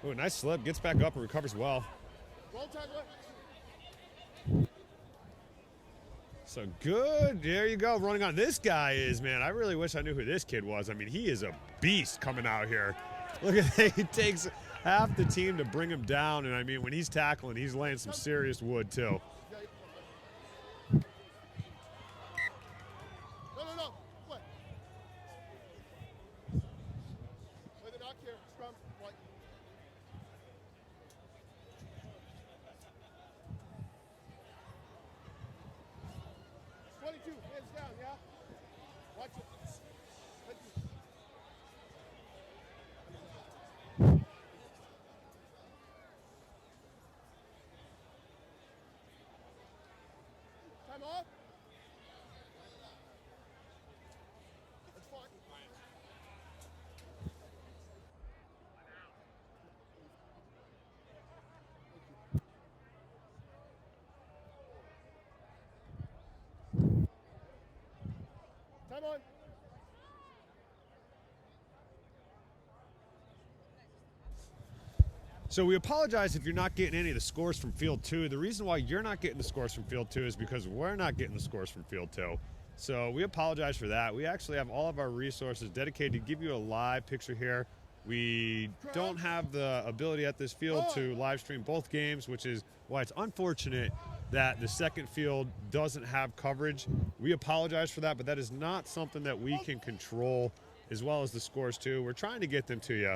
[SPEAKER 15] Oh, nice slip. Gets back up and recovers well. So good. There you go. Running on. This guy is, man, I really wish I knew who this kid was. I mean, he is a beast coming out here. Look at that. He takes half the team to bring him down. And, I mean, when he's tackling, he's laying some serious wood, too.
[SPEAKER 11] Time on.
[SPEAKER 15] So we apologize if you're not getting any of the scores from Field 2. The reason why you're not getting the scores from Field 2 is because we're not getting the scores from Field 2. So we apologize for that. We actually have all of our resources dedicated to give you a live picture here. We don't have the ability at this field to live stream both games, which is why it's unfortunate that the second field doesn't have coverage. We apologize for that, but that is not something that we can control, as well as the scores too. We're trying to get them to you,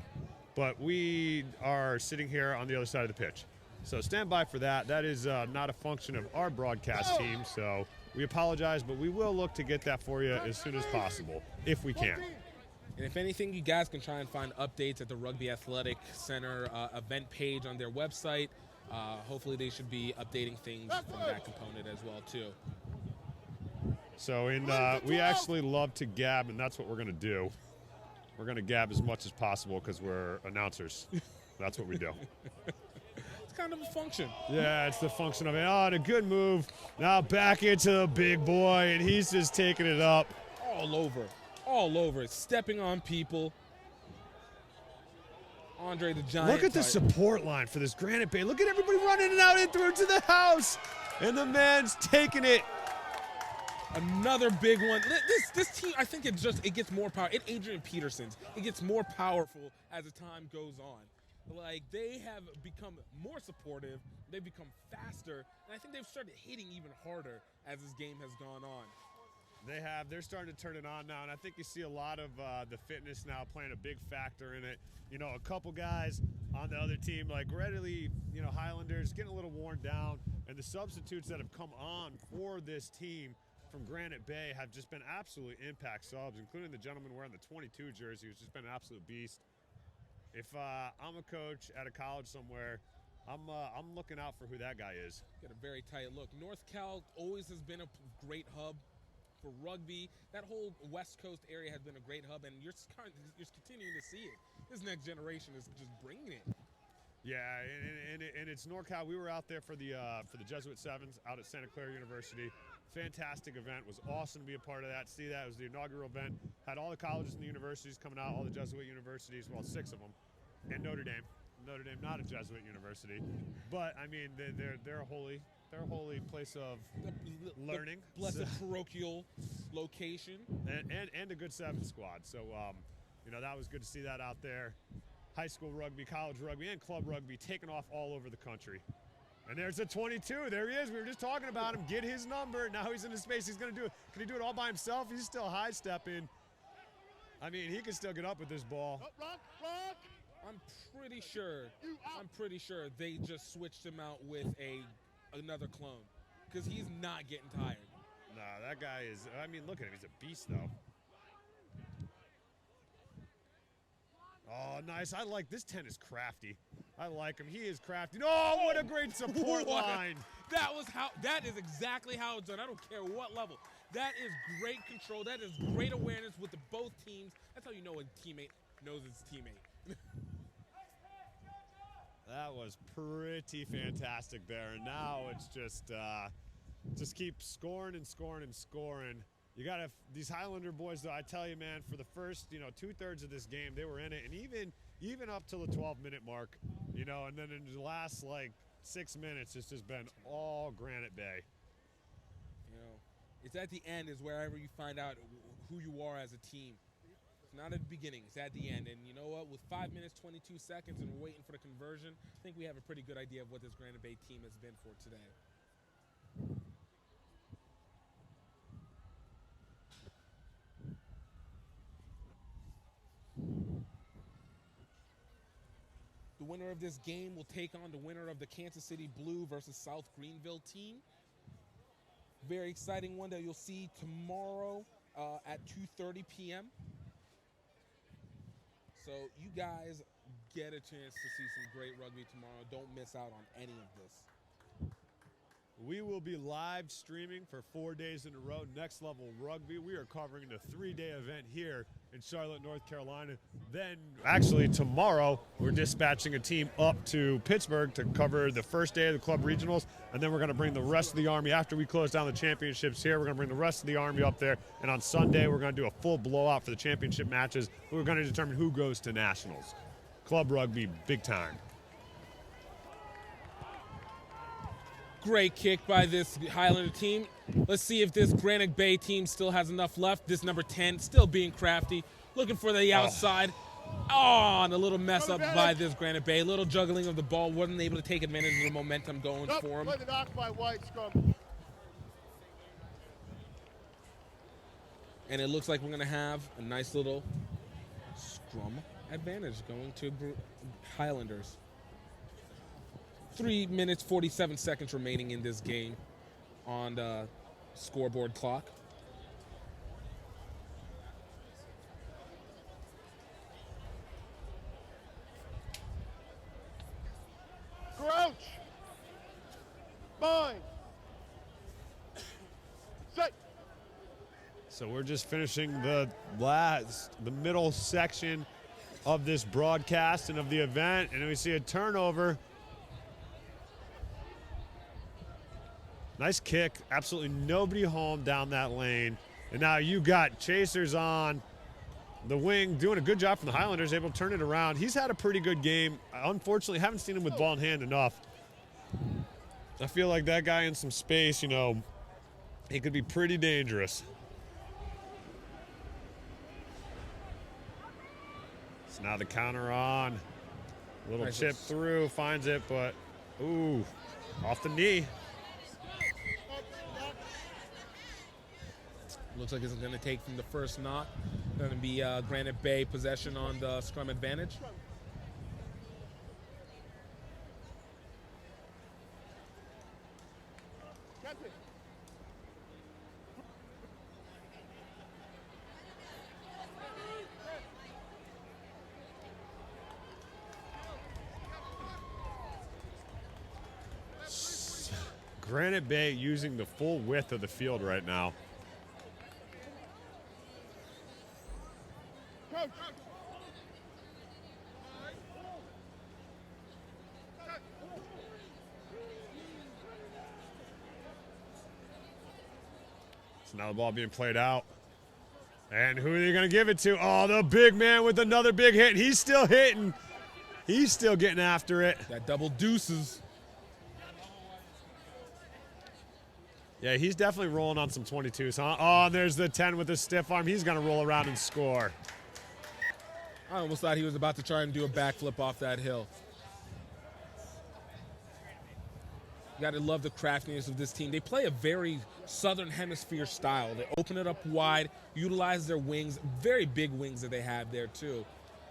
[SPEAKER 15] but we are sitting here on the other side of the pitch. So stand by for that. That is not a function of our broadcast team, so we apologize, but we will look to get that for you as soon as possible, if we can.
[SPEAKER 6] And if anything, you guys can try and find updates at the Rugby Athletic Center event page on their website. Hopefully they should be updating things from that component as well, too.
[SPEAKER 15] So we actually love to gab, and that's what we're going to do. We're going to gab as much as possible because we're announcers. That's what we do.
[SPEAKER 6] It's kind of a function.
[SPEAKER 15] Yeah, it's the function of it. Oh, and a good move. Now back into the big boy, and he's just taking it up.
[SPEAKER 6] All over, stepping on people. Andre the Giant.
[SPEAKER 15] Look at the support line for this Granite Bay. Look at everybody running and out and through to the house. And the man's taking it.
[SPEAKER 6] Another big one. This team, I think it gets more power. Adrian Peterson's. It gets more powerful as the time goes on. Like, they have become more supportive. They've become faster. And I think they've started hitting even harder as this game has gone on.
[SPEAKER 15] They have. They're starting to turn it on now, and I think you see a lot of the fitness now playing a big factor in it. You know, a couple guys on the other team, like readily, Highlanders, getting a little worn down, and the substitutes that have come on for this team from Granite Bay have just been absolute impact subs, including the gentleman wearing the 22 jersey, who's just been an absolute beast. If I'm a coach at a college somewhere, I'm looking out for who that guy is.
[SPEAKER 6] Got a very tight look. North Cal always has been a great hub for rugby. That whole West Coast area has been a great hub, and you're continuing to see it. This next generation is just bringing it.
[SPEAKER 15] Yeah, and it's NorCal. We were out there for the Jesuit Sevens out at Santa Clara University. Fantastic event. Was awesome to be a part of that. See that, it was the inaugural event. Had all the colleges and the universities coming out, all the Jesuit universities, well, 6 of them, and Notre Dame. Notre Dame, not a Jesuit university, but I mean they're a holy place of learning.
[SPEAKER 6] The blessed parochial location,
[SPEAKER 15] and a good 7 squad. So that was good to see that out there. High school rugby, college rugby, and club rugby taking off all over the country. And there's a 22. There he is. We were just talking about him. Get his number. Now he's in his space. He's going to do it. Can he do it all by himself? He's still high stepping. I mean, he can still get up with this ball.
[SPEAKER 6] I'm pretty sure they just switched him out with another clone because he's not getting tired.
[SPEAKER 15] Nah, that guy is. I mean, look at him. He's a beast, though. Oh, nice. I like this 10 is crafty. I like him. He is crafty. Oh, what a great support line.
[SPEAKER 6] That is exactly how it's done. I don't care what level. That is great control. That is great awareness with both teams. That's how you know a teammate knows his teammate.
[SPEAKER 15] That was pretty fantastic there. And now it's just keep scoring and scoring and scoring. You got these Highlander boys, though, I tell you, man, for the first, 2/3 of this game, they were in it. And even up till the 12-minute mark, and then in the last, 6 minutes, it's just been all Granite Bay.
[SPEAKER 6] It's at the end is wherever you find out who you are as a team. It's not at the beginning. It's at the end. And you know what? With 5 minutes, 22 seconds, and we're waiting for the conversion, I think we have a pretty good idea of what this Granite Bay team has been for today. The winner of this game will take on the winner of the Kansas City Blue versus South Greenville team. Very exciting one that you'll see tomorrow at 2:30 p.m. So you guys get a chance to see some great rugby tomorrow. Don't miss out on any of this.
[SPEAKER 15] We will be live streaming for 4 days in a row. Next Level Rugby. We are covering the 3-day event here in Charlotte, North Carolina. Then, actually, tomorrow, we're dispatching a team up to Pittsburgh to cover the first day of the club regionals. And then we're going to bring the rest of the Army. After we close down the championships here, we're going to bring the rest of the Army up there. And on Sunday, we're going to do a full blowout for the championship matches. We're going to determine who goes to nationals. Club rugby, big time.
[SPEAKER 6] Great kick by this Highlander team. Let's see if this Granite Bay team still has enough left. This number 10 still being crafty, looking for the outside. And a little mess up by this Granite Bay. A little juggling of the ball. Wasn't able to take advantage of the momentum going for him.
[SPEAKER 11] Play the knock by White, scrum.
[SPEAKER 6] And it looks like we're going to have a nice little scrum advantage going to Highlanders. 3 minutes, 47 seconds remaining in this game on the scoreboard clock.
[SPEAKER 11] Crouch. Bind. Set.
[SPEAKER 15] So we're just finishing the middle section of this broadcast and of the event, and we see a turnover. Nice kick, absolutely nobody home down that lane. And now you got chasers on the wing, doing a good job from the Highlanders, able to turn it around. He's had a pretty good game. Unfortunately, haven't seen him with ball in hand enough. I feel like that guy in some space, he could be pretty dangerous. So now the counter on. A little chip through, finds it, but, ooh, off the knee.
[SPEAKER 6] Looks like it's going to take from the first knock. Going to be Granite Bay possession on the scrum advantage.
[SPEAKER 15] Granite Bay using the full width of the field right now. So now the ball being played out. And who are they going to give it to? Oh, the big man with another big hit. He's still hitting. He's still getting after it.
[SPEAKER 6] That double deuces.
[SPEAKER 15] Yeah, he's definitely rolling on some 22s, huh? Oh, and there's the 10 with the stiff arm. He's going to roll around and score.
[SPEAKER 6] I almost thought he was about to try and do a backflip off that hill. You got to love the craftiness of this team. They play a very Southern Hemisphere style. They open it up wide, utilize their wings, very big wings that they have there too.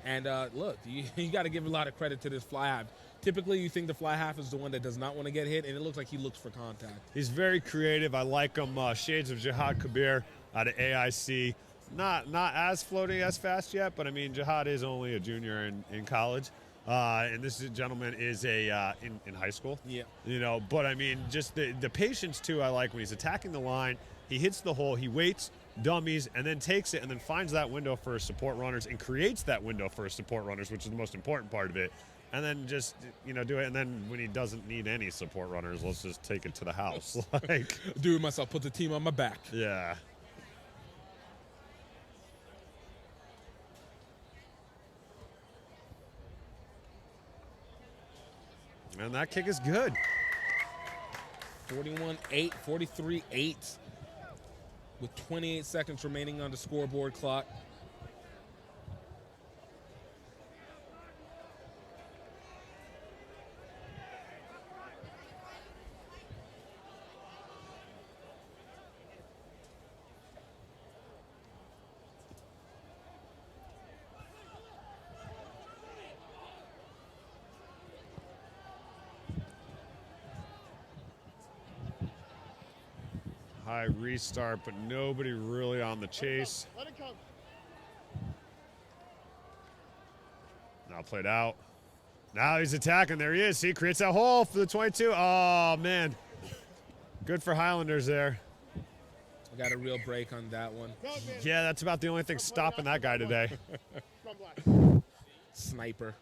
[SPEAKER 6] And look, you got to give a lot of credit to this fly half. Typically, you think the fly half is the one that does not want to get hit, and it looks like he looks for contact.
[SPEAKER 15] He's very creative. I like him. Shades of Jihad Kabir out of AIC. Not as floating as fast yet, but I mean, Jihad is only a junior in college. And this gentleman is in high school.
[SPEAKER 6] Yeah.
[SPEAKER 15] You know, but I mean, just the patience too. I like when he's attacking the line. He hits the hole. He waits, dummies, and then takes it, and then finds that window for his support runners and creates that window for his support runners, which is the most important part of it. And then just, you know, do it. And then when he doesn't need any support runners, let's just take it to the house. Like,
[SPEAKER 6] do it myself. Put the team on my back.
[SPEAKER 15] Yeah. And that kick is good.
[SPEAKER 6] 41-8, 43-8 with 28 seconds remaining on the scoreboard clock.
[SPEAKER 15] High restart, but nobody really on the chase.
[SPEAKER 11] Let it come.
[SPEAKER 15] Now played out. Now he's attacking. There he is. He creates that hole for the 22. Oh, man. Good for Highlanders there.
[SPEAKER 6] Got a real break on that one.
[SPEAKER 15] Yeah, that's about the only thing stopping that guy today.
[SPEAKER 6] Sniper.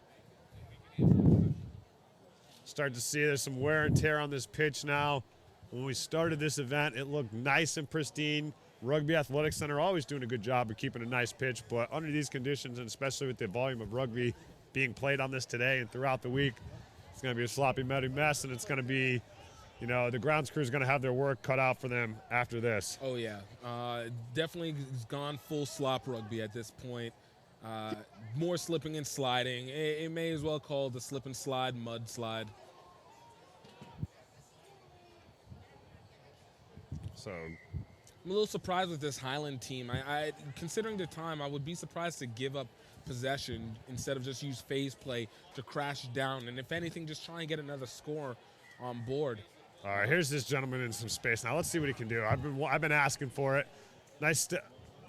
[SPEAKER 15] Start to see there's some wear and tear on this pitch now. When we started this event, it looked nice and pristine. Rugby Athletic Center always doing a good job of keeping a nice pitch, but under these conditions, and especially with the volume of rugby being played on this today and throughout the week, it's going to be a sloppy, muddy mess, and it's going to be, you know, the grounds crew is going to have their work cut out for them after this.
[SPEAKER 6] Oh, yeah. Definitely gone full slop rugby at this point. More slipping and sliding. It may as well call the slip and slide, mud slide.
[SPEAKER 15] So
[SPEAKER 6] I'm a little surprised with this Highland team. I considering the time, I would be surprised to give up possession instead of just use phase play to crash down. And if anything, just try and get another score on board.
[SPEAKER 15] All right, here's this gentleman in some space. Now let's see what he can do. I've been asking for it. Nice.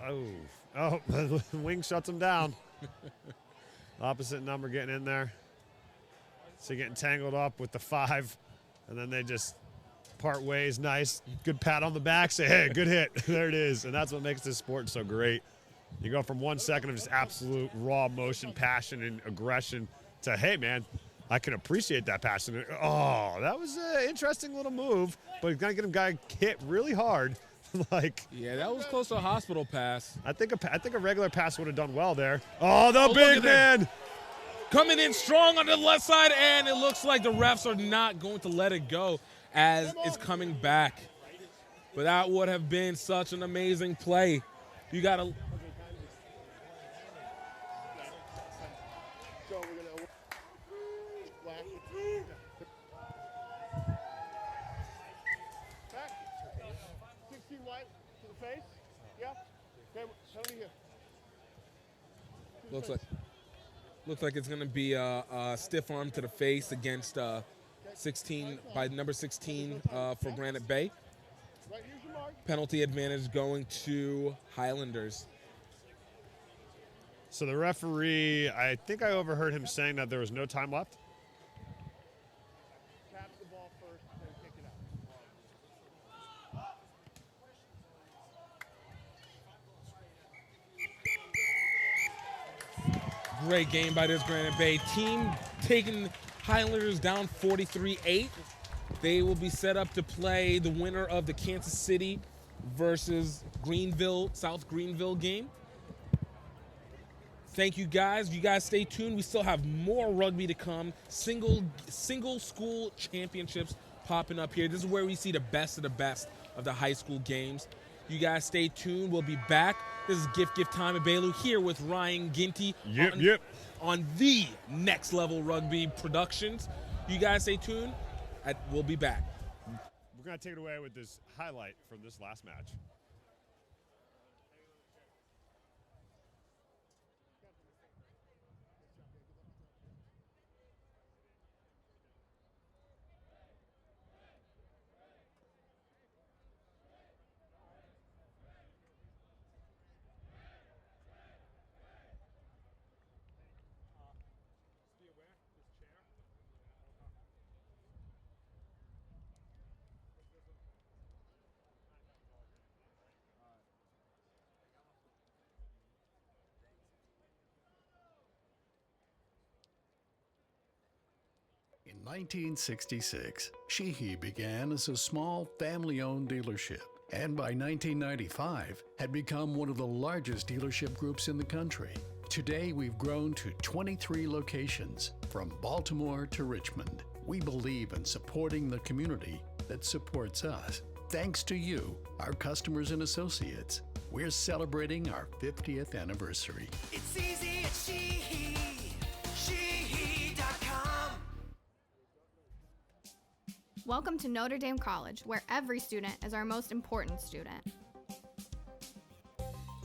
[SPEAKER 15] Oh, the wing shuts him down. Opposite number getting in there. So getting tangled up with the 5, and then they just part ways. Nice, good pat on the back. Say, hey, good hit. There it is. And that's what makes this sport so great. You go from 1 second of just absolute raw motion, passion, and aggression to, hey, man, I can appreciate that passion. Oh, that was an interesting little move, but he's going to get him guy hit really hard.
[SPEAKER 6] Yeah, that was close to a hospital pass.
[SPEAKER 15] I think a regular pass would have done well there. Oh, the big man.
[SPEAKER 6] Coming in strong on the left side, and it looks like the refs are not going to let it go as it's coming back. But that would have been such an amazing play. You got to... Looks like it's going to be a stiff arm to the face against 16 by number 16 for Granite Bay. Penalty advantage going to Highlanders.
[SPEAKER 15] So the referee, I think I overheard him saying that there was no time left.
[SPEAKER 11] Tap the ball first, then kick it out.
[SPEAKER 6] Great game by this Granite Bay team, taking Highlanders down 43-8. They will be set up to play the winner of the Kansas City
[SPEAKER 14] versus South Greenville game. Thank you guys. You guys stay tuned. We still have more rugby to come. Single school championships popping up here. This is where we see the best of the high school games. You guys stay tuned. We'll be back. This is Gift Time at Bailu here with Ryan Ginty on the Next Level Rugby Productions. You guys stay tuned. We'll be back.
[SPEAKER 15] We're going to take it away with this highlight from this last match.
[SPEAKER 1] In 1966, Sheehy began as a small family-owned dealership, and by 1995 had become one of the largest dealership groups in the country. Today we've grown to 23 locations, from Baltimore to Richmond. We believe in supporting the community that supports us. Thanks to you, our customers and associates, we're celebrating our 50th anniversary.
[SPEAKER 9] It's easy at Sheehy. Sheehy.com.
[SPEAKER 3] Welcome to Notre Dame College, where every student is our most important student.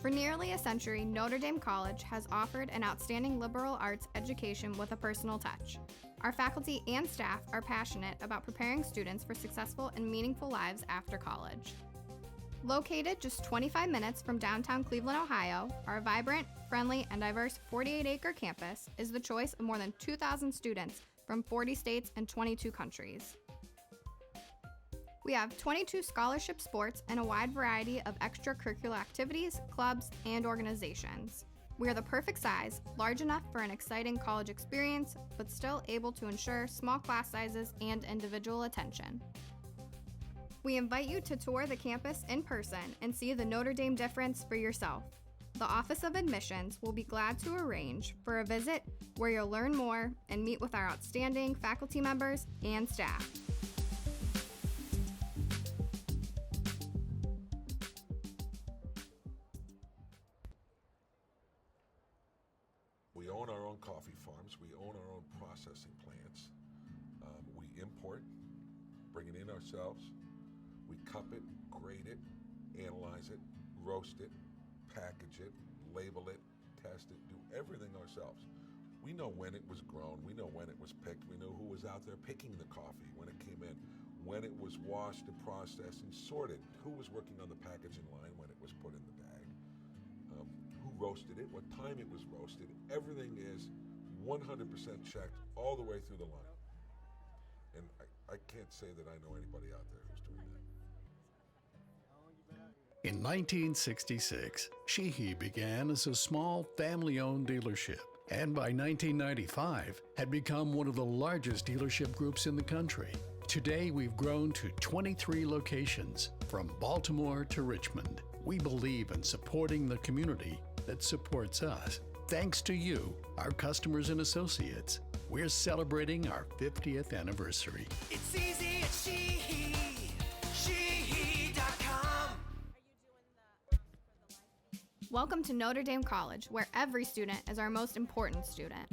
[SPEAKER 3] For nearly a century, Notre Dame College has offered an outstanding liberal arts education with a personal touch. Our faculty and staff are passionate about preparing students for successful and meaningful lives after college. Located just 25 minutes from downtown Cleveland, Ohio, our vibrant, friendly, and diverse 48-acre campus is the choice of more than 2,000 students from 40 states and 22 countries. We have 22 scholarship sports and a wide variety of extracurricular activities, clubs, and organizations. We are the perfect size, large enough for an exciting college experience, but still able to ensure small class sizes and individual attention. We invite you to tour the campus in person and see the Notre Dame difference for yourself. The Office of Admissions will be glad to arrange for a visit where you'll learn more and meet with our outstanding faculty members and staff.
[SPEAKER 4] We own our own coffee farms. We own our own processing plants. We import, bring it in ourselves. We cup it, grade it, analyze it, roast it, package it, label it, test it, do everything ourselves. We know when it was grown. We know when it was picked. We know who was out there picking the coffee when it came in, when it was washed and processed and sorted, who was working on the packaging line when it was put in the bag. Who roasted it, what time it was roasted. Everything is 100% checked all the way through the line. And I can't say that I know anybody out there who's doing that.
[SPEAKER 1] In 1966, Sheehy began as a small family-owned dealership, and by 1995 had become one of the largest dealership groups in the country. Today we've grown to 23 locations, from Baltimore to Richmond. We believe in supporting the community that supports us. Thanks to you, our customers and associates, we're celebrating our 50th anniversary.
[SPEAKER 9] It's easy at Sheehy. Sheehy.com.
[SPEAKER 3] Welcome to Notre Dame College, where every student is our most important student.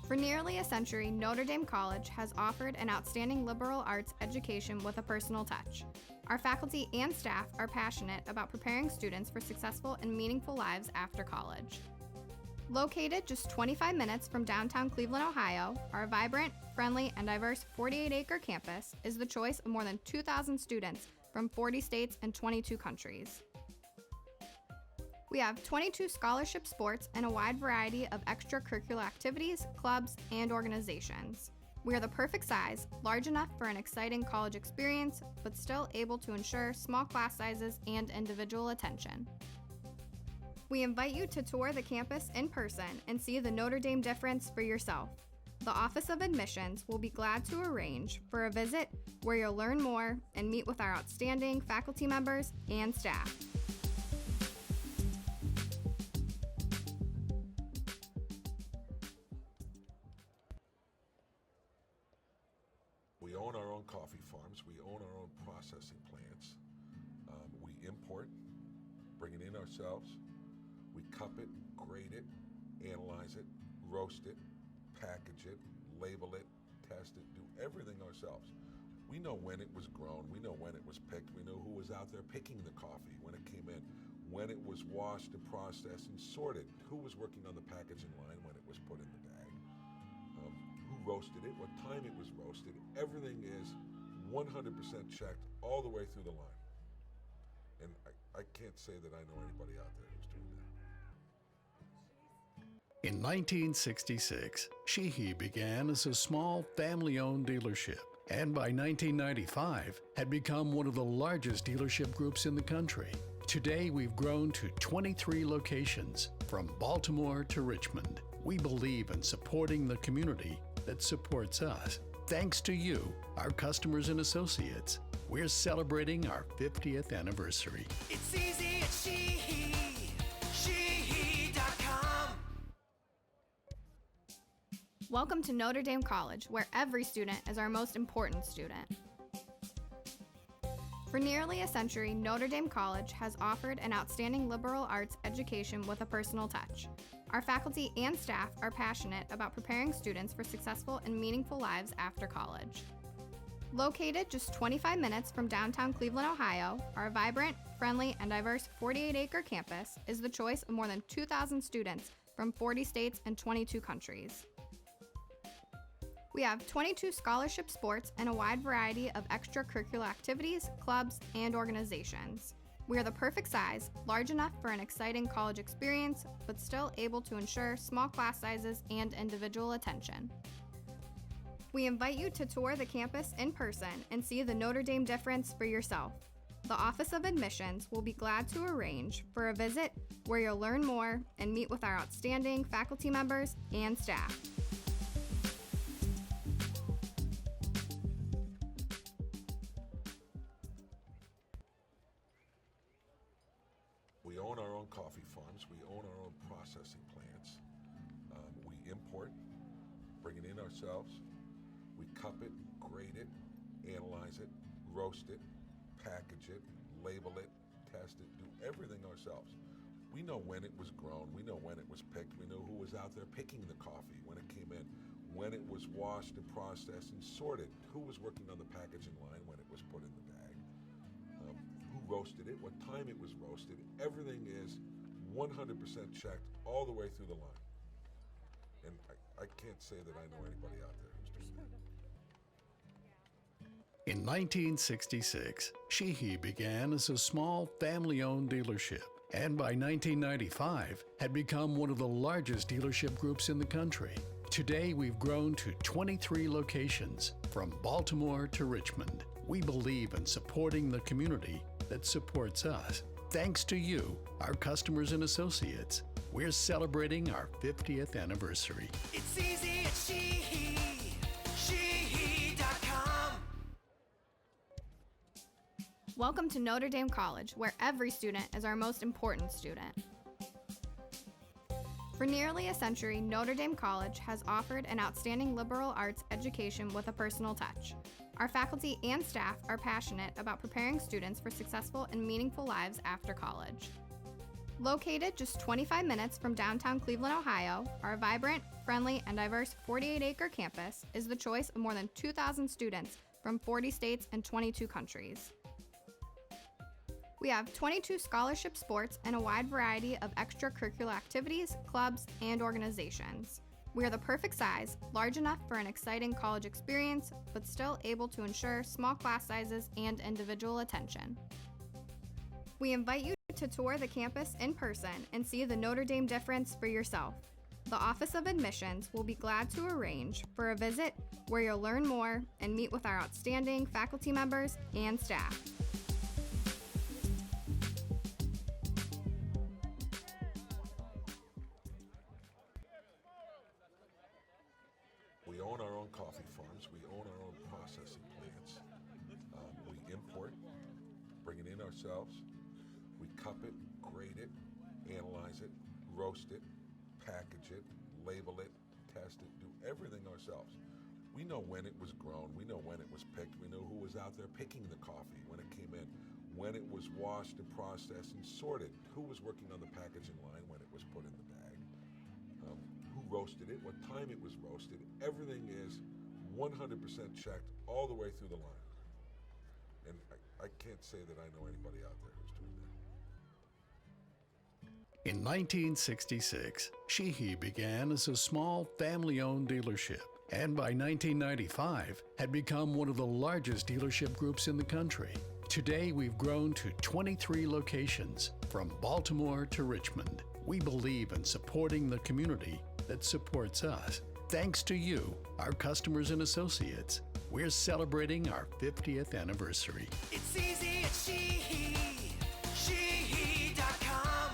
[SPEAKER 3] For nearly a century, Notre Dame College has offered an outstanding liberal arts education with a personal touch. Our faculty and staff are passionate about preparing students for successful and meaningful lives after college. Located just 25 minutes from downtown Cleveland, Ohio, our vibrant, friendly, and diverse 48-acre campus is the choice of more than 2,000 students from 40 states and 22 countries. We have 22 scholarship sports and a wide variety of extracurricular activities, clubs, and organizations. We are the perfect size, large enough for an exciting college experience, but still able to ensure small class sizes and individual attention. We invite you to tour the campus in person and see the Notre Dame difference for yourself. The Office of Admissions will be glad to arrange for a visit where you'll learn more and meet with our outstanding faculty members and staff.
[SPEAKER 4] We own our own coffee farms. We own our own processing plants. We import, bring it in ourselves. We cup it, grade it, analyze it, roast it, package it, label it, test it, do everything ourselves. We know when it was grown, we know when it was picked, we know who was out there picking the coffee, when it came in, when it was washed and processed and sorted, who was working on the packaging line when it was put in the bag, who roasted it, what time it was roasted. Everything is 100% checked all the way through the line. And I can't say that I know anybody out there who's doing that.
[SPEAKER 1] In 1966, Sheehy began as a small family-owned dealership, and by 1995 had become one of the largest dealership groups in the country. Today we've grown to 23 locations, from Baltimore to Richmond. We believe in supporting the community that supports us. Thanks to you, our customers and associates, we're celebrating our 50th anniversary.
[SPEAKER 9] It's easy at Sheehy. Sheehy.com.
[SPEAKER 3] Welcome to Notre Dame College, where every student is our most important student. For nearly a century, Notre Dame College has offered an outstanding liberal arts education with a personal touch. Our faculty and staff are passionate about preparing students for successful and meaningful lives after college. Located just 25 minutes from downtown Cleveland, Ohio, our vibrant, friendly, and diverse 48-acre campus is the choice of more than 2,000 students from 40 states and 22 countries. We have 22 scholarship sports and a wide variety of extracurricular activities, clubs, and organizations. We are the perfect size, large enough for an exciting college experience, but still able to ensure small class sizes and individual attention. We invite you to tour the campus in person and see the Notre Dame difference for yourself. The Office of Admissions will be glad to arrange for a visit where you'll learn more and meet with our outstanding faculty members and staff.
[SPEAKER 4] We own our own coffee farms. We own our own processing plants. We import, bring it in ourselves. We cup it, grade it, analyze it, roast it, package it, label it, test it, do everything ourselves. We know when it was grown, we know when it was picked, we know who was out there picking the coffee when it came in, when it was washed and processed and sorted, who was working on the packaging line when it was put in the bag, who roasted it, what time it was roasted. Everything is 100% checked all the way through the line. And I can't say that I know anybody out there who's doing that.
[SPEAKER 1] In 1966, Sheehy began as a small family-owned dealership, and by 1995 had become one of the largest dealership groups in the country. Today we've grown to 23 locations, from Baltimore to Richmond. We believe in supporting the community that supports us. Thanks to you, our customers and associates, we're celebrating our 50th anniversary.
[SPEAKER 9] It's easy at Sheehy. Sheehy.com.
[SPEAKER 3] Welcome to Notre Dame College, where every student is our most important student. For nearly a century, Notre Dame College has offered an outstanding liberal arts education with a personal touch. Our faculty and staff are passionate about preparing students for successful and meaningful lives after college. Located just 25 minutes from downtown Cleveland, Ohio, our vibrant, friendly, and diverse 48-acre campus is the choice of more than 2,000 students from 40 states and 22 countries. We have 22 scholarship sports and a wide variety of extracurricular activities, clubs, and organizations. We are the perfect size, large enough for an exciting college experience, but still able to ensure small class sizes and individual attention. We invite you to tour the campus in person and see the Notre Dame difference for yourself. The Office of Admissions will be glad to arrange for a visit where you'll learn more and meet with our outstanding faculty members and staff.
[SPEAKER 4] We ourselves. We cup it, grade it, analyze it, roast it, package it, label it, test it, do everything ourselves. We know when it was grown, we know when it was picked, we know who was out there picking the coffee when it came in, when it was washed and processed and sorted, who was working on the packaging line when it was put in the bag, who roasted it, what time it was roasted. Everything is 100% checked all the way through the line. And I can't say that I know anybody out there who's doing that.
[SPEAKER 1] In 1966, Sheehy began as a small family-owned dealership, and by 1995 had become one of the largest dealership groups in the country. Today we've grown to 23 locations, from Baltimore to Richmond. We believe in supporting the community that supports us. Thanks to you, our customers and associates, we're celebrating our 50th anniversary.
[SPEAKER 9] It's easy at Sheehy. Sheehy.com.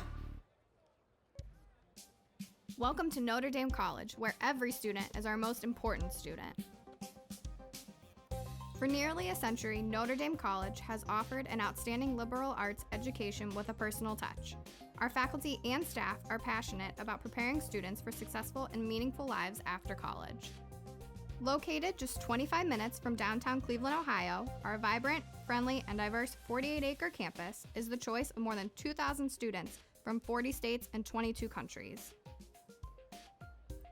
[SPEAKER 3] Welcome to Notre Dame College, where every student is our most important student. For nearly a century, Notre Dame College has offered an outstanding liberal arts education with a personal touch. Our faculty and staff are passionate about preparing students for successful and meaningful lives after college. Located just 25 minutes from downtown Cleveland, Ohio, our vibrant, friendly, and diverse 48-acre campus is the choice of more than 2,000 students from 40 states and 22 countries.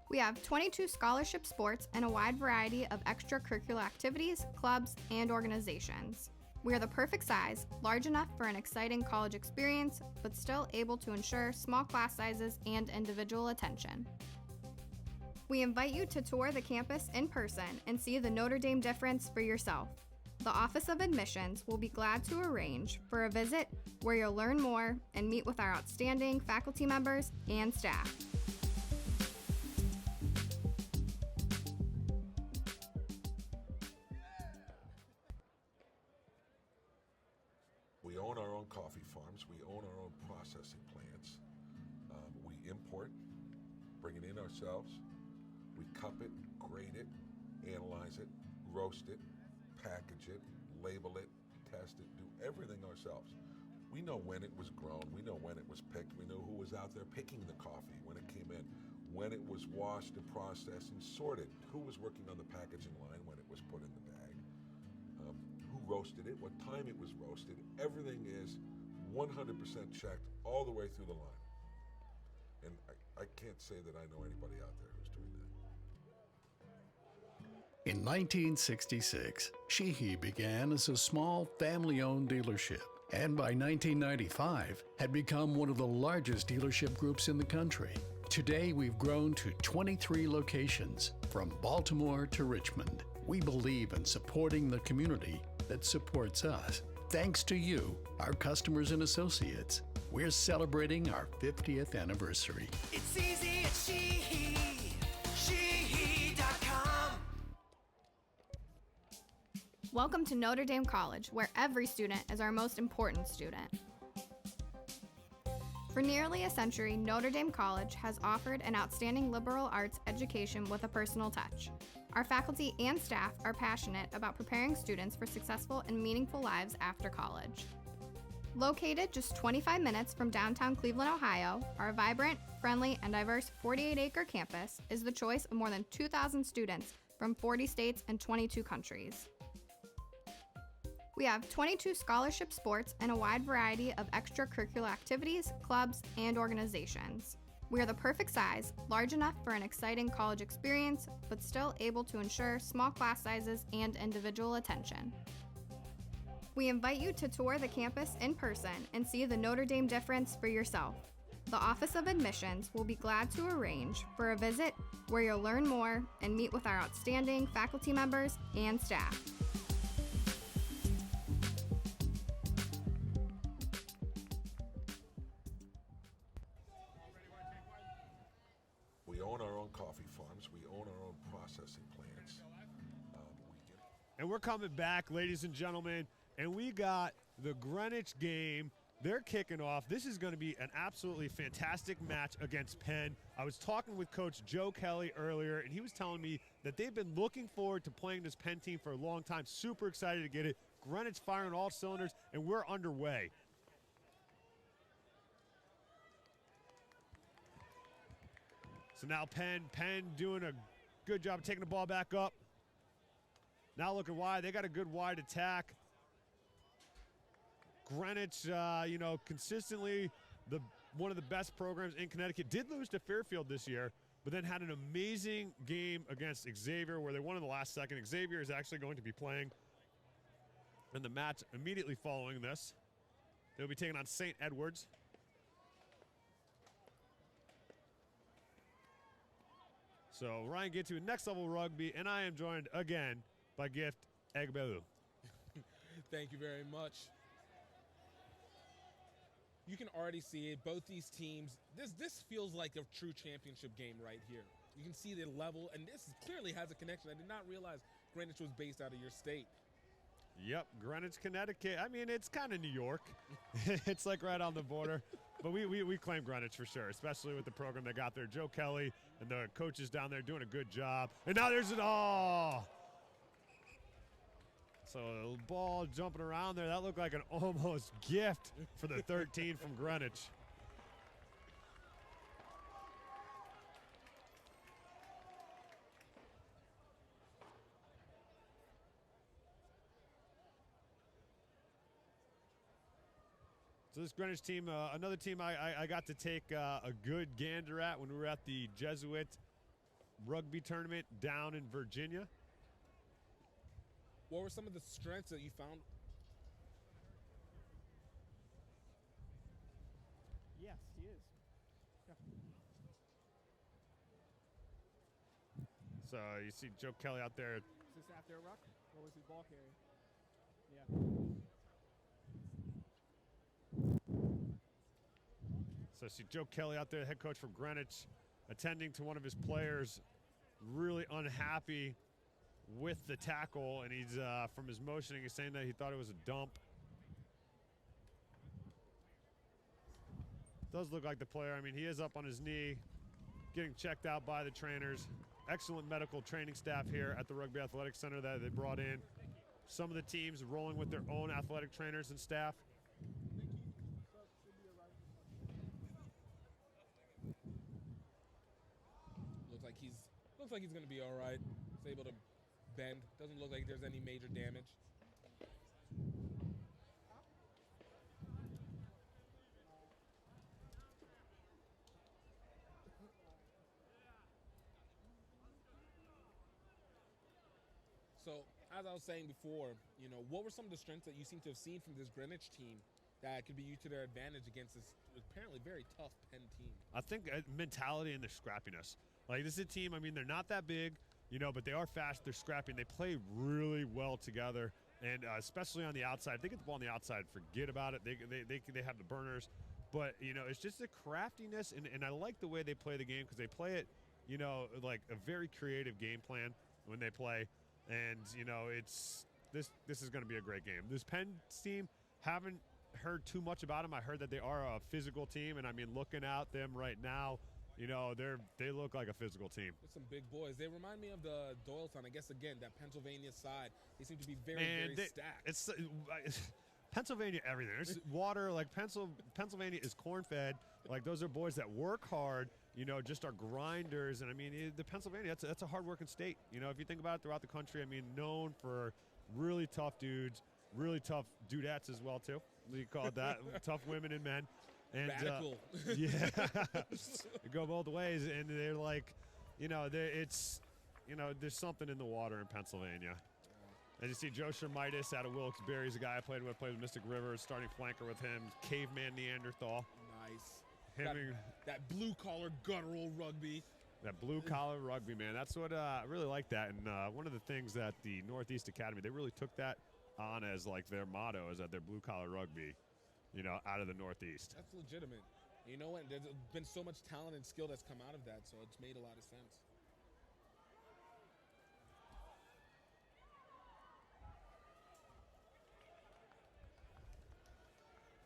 [SPEAKER 3] We have 22 scholarship sports and a wide variety of extracurricular activities, clubs, and organizations. We are the perfect size, large enough for an exciting college experience, but still able to ensure small class sizes and individual attention. We invite you to tour the campus in person and see the Notre Dame difference for yourself. The Office of Admissions will be glad to arrange for a visit where you'll learn more and meet with our outstanding faculty members and staff.
[SPEAKER 4] We own our own coffee farms. We own our own processing plants. We import, bring it in ourselves. We cup it, grade it, analyze it, roast it, package it, label it, test it, do everything ourselves. We know when it was grown. We know when it was picked. We know who was out there picking the coffee when it came in, when it was washed and processed and sorted, who was working on the packaging line when it was put in the bag, who roasted it, what time it was roasted. Everything is 100% checked all the way through the line. And I can't say that I know anybody out there who's doing that.
[SPEAKER 1] In 1966, Sheehy began as a small family-owned dealership, and by 1995 had become one of the largest dealership groups in the country. Today we've grown to 23 locations, from Baltimore to Richmond. We believe in supporting the community that supports us. Thanks to you, our customers and associates, we're celebrating our 50th anniversary.
[SPEAKER 9] It's easy at Sheehy. Sheehy.com.
[SPEAKER 3] Welcome to Notre Dame College, where every student is our most important student. For nearly a century, Notre Dame College has offered an outstanding liberal arts education with a personal touch. Our faculty and staff are passionate about preparing students for successful and meaningful lives after college. Located just 25 minutes from downtown Cleveland, Ohio, our vibrant, friendly, and diverse 48-acre campus is the choice of more than 2,000 students from 40 states and 22 countries. We have 22 scholarship sports and a wide variety of extracurricular activities, clubs, and organizations. We are the perfect size, large enough for an exciting college experience, but still able to ensure small class sizes and individual attention. We invite you to tour the campus in person and see the Notre Dame difference for yourself. The Office of Admissions will be glad to arrange for a visit where you'll learn more and meet with our outstanding faculty members and staff.
[SPEAKER 4] We own our own coffee farms. We own our own processing plants.
[SPEAKER 15] And we're coming back, ladies and gentlemen, and we got the Greenwich game. They're kicking off. This is going to be an absolutely fantastic match against Penn. I was talking with Coach Joe Kelly earlier, and he was telling me that they've been looking forward to playing this Penn team for a long time. Super excited to get it. Greenwich firing all cylinders, and we're underway. So now Penn doing a good job of taking the ball back up. Now looking wide. They got a good wide attack. Greenwich, consistently one of the best programs in Connecticut. Did lose to Fairfield this year, but then had an amazing game against Xavier where they won in the last second. Xavier is actually going to be playing in the match immediately following this. They'll be taking on St. Edwards. So Ryan gets to next level rugby, and I am joined again by Gift Egbelu.
[SPEAKER 6] Thank you very much. You can already see it. Both these teams, this feels like a true championship game right here. You can see the level, and this clearly has a connection. I did not realize Greenwich was based out of your state.
[SPEAKER 15] Yep, Greenwich, Connecticut. I mean, it's kind of New York. It's like right on the border. But we claim Greenwich for sure, especially with the program they got there. Joe Kelly and the coaches down there doing a good job. And now there's an So the ball jumping around there. That looked like an almost gift for the 13 from Greenwich. So this Greenwich team, another team I got to take a good gander at when we were at the Jesuit rugby tournament down in Virginia.
[SPEAKER 6] What were some of the strengths that you found?
[SPEAKER 7] Yes, he is. Yeah.
[SPEAKER 15] So you see Joe Kelly out there.
[SPEAKER 16] Is this after a ruck? Or was his ball carrier? Yeah.
[SPEAKER 15] So see Joe Kelly out there, the head coach from Greenwich, attending to one of his players, really unhappy with the tackle, and he's from his motioning, he's saying that he thought it was a dump. Does look like the player. I mean, he is up on his knee, getting checked out by the trainers. Excellent medical training staff here at the Rugby Athletic Center that they brought in. Some of the teams rolling with their own athletic trainers and staff.
[SPEAKER 6] Looks like he's going to be all right. He's able to bend. Doesn't look like there's any major damage. So, as I was saying before, what were some of the strengths that you seem to have seen from this Greenwich team that could be used to their advantage against this apparently very tough Penn team?
[SPEAKER 15] I think mentality and their scrappiness. Like, this is a team, I mean, they're not that big, but they are fast, they're scrappy, and they play really well together, and especially on the outside. If they get the ball on the outside, forget about it. They have the burners. But, it's just the craftiness, and I like the way they play the game because they play it, like a very creative game plan when they play. And, it's this is going to be a great game. This Penn team, haven't heard too much about them. I heard that they are a physical team, and I mean, looking at them right now, they look like a physical team.
[SPEAKER 6] There's some big boys. They remind me of the Doylestown. I guess, again, that Pennsylvania side. They seem to be very stacked.
[SPEAKER 15] It's Pennsylvania, everything. There's water. Like, Pennsylvania is corn-fed. Like, those are boys that work hard, just are grinders. And, I mean, the Pennsylvania, that's a hard-working state. If you think about it throughout the country, I mean, known for really tough dudes, really tough dudettes as well, too. We call it that. Tough women and men. And,
[SPEAKER 6] radical.
[SPEAKER 15] Yeah. They go both ways, and they're like, there's something in the water in Pennsylvania. As you see, Joe Shermitis out of Wilkes-Barre, he's a guy I played with Mystic River, starting flanker with him, caveman Neanderthal.
[SPEAKER 6] Nice. That blue-collar guttural rugby.
[SPEAKER 15] That blue-collar rugby, man. That's what I really like that. And one of the things that the Northeast Academy, they really took that on as like their motto, is that they're blue-collar rugby, out of the Northeast.
[SPEAKER 6] That's legitimate. You know what? There's been so much talent and skill that's come out of that, so it's made a lot of sense.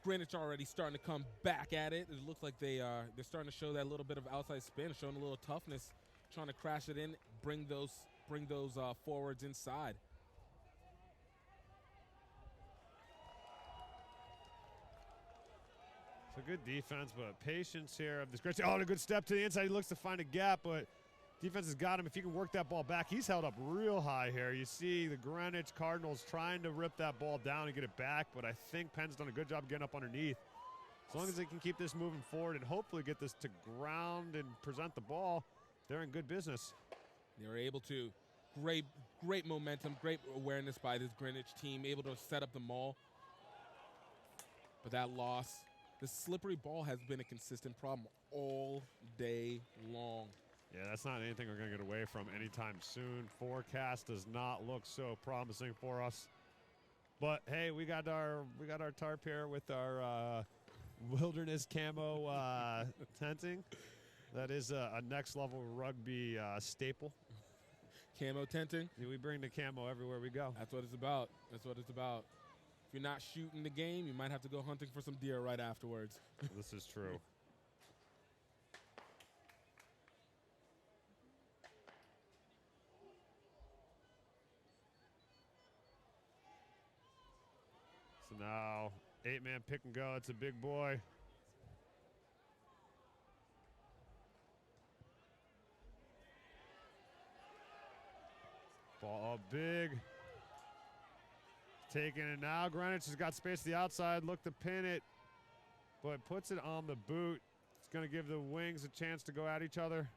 [SPEAKER 6] Greenwich already starting to come back at it. It looks like they're starting to show that little bit of outside spin, showing a little toughness, trying to crash it in, bring those forwards inside.
[SPEAKER 15] So good defense, but patience here of this great. Oh, a good step to the inside. He looks to find a gap, but defense has got him. If he can work that ball back, he's held up real high here. You see the Greenwich Cardinals trying to rip that ball down and get it back, but I think Penn's done a good job getting up underneath. As long as they can keep this moving forward and hopefully get this to ground and present the ball, they're in good business.
[SPEAKER 6] They were able to. Great momentum, great awareness by this Greenwich team, able to set up the maul. But that loss, the slippery ball has been a consistent problem all day long.
[SPEAKER 15] Yeah, that's not anything we're going to get away from anytime soon. Forecast does not look so promising for us. But hey, we got our tarp here with our wilderness camo tenting. That is a next level rugby staple.
[SPEAKER 6] Camo tenting.
[SPEAKER 15] Yeah, we bring the camo everywhere we go.
[SPEAKER 6] That's what it's about. That's what it's about. If you're not shooting the game, you might have to go hunting for some deer right afterwards.
[SPEAKER 15] This is true. So now, 8-man pick and go. It's a big boy. Ball big. Taking it now. Greenwich has got space to the outside. Look to pin it, but puts it on the boot. It's going to give the wings a chance to go at each other.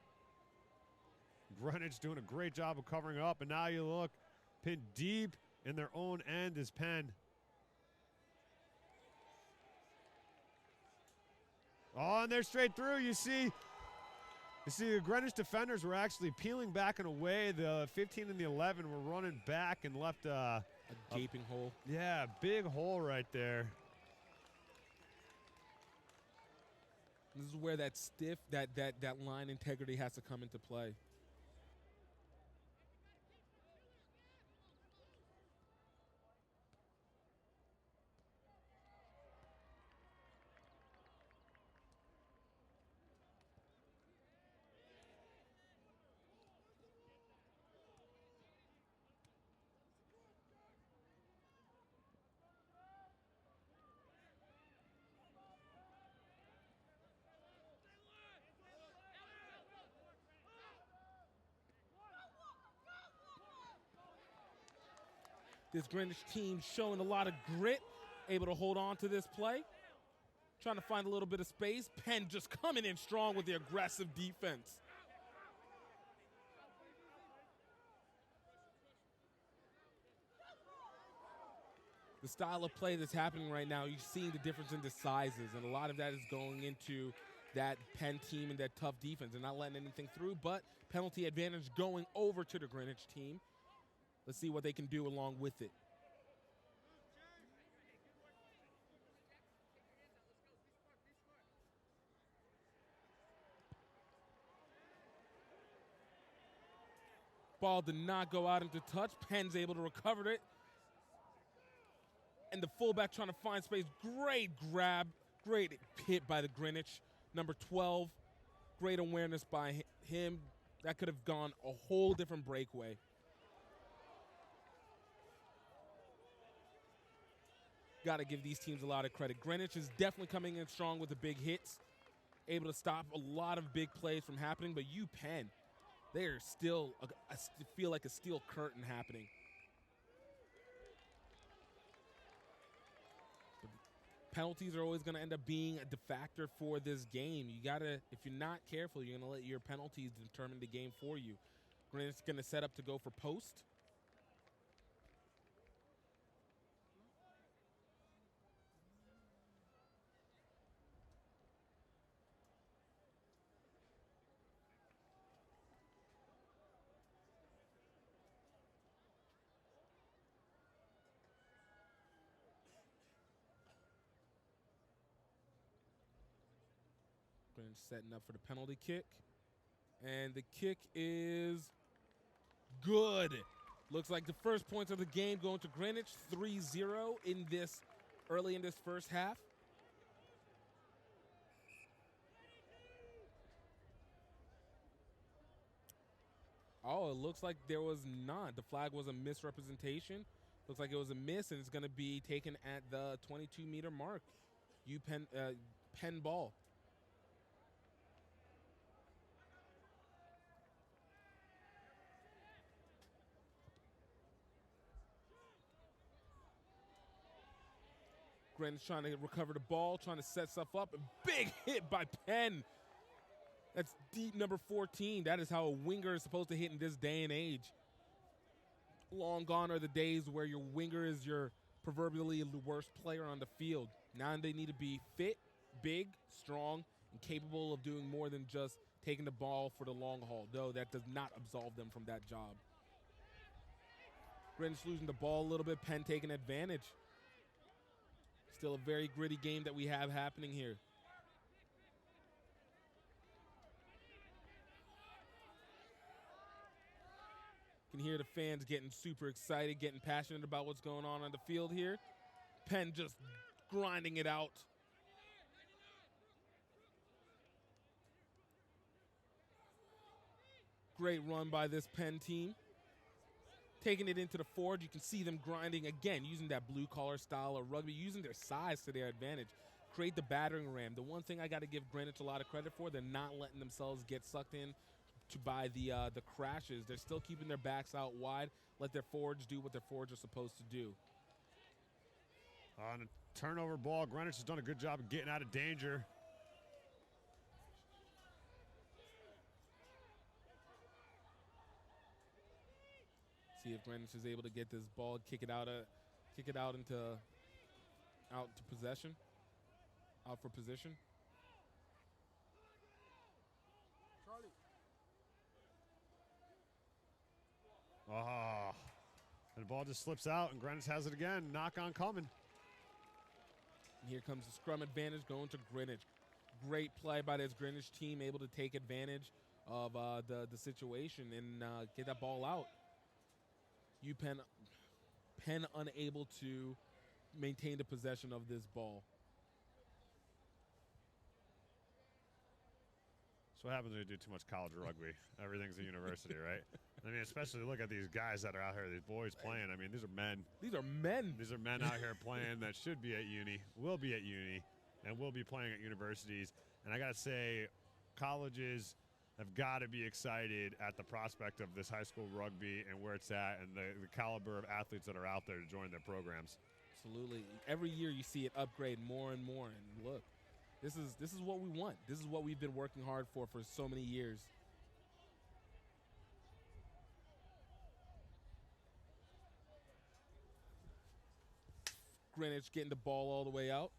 [SPEAKER 15] Greenwich doing a great job of covering up, and now you look, pinned deep in their own end is Penn. Oh, and they're straight through. You see the Greenwich defenders were actually peeling back and away. The 15 and the 11 were running back and left a
[SPEAKER 6] gaping hole.
[SPEAKER 15] Yeah, big hole right there.
[SPEAKER 6] This is where that stiff, that line integrity has to come into play. This Greenwich team showing a lot of grit, able to hold on to this play. Trying to find a little bit of space. Penn just coming in strong with the aggressive defense. The style of play that's happening right now, you're seeing the difference in the sizes, and a lot of that is going into that Penn team and that tough defense. They're not letting anything through, but penalty advantage going over to the Greenwich team. Let's see what they can do along with it. Ball did not go out into touch. Penn's able to recover it. And the fullback trying to find space. Great grab. Great hit by the Greenwich. Number 12. Great awareness by him. That could have gone a whole different breakaway. Got to give these teams a lot of credit. Greenwich is definitely coming in strong with the big hits. Able to stop a lot of big plays from happening. But Penn, they're still, I feel like a steel curtain happening. But penalties are always going to end up being a factor for this game. You got to, if you're not careful, you're going to let your penalties determine the game for you. Greenwich is going to set up to go for post. Setting up for the penalty kick. And the kick is good. Looks like the first points of the game going to Greenwich, 3-0 early in this first half. Oh, it looks like there was not. The flag was a misrepresentation. Looks like it was a miss, and it's going to be taken at the 22-meter mark. Penn ball. Greenwich trying to recover the ball, trying to set stuff up. A big hit by Penn. That's deep number 14. That is how a winger is supposed to hit in this day and age. Long gone are the days where your winger is your proverbially the worst player on the field. Now they need to be fit, big, strong, and capable of doing more than just taking the ball for the long haul. Though that does not absolve them from that job. Greenwich losing the ball a little bit. Penn taking advantage. Still a very gritty game that we have happening here. Can hear the fans getting super excited, getting passionate about what's going on the field here. Penn just grinding it out. Great run by this Penn team. Taking it into the forward, you can see them grinding again, using that blue-collar style of rugby, using their size to their advantage. Create the battering ram. The one thing I got to give Greenwich a lot of credit for, they're not letting themselves get sucked in by the crashes. They're still keeping their backs out wide. Let their forwards do what their forwards are supposed to do.
[SPEAKER 15] On a turnover ball, Greenwich has done a good job of getting out of danger.
[SPEAKER 6] See if Greenwich is able to get this ball, kick it out to possession, out for position.
[SPEAKER 11] Charlie.
[SPEAKER 15] And the ball just slips out, and Greenwich has it again. Knock on coming.
[SPEAKER 6] And here comes the scrum advantage going to Greenwich. Great play by this Greenwich team, able to take advantage of the situation and get that ball out. Penn unable to maintain the possession of this ball.
[SPEAKER 15] That's what happens when you do too much college rugby. Everything's a university, right? I mean, especially look at these guys that are out here, these boys playing. I mean, these are men.
[SPEAKER 6] These are men.
[SPEAKER 15] These are men out here playing that should be at uni, will be at uni, and will be playing at universities. And I got to say, colleges have got to be excited at the prospect of this high school rugby and where it's at and the caliber of athletes that are out there to join their programs.
[SPEAKER 6] Absolutely. Every year you see it upgrade more and more. And look, this is what we want. This is what we've been working hard for so many years. Greenwich getting the ball all the way out.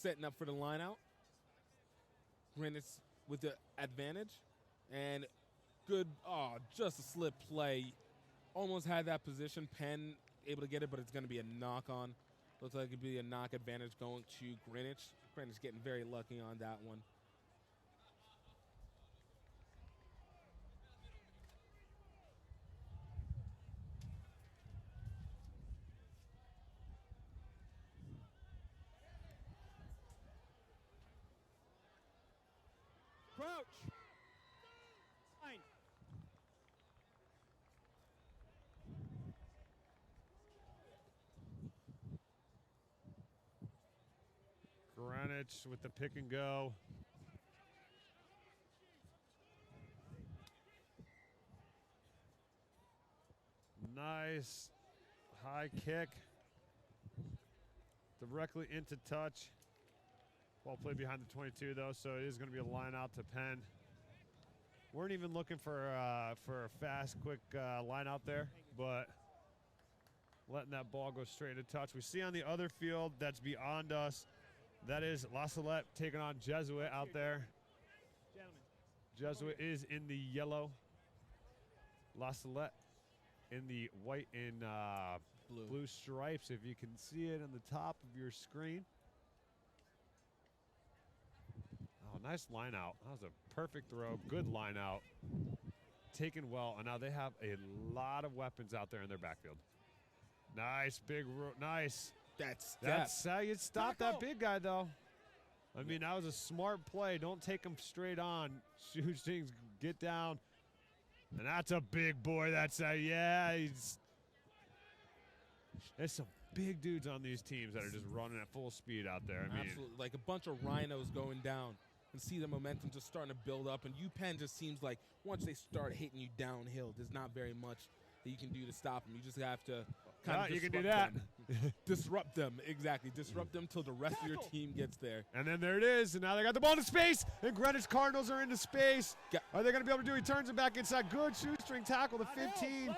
[SPEAKER 6] Setting up for the line out. Greenwich with the advantage. And good, just a slip play. Almost had that position. Penn able to get it, but it's going to be a knock on. Looks like it could be a knock advantage going to Greenwich. Greenwich getting very lucky on that one.
[SPEAKER 7] Crouch. Fine.
[SPEAKER 15] Greenwich with the pick and go. Nice high kick. Directly into touch. Ball played behind the 22 though, so it is going to be a line out to Penn. Weren't even looking for a fast, quick line out there, but letting that ball go straight into touch. We see on the other field that's beyond us, that is La Salette taking on Jesuit out there.
[SPEAKER 7] Gentlemen.
[SPEAKER 15] Jesuit is in the yellow. La Salette in the white and blue stripes, if you can see it on the top of your screen. Oh, nice line out. That was a perfect throw. Good line out. taken well, and now they have a lot of weapons out there in their backfield. Nice, nice.
[SPEAKER 6] That's
[SPEAKER 15] how you stop that big guy, though. I mean, that was a smart play. Don't take him straight on. Shoot things, get down. And that's a big boy. That's there's some big dudes on these teams that are just running at full speed out there. I mean,
[SPEAKER 6] absolutely, like a bunch of rhinos going down, and see the momentum just starting to build up. And UPenn just seems like once they start hitting you downhill, there's not very much that you can do to stop them. You just have to kind of
[SPEAKER 15] you can do that.
[SPEAKER 6] Disrupt them, exactly. Disrupt them till the rest of your team gets there.
[SPEAKER 15] And then there it is, and now they got the ball into space, and Greenwich Cardinals are into space. Are they going to be able to do it? He turns it back inside. Good shoestring tackle, the 15.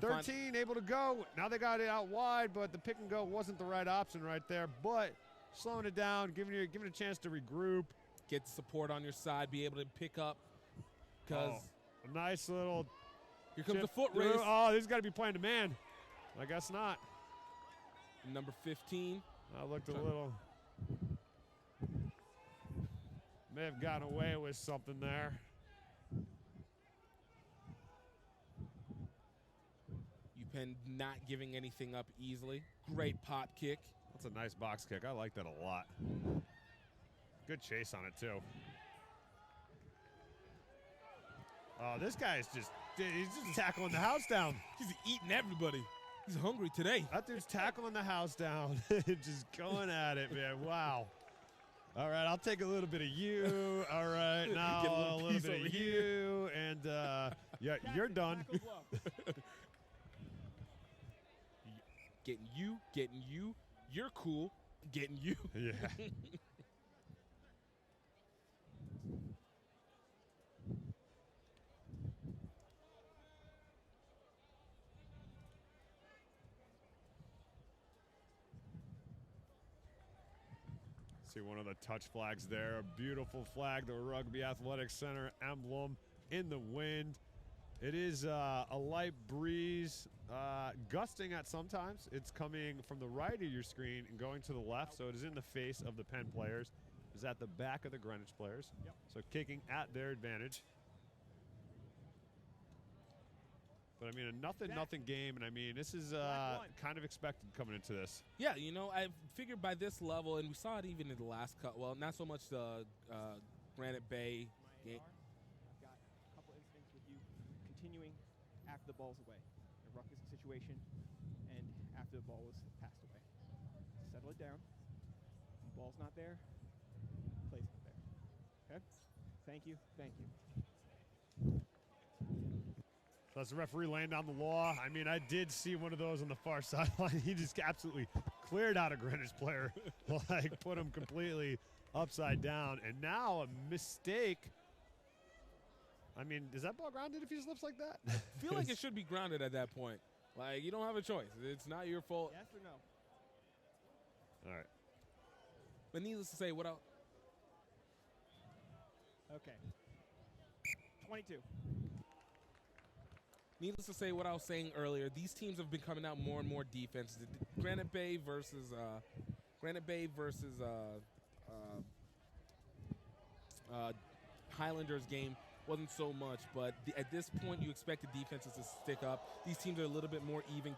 [SPEAKER 15] 13 able to go. Now they got it out wide, but the pick and go wasn't the right option right there. But slowing it down, giving it a chance to regroup.
[SPEAKER 6] Get the support on your side, be able to pick up. Because
[SPEAKER 15] a nice little.
[SPEAKER 6] Here comes the foot race.
[SPEAKER 15] Oh, he's got to be playing the man. I guess not.
[SPEAKER 6] Number 15.
[SPEAKER 15] I looked a little. May have gotten away with something there.
[SPEAKER 6] UPenn not giving anything up easily. Great pop kick.
[SPEAKER 15] That's a nice box kick. I like that a lot. Good chase on it, too. Oh, this guy is he's just tackling the house down.
[SPEAKER 6] He's eating everybody. He's hungry today.
[SPEAKER 15] That dude's tackling the house down. Just going at it, man. Wow. All right, I'll take a little bit of you. All right, now a little bit of you. And, yeah, you're done.
[SPEAKER 6] Getting you. You're cool. Getting you.
[SPEAKER 15] Yeah. See one of the touch flags there. A beautiful flag, the Rugby Athletics Center emblem in the wind. It is a light breeze, gusting at sometimes. It's coming from the right of your screen and going to the left, so it is in the face of the Penn players. It's at the back of the Greenwich players.
[SPEAKER 7] Yep.
[SPEAKER 15] So kicking at their advantage. But, I mean, a nothing game, and, I mean, this is kind of expected coming into this.
[SPEAKER 6] Yeah, you know, I figured by this level, and we saw it even in the last cut. Well, not so much the Granite Bay game.
[SPEAKER 16] I've got a couple incidents with you continuing after the ball's away. A ruckus situation, and after the ball was passed away. Settle it down. If the ball's not there, place it there. Okay? Thank you.
[SPEAKER 15] So that's the referee laying down the law. I mean, I did see one of those on the far sideline. He just absolutely cleared out a Greenwich player, like put him completely upside down. And now a mistake. I mean, is that ball grounded if he slips like that?
[SPEAKER 6] I feel like it should be grounded at that point. Like, you don't have a choice. It's not your fault.
[SPEAKER 16] Yes or no?
[SPEAKER 15] All right.
[SPEAKER 6] But needless to say, what else?
[SPEAKER 16] Okay. 22.
[SPEAKER 6] Needless to say, what I was saying earlier, these teams have been coming out more and more defenses. Granite Bay versus Highlanders game wasn't so much, but at this point, you expect the defenses to stick up. These teams are a little bit more even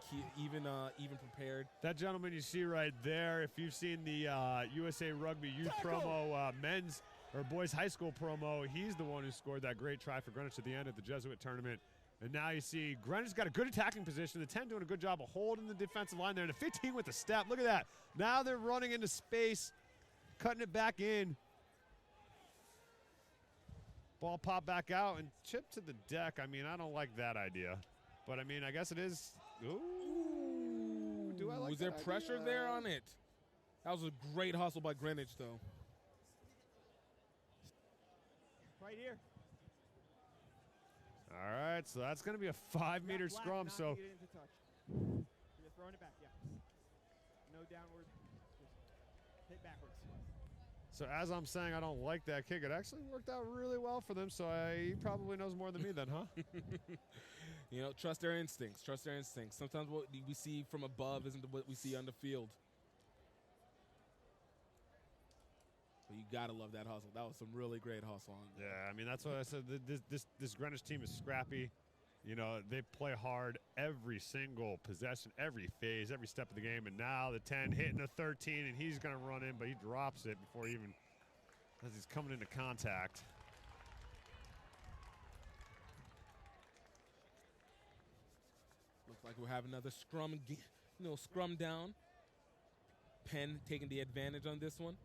[SPEAKER 6] prepared.
[SPEAKER 15] That gentleman you see right there, if you've seen the USA Rugby Youth promo, men's or boys high school promo, he's the one who scored that great try for Greenwich at the end of the Jesuit tournament. And now you see Greenwich's got a good attacking position. The 10 doing a good job of holding the defensive line there. And the 15 with the step. Look at that. Now they're running into space, cutting it back in. Ball pop back out and chip to the deck. I mean, I don't like that idea. But, I mean, I guess it is. Ooh. Do I like
[SPEAKER 6] Was
[SPEAKER 15] that
[SPEAKER 6] there pressure
[SPEAKER 15] idea?
[SPEAKER 6] there on it? That was a great hustle by Greenwich, though.
[SPEAKER 16] Right here.
[SPEAKER 15] All right, so that's going to be a 5-meter scrum. So
[SPEAKER 16] Get it into touch. You're throwing it back, yeah. No downward. Just hit backwards.
[SPEAKER 15] So as I'm saying, I don't like that kick. It actually worked out really well for them. So he probably knows more than me then, huh?
[SPEAKER 6] You know, trust their instincts. Trust their instincts. Sometimes what we see from above isn't what we see on the field. But you got to love that hustle. That was some really great hustle.
[SPEAKER 15] Yeah, I mean, that's what I said. This Greenwich team is scrappy. You know, they play hard every single possession, every phase, every step of the game. And now the 10 hitting the 13, and he's going to run in, but he drops it before he even, as he's coming into contact.
[SPEAKER 6] Looks like we'll have another scrum, scrum down. Penn taking the advantage on this one.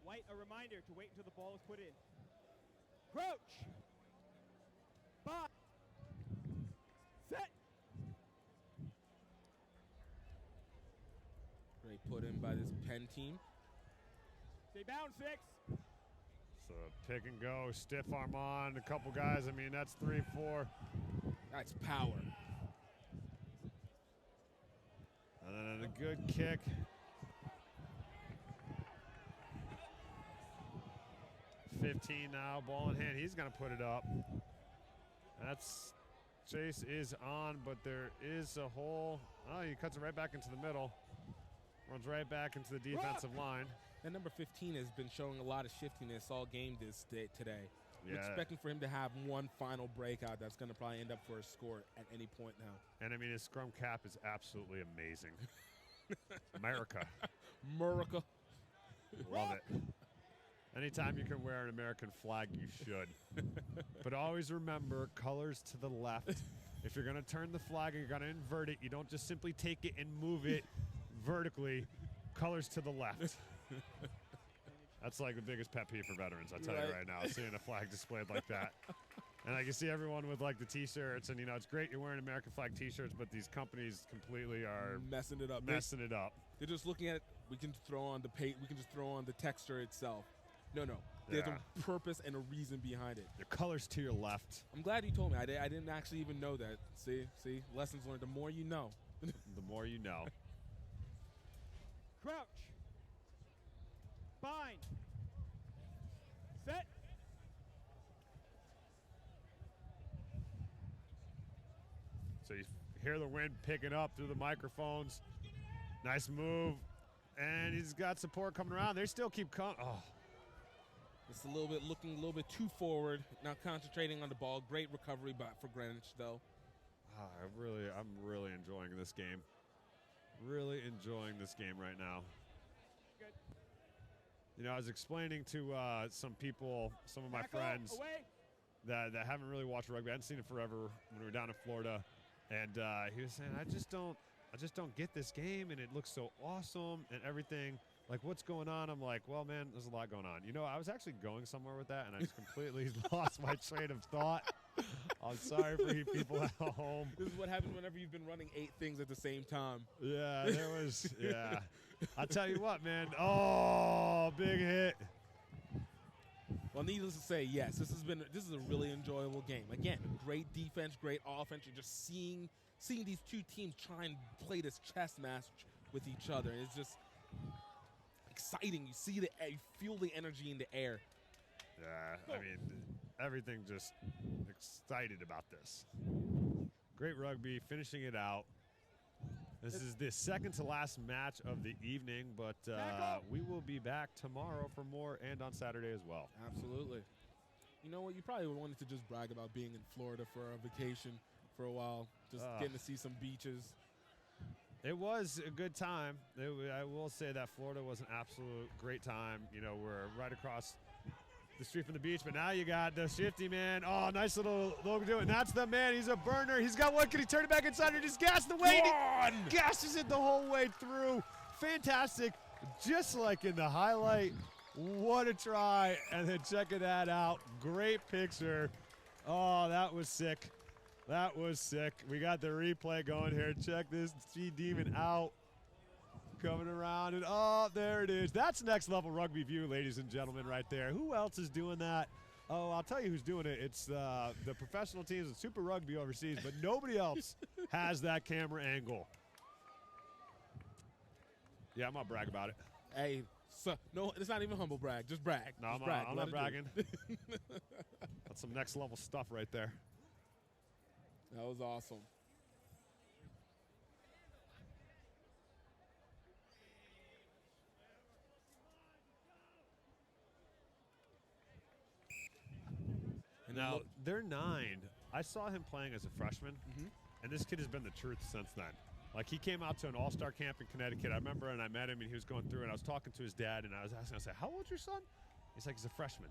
[SPEAKER 16] White, a reminder to wait until the ball is put in. Crouch. Bye. Set.
[SPEAKER 6] Great put in by this Penn team.
[SPEAKER 16] Stay bound, 6.
[SPEAKER 15] So pick and go, stiff arm on, a couple guys. I mean, that's 3, 4.
[SPEAKER 6] That's power.
[SPEAKER 15] And then a good kick. .15 now, ball in hand. He's going to put it up. That's Chase is on, but there is a hole. Oh, he cuts it right back into the middle. Runs right back into the defensive line.
[SPEAKER 6] And number 15 has been showing a lot of shiftiness all game today.
[SPEAKER 15] Yeah.
[SPEAKER 6] We're expecting for him to have one final breakout that's going to probably end up for a score at any point now.
[SPEAKER 15] And, I mean, his scrum cap is absolutely amazing. America.
[SPEAKER 6] America.
[SPEAKER 15] Love it. Anytime you can wear an American flag, you should. But always remember, colors to the left. If you're going to turn the flag and you're going to invert it, you don't just simply take it and move it vertically. Colors to the left. That's like the biggest pet peeve for veterans, I'll tell you right now, seeing a flag displayed like that. And I can see everyone with like the T-shirts, and it's great you're wearing American flag T-shirts, but these companies completely are
[SPEAKER 6] messing it up. They're just looking at it. We can throw on the paint. We can just throw on the texture itself. No. There's a purpose and a reason behind it.
[SPEAKER 15] Your colors to your left.
[SPEAKER 6] I'm glad you told me. I didn't actually even know that. See, lessons learned. The more you know.
[SPEAKER 15] The more you know.
[SPEAKER 16] Crouch. Bind. Set.
[SPEAKER 15] So you hear the wind picking up through the microphones. Nice move. And he's got support coming around. They still keep coming. Oh.
[SPEAKER 6] It's looking a little bit too forward. Not concentrating on the ball. Great recovery for Greenwich, though.
[SPEAKER 15] I'm really enjoying this game. Really enjoying this game right now.
[SPEAKER 16] Good.
[SPEAKER 15] I was explaining to some people, some of my friends that haven't really watched rugby. I hadn't seen it forever when we were down in Florida, and he was saying, I just don't get this game, and it looks so awesome and everything. Like, what's going on? I'm like, well, man, there's a lot going on. I was actually going somewhere with that, and I just completely lost my train of thought. I'm sorry for you people at home.
[SPEAKER 6] This is what happens whenever you've been running 8 things at the same time.
[SPEAKER 15] Yeah, yeah. I'll tell you what, man. Oh, big hit.
[SPEAKER 6] Well, needless to say, yes, this is a really enjoyable game. Again, great defense, great offense. You're just seeing these two teams try and play this chess match with each other. It's just exciting. You see you feel the energy in the air.
[SPEAKER 15] Yeah, I mean, everything just excited about this. Great rugby, finishing it out. This is the second to last match of the evening, but we will be back tomorrow for more and on Saturday as well.
[SPEAKER 6] Absolutely. You know what? You probably wanted to just brag about being in Florida for a vacation for a while, just getting to see some beaches.
[SPEAKER 15] It was a good time. I will say that Florida was an absolute great time. We're right across the street from the beach, but now you got the shifty man. Oh, nice little do it. And that's the man. He's a burner. He's got one. Can he turn it back inside or just gas the way? Gashes it the whole way through. Fantastic. Just like in the highlight. What a try. And then checking that out. Great picture. Oh, that was sick. That was sick. We got the replay going here. Check this G-Demon out. Coming around, and there it is. That's next level rugby view, ladies and gentlemen, right there. Who else is doing that? Oh, I'll tell you who's doing it. It's the professional teams of Super Rugby overseas, but nobody else has that camera angle. Yeah, I'm going to brag about it.
[SPEAKER 6] Hey, no, it's not even humble brag. Just brag.
[SPEAKER 15] No, I'm not bragging. That's some next level stuff right there.
[SPEAKER 6] That was awesome. And
[SPEAKER 15] now,
[SPEAKER 6] look,
[SPEAKER 15] they're 9. I saw him playing as a freshman, and this kid has been the truth since then. Like, he came out to an all-star camp in Connecticut, I remember, and I met him, and he was going through, and I was talking to his dad, and I was asking, I said, how old's your son? He's like, he's a freshman.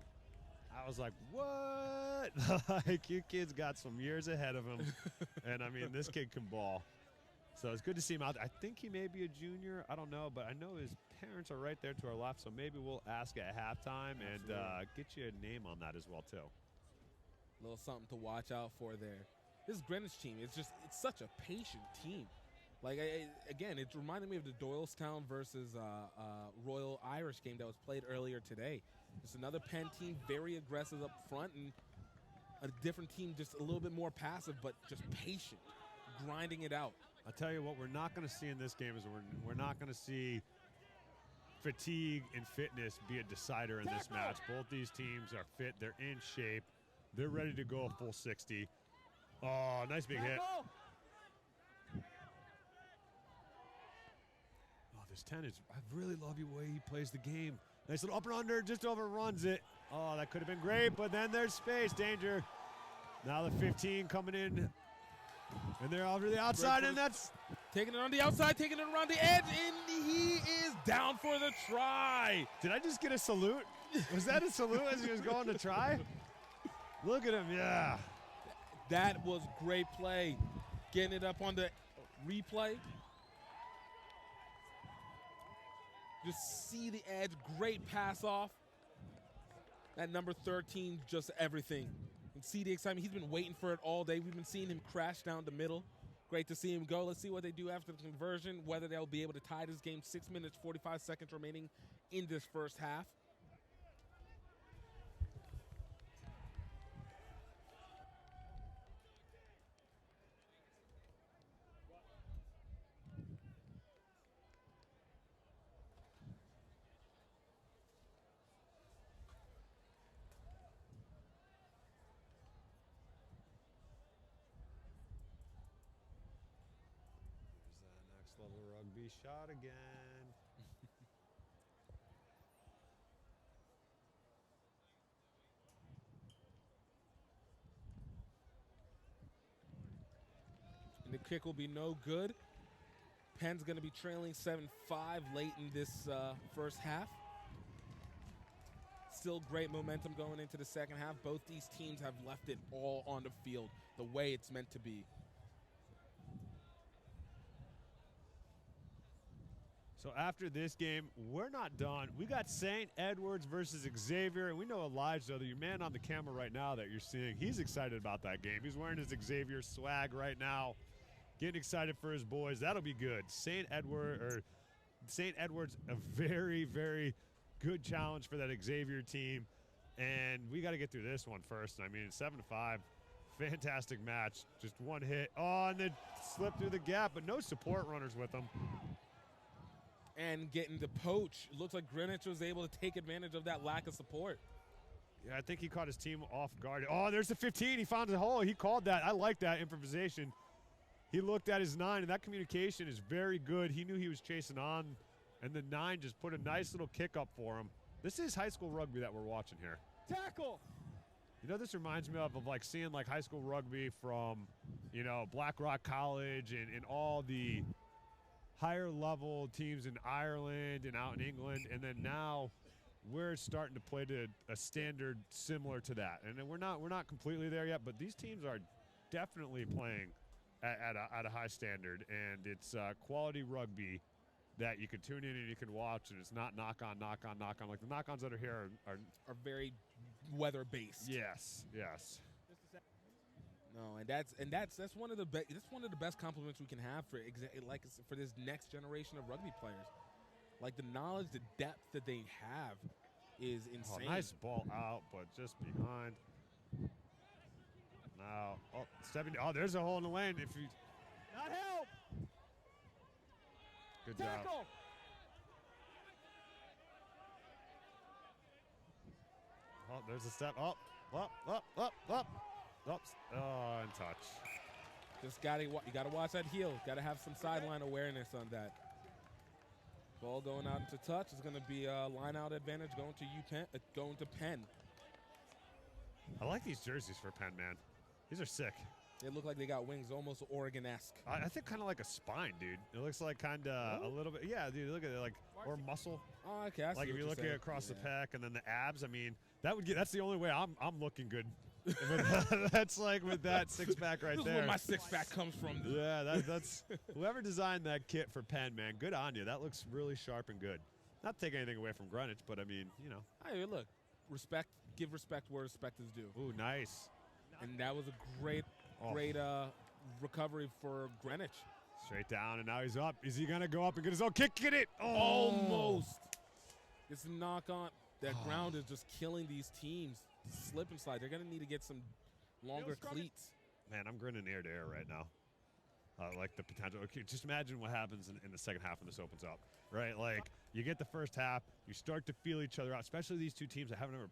[SPEAKER 15] I was like, what? Like, you kids got some years ahead of him. And, I mean, this kid can ball. So it's good to see him out there. I think he may be a junior. I don't know, but I know his parents are right there to our left, so maybe we'll ask at halftime and get you a name on that as well, too.
[SPEAKER 6] A little something to watch out for there. This Greenwich team, it's such a patient team. Like, again, it reminded me of the Doylestown versus Royal Irish game that was played earlier today. Just another Penn team, very aggressive up front, and a different team just a little bit more passive, but just patient, grinding it out.
[SPEAKER 15] I'll tell you what we're not going to see in this game is we're not going to see fatigue and fitness be a decider in this match. Both these teams are fit. They're in shape. They're ready to go a full 60. Oh, nice big hit. Oh, this 10 is, I really love the way he plays the game. Nice little up and under, just overruns it. Oh, that could have been great, but then there's space, danger. Now the 15 coming in, and they're over the outside, and that's
[SPEAKER 6] taking it on the outside, taking it around the edge, and he is down for the try.
[SPEAKER 15] Did I just get a salute? Was that a salute as he was going to try? Look at him, yeah.
[SPEAKER 6] That was great play. Getting it up on the replay. Just see the edge, great pass off. That number 13, just everything. And see the excitement. He's been waiting for it all day. We've been seeing him crash down the middle. Great to see him go. Let's see what they do after the conversion, whether they'll be able to tie this game. 6 minutes, 45 seconds remaining in this first half.
[SPEAKER 15] Next level rugby shot again.
[SPEAKER 6] And the kick will be no good. Penn's going to be trailing 7-5 late in this first half. Still great momentum going into the second half. Both these teams have left it all on the field the way it's meant to be.
[SPEAKER 15] So after this game, we're not done. We got St. Edward's versus Xavier, and we know Elijah, your man on the camera right now that you're seeing, he's excited about that game. He's wearing his Xavier swag right now, getting excited for his boys. That'll be good. St. Edward's a very, very good challenge for that Xavier team, and we got to get through this one first. I mean, 7-5, fantastic match. Just one hit. Oh, and then slip through the gap, but no support runners with them.
[SPEAKER 6] And getting the poach. It looks like Greenwich was able to take advantage of that lack of support.
[SPEAKER 15] Yeah, I think he caught his team off guard. Oh, there's the 15. He found the hole. He called that. I like that improvisation. He looked at his 9, and that communication is very good. He knew he was chasing on, and the 9 just put a nice little kick up for him. This is high school rugby that we're watching here.
[SPEAKER 7] Tackle!
[SPEAKER 15] You know, this reminds me of like seeing like high school rugby from, you know, Black Rock College and all the higher level teams in Ireland and out in England, and then now we're starting to play to a standard similar to that. And we're not completely there yet, but these teams are definitely playing at a high standard, and it's quality rugby that you can tune in and you can watch, and it's not knock on. Like the knock-ons that are here are
[SPEAKER 6] very weather-based.
[SPEAKER 15] Yes.
[SPEAKER 6] No, and that's one of the best compliments we can have for this next generation of rugby players. Like the knowledge, the depth that they have is insane.
[SPEAKER 15] Oh, nice ball out, but just behind. Now, there's a hole in the lane. If you
[SPEAKER 7] not help.
[SPEAKER 15] Good
[SPEAKER 7] Tackle.
[SPEAKER 15] job. Oh, there's a step up. Oops. Oh, in touch.
[SPEAKER 6] Just you gotta watch that heel. Gotta have some sideline awareness on that. Ball going out into touch is gonna be a line out advantage going to Penn.
[SPEAKER 15] I like these jerseys for Penn, man. These are sick.
[SPEAKER 6] They look like they got wings, almost Oregon-esque.
[SPEAKER 15] I think kind of like a spine, dude. It looks like kind of a little bit. Yeah, dude, look at it, like, or muscle.
[SPEAKER 6] Oh, okay. I see
[SPEAKER 15] like if
[SPEAKER 6] what
[SPEAKER 15] you're looking
[SPEAKER 6] saying.
[SPEAKER 15] across the pec and then the abs. I mean, that's the only way I'm looking good. That's like with that six-pack right
[SPEAKER 6] This
[SPEAKER 15] there.
[SPEAKER 6] is where my six-pack comes from.
[SPEAKER 15] Yeah, that's whoever designed that kit for Penn, man. Good on you. That looks really sharp and good. Not to take anything away from Greenwich, but I mean, you know.
[SPEAKER 6] Hey, look, respect. Give respect where respect is due.
[SPEAKER 15] Ooh, nice.
[SPEAKER 6] And that was a great recovery for Greenwich.
[SPEAKER 15] Straight down, and now he's up. Is he gonna go up and get his own kick? Get it! Oh.
[SPEAKER 6] Almost. It's a knock on. That ground is just killing these teams. Slip and slide. They're gonna need to get some longer cleats.
[SPEAKER 15] Man, I'm grinning ear to ear right now. Like the potential. Okay, just imagine what happens in the second half when this opens up, right? Like you get the first half, you start to feel each other out, especially these two teams that haven't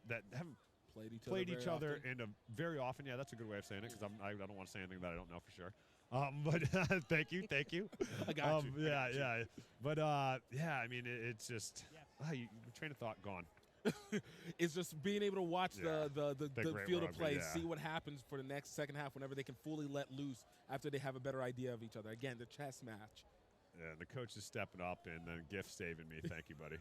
[SPEAKER 15] played each other in a very often. Yeah, that's a good way of saying it because I don't want to say anything that I don't know for sure. But thank you.
[SPEAKER 6] I got you.
[SPEAKER 15] Yeah. But yeah, I mean, it's just your train of thought gone.
[SPEAKER 6] It's just being able to watch the field of play,
[SPEAKER 15] yeah.
[SPEAKER 6] see what happens for the next second half whenever they can fully let loose after they have a better idea of each other. Again, the chess match.
[SPEAKER 15] Yeah, the coach is stepping up and then gift saving me. Thank you, buddy.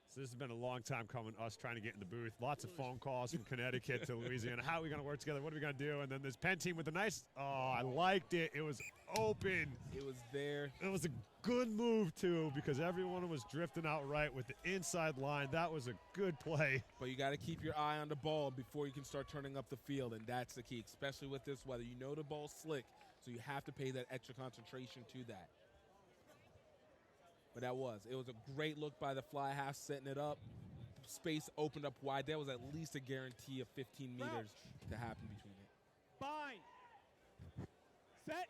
[SPEAKER 15] So this has been a long time coming, us trying to get in the booth. Lots of phone calls from Connecticut to Louisiana. How are we going to work together? What are we going to do? And then this Penn team with a nice, I liked it. It was open.
[SPEAKER 6] It was there.
[SPEAKER 15] It was a good move, too, because everyone was drifting out right with the inside line. That was a good play.
[SPEAKER 6] But you got to keep your eye on the ball before you can start turning up the field, and that's the key, especially with this weather. You know the ball's slick, so you have to pay that extra concentration to that. But it was a great look by the fly half, setting it up. Space opened up wide. There was at least a guarantee of 15 meters to happen between it.
[SPEAKER 7] Bind. Set.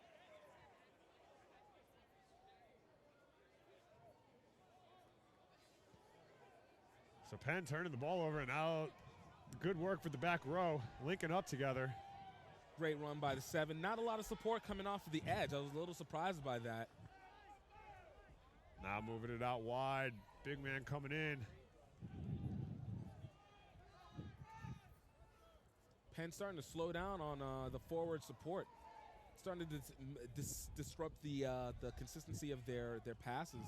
[SPEAKER 15] So Penn turning the ball over, and now good work for the back row, linking up together.
[SPEAKER 6] Great run by the 7. Not a lot of support coming off of the edge. I was a little surprised by that.
[SPEAKER 15] Now moving it out wide. Big man coming in.
[SPEAKER 6] Penn starting to slow down on the forward support. Starting to disrupt the consistency of their passes.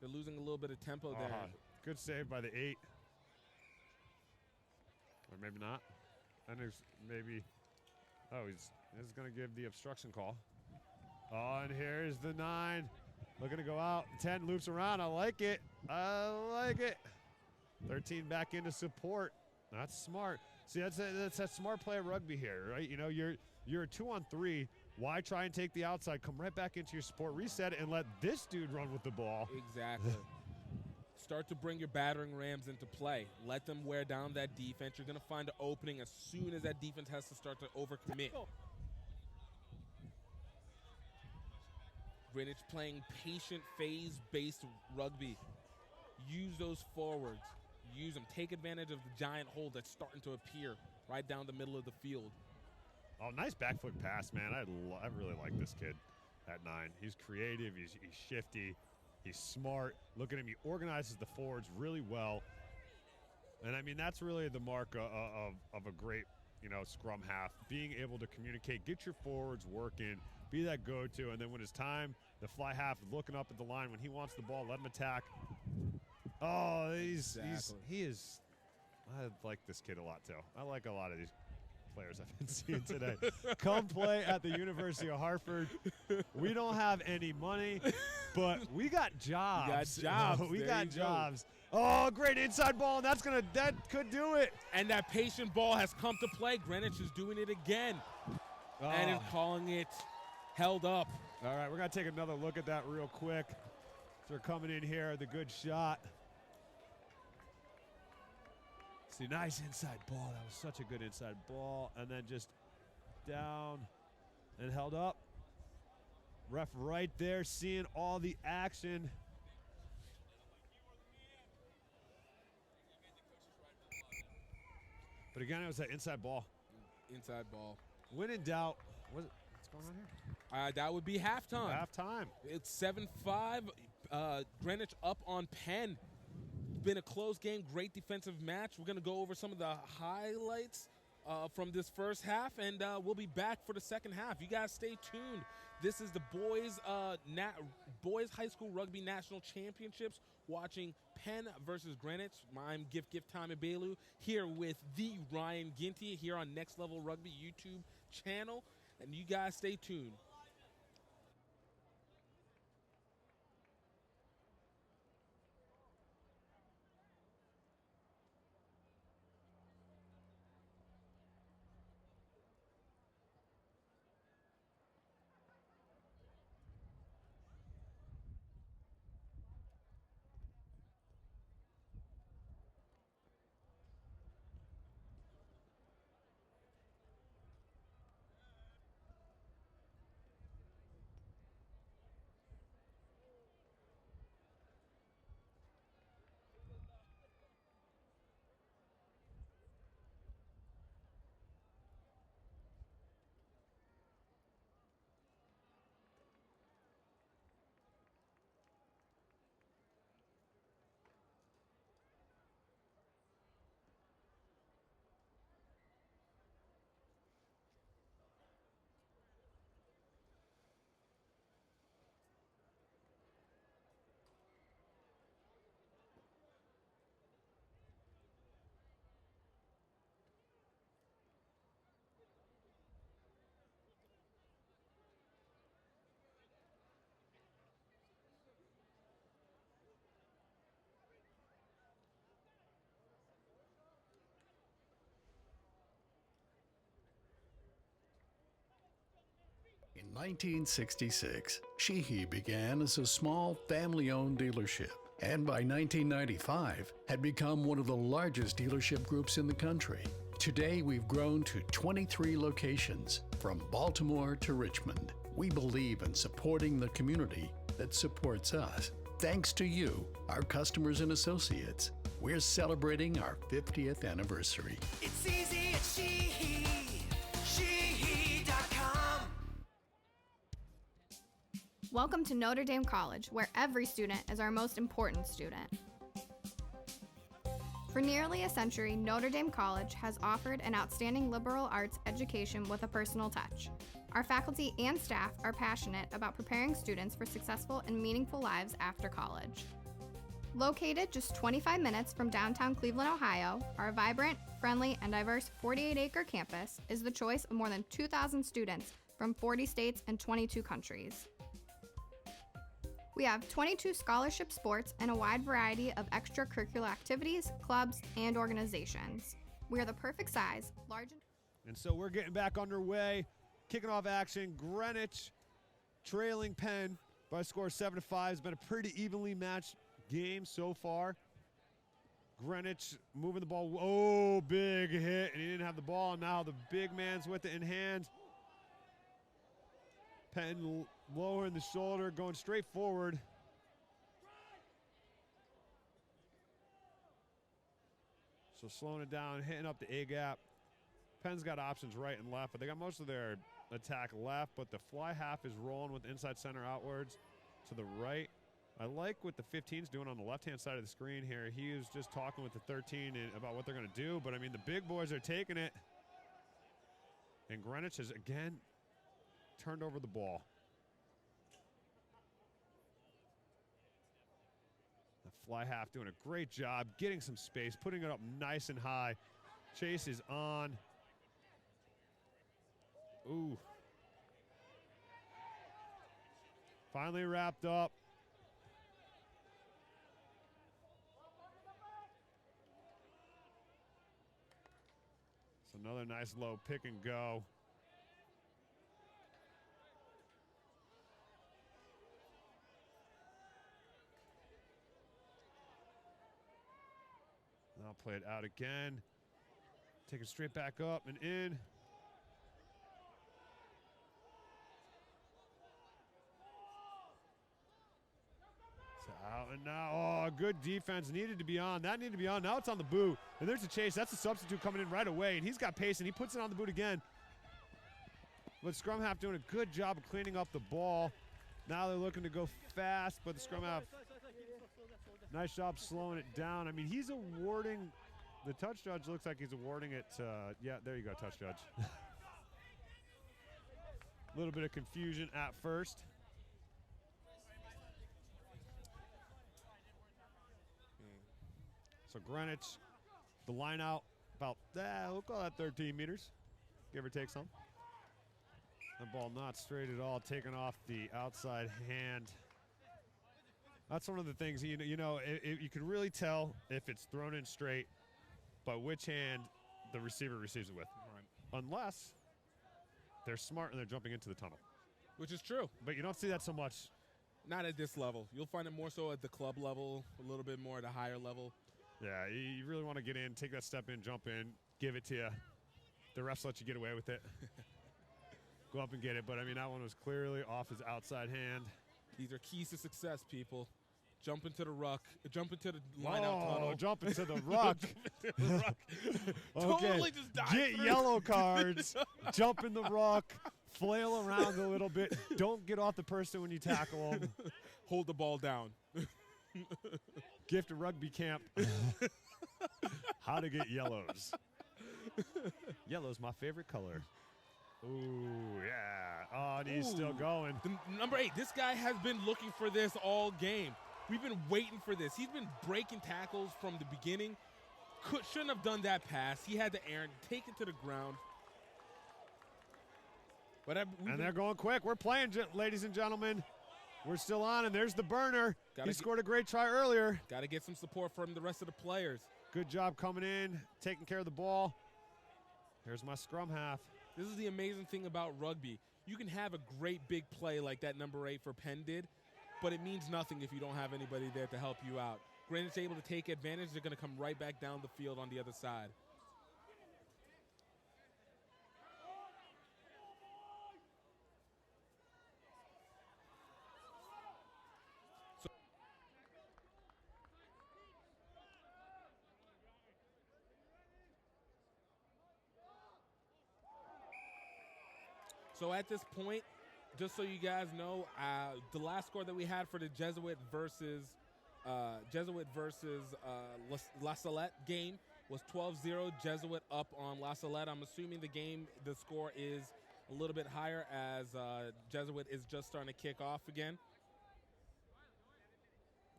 [SPEAKER 6] They're losing a little bit of tempo there.
[SPEAKER 15] Good save by the 8. Or maybe not. And there's maybe, he's going to give the obstruction call. Oh, and here's the 9. Looking to go out. 10 loops around. I like it. 13 back into support. That's smart. See, that's a smart play of rugby here, right? You know, you're a 2-on-3. Why try and take the outside? Come right back into your support, reset it, and let this dude run with the ball.
[SPEAKER 6] Exactly. Start to bring your battering rams into play. Let them wear down that defense. You're going to find an opening as soon as that defense has to start to overcommit. Greenwich playing patient phase-based rugby. Use those forwards. Use them. Take advantage of the giant hole that's starting to appear right down the middle of the field.
[SPEAKER 15] Oh, nice back foot pass, man. I really like this kid at 9. He's creative. He's shifty. He's smart. Look at him. He organizes the forwards really well. And, I mean, that's really the mark of a great, scrum half. Being able to communicate, get your forwards working, be that go-to, and then when it's time, the fly half is looking up at the line. When he wants the ball, let him attack. Oh, he is. I like this kid a lot, too. I like a lot of these players I've been seeing today. Come play at the University of Hartford. We don't have any money, but we got jobs. We got jobs. Oh, great inside ball, and that could do it.
[SPEAKER 6] And that patient ball has come to play. Greenwich is doing it again. And is calling it held up.
[SPEAKER 15] All right, we're going to take another look at that real quick. So they're coming in here, the good shot. See, nice inside ball. That was such a good inside ball. And then just down and held up. Ref right there, seeing all the action. But again, it was that inside ball.
[SPEAKER 6] Inside ball.
[SPEAKER 15] When in doubt, what's going on here?
[SPEAKER 6] That would be halftime.
[SPEAKER 15] Halftime.
[SPEAKER 6] It's 7-5. Greenwich up on Penn.
[SPEAKER 14] been a close game, great defensive match. We're going to go over some of the highlights from this first half, and we'll be back for the second half. You guys stay tuned. This is the boys high school rugby national championships, watching Penn versus Greenwich. I'm Gift Time and Bailu here with the Ryan Ginty here on Next Level Rugby YouTube channel, and you guys stay tuned.
[SPEAKER 1] In 1966, Sheehy began as a small family-owned dealership, and by 1995 had become one of the largest dealership groups in the country. Today we've grown to 23 locations, from Baltimore to Richmond. We believe in supporting the community that supports us. Thanks to you, our customers and associates, we're celebrating our 50th anniversary.
[SPEAKER 9] It's easy at Sheehy. Sheehy.com.
[SPEAKER 3] Welcome to Notre Dame College, where every student is our most important student. For nearly a century, Notre Dame College has offered an outstanding liberal arts education with a personal touch. Our faculty and staff are passionate about preparing students for successful and meaningful lives after college. Located just 25 minutes from downtown Cleveland, Ohio, our vibrant, friendly, and diverse 48-acre campus is the choice of more than 2,000 students from 40 states and 22 countries. We have 22 scholarship sports and a wide variety of extracurricular activities, clubs, and organizations. We are the perfect size, large
[SPEAKER 15] And so we're getting back underway, kicking off action. Greenwich trailing Penn by a score of 7-5. It's been a pretty evenly matched game so far. Greenwich moving the ball. Oh, big hit, and he didn't have the ball. Now the big man's with it in hand. Penn lowering the shoulder, going straight forward. So slowing it down, hitting up the A-gap. Penn's got options right and left, but they got most of their attack left, but the fly half is rolling with inside center outwards to the right. I like what the 15's doing on the left-hand side of the screen here. He was just talking with the 13 about what they're going to do, but, I mean, the big boys are taking it. And Greenwich has, again, turned over the ball. The fly half doing a great job, getting some space, putting it up nice and high. Chase is on. Ooh. Finally wrapped up. It's another nice low pick and go. Now play it out again. Take it straight back up and in. So out and now, oh, good defense. Needed to be on. That needed to be on. Now it's on the boot. And there's a chase. That's a substitute coming in right away. And he's got pace, and he puts it on the boot again. But scrum half doing a good job of cleaning up the ball. Now they're looking to go fast, but the scrum half Nice job slowing it down. I mean, he's awarding, the touch judge looks like he's awarding it to, yeah, there you go, touch judge. A little bit of confusion at first. So Greenwich, the line out about, we'll call that 13 meters, give or take some. The ball not straight at all, taken off the outside hand. That's one of the things, you can really tell if it's thrown in straight, but which hand the receiver receives it with.
[SPEAKER 6] Right.
[SPEAKER 15] Unless they're smart and they're jumping into the tunnel.
[SPEAKER 6] Which is true.
[SPEAKER 15] But you don't see that so much.
[SPEAKER 6] Not at this level. You'll find it more so at the club level, a little bit more at a higher level.
[SPEAKER 15] Yeah, you really want to get in, take that step in, jump in, give it to you. The refs let you get away with it. Go up and get it. But, I mean, that one was clearly off his outside hand.
[SPEAKER 6] These are keys to success, people. Jump into the ruck. Jump into the line-out tunnel.
[SPEAKER 15] Jump into the ruck.
[SPEAKER 6] Okay. Totally just dive
[SPEAKER 15] Get
[SPEAKER 6] through.
[SPEAKER 15] yellow cards. Jump in the ruck. Flail around a little bit. Don't get off the person when you tackle them.
[SPEAKER 6] Hold the ball down.
[SPEAKER 15] Gift of rugby camp. How to get yellows. Yellow's my favorite color. Ooh, yeah. Oh, and he's still going.
[SPEAKER 6] Number 8, this guy has been looking for this all game. We've been waiting for this. He's been breaking tackles from the beginning. Shouldn't have done that pass. He had to errant, take it to the ground. But
[SPEAKER 15] they're going quick. We're playing, ladies and gentlemen. We're still on, and there's the burner. He scored a great try earlier.
[SPEAKER 6] Got to get some support from the rest of the players.
[SPEAKER 15] Good job coming in, taking care of the ball. Here's my scrum half.
[SPEAKER 6] This is the amazing thing about rugby. You can have a great big play like that number 8 for Penn did, but it means nothing if you don't have anybody there to help you out. Greenwich able to take advantage. They're going to come right back down the field on the other side. So at this point, just so you guys know, the last score that we had for the Jesuit versus La Salette game was 12-0. Jesuit up on La Salette. I'm assuming the score is a little bit higher as Jesuit is just starting to kick off again.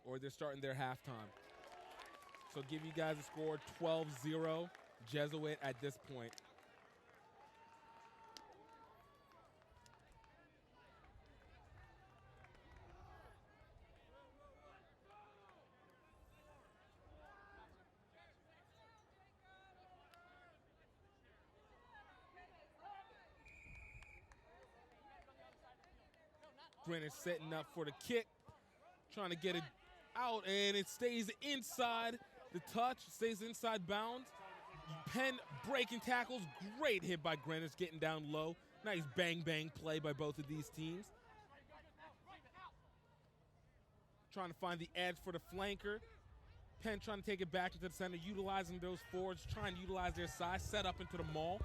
[SPEAKER 6] Or they're starting their halftime. So give you guys a score, 12-0 Jesuit at this point. Greenwich setting up for the kick, trying to get it out, and it stays inside the touch, stays inside bounds. Penn breaking tackles, great hit by Greenwich, getting down low. Nice bang-bang play by both of these teams. Trying to find the edge for the flanker. Penn trying to take it back into the center, utilizing those forwards, trying to utilize their size, set up into the maul.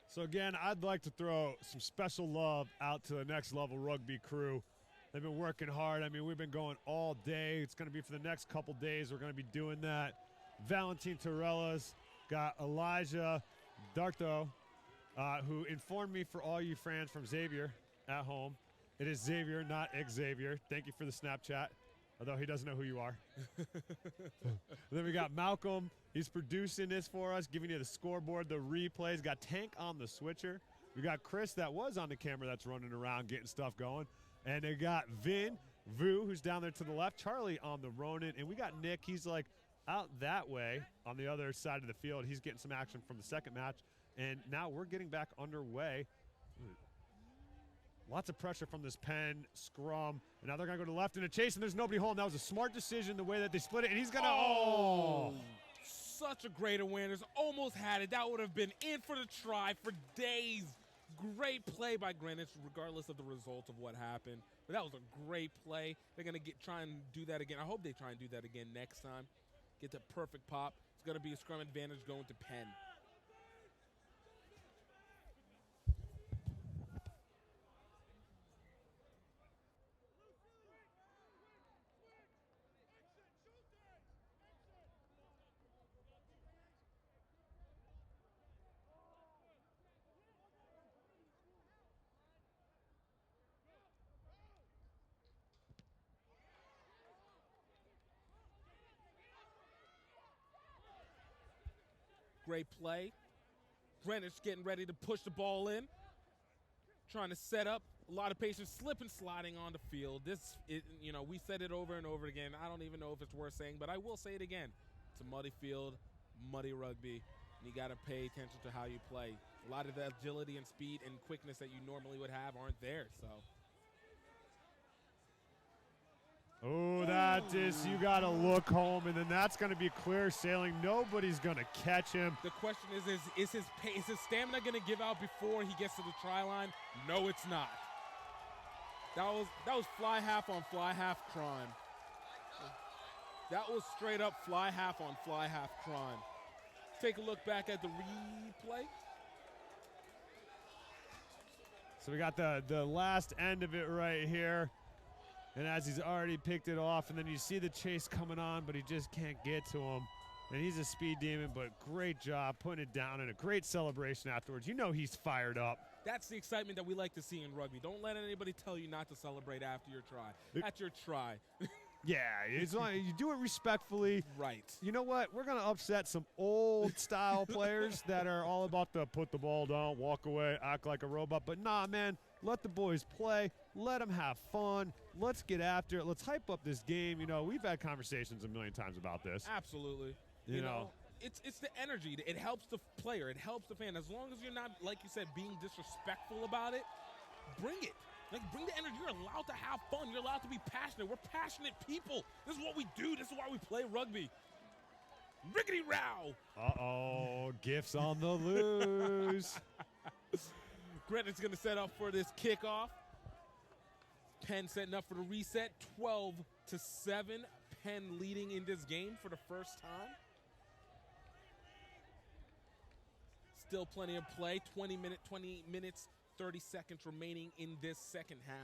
[SPEAKER 15] So again, I'd like to throw some special love out to the Next Level Rugby crew. They've been working hard. I mean, we've been going all day. It's going to be for the next couple days. We're going to be doing that. Valentin Torellas, got Elijah Darto, who informed me, for all you fans from Xavier at home, it is Xavier, not Xavier. Thank you for the Snapchat, although he doesn't know who you are. Then we got Malcolm. He's producing this for us, giving you the scoreboard, the replays. Got Tank on the switcher. We got Chris that was on the camera that's running around getting stuff going. And they got Vu, who's down there to the left. Charlie on the Ronin. And we got Nick. He's like out that way on the other side of the field. He's getting some action from the second match. And now we're getting back underway. Lots of pressure from this Penn scrum. And now they're going to go to the left in a chase, and there's nobody home. That was a smart decision, the way that they split it. And he's going to,
[SPEAKER 6] Such a great awareness. Almost had it. That would have been in for the try for days. Great play by Greenwich, regardless of the result of what happened. But that was a great play. They're going to try and do that again. I hope they try and do that again next time. Get the perfect pop. It's going to be a scrum advantage going to Penn. Great play. Greenwich getting ready to push the ball in. Trying to set up. A lot of patience, slip and sliding on the field. We said it over and over again. I don't even know if it's worth saying, but I will say it again. It's a muddy field, muddy rugby, and you got to pay attention to how you play. A lot of the agility and speed and quickness that you normally would have aren't there, so.
[SPEAKER 15] Oh, you got to look home, and then that's going to be clear sailing. Nobody's going to catch him.
[SPEAKER 6] The question is his stamina going to give out before he gets to the try line? No, it's not. That was fly half on fly half crime. That was straight up fly half on fly half crime. Take a look back at the replay.
[SPEAKER 15] So we got the last end of it right here. And as he's already picked it off, and then you see the chase coming on, but he just can't get to him. And he's a speed demon, but great job putting it down and a great celebration afterwards. You know he's fired up.
[SPEAKER 6] That's the excitement that we like to see in rugby. Don't let anybody tell you not to celebrate after your try. That's your try.
[SPEAKER 15] Yeah, as long as you do it respectfully.
[SPEAKER 6] Right.
[SPEAKER 15] You know what? We're going to upset some old-style players that are all about the put the ball down, walk away, act like a robot. But nah, man, let the boys play. Let them have fun. Let's get after it. Let's hype up this game. You know, we've had conversations a million times about this.
[SPEAKER 6] Absolutely. You know, it's the energy. It helps the player. It helps the fan. As long as you're not, like you said, being disrespectful about it, bring it. Like, bring the energy. You're allowed to have fun. You're allowed to be passionate. We're passionate people. This is what we do. This is why we play rugby. Rickety row.
[SPEAKER 15] Uh-oh. Gifts on the loose.
[SPEAKER 6] Greenwich's going to set up for this kickoff. Penn setting up for the reset. 12-7. Penn leading in this game for the first time. Still plenty of play. 20 minutes, 30 seconds remaining in this second half.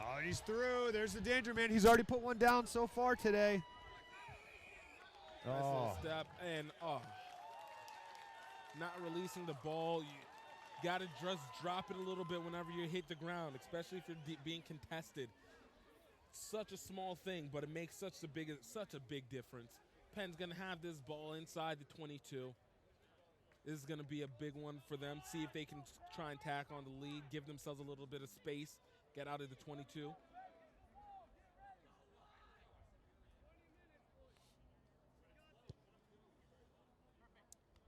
[SPEAKER 15] Oh, he's through. There's the danger man. He's already put one down so far today.
[SPEAKER 6] Nice little step. And, not releasing the ball. You got to just drop it a little bit whenever you hit the ground, especially if you're being contested. Such a small thing, but it makes such a big difference. Penn's going to have this ball inside the 22. This is going to be a big one for them. See if they can try and tack on the lead, give themselves a little bit of space, get out of the 22.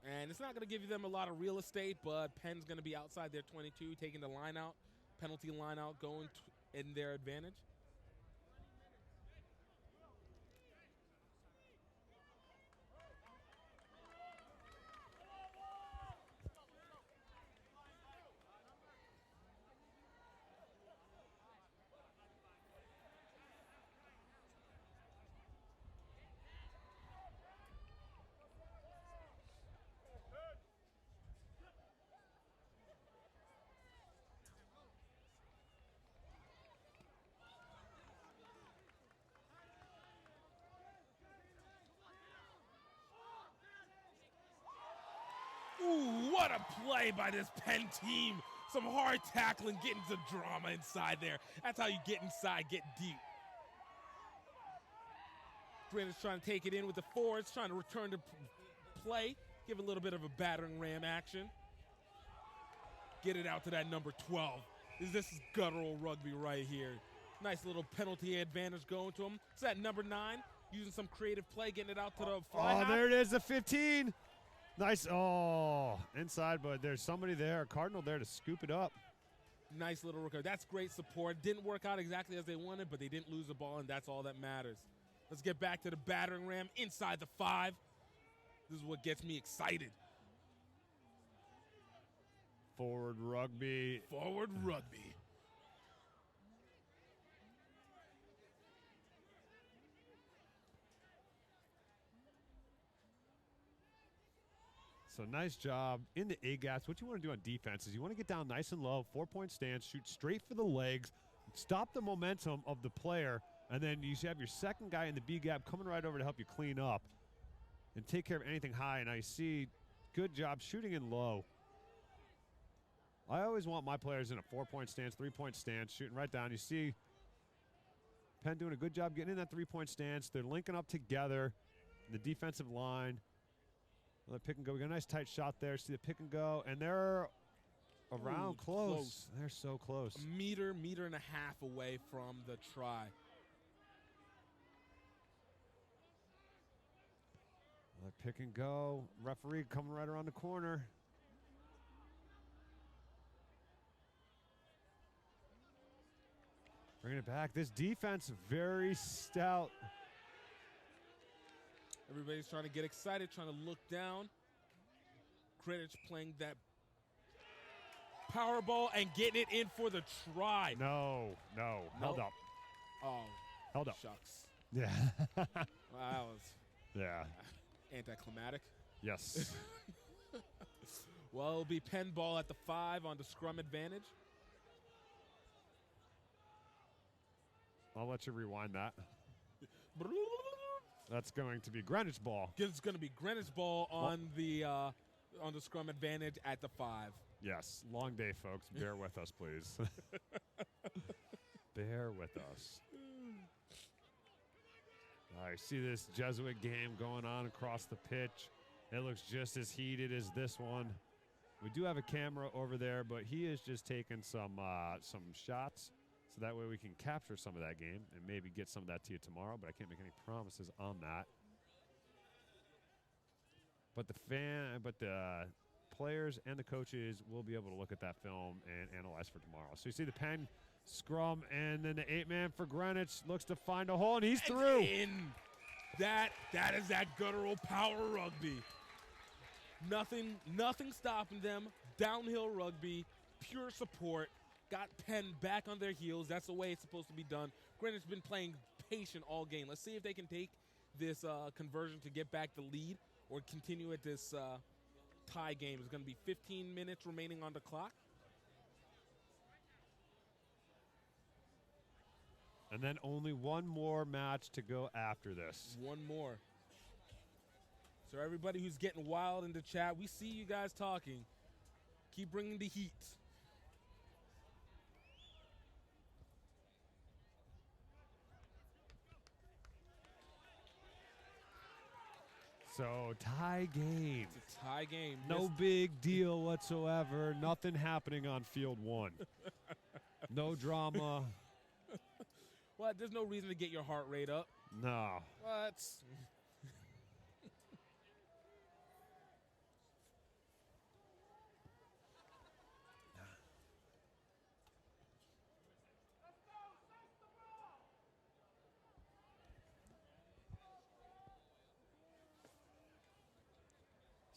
[SPEAKER 6] And it's not going to give them a lot of real estate, but Penn's going to be outside their 22, taking the line out, penalty line out, going in their advantage. Ooh, what a play by this Penn team. Some hard tackling, getting some drama inside there. That's how you get inside, get deep. Greenwich trying to take it in with the forwards, trying to return to play, give a little bit of a battering ram action. Get it out to that number 12. This is guttural rugby right here. Nice little penalty advantage going to him. It's that number 9, using some creative play, getting it out to the fly half.
[SPEAKER 15] There it is, the 15. Nice. Oh, inside, but there's somebody there, a Cardinal there to scoop it up.
[SPEAKER 6] Nice little recovery. That's great support. Didn't work out exactly as they wanted, but they didn't lose the ball, and that's all that matters. Let's get back to the battering ram inside the 5. This is what gets me excited.
[SPEAKER 15] Forward rugby.
[SPEAKER 6] Forward rugby.
[SPEAKER 15] So nice job in the A-gaps. What you want to do on defense is you want to get down nice and low, 4-point stance, shoot straight for the legs, stop the momentum of the player, and then you should have your second guy in the B-gap coming right over to help you clean up and take care of anything high. Now you see, good job shooting in low. I always want my players in a 4-point stance, 3-point stance, shooting right down. You see Penn doing a good job getting in that 3-point stance. They're linking up together in the defensive line. Another pick and go. We got a nice tight shot there. See the pick and go, and they're around close. They're so close.
[SPEAKER 6] A meter and a half away from the try.
[SPEAKER 15] Another pick and go. Referee coming right around the corner. Bringing it back. This defense very stout.
[SPEAKER 6] Everybody's trying to get excited, trying to look down. Greenwich playing that power ball and getting it in for the try.
[SPEAKER 15] No. Held up.
[SPEAKER 6] Oh.
[SPEAKER 15] Held up.
[SPEAKER 6] Shucks.
[SPEAKER 15] Yeah.
[SPEAKER 6] Well, that was anticlimactic.
[SPEAKER 15] Yes.
[SPEAKER 6] Well, it'll be Penn ball at the 5 on the scrum advantage.
[SPEAKER 15] I'll let you rewind that. That's going to be Greenwich ball.
[SPEAKER 6] It's going to be Greenwich ball on the scrum advantage at the 5.
[SPEAKER 15] Yes. Long day, folks. Bear with us, please. Bear with us. I see this Jesuit game going on across the pitch. It looks just as heated as this one. We do have a camera over there, but he is just taking some shots, so that way we can capture some of that game and maybe get some of that to you tomorrow, but I can't make any promises on that. But the players and the coaches will be able to look at that film and analyze for tomorrow. So you see the Penn scrum, and then the 8-man for Greenwich looks to find a hole, and he's through.
[SPEAKER 6] In. That is that guttural power rugby. Nothing stopping them. Downhill rugby, pure support. Got Penn back on their heels. That's the way it's supposed to be done. Greenwich's been playing patient all game. Let's see if they can take this conversion to get back the lead or continue at this tie game. It's going to be 15 minutes remaining on the clock.
[SPEAKER 15] And then only one more match to go after this.
[SPEAKER 6] One more. So everybody who's getting wild in the chat, we see you guys talking. Keep bringing the heat.
[SPEAKER 15] So, tie game.
[SPEAKER 6] It's a tie game.
[SPEAKER 15] No big deal whatsoever. Nothing happening on field 1. No drama.
[SPEAKER 6] Well, there's no reason to get your heart rate up.
[SPEAKER 15] No.
[SPEAKER 6] What?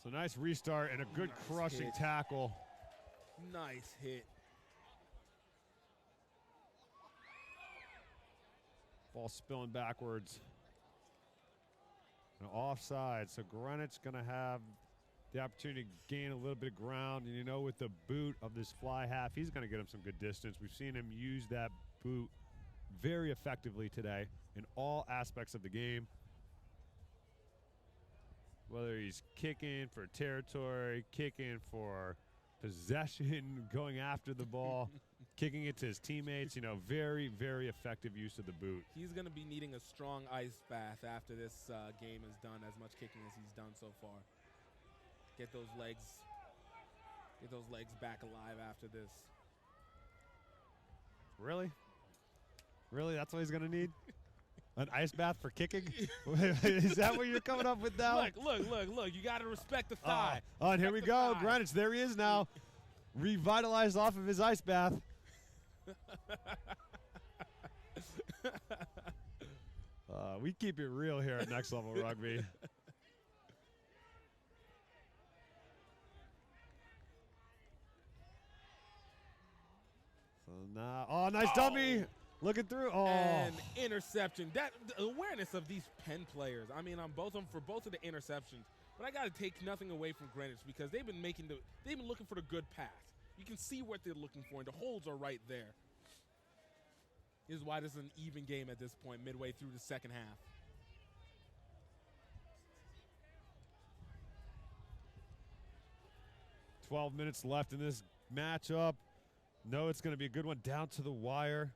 [SPEAKER 15] So nice restart and a good crushing tackle.
[SPEAKER 6] Nice hit.
[SPEAKER 15] Ball spilling backwards. And offside. So Greenwich going to have the opportunity to gain a little bit of ground. And you know, with the boot of this fly half, he's going to get him some good distance. We've seen him use that boot very effectively today in all aspects of the game. Whether he's kicking for territory, kicking for possession, going after the ball, kicking it to his teammates, you know, very, very effective use of the boot.
[SPEAKER 6] He's going to be needing a strong ice bath after this game is done, as much kicking as he's done so far. Get those legs back alive after this.
[SPEAKER 15] Really? Really? That's what he's going to need? An ice bath for kicking? Is that what you're coming up with now?
[SPEAKER 6] Look. You got to respect the thigh.
[SPEAKER 15] Oh, and here we go. Greenwich, there he is now. Revitalized off of his ice bath. We keep it real here at Next Level Rugby. So now, nice dummy. Looking through.
[SPEAKER 6] And interception. The awareness of these Penn players. I mean, for both of the interceptions, But I got to take nothing away from Greenwich because they've been looking for the good pass. You can see what they're looking for, and the holes are right there. This is why this is an even game at this point, midway through the second half.
[SPEAKER 15] "12 minutes left in this matchup. No, it's going to be a good one down to the wire.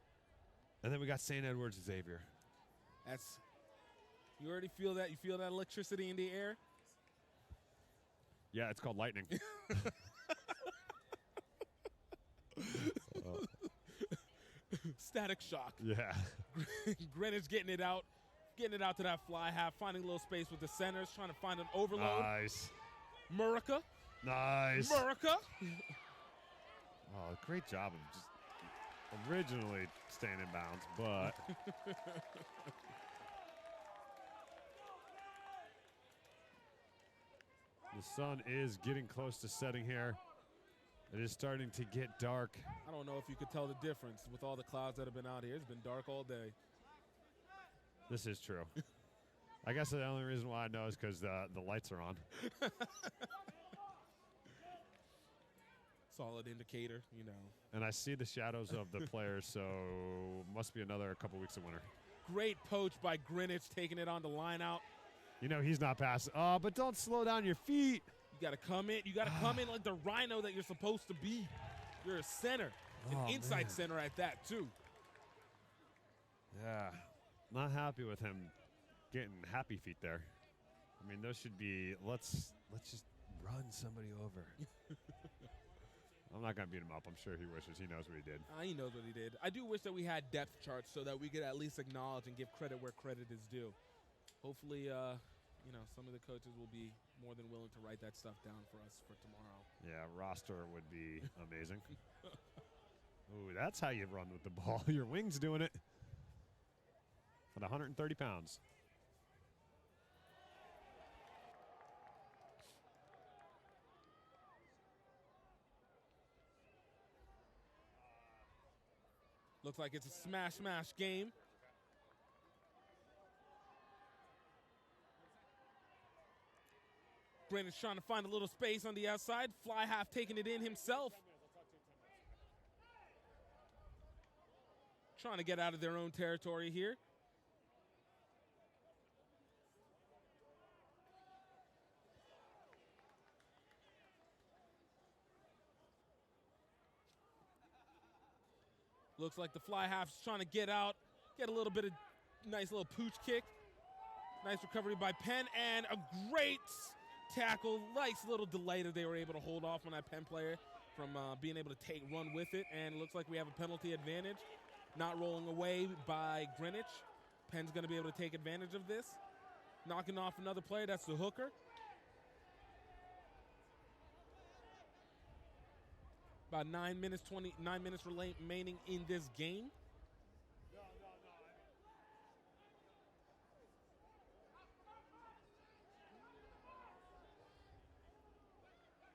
[SPEAKER 15] And then we got St. Edward's Xavier.
[SPEAKER 6] You already feel that? You feel that electricity in the air?
[SPEAKER 15] Yeah, it's called lightning.
[SPEAKER 6] Static shock.
[SPEAKER 15] Yeah.
[SPEAKER 6] Greenwich getting it out to that fly half, finding a little space with the centers, trying to find an overload.
[SPEAKER 15] Nice.
[SPEAKER 6] Murica.
[SPEAKER 15] Nice.
[SPEAKER 6] Murica.
[SPEAKER 15] Oh, great job of just originally staying in bounds, but the sun is getting close to setting here. It is starting to get dark.
[SPEAKER 6] I don't know if you could tell the difference with all the clouds that have been out here. It's been dark all day.
[SPEAKER 15] This is true. I guess the only reason why I know is because the lights are on.
[SPEAKER 6] Solid indicator, you know.
[SPEAKER 15] And I see the shadows of the players, so must be another couple weeks of winter.
[SPEAKER 6] Great poach by Greenwich, taking it on the line out.
[SPEAKER 15] You know he's not passing. Oh, but don't slow down your feet.
[SPEAKER 6] You got to come in. You got to come in like the rhino that you're supposed to be. You're a center, an inside center at that, too.
[SPEAKER 15] Yeah. Not happy with him getting happy feet there. I mean, those should be, let's just run somebody over. I'm not going to beat him up. I'm sure he wishes. He knows what he did.
[SPEAKER 6] He knows what he did. I do wish that we had depth charts so that we could at least acknowledge and give credit where credit is due. Hopefully, some of the coaches will be more than willing to write that stuff down for us for tomorrow.
[SPEAKER 15] Yeah, roster would be amazing. Ooh, that's how you run with the ball. Your wing's doing it. At 130 pounds.
[SPEAKER 6] Looks like it's a smash game. Brandon's trying to find a little space on the outside. Fly half taking it in himself. Trying to get out of their own territory here. Looks like the fly half's trying to get out, get a little bit of nice little pooch kick. Nice recovery by Penn, and a great tackle. Nice little delay that they were able to hold off on that Penn player from being able to run with it. And it looks like we have a penalty advantage. Not rolling away by Greenwich. Penn's going to be able to take advantage of this. Knocking off another player, that's the hooker. About 9 minutes remaining in this game.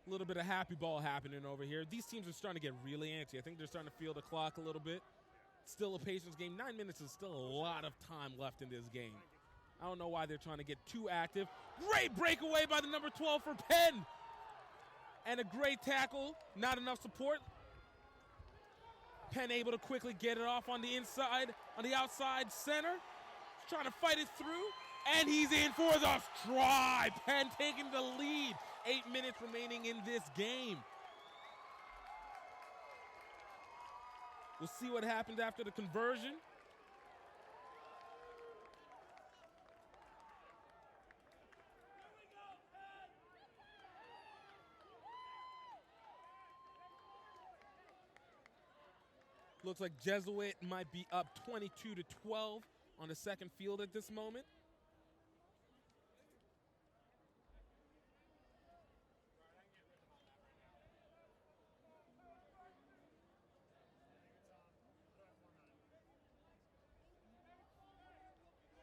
[SPEAKER 6] A little bit of happy ball happening over here. These teams are starting to get really antsy. I think they're starting to feel the clock a little bit. Still a patience game. 9 minutes is still a lot of time left in this game. I don't know why they're trying to get too active. Great breakaway by the number 12 for Penn. And a great tackle. Not enough support. Penn able to quickly get it off on the inside, on the outside center. He's trying to fight it through. And he's in for the try. Penn taking the lead. 8 minutes remaining in this game. We'll see what happens after the conversion. Looks like Jesuit might be up 22-12 on the second field at this moment.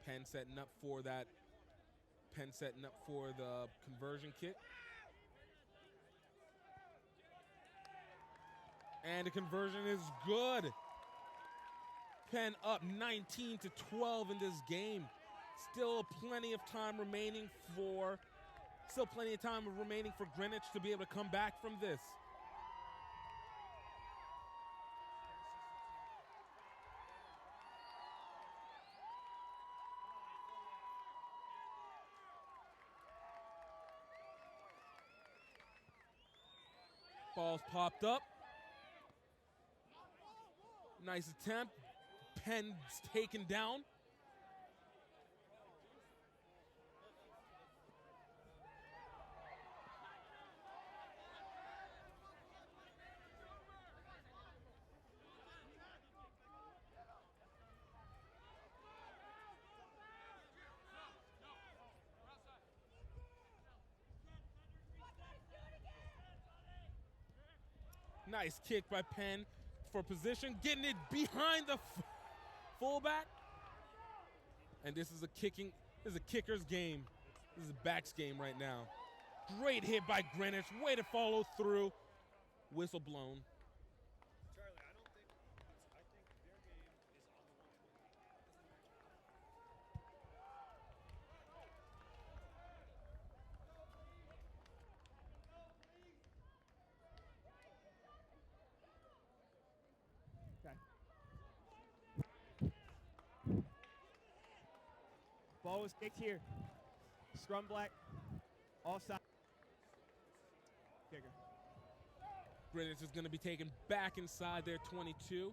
[SPEAKER 6] Penn setting up for that. Penn setting up for the conversion kick. And the conversion is good. Penn up 19-12 in this game. Still plenty of time remaining for
[SPEAKER 14] Still plenty of time remaining for Greenwich to be able to come back from this. Ball's popped up. Nice attempt. Penn's taken down. Nice kick by Penn for position, getting it behind the fullback. And this is a kicker's game. This is a back's game right now. Great hit by Greenwich, way to follow through. Whistle blown.
[SPEAKER 15] Charlie, I think their game is on the
[SPEAKER 16] 120. Okay. Ball was kicked here. Scrum black. Offside. Kicker.
[SPEAKER 14] Greenwich is going to be taken back inside their 22.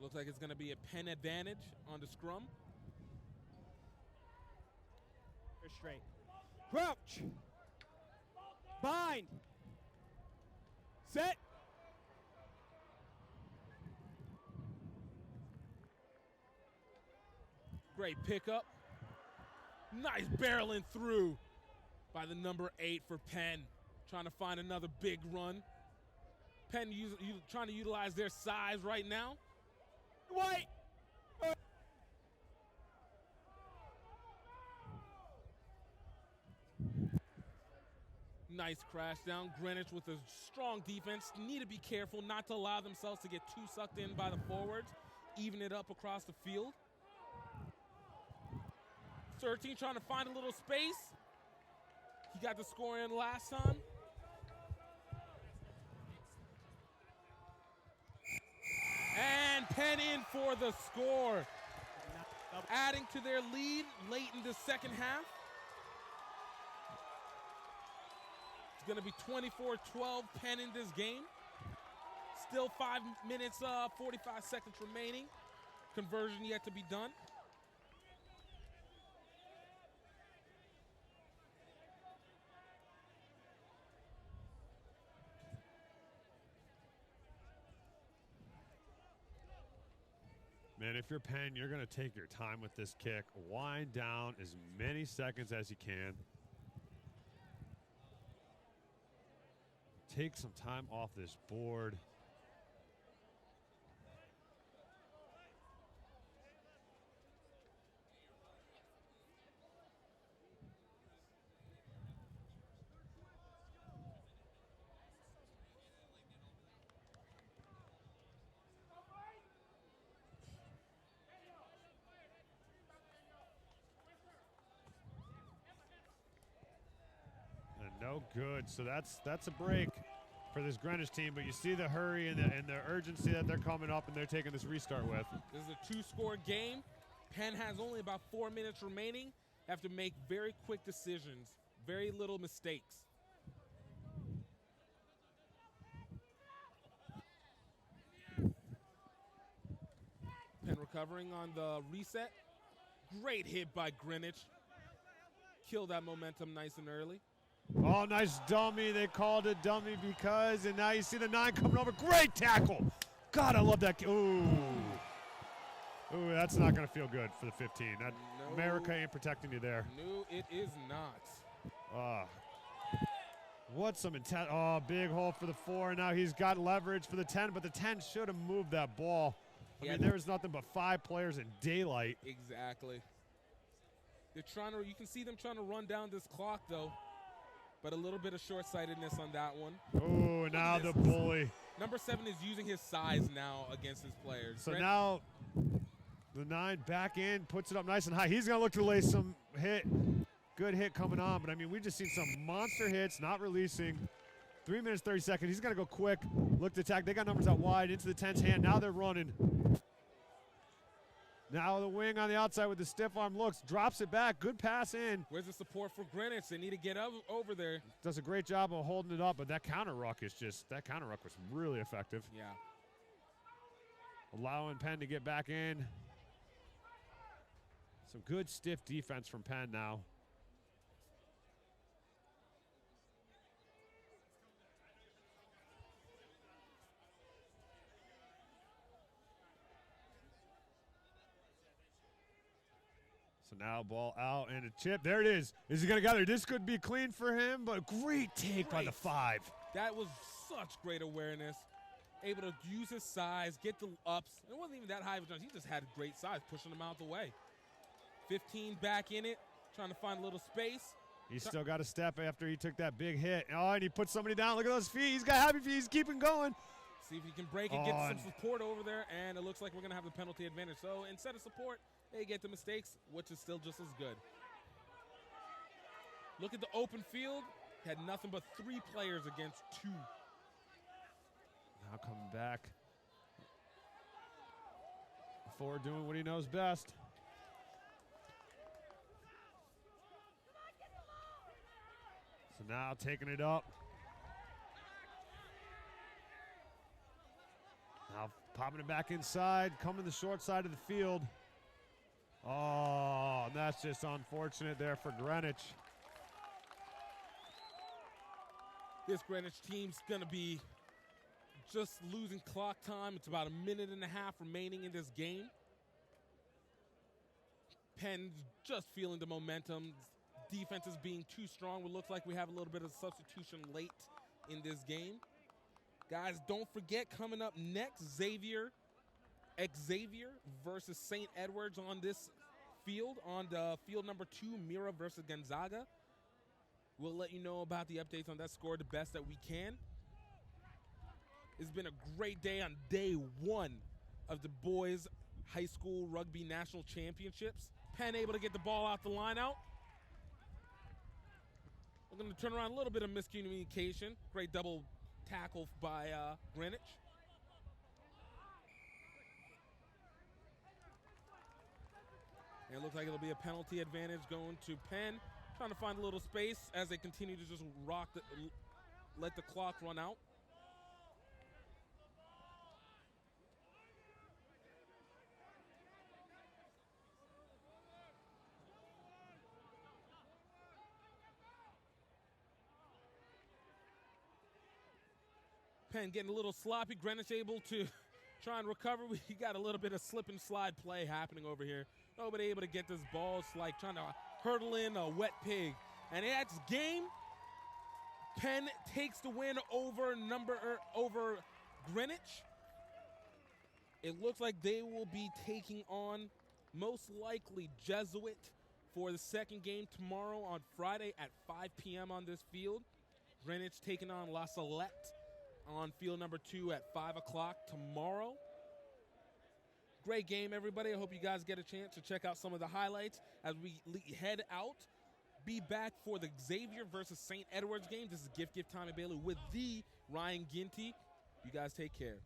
[SPEAKER 14] Looks like it's going to be a Penn advantage on the scrum.
[SPEAKER 16] They're straight. Crouch. Bind. Set.
[SPEAKER 14] Great pickup. Nice barreling through by the number 8 for Penn. Trying to find another big run. Penn trying to utilize their size right now.
[SPEAKER 16] White.
[SPEAKER 14] Nice crash down. Greenwich with a strong defense. Need to be careful not to allow themselves to get too sucked in by the forwards. Even it up across the field. 13 trying to find a little space. He got the score in last time. And Penn in for the score. Adding to their lead late in the second half. It's going to be 24-12 Penn in this game. Still 5 minutes, 45 seconds remaining. Conversion yet to be done.
[SPEAKER 15] Man, if you're Penn, you're going to take your time with this kick. Wind down as many seconds as you can. Take some time off this board. No good. So that's a break for this Greenwich team, but you see the hurry and the urgency that they're coming up and they're taking this restart with.
[SPEAKER 14] This is a 2-score game. Penn has only about 4 minutes remaining. Have to make very quick decisions, very little mistakes. Penn recovering on the reset. Great hit by Greenwich. Kill that momentum nice and early.
[SPEAKER 15] Oh, nice dummy. They called it dummy because, and now you see the 9 coming over. Great tackle. God, I love that. Ooh. Ooh, that's not going to feel good for the 15. That no, America ain't protecting you there.
[SPEAKER 14] No, it is not.
[SPEAKER 15] What some intent. Oh, big hole for the 4. Now he's got leverage for the 10, but the 10 should have moved that ball. I mean, there was nothing but 5 players in daylight.
[SPEAKER 14] Exactly. They're trying to, you can see them trying to run down this clock, though. But a little bit of short-sightedness on that one.
[SPEAKER 15] Oh, now the bully.
[SPEAKER 14] Number 7 is using his size now against his players.
[SPEAKER 15] So now the 9 back in, puts it up nice and high. He's going to look to lay some hit. good hit coming on, but I mean, we've just seen some monster hits, not releasing. 3 minutes, 30 seconds. He's got to go quick. Look to attack. They got numbers out wide into the 10's hand. Now they're running. Now the wing on the outside with the stiff arm looks, drops it back. Good pass in.
[SPEAKER 6] Where's the support for Greenwich? They need to get over there.
[SPEAKER 15] Does a great job of holding it up, but that counter ruck is just, that counter ruck was really effective.
[SPEAKER 6] Yeah.
[SPEAKER 15] Allowing Penn to get back in. Some good stiff defense from Penn now. So now ball out and a chip. There it is. Is he going to gather? This could be clean for him, but great take by the 5.
[SPEAKER 6] That was such great awareness. Able to use his size, get the ups. It wasn't even that high of a jump. He just had great size, pushing him out the way. 15 back in it, trying to find a little space.
[SPEAKER 15] He's still got a step after he took that big hit. Oh, and he put somebody down. Look at those feet. He's got happy feet. He's keeping going.
[SPEAKER 6] See if he can break and get some support over there, and it looks like we're going to have the penalty advantage. So instead of support, they get the mistakes, which is still just as good. Look at the open field. Had nothing but 3 players against 2.
[SPEAKER 15] Now coming back. Ford doing what he knows best. So now taking it up. Now popping it back inside, coming the short side of the field. Oh, and that's just unfortunate there for Greenwich.
[SPEAKER 6] This Greenwich team's going to be just losing clock time. It's about 1.5 minutes remaining in this game. Penn's just feeling the momentum. Defense is being too strong. It looks like we have a little bit of substitution late in this game. Guys, don't forget, coming up next, Xavier versus St. Edwards on this field, on the field number 2, Mira versus Gonzaga. We'll let you know about the updates on that score the best that we can. It's been a great day on day 1 of the boys high school rugby national championships. Penn able to get the ball out the line out. We're going to turn around a little bit of miscommunication. Great double tackle by Greenwich. And it looks like it'll be a penalty advantage going to Penn. Trying to find a little space as they continue to just let the clock run out. Penn getting a little sloppy. Greenwich able to try and recover. We got a little bit of slip and slide play happening over here. Nobody able to get this ball. It's like trying to hurdle in a wet pig. And that's game. Penn takes the win over Greenwich. It looks like they will be taking on most likely Jesuit for the second game tomorrow on Friday at 5 p.m. on this field. Greenwich taking on La Salette on field number 2 at 5 o'clock tomorrow. Great game, everybody. I hope you guys get a chance to check out some of the highlights as we head out. Be back for the Xavier versus St. Edwards game. This is Gift Tommy Bailey with the Ryan Ginty. You guys take care.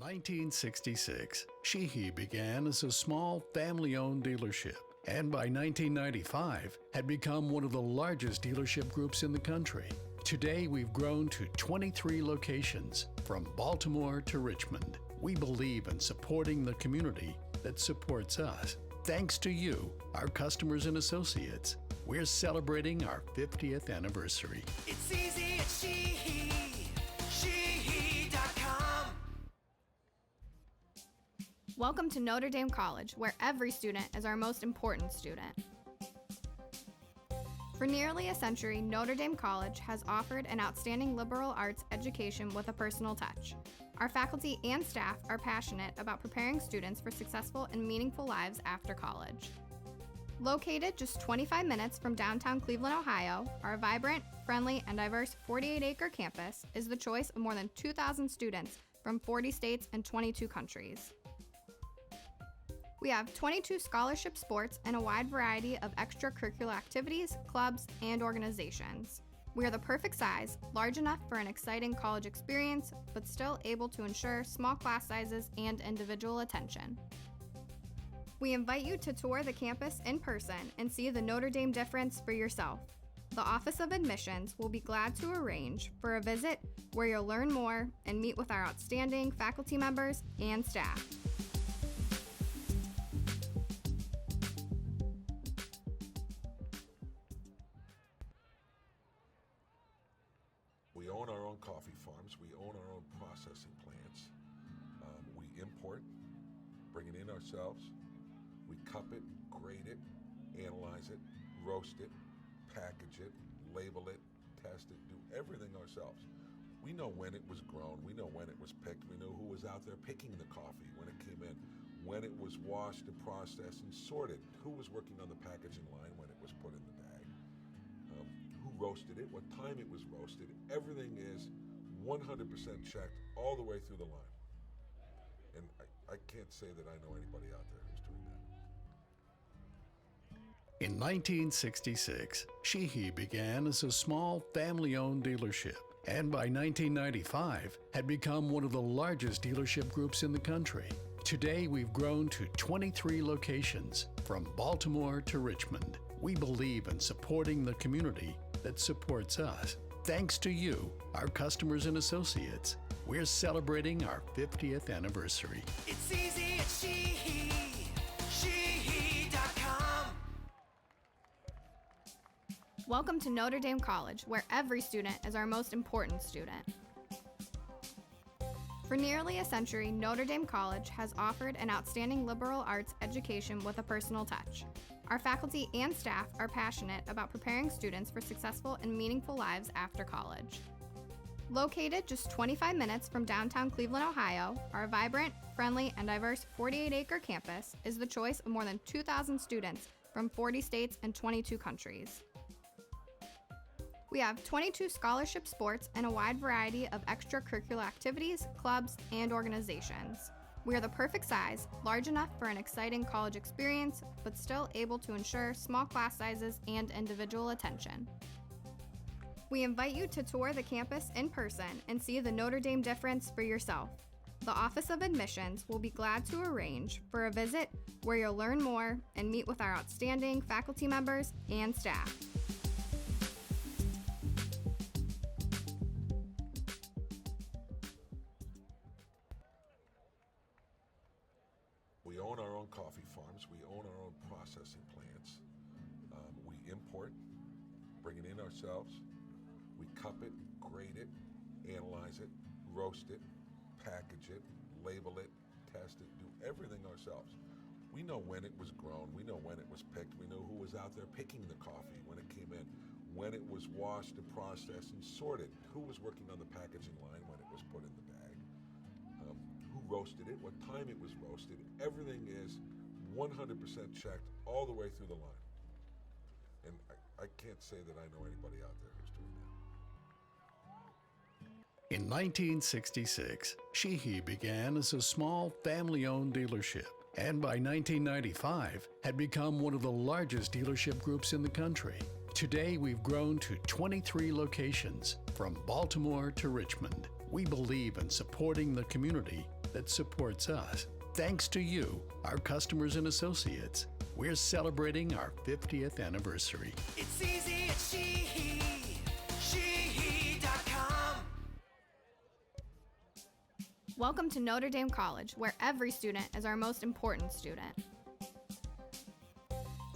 [SPEAKER 1] 1966, Sheehy began as a small family-owned dealership, and by 1995 had become one of the largest dealership groups in the country. Today we've grown to 23 locations, from Baltimore to Richmond. We believe in supporting the community that supports us. Thanks to you, our customers and associates, we're celebrating our 50th anniversary.
[SPEAKER 9] It's easy at Sheehy. Sheehy.com.
[SPEAKER 3] Welcome to Notre Dame College, where every student is our most important student. For nearly a century, Notre Dame College has offered an outstanding liberal arts education with a personal touch. Our faculty and staff are passionate about preparing students for successful and meaningful lives after college. Located just 25 minutes from downtown Cleveland, Ohio, our vibrant, friendly, and diverse 48-acre campus is the choice of more than 2,000 students from 40 states and 22 countries. We have 22 scholarship sports and a wide variety of extracurricular activities, clubs, and organizations. We are the perfect size, large enough for an exciting college experience, but still able to ensure small class sizes and individual attention. We invite you to tour the campus in person and see the Notre Dame difference for yourself. The Office of Admissions will be glad to arrange for a visit where you'll learn more and meet with our outstanding faculty members and staff.
[SPEAKER 4] We own our own coffee farms. We own our own processing plants. We import, bring it in ourselves. We cup it, grade it, analyze it, roast it, package it, label it, test it, do everything ourselves. We know when it was grown. We know when it was picked. We know who was out there picking the coffee when it came in, when it was washed and processed and sorted, who was working on the packaging line when it was put in the bag. Who roasted it, what time it was roasted. Everything is 100% checked all the way through the line. And I can't say that I know anybody out there who's doing that.
[SPEAKER 1] In 1966, Sheehy began as a small family-owned dealership, and by 1995 had become one of the largest dealership groups in the country. Today we've grown to 23 locations, from Baltimore to Richmond. We believe in supporting the community that supports us. Thanks to you, our customers and associates, we're celebrating our 50th anniversary.
[SPEAKER 9] It's easy at Sheehy. Sheehy.com.
[SPEAKER 3] Welcome to Notre Dame College, where every student is our most important student. For nearly a century, Notre Dame College has offered an outstanding liberal arts education with a personal touch. Our faculty and staff are passionate about preparing students for successful and meaningful lives after college. Located just 25 minutes from downtown Cleveland, Ohio, our vibrant, friendly, and diverse 48-acre campus is the choice of more than 2,000 students from 40 states and 22 countries. We have 22 scholarship sports and a wide variety of extracurricular activities, clubs, and organizations. We are the perfect size, large enough for an exciting college experience, but still able to ensure small class sizes and individual attention. We invite you to tour the campus in person and see the Notre Dame difference for yourself. The Office of Admissions will be glad to arrange for a visit where you'll learn more and meet with our outstanding faculty members and staff.
[SPEAKER 4] We own our own coffee farms. We own our own processing plants. We import, bring it in ourselves. We cup it, grade it, analyze it, roast it, package it, label it, test it, do everything ourselves. We know when it was grown. We know when it was picked. We know who was out there picking the coffee when it came in, when it was washed and processed and sorted, who was working on the packaging line when it was put in the bag. Who roasted it, what time it was roasted. Everything is 100% checked all the way through the line. And I can't say that I know anybody out there who's doing that.
[SPEAKER 1] In 1966, Sheehy began as a small family-owned dealership, and by 1995 had become one of the largest dealership groups in the country. Today we've grown to 23 locations, from Baltimore to Richmond. We believe in supporting the community that supports us. Thanks to you, our customers and associates, we're celebrating our 50th anniversary.
[SPEAKER 9] It's easy at Sheehy.com.
[SPEAKER 3] Welcome to Notre Dame College, where every student is our most important student.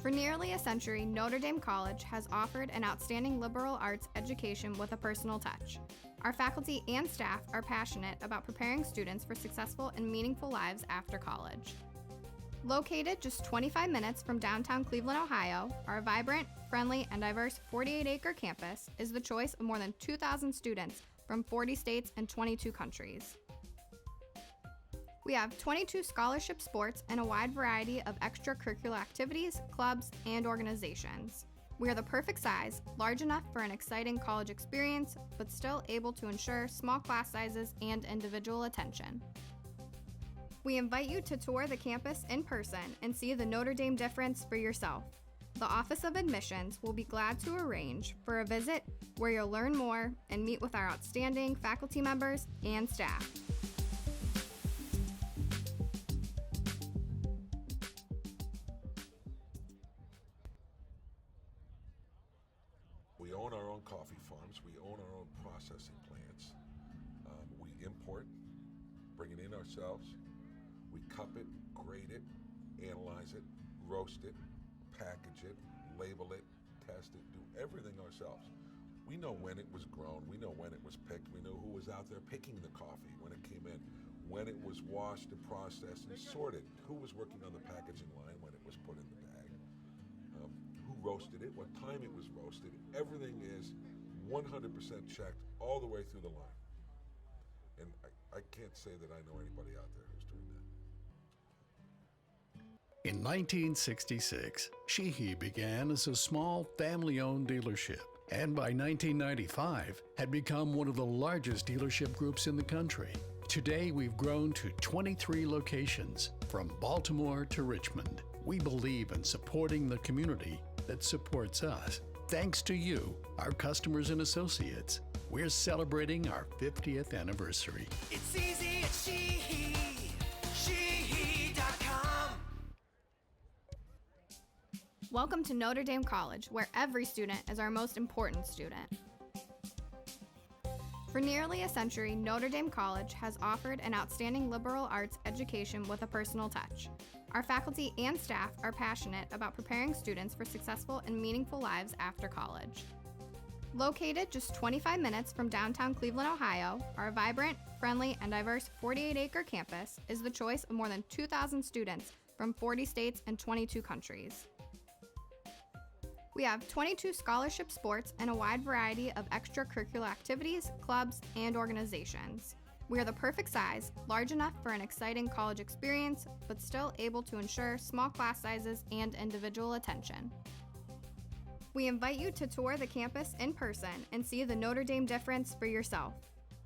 [SPEAKER 3] For nearly a century, Notre Dame College has offered an outstanding liberal arts education with a personal touch. Our faculty and staff are passionate about preparing students for successful and meaningful lives after college. Located just 25 minutes from downtown Cleveland, Ohio, our vibrant, friendly, and diverse 48-acre campus is the choice of more than 2,000 students from 40 states and 22 countries. We have 22 scholarship sports and a wide variety of extracurricular activities, clubs, and organizations. We are the perfect size, large enough for an exciting college experience, but still able to ensure small class sizes and individual attention. We invite you to tour the campus in person and see the Notre Dame difference for yourself. The Office of Admissions will be glad to arrange for a visit where you'll learn more and meet with our outstanding faculty members and staff.
[SPEAKER 4] We own our own coffee farms. We own our own processing plants. We import, bring it in ourselves. We cup it, grade it, analyze it, roast it, package it, label it, test it, do everything ourselves. We know when it was grown. We know when it was picked. We know who was out there picking the coffee when it came in, when it was washed and processed and sorted, who was working on the packaging line when it was put in the bag. Who roasted it, what time it was roasted. Everything is 100% checked all the way through the line. And I can't say that I know anybody out there who's doing that.
[SPEAKER 1] In 1966, Sheehy began as a small family-owned dealership, and by 1995 had become one of the largest dealership groups in the country. Today, we've grown to 23 locations, from Baltimore to Richmond. We believe in supporting the community that supports us. Thanks to you, our customers and associates, we're celebrating our 50th anniversary.
[SPEAKER 9] It's easy at Sheehy.com.
[SPEAKER 3] Welcome to Notre Dame College, where every student is our most important student. For nearly a century, Notre Dame College has offered an outstanding liberal arts education with a personal touch. Our faculty and staff are passionate about preparing students for successful and meaningful lives after college. Located just 25 minutes from downtown Cleveland, Ohio, our vibrant, friendly, and diverse 48-acre campus is the choice of more than 2,000 students from 40 states and 22 countries. We have 22 scholarship sports and a wide variety of extracurricular activities, clubs, and organizations. We are the perfect size, large enough for an exciting college experience, but still able to ensure small class sizes and individual attention. We invite you to tour the campus in person and see the Notre Dame difference for yourself.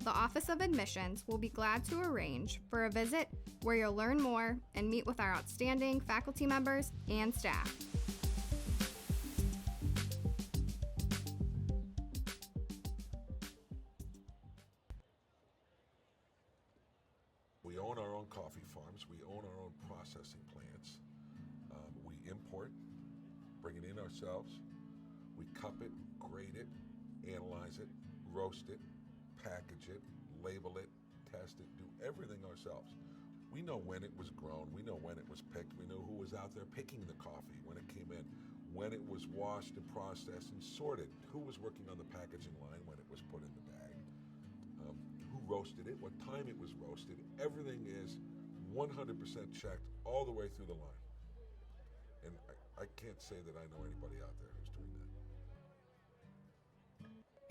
[SPEAKER 3] The Office of Admissions will be glad to arrange for a visit where you'll learn more and meet with our outstanding faculty members and staff.
[SPEAKER 4] We own our own coffee farms. We own our own processing plants. We import, bring it in ourselves. We cup it, grade it, analyze it, roast it, package it, label it, test it, do everything ourselves. We know when it was grown. We know when it was picked. We know who was out there picking the coffee when it came in, when it was washed and processed and sorted, who was working on the packaging line when it was put in the bag. Who roasted it, what time it was roasted. Everything is 100% checked all the way through the line. And I can't say that I know anybody out there who's doing that.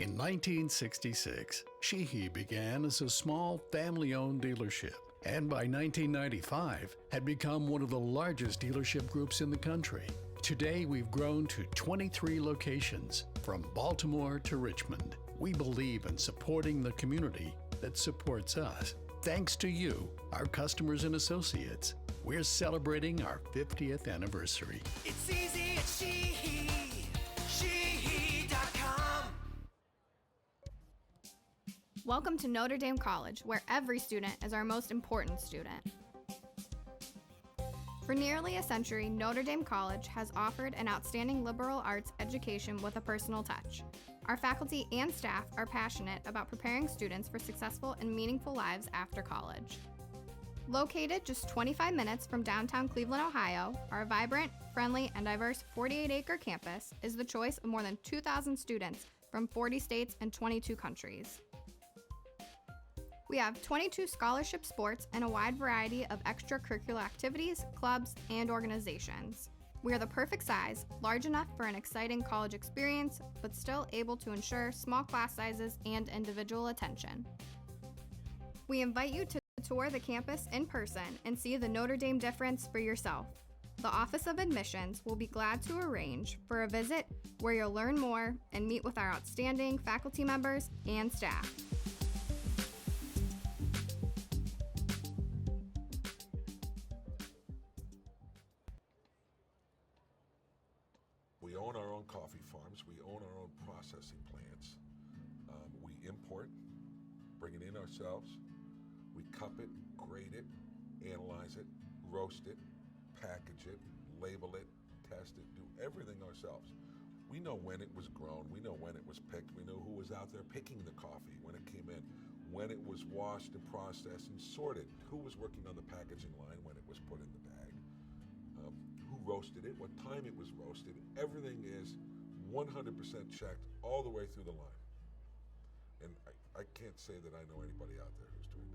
[SPEAKER 1] In 1966, Sheehy began as a small family-owned dealership, and by 1995 had become one of the largest dealership groups in the country. Today, we've grown to 23 locations, from Baltimore to Richmond. We believe in supporting the community that supports us. Thanks to you, our customers and associates, we're celebrating our 50th anniversary.
[SPEAKER 9] It's easy at Sheehy.com.
[SPEAKER 3] Welcome to Notre Dame College, where every student is our most important student. For nearly a century, Notre Dame College has offered an outstanding liberal arts education with a personal touch. Our faculty and staff are passionate about preparing students for successful and meaningful lives after college. Located just 25 minutes from downtown Cleveland, Ohio, our vibrant, friendly, and diverse 48-acre campus is the choice of more than 2,000 students from 40 states and 22 countries. We have 22 scholarship sports and a wide variety of extracurricular activities, clubs, and organizations. We are the perfect size, large enough for an exciting college experience, but still able to ensure small class sizes and individual attention. We invite you to tour the campus in person and see the Notre Dame difference for yourself. The Office of Admissions will be glad to arrange for a visit where you'll learn more and meet with our outstanding faculty members and staff.
[SPEAKER 4] We own our own coffee farms. We own our own processing plants. We import, bring it in ourselves. We cup it, grade it, analyze it, roast it, package it, label it, test it, do everything ourselves. We know when it was grown. We know when it was picked. We know who was out there picking the coffee when it came in, when it was washed and processed and sorted, who was working on the packaging line when it was put in the bag. Who roasted it, what time it was roasted. Everything is 100% checked all the way through the line. And I can't say that I know anybody out there who's doing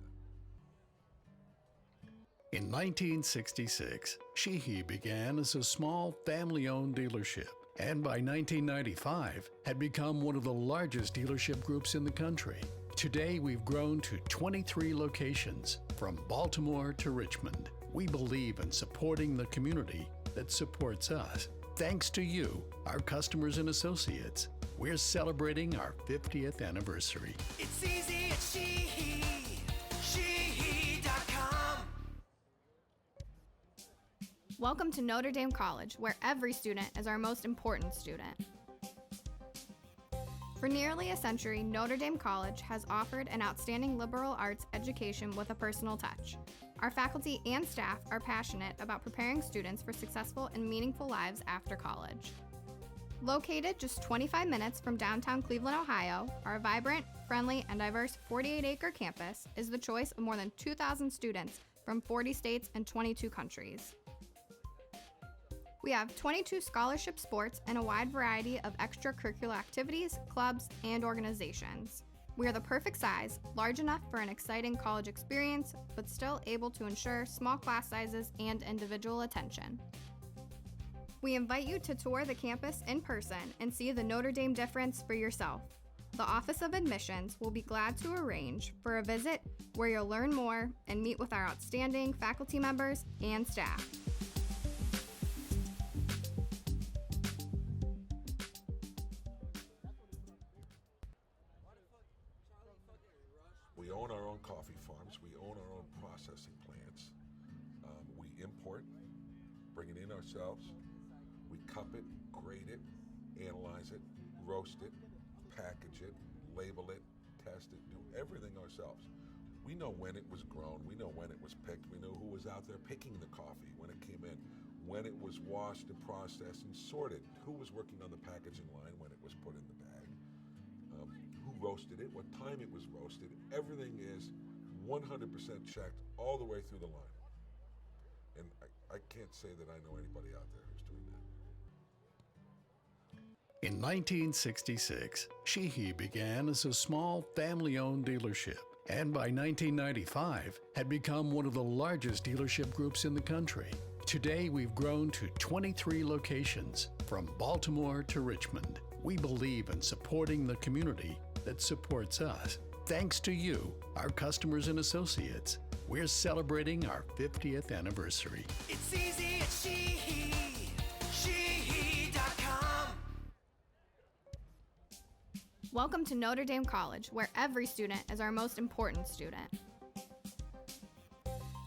[SPEAKER 4] that.
[SPEAKER 1] In 1966, Sheehy began as a small family-owned dealership, and by 1995 had become one of the largest dealership groups in the country. Today, we've grown to 23 locations, from Baltimore to Richmond. We believe in supporting the community that supports us. Thanks to you, our customers and associates, we're celebrating our 50th anniversary.
[SPEAKER 9] It's easy at Sheehy. Sheehy.com.
[SPEAKER 3] Welcome to Notre Dame College, where every student is our most important student. For nearly a century, Notre Dame College has offered an outstanding liberal arts education with a personal touch. Our faculty and staff are passionate about preparing students for successful and meaningful lives after college. Located just 25 minutes from downtown Cleveland, Ohio, our vibrant, friendly, and diverse 48-acre campus is the choice of more than 2,000 students from 40 states and 22 countries. We have 22 scholarship sports and a wide variety of extracurricular activities, clubs, and organizations. We are the perfect size, large enough for an exciting college experience, but still able to ensure small class sizes and individual attention. We invite you to tour the campus in person and see the Notre Dame difference for yourself. The Office of Admissions will be glad to arrange for a visit where you'll learn more and meet with our outstanding faculty members and staff.
[SPEAKER 4] We own our own coffee farms. We own our own processing plants. We import, bring it in ourselves. We cup it, grade it, analyze it, roast it, package it, label it, test it, do everything ourselves. We know when it was grown. We know when it was picked. We know who was out there picking the coffee when it came in, when it was washed and processed and sorted, who was working on the packaging line when it was put in the bag. Who roasted it, what time it was roasted. Everything is 100% checked all the way through the line. And I can't say that I know anybody out there who's doing that.
[SPEAKER 1] In 1966, Sheehy began as a small family-owned dealership, and by 1995 had become one of the largest dealership groups in the country. Today, we've grown to 23 locations, from Baltimore to Richmond. We believe in supporting the community that supports us. Thanks to you, our customers and associates, we're celebrating our 50th anniversary.
[SPEAKER 9] It's easy at Sheehy. Sheehy.com.
[SPEAKER 3] Welcome to Notre Dame College, where every student is our most important student.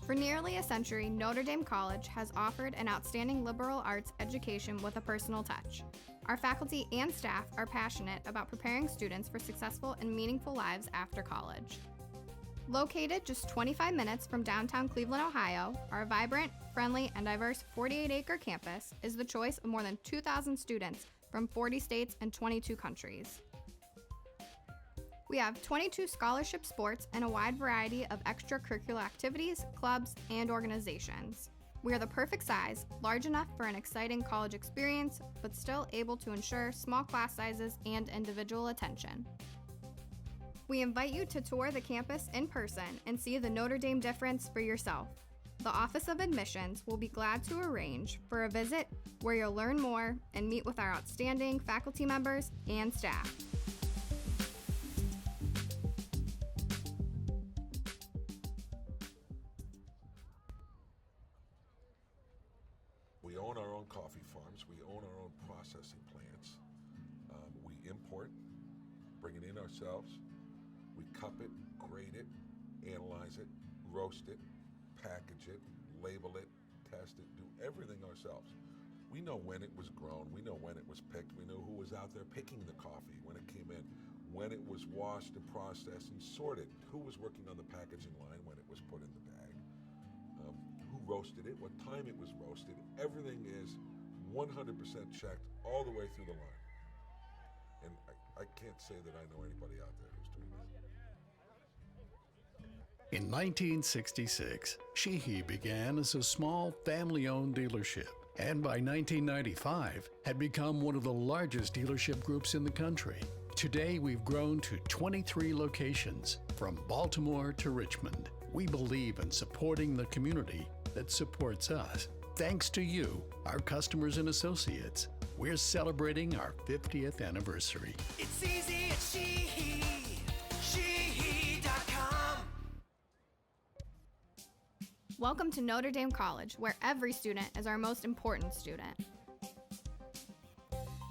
[SPEAKER 3] For nearly a century, Notre Dame College has offered an outstanding liberal arts education with a personal touch. Our faculty and staff are passionate about preparing students for successful and meaningful lives after college. Located just 25 minutes from downtown Cleveland, Ohio, our vibrant, friendly, and diverse 48-acre campus is the choice of more than 2,000 students from 40 states and 22 countries. We have 22 scholarship sports and a wide variety of extracurricular activities, clubs, and organizations. We are the perfect size, large enough for an exciting college experience, but still able to ensure small class sizes and individual attention. We invite you to tour the campus in person and see the Notre Dame difference for yourself. The Office of Admissions will be glad to arrange for a visit where you'll learn more and meet with our outstanding faculty members and staff.
[SPEAKER 4] We own our own coffee farms. We own our own processing plants. We import, bring it in ourselves. We cup it, grade it, analyze it, roast it, package it, label it, test it, do everything ourselves. We know when it was grown. We know when it was picked. We know who was out there picking the coffee when it came in, when it was washed and processed and sorted, who was working on the packaging line when it was put in the bag, who roasted it, what time it was roasted. Everything is 100% checked all the way through the line. And I can't say that I know anybody out there who's doing that.
[SPEAKER 1] In 1966, Sheehy began as a small family-owned dealership, and by 1995 had become one of the largest dealership groups in the country. Today, we've grown to 23 locations, from Baltimore to Richmond. We believe in supporting the community that supports us. Thanks to you, our customers and associates, we're celebrating our 50th anniversary.
[SPEAKER 9] It's easy at Sheehy. Sheehy.com.
[SPEAKER 3] Welcome to Notre Dame College, where every student is our most important student.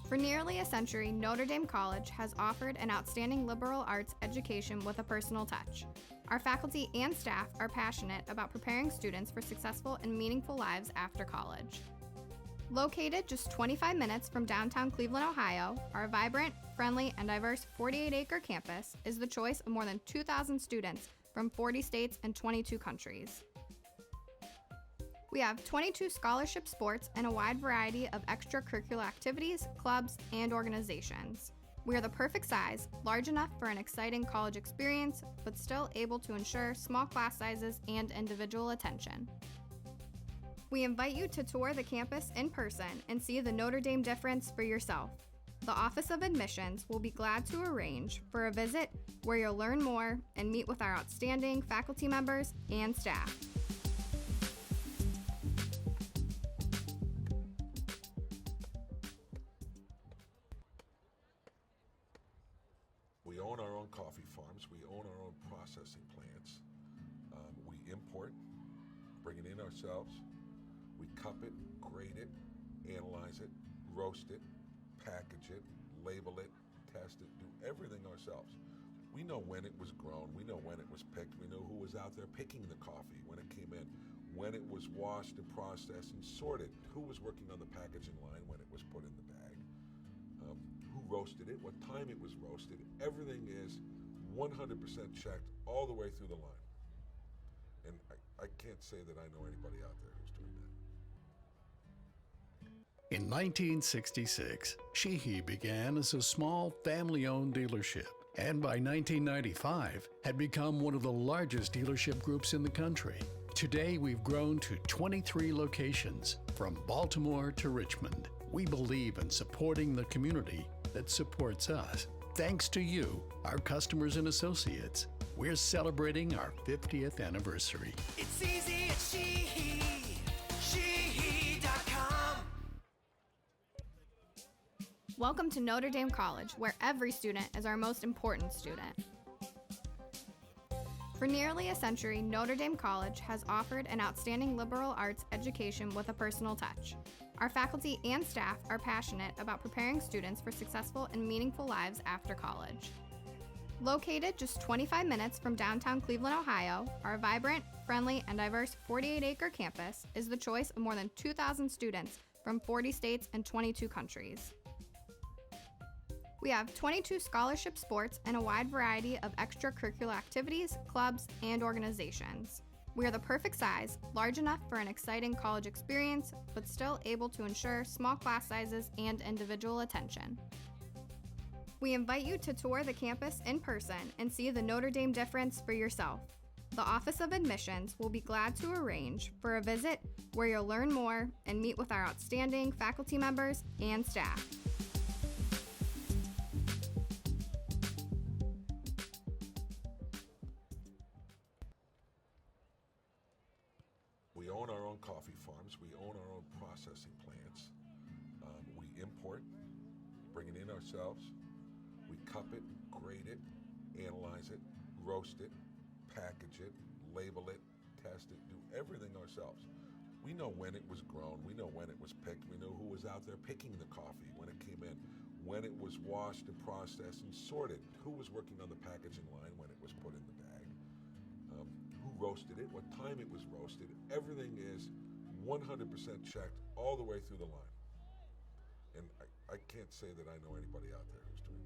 [SPEAKER 3] For nearly a century, Notre Dame College has offered an outstanding liberal arts education with a personal touch. Our faculty and staff are passionate about preparing students for successful and meaningful lives after college. Located just 25 minutes from downtown Cleveland, Ohio, our vibrant, friendly, and diverse 48-acre campus is the choice of more than 2,000 students from 40 states and 22 countries. We have 22 scholarship sports and a wide variety of extracurricular activities, clubs, and organizations. We are the perfect size, large enough for an exciting college experience, but still able to ensure small class sizes and individual attention. We invite you to tour the campus in person and see the Notre Dame difference for yourself. The Office of Admissions will be glad to arrange for a visit where you'll learn more and meet with our outstanding faculty members and staff.
[SPEAKER 4] We own our own coffee farms. We own our own processing plants. We import, bring it in ourselves. We cup it, grade it, analyze it, roast it, package it, label it, test it, do everything ourselves. We know when it was grown. We know when it was picked. We know who was out there picking the coffee when it came in, when it was washed and processed and sorted, who was working on the packaging line when it was put in the bag, who roasted it, what time it was roasted. Everything is 100% checked all the way through the line. And I can't say that I know anybody out there who's doing that.
[SPEAKER 1] In 1966, Sheehy began as a small family-owned dealership, and by 1995 had become one of the largest dealership groups in the country. Today, we've grown to 23 locations, from Baltimore to Richmond. We believe in supporting the community that supports us. Thanks to you, our customers and associates, we're celebrating our 50th anniversary.
[SPEAKER 9] It's easy at Sheehy. Sheehy.com.
[SPEAKER 3] Welcome to Notre Dame College, where every student is our most important student. For nearly a century, Notre Dame College has offered an outstanding liberal arts education with a personal touch. Our faculty and staff are passionate about preparing students for successful and meaningful lives after college. Located just 25 minutes from downtown Cleveland, Ohio, our vibrant, friendly, and diverse 48-acre campus is the choice of more than 2,000 students from 40 states and 22 countries. We have 22 scholarship sports and a wide variety of extracurricular activities, clubs, and organizations. We are the perfect size, large enough for an exciting college experience, but still able to ensure small class sizes and individual attention. We invite you to tour the campus in person and see the Notre Dame difference for yourself. The Office of Admissions will be glad to arrange for a visit where you'll learn more and meet with our outstanding faculty members and staff.
[SPEAKER 4] We own our own coffee farms. We own our own processing plants. We import, bring it in ourselves. We cup it, grade it, analyze it, roast it, package it, label it, test it, do everything ourselves. We know when it was grown. We know when it was picked. We know who was out there picking the coffee when it came in, when it was washed and processed and sorted, who was working on the packaging line when it was put in the bag, who roasted it, what time it was roasted. Everything is 100% checked all the way through the line. And I can't say that I know anybody out there who's doing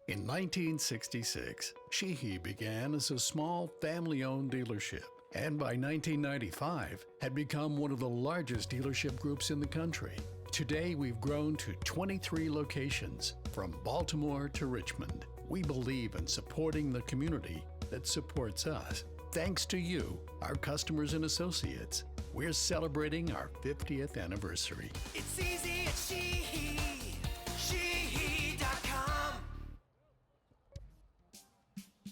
[SPEAKER 4] that.
[SPEAKER 1] In 1966, Sheehy began as a small family-owned dealership, and by 1995 had become one of the largest dealership groups in the country. Today, we've grown to 23 locations, from Baltimore to Richmond. We believe in supporting the community that supports us. Thanks to you, our customers and associates, we're celebrating our 50th anniversary.
[SPEAKER 9] It's easy at Sheehy. Sheehy.com.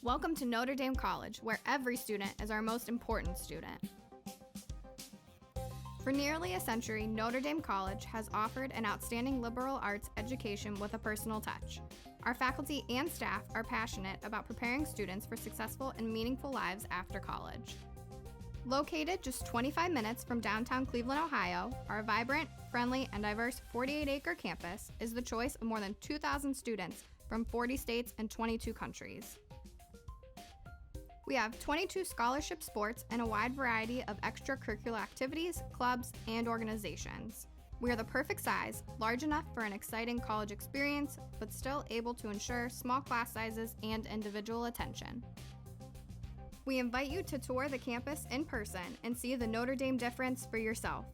[SPEAKER 3] Welcome to Notre Dame College, where every student is our most important student. For nearly a century, Notre Dame College has offered an outstanding liberal arts education with a personal touch. Our faculty and staff are passionate about preparing students for successful and meaningful lives after college. Located just 25 minutes from downtown Cleveland, Ohio, our vibrant, friendly, and diverse 48-acre campus is the choice of more than 2,000 students from 40 states and 22 countries. We have 22 scholarship sports and a wide variety of extracurricular activities, clubs, and organizations. We are the perfect size, large enough for an exciting college experience, but still able to ensure small class sizes and individual attention. We invite you to tour the campus in person and see the Notre Dame difference for yourself.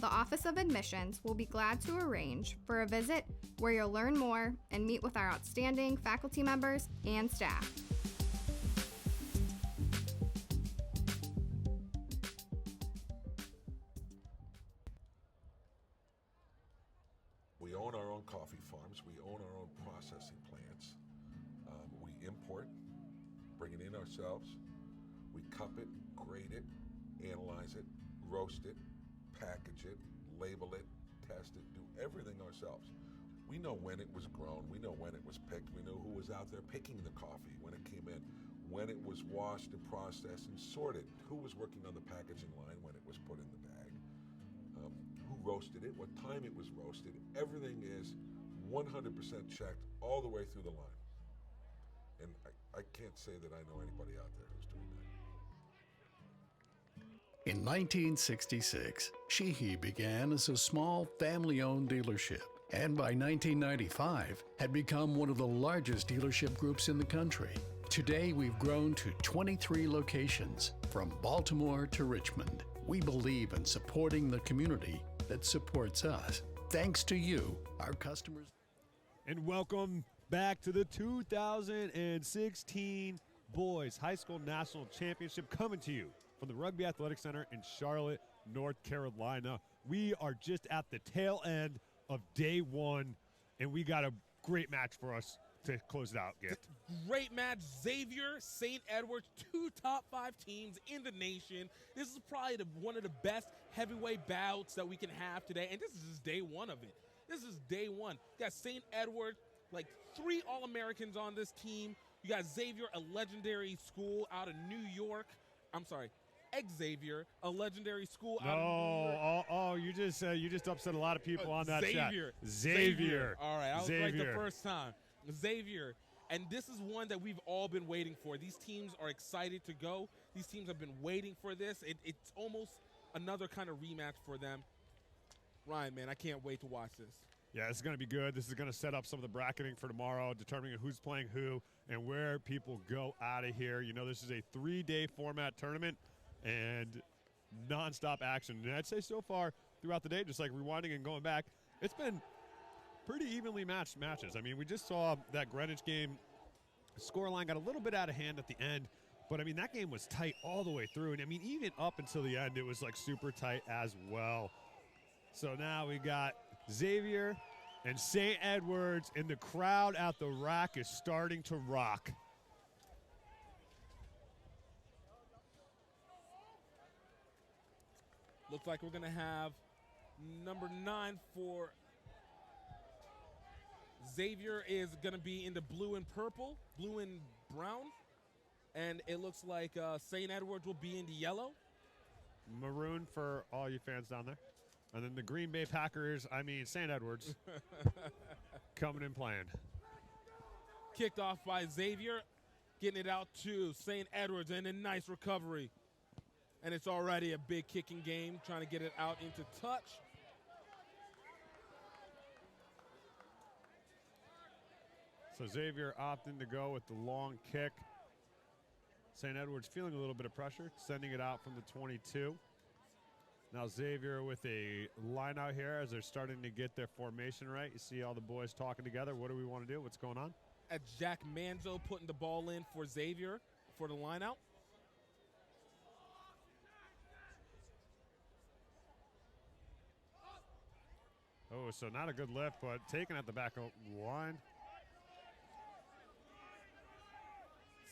[SPEAKER 3] The Office of Admissions will be glad to arrange for a visit where you'll learn more and meet with our outstanding faculty members and staff.
[SPEAKER 4] We own our own coffee farms. We own our own processing plants. We import, bring it in ourselves. We cup it, grade it, analyze it, roast it, package it, label it, test it, do everything ourselves. We know when it was grown. We know when it was picked. We know who was out there picking the coffee when it came in, when it was washed and processed and sorted, who was working on the packaging line when it was put in the bag, who roasted it, what time it was roasted. Everything is 100% checked all the way through the line. And I can't say that I know anybody out there who's doing that.
[SPEAKER 1] In 1966, Sheehy began as a small family-owned dealership, and by 1995 had become one of the largest dealership groups in the country. Today, we've grown to 23 locations, from Baltimore to Richmond. We believe in supporting the community that supports us. Thanks to you, our customers.
[SPEAKER 15] And welcome back to the 2016 Boys High School National Championship, coming to you from the Rugby Athletic Center in Charlotte, North Carolina. We are just at the tail end of day one, and we got a great match for us to close it out, Gift.
[SPEAKER 6] Great match. Xavier, St. Edward's, two top 5 teams in the nation. This is probably one of the best heavyweight bouts that we can have today, and this is just day one of it. This is day one. You got St. Edward, like 3 All-Americans on this team. You got Xavier, a legendary school out of New York. I'm sorry, Xavier, a legendary school out of New York.
[SPEAKER 15] You just upset a lot of people on that
[SPEAKER 6] Xavier.
[SPEAKER 15] chat. Xavier.
[SPEAKER 6] All right, I was
[SPEAKER 15] Xavier.
[SPEAKER 6] right the first time. Xavier. And this is one that we've all been waiting for. These teams are excited to go. These teams have been waiting for this. It's almost another kind of rematch for them. Ryan, man, I can't wait to watch this.
[SPEAKER 15] Yeah, this is going to be good. This is going to set up some of the bracketing for tomorrow, determining who's playing who and where people go out of here. You know, this is a 3-day format tournament and nonstop action. And I'd say so far throughout the day, just like rewinding and going back, it's been pretty evenly matched matches. I mean, we just saw that Greenwich game. Scoreline got a little bit out of hand at the end, but I mean, that game was tight all the way through. And I mean, even up until the end, it was like super tight as well. So now we got Xavier and St. Edwards, and the crowd at the rack is starting to rock.
[SPEAKER 6] Looks like we're going to have number 9 for Xavier is going to be in the blue and purple, blue and brown. And it looks like St. Edwards will be in the yellow.
[SPEAKER 15] Maroon for all you fans down there. And then the Green Bay Packers, St. Edwards, coming and playing.
[SPEAKER 6] Kicked off by Xavier, getting it out to St. Edwards, and a nice recovery. And it's already a big kicking game, trying to get it out into touch.
[SPEAKER 15] So Xavier opting to go with the long kick. St. Edwards feeling a little bit of pressure, sending it out from the 22. Now Xavier with a line out here as they're starting to get their formation right. You see all the boys talking together. What do we want to do? What's going on?
[SPEAKER 6] At Jack Manzo putting the ball in for Xavier for the line out.
[SPEAKER 15] Oh, so not a good lift, but taken at the back line.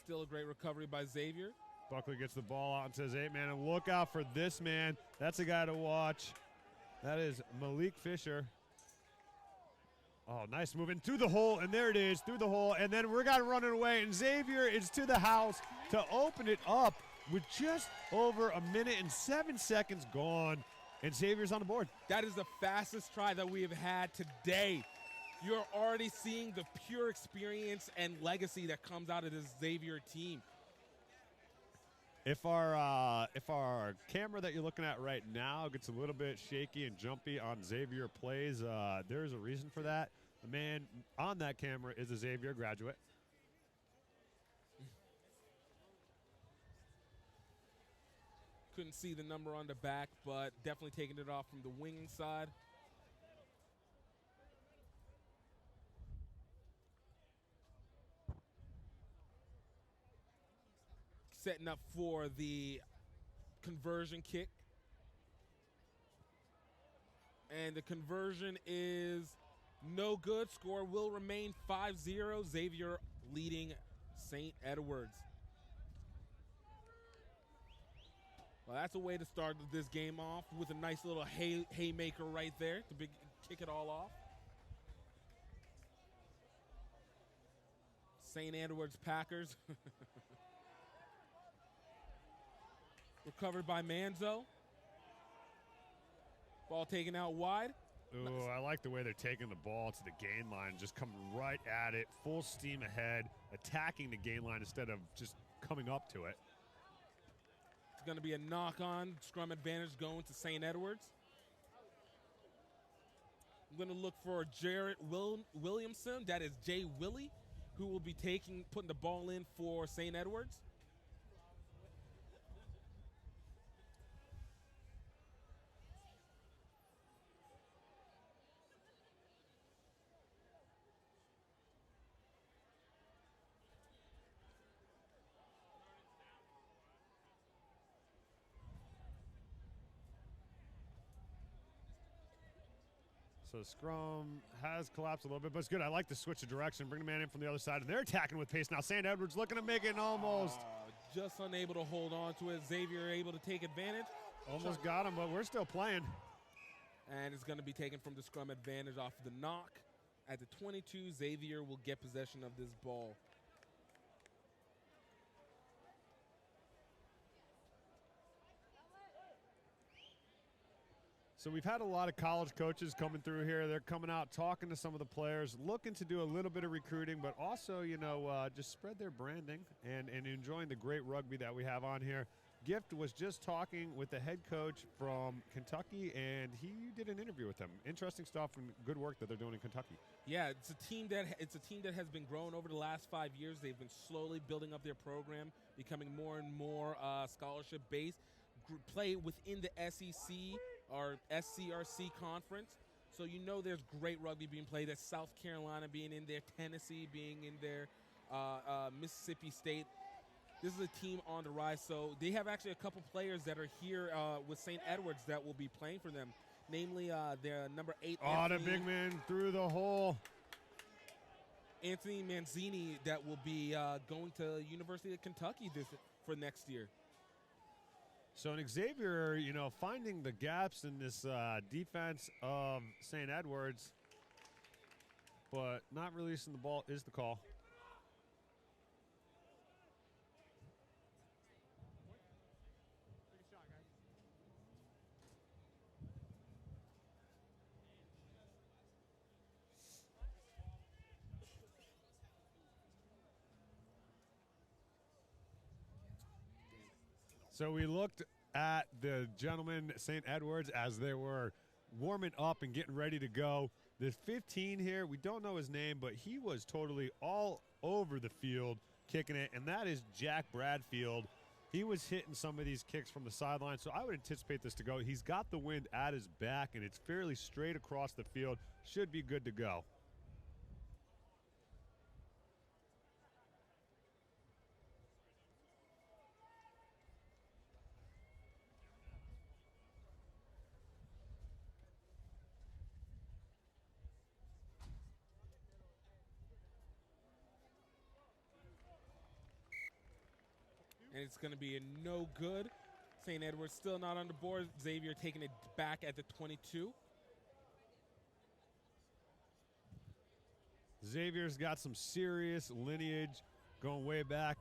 [SPEAKER 6] Still a great recovery by Xavier.
[SPEAKER 15] Buckley gets the ball out and says, hey, man, and look out for this man. That's a guy to watch. That is Malik Fisher. Oh, nice moving through the hole, and there it is, through the hole, and then we're got running away, and Xavier is to the house to open it up with just over a minute and 7 seconds gone, and Xavier's on the board.
[SPEAKER 6] That is the fastest try that we have had today. You're already seeing the pure experience and legacy that comes out of this Xavier team.
[SPEAKER 15] If our camera that you're looking at right now gets a little bit shaky and jumpy on Xavier plays, there's a reason for that. The man on that camera is a Xavier graduate.
[SPEAKER 6] Couldn't see the number on the back, but definitely taking it off from the wing side. Setting up for the conversion kick. And the conversion is no good. Score will remain 5-0. Xavier leading St. Edwards. Well, that's a way to start this game off with a nice little haymaker right there to kick it all off. St. Edwards Packers. Recovered by Manzo. Ball taken out wide.
[SPEAKER 15] Ooh, I like the way they're taking the ball to the gain line, just coming right at it, full steam ahead, attacking the gain line instead of just coming up to it.
[SPEAKER 6] It's going to be a knock-on. Scrum advantage going to St. Edwards. I'm going to look for Jarrett Williamson. That is Jay Willie, who will be putting the ball in for St. Edwards.
[SPEAKER 15] So scrum has collapsed a little bit, but it's good. I like the switch of direction, bring the man in from the other side, and they're attacking with pace. Now St. Edwards looking to make it almost.
[SPEAKER 6] Just unable to hold on to it. Xavier able to take advantage.
[SPEAKER 15] Almost got him, but we're still playing.
[SPEAKER 6] And it's going to be taken from the scrum advantage off the knock. At the 22, Xavier will get possession of this ball.
[SPEAKER 15] So we've had a lot of college coaches coming through here. They're coming out, talking to some of the players, looking to do a little bit of recruiting, but also, just spread their branding and enjoying the great rugby that we have on here. Gift was just talking with the head coach from Kentucky, and he did an interview with him. Interesting stuff and good work that they're doing in Kentucky.
[SPEAKER 6] Yeah, it's a team that has been growing over the last 5 years. They've been slowly building up their program, becoming more and more scholarship based. Play within the SEC or SCRC conference, so you know there's great rugby being played. There's South Carolina being in there, Tennessee being in there, Mississippi State. This is a team on the rise, so they have actually a couple players that are here with St. Edwards that will be playing for them, namely their number 8.
[SPEAKER 15] Oh, the big man through the hole.
[SPEAKER 6] Anthony Manzini that will be going to University of Kentucky for next year.
[SPEAKER 15] So in Xavier, you know, finding the gaps in this defense of St. Edwards, but not releasing the ball is the call. So we looked at the gentleman, St. Edwards, as they were warming up and getting ready to go. The 15 here, we don't know his name, but he was totally all over the field kicking it, and that is Jack Bradfield. He was hitting some of these kicks from the sideline, so I would anticipate this to go. He's got the wind at his back, and it's fairly straight across the field. Should be good to go.
[SPEAKER 6] And it's going to be a no good. St. Edwards still not on the board. Xavier taking it back at the 22.
[SPEAKER 15] Xavier's got some serious lineage going way back.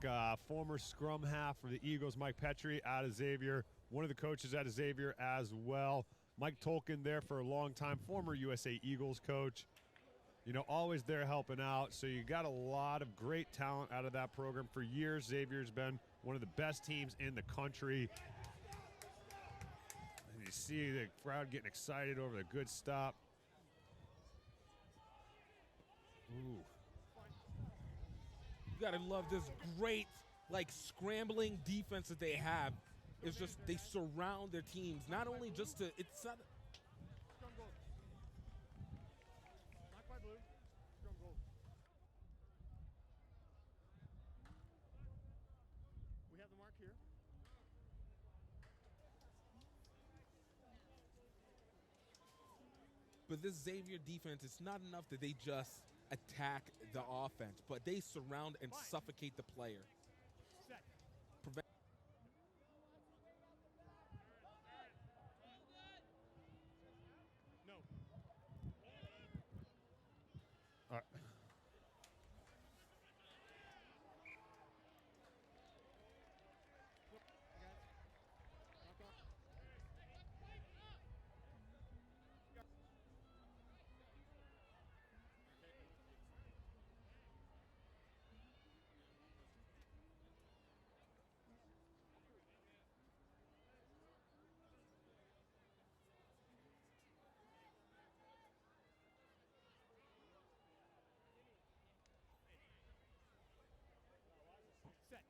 [SPEAKER 15] Former scrum half for the Eagles, Mike Petrie, out of Xavier. One of the coaches out of Xavier as well. Mike Tolkien there for a long time, former USA Eagles coach. You know, always there helping out. So you got a lot of great talent out of that program. For years, Xavier's been one of the best teams in the country. And you see the crowd getting excited over the good stop. Ooh.
[SPEAKER 6] You got to love this great, like, scrambling defense that they have. It's just they surround their teams, not only just to, it's not.
[SPEAKER 13] We have the mark here.
[SPEAKER 6] But this Xavier defense, it's not enough that they just attack the offense, but they surround and suffocate the player.
[SPEAKER 13] Set. No.
[SPEAKER 15] All right.
[SPEAKER 13] Set.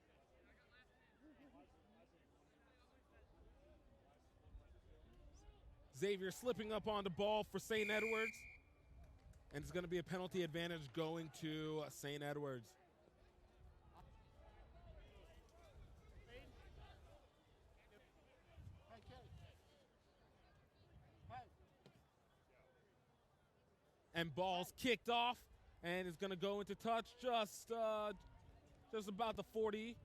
[SPEAKER 6] Xavier slipping up on the ball for St. Edwards. And it's going to be a penalty advantage going to St. Edwards.
[SPEAKER 13] Hey, Kelly. Hey.
[SPEAKER 6] And ball's kicked off, and it's going to go into touch just about the 40.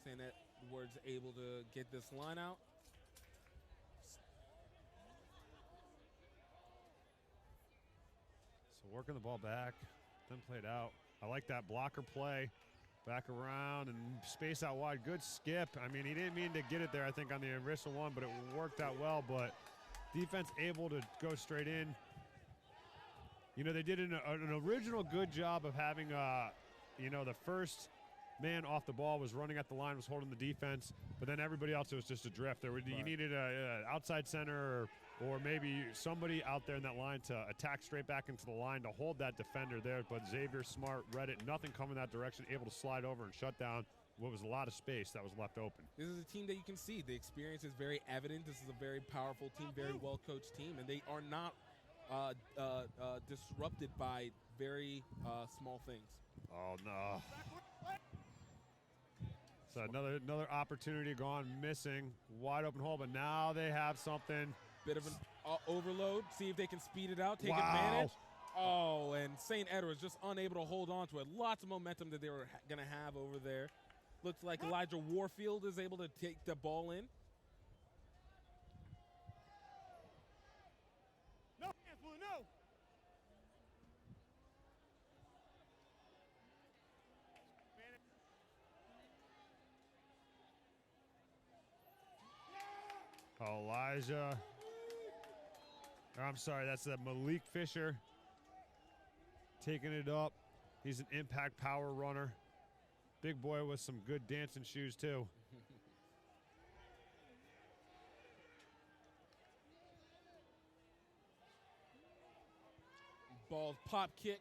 [SPEAKER 6] St. Edwards able to get this line out.
[SPEAKER 15] So working the ball back, then played out. I like that blocker play. Back around and space out wide. Good skip. I mean, he didn't mean to get it there, I think, on the initial one, but it worked out well. But defense able to go straight in. You know, they did an original good job of having, you know, the first man off the ball was running at the line, was holding the defense, but then everybody else, it was just a drift. You needed an outside center or maybe somebody out there in that line to attack straight back into the line to hold that defender there. But Xavier, smart, read it, nothing coming that direction, able to slide over and shut down what was a lot of space that was left open.
[SPEAKER 6] This is a team that you can see. The experience is very evident. This is a very powerful team, very well-coached team, and they are not disrupted by very small things.
[SPEAKER 15] Oh, no. So another opportunity gone missing. Wide open hole, but now they have something.
[SPEAKER 6] Bit of an overload. See if they can speed it out, take advantage. Oh, and St. Edward's just unable to hold on to it. Lots of momentum that they were going to have over there. Looks like Elijah Warfield is able to take the ball in.
[SPEAKER 2] No hands, Blue, no.
[SPEAKER 15] Elijah. I'm sorry, that's Malik Fisher taking it up. He's an impact power runner. Big boy with some good dancing shoes, too.
[SPEAKER 6] Ball pop kick.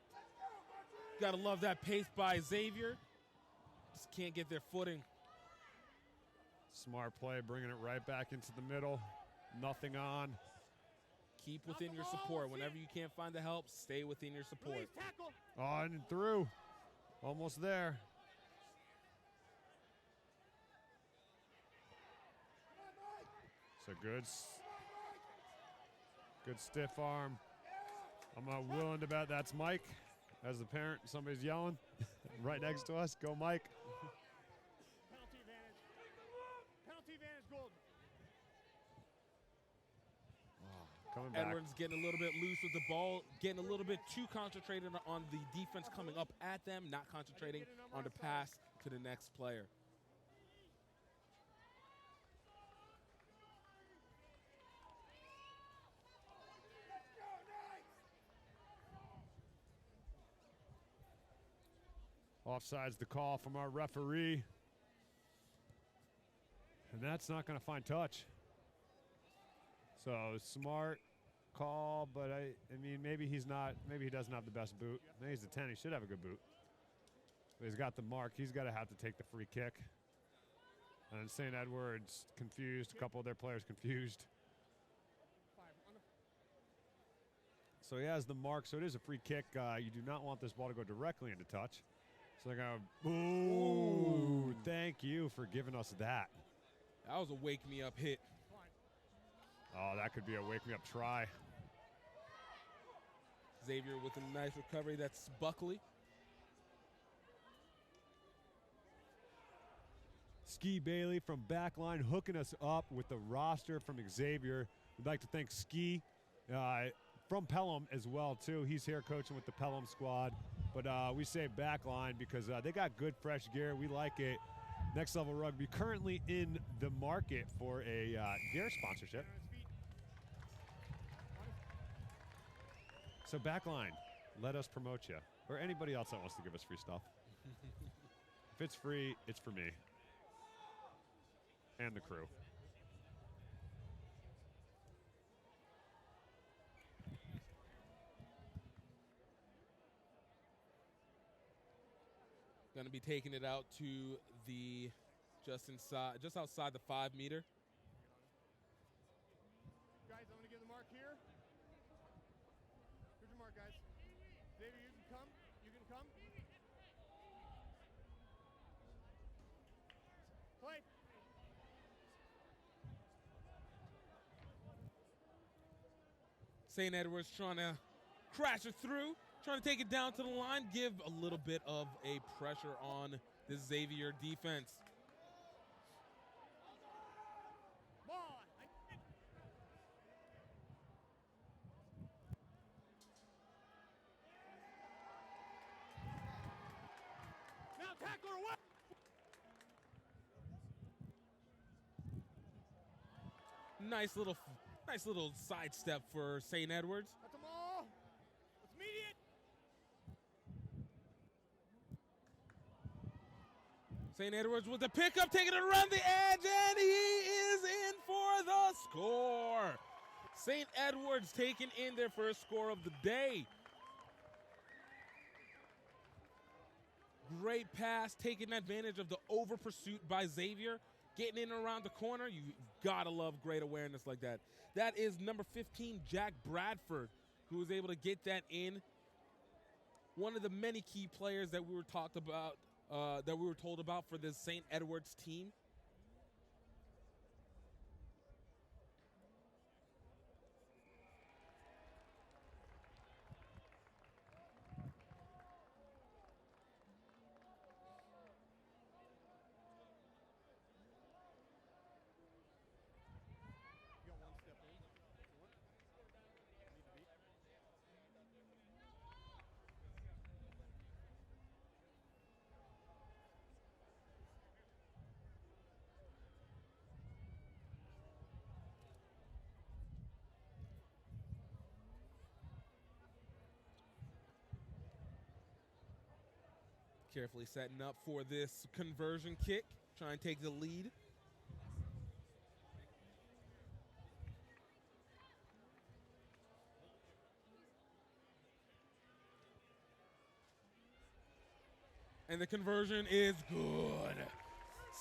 [SPEAKER 6] Gotta love that pace by Xavier. Just can't get their footing.
[SPEAKER 15] Smart play, bringing it right back into the middle. Nothing on.
[SPEAKER 6] Keep within your support. Whenever you can't find the help, stay within your support.
[SPEAKER 15] On and through. Almost there. So good stiff arm. I'm not willing to bet that's Mike. As the parent, somebody's yelling right next to us. Go, Mike.
[SPEAKER 2] Penalty advantage. Penalty advantage, Golden.
[SPEAKER 15] Coming back.
[SPEAKER 6] Edwards getting a little bit loose with the ball, getting a little bit too concentrated on the defense coming up at them, not concentrating on the pass to the next player.
[SPEAKER 15] Offside's the call from our referee. And that's not going to find touch. So smart call, but I mean, maybe he doesn't have the best boot. Maybe he's a 10. He should have a good boot. But he's got the mark. He's got to have to take the free kick. And St. Edward's confused. A couple of their players confused. So he has the mark, so it is a free kick. You do not want this ball to go directly into touch. So they're going to, ooh, thank you for giving us that.
[SPEAKER 6] That was a wake-me-up hit.
[SPEAKER 15] Oh, that could be a wake-me-up try.
[SPEAKER 6] Xavier with a nice recovery. That's Buckley.
[SPEAKER 15] Ski Bailey from Backline hooking us up with the roster from Xavier. We'd like to thank Ski from Pelham as well, too. He's here coaching with the Pelham squad. But we say Backline because they got good, fresh gear. We like it. Next Level Rugby currently in the market for a gear sponsorship. So Backline, let us promote you. Or anybody else that wants to give us free stuff. If it's free, it's for me. And the crew.
[SPEAKER 6] Going to be taking it out to the just outside the 5 meter.
[SPEAKER 13] Guys, I'm going to give the mark here. Here's your mark, guys. Xavier, you can come. You can come. Play.
[SPEAKER 6] St. Edward's trying to crash it through, trying to take it down to the line, give a little bit of a pressure on the Xavier defense.
[SPEAKER 2] Now tackle her away.
[SPEAKER 14] Nice little sidestep for St. Edwards.
[SPEAKER 13] That's them all. It's immediate.
[SPEAKER 14] St. Edwards with the pickup, taking it around the edge, and he is in for the score. St. Edwards taking in their first score of the day. Great pass, taking advantage of the over pursuit by Xavier. Getting in around the corner, you gotta love great awareness like that. That is number 15, Jack Bradford, who was able to get that in. One of the many key players that we were told about for this St. Edwards team. Carefully setting up for this conversion kick. Try and take the lead. And the conversion is good.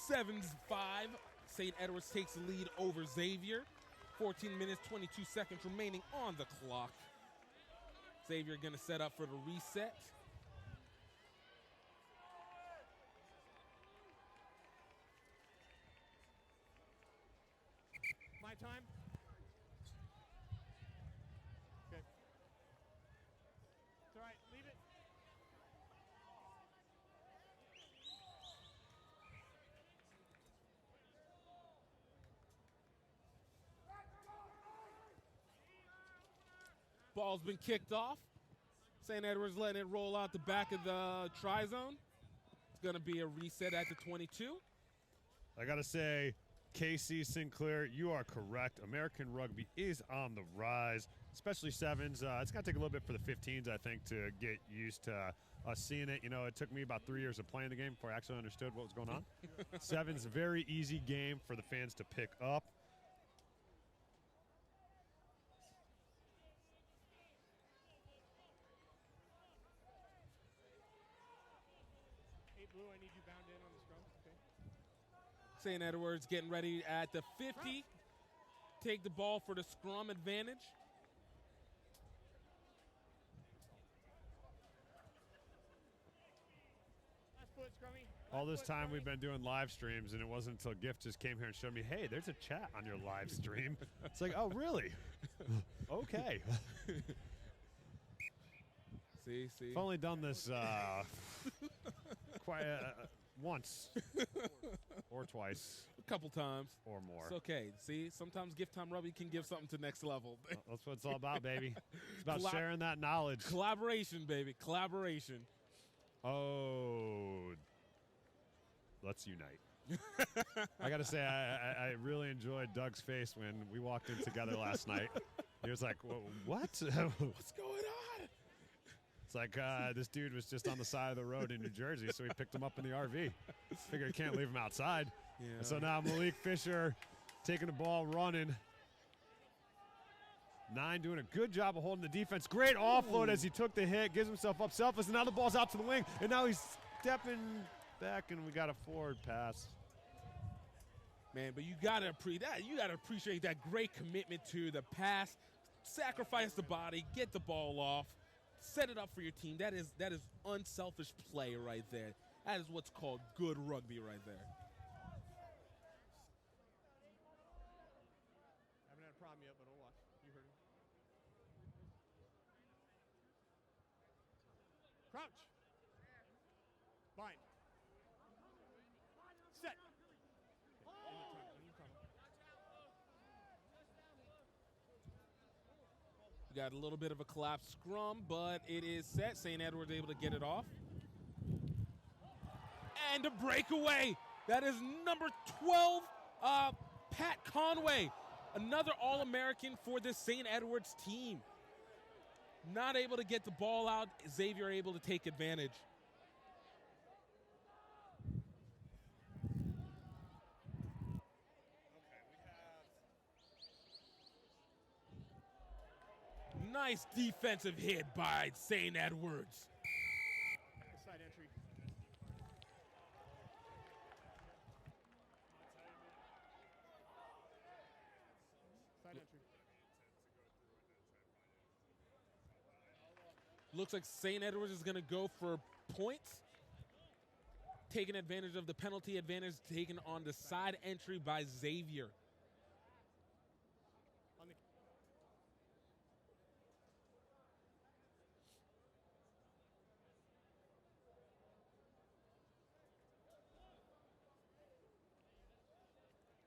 [SPEAKER 14] 7-5. St. Edwards takes the lead over Xavier. 14 minutes, 22 seconds remaining on the clock. Xavier going to set up for the reset.
[SPEAKER 7] My time. Okay. It's all right. Leave it.
[SPEAKER 14] Ball's been kicked off. St. Edwards letting it roll out the back of the tri-zone. It's going to be a reset at the 22.
[SPEAKER 15] I got to say, Casey Sinclair, you are correct. American rugby is on the rise, especially sevens. It's going to take a little bit for the 15s, I think, to get used to us seeing it. You know, it took me about 3 years of playing the game before I actually understood what was going on. Sevens, a very easy game for the fans to pick up.
[SPEAKER 7] Blue, I need you bound in on the scrum. Okay.
[SPEAKER 14] St. Edwards getting ready at the 50. Take the ball for the scrum advantage.
[SPEAKER 7] Last foot, scrummy.
[SPEAKER 15] All this time we've been doing live streams, and it wasn't until Gift just came here and showed me, hey, there's a chat on your live stream. It's like, oh, really? Okay.
[SPEAKER 14] See.
[SPEAKER 15] I've only done this quite once or twice.
[SPEAKER 14] A couple times.
[SPEAKER 15] Or more.
[SPEAKER 14] It's okay. See, sometimes Gift Time Rugby can give something to next level.
[SPEAKER 15] That's what it's all about, baby. It's about sharing that knowledge.
[SPEAKER 14] Collaboration, baby. Collaboration.
[SPEAKER 15] Oh, let's unite. I got to say, I really enjoyed Doug's face when we walked in together last night. He was like, what?
[SPEAKER 14] What's going on?
[SPEAKER 15] It's like this dude was just on the side of the road in New Jersey, so we picked him up in the RV. Figured I can't leave him outside.
[SPEAKER 14] Yeah.
[SPEAKER 15] And so now Malik Fisher taking the ball, running. 9 doing a good job of holding the defense. Great offload as he took the hit, gives himself up selfless, and now the ball's out to the wing, and now he's stepping back, and we got a forward pass.
[SPEAKER 14] Man, but you gotta appreciate that great commitment to the pass, sacrifice the body, get the ball off. Set it up for your team. That is unselfish play right there. That is what's called good rugby right there.
[SPEAKER 7] Haven't had a problem yet, but I'll watch. You heard him. Crouch. Bind. Set. In your tunnel.
[SPEAKER 14] We got a little bit of a collapsed scrum, but it is set. St. Edwards able to get it off. And a breakaway. That is number 12, Pat Conway. Another All-American for this St. Edward's team. Not able to get the ball out. Xavier able to take advantage. Nice defensive hit by St. Edward's.
[SPEAKER 7] Side entry. Side entry.
[SPEAKER 14] Looks like St. Edward's is going to go for points. Taking advantage of the penalty advantage taken on the side entry by Xavier.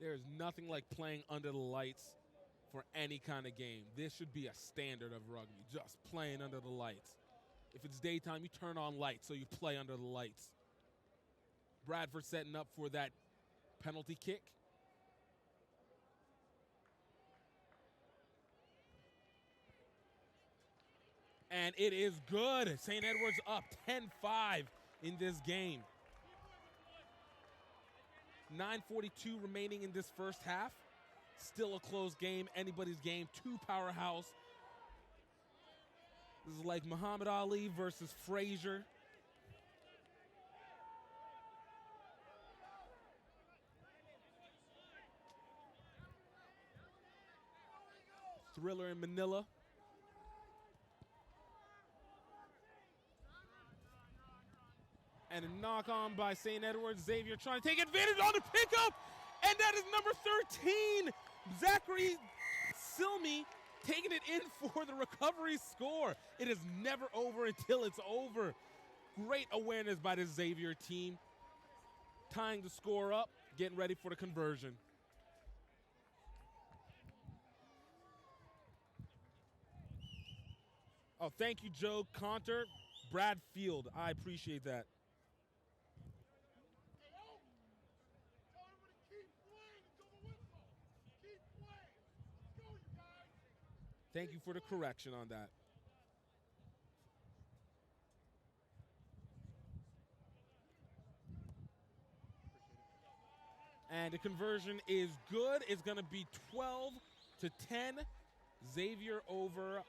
[SPEAKER 14] There's nothing like playing under the lights for any kind of game. This should be a standard of rugby, just playing under the lights. If it's daytime, you turn on lights, so you play under the lights. Bradford setting up for that penalty kick. And it is good. St. Edward's up 10-5 in this game. 9:42 remaining in this first half. Still a close game, anybody's game. Two powerhouse. This is like Muhammad Ali versus Frazier. Thriller in Manila. And a knock on by St. Edward's. Xavier trying to take advantage on the pickup. And that is number 13, Zachary Silmy, taking it in for the recovery score. It is never over until it's over. Great awareness by the Xavier team. Tying the score up, getting ready for the conversion. Oh, thank you, Joe Conter. Brad Field, I appreciate that. Thank you for the correction on that. And the conversion is good. It's going to be 12-10. Xavier over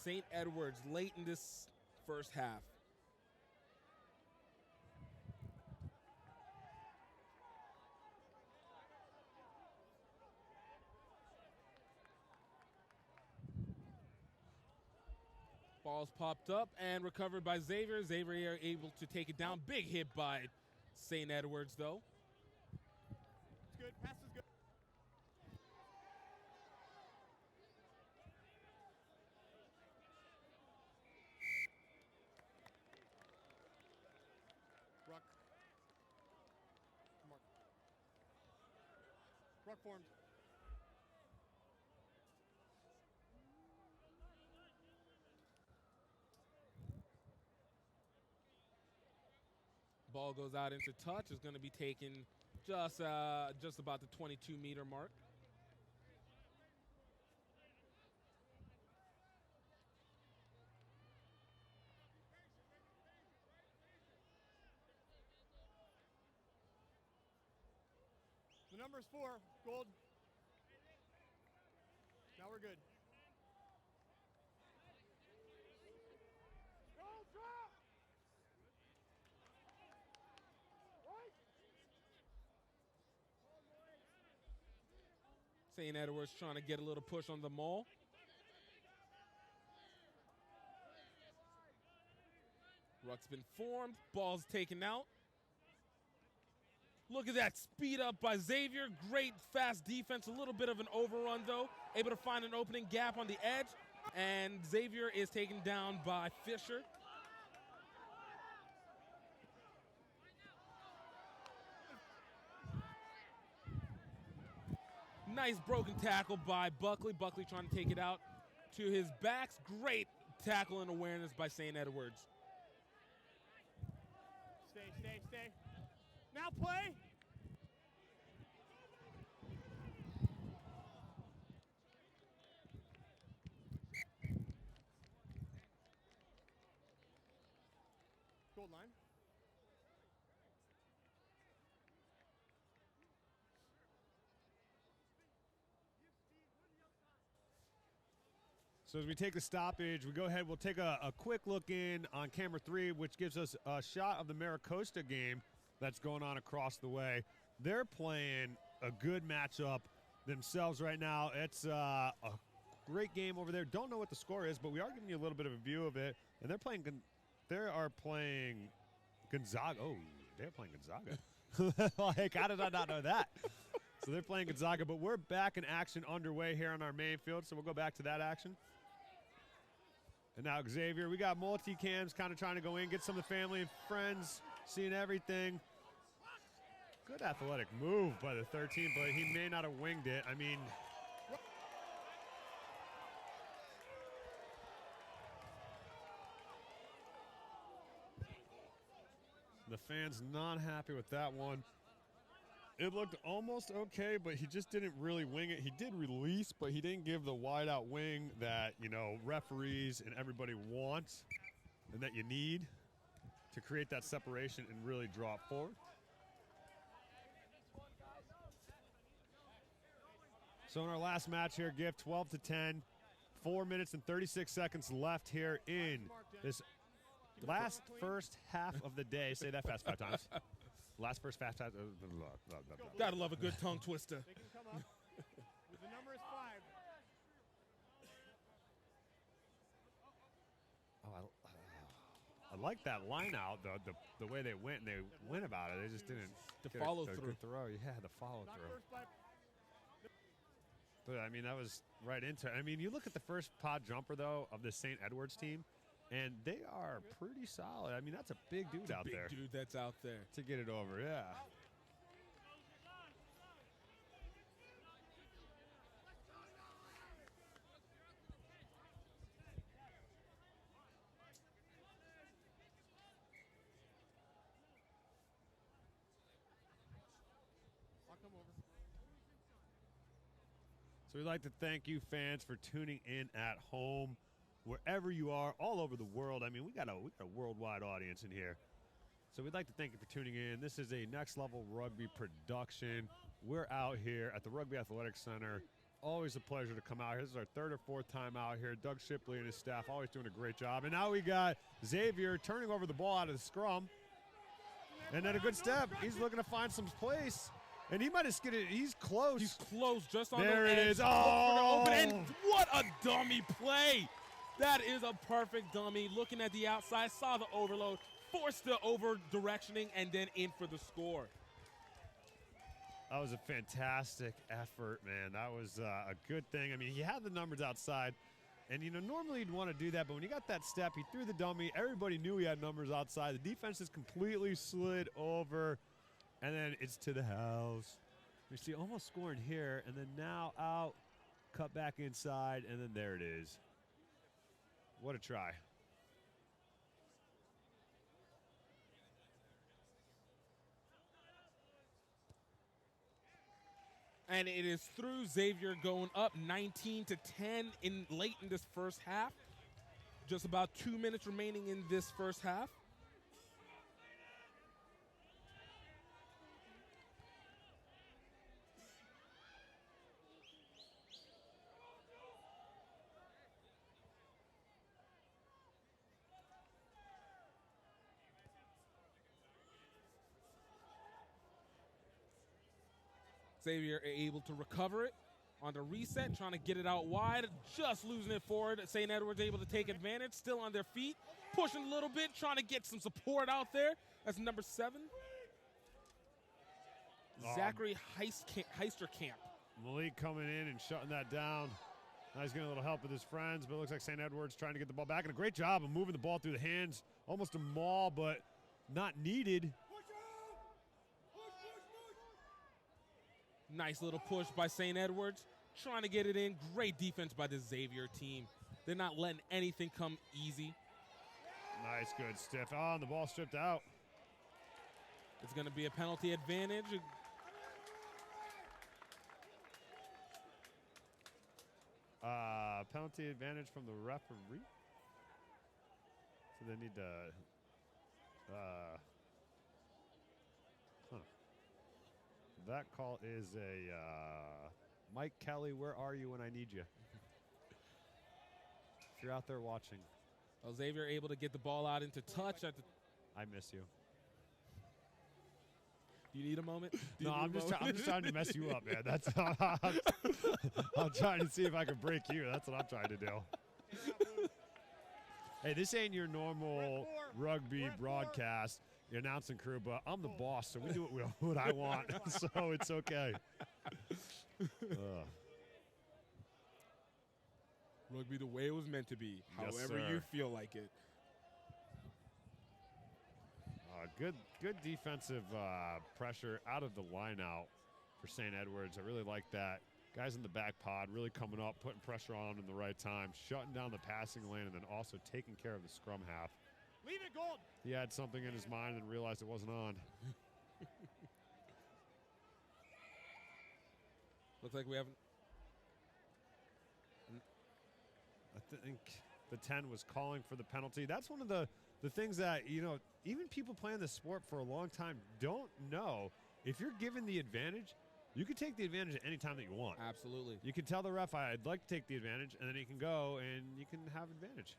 [SPEAKER 14] St. Edward's late in this first half. Ball's popped up and recovered by Xavier. Xavier able to take it down. Big hit by St. Edward's, though.
[SPEAKER 7] It's good. Pass is good. Ruck. Mark. Ruck formed.
[SPEAKER 14] Ball goes out into touch. It's going to be taken just about the 22-meter mark.
[SPEAKER 7] The number is 4, gold. Now we're good.
[SPEAKER 13] Go, drop!
[SPEAKER 14] St. Edward's trying to get a little push on the maul. Ruck's been formed. Ball's taken out. Look at that speed up by Xavier. Great fast defense. A little bit of an overrun, though. Able to find an opening gap on the edge. And Xavier is taken down by Fisher. Nice broken tackle by Buckley. Buckley trying to take it out to his backs. Great tackle and awareness by St. Edward's.
[SPEAKER 7] Stay, stay, stay. Now play.
[SPEAKER 11] Goal line.
[SPEAKER 15] So as we take a stoppage, we go ahead, we'll take a quick look in on camera 3, which gives us a shot of the Maricosta game that's going on across the way. They're playing a good matchup themselves right now. It's a great game over there. Don't know what the score is, but we are giving you a little bit of a view of it. And they are playing Gonzaga. Oh, they're playing Gonzaga. Like, how did I not know that? So they're playing Gonzaga, but we're back in action underway here on our main field, so we'll go back to that action. And now Xavier, we got multi-cams kind of trying to go in, get some of the family and friends, seeing everything. Good athletic move by the 13, but he may not have winged it. I mean, the fans not happy with that one. It looked almost okay, but he just didn't really wing it. He did release, but he didn't give the wide-out wing that, you know, referees and everybody wants and that you need to create that separation and really draw it forward. So in our last match here, Gift 12-10, 4 minutes and 36 seconds left here in this last first half of the day. Say that fast 5 times. Last first fast half.
[SPEAKER 14] Gotta love a good tongue twister.
[SPEAKER 7] They can come up. The number is 5.
[SPEAKER 15] Oh, I like that line out, the way they went and they went about it. They just didn't
[SPEAKER 14] follow
[SPEAKER 15] a
[SPEAKER 14] through.
[SPEAKER 15] good throw. Yeah, the follow through. But I mean, that was right into it. I mean, you look at the first pod jumper though of the St. Edwards team, and they are pretty solid. I mean, that's a big dude out there.
[SPEAKER 14] Big dude that's out there
[SPEAKER 15] to get it over. Yeah.
[SPEAKER 11] I'll come over.
[SPEAKER 15] So we'd like to thank you fans for tuning in at home, wherever you are, all over the world. I mean, we got a worldwide audience in here. So we'd like to thank you for tuning in. This is a Next Level Rugby production. We're out here at the Rugby Athletics Center. Always a pleasure to come out here. This is our 3rd or 4th time out here. Doug Shipley and his staff always doing a great job. And now we got Xavier turning over the ball out of the scrum. And then a good step. He's looking to find some place. And he might have skidded. He's close.
[SPEAKER 14] He's close, just on
[SPEAKER 15] there
[SPEAKER 14] the
[SPEAKER 15] it
[SPEAKER 14] edge.
[SPEAKER 15] is. Oh!
[SPEAKER 14] And what a dummy play. That is a perfect dummy. Looking at the outside, saw the overload, forced the over directioning, and then in for the score.
[SPEAKER 15] That was a fantastic effort, man. That was a good thing. I mean, he had the numbers outside. And, you know, normally you'd want to do that, but when you got that step, he threw the dummy. Everybody knew he had numbers outside. The defense is completely slid over. And then it's to the house. We see almost scoring here, and then now out, cut back inside, and then there it is. What a try.
[SPEAKER 14] And it is through. Xavier going up 19-10 late in this first half. Just about 2 minutes remaining in this first half. Xavier able to recover it on the reset, trying to get it out wide, just losing it forward. St. Edwards able to take advantage, still on their feet, pushing a little bit, trying to get some support out there. That's number 7. Zachary Heisterkamp.
[SPEAKER 15] Malik coming in and shutting that down. Now he's getting a little help with his friends, but it looks like St. Edwards trying to get the ball back. And a great job of moving the ball through the hands. Almost a maul, but not needed.
[SPEAKER 14] Nice little push by St. Edwards, trying to get it in. Great defense by the Xavier team. They're not letting anything come easy.
[SPEAKER 15] Nice, good stiff. Oh, and the ball stripped out.
[SPEAKER 14] It's going to be a penalty advantage.
[SPEAKER 15] Penalty advantage from the referee. So they need to That call is a Mike Kelly, where are you when I need you? If you're out there watching.
[SPEAKER 6] Well, Xavier able to get the ball out into touch.
[SPEAKER 15] I miss you.
[SPEAKER 6] Do you need a moment?
[SPEAKER 15] No, I'm just trying to mess you up, man. That's I'm trying to see if I can break you. That's what I'm trying to do. Hey, this ain't your normal rugby broadcast, your announcing crew, but I'm the boss, so we do what I want, so it's okay.
[SPEAKER 6] Rugby the way it was meant to be,
[SPEAKER 15] Yes,
[SPEAKER 6] however
[SPEAKER 15] sir.
[SPEAKER 6] you feel like it.
[SPEAKER 15] Good defensive pressure out of the line out for St. Edwards. I really like that. Guys in the back pod really coming up, putting pressure on in the right time, shutting down the passing lane, and then also taking care of the scrum half.
[SPEAKER 7] Leave it, Gold.
[SPEAKER 15] He had something in his mind and realized it wasn't on.
[SPEAKER 6] Looks like we haven't.
[SPEAKER 15] I think the 10 was calling for the penalty. That's one of the things that, even people playing the sport for a long time don't know. If you're given the advantage, you can take the advantage at any time that you want.
[SPEAKER 6] Absolutely.
[SPEAKER 15] You can tell the ref, I'd like to take the advantage, and then he can go and you can have advantage.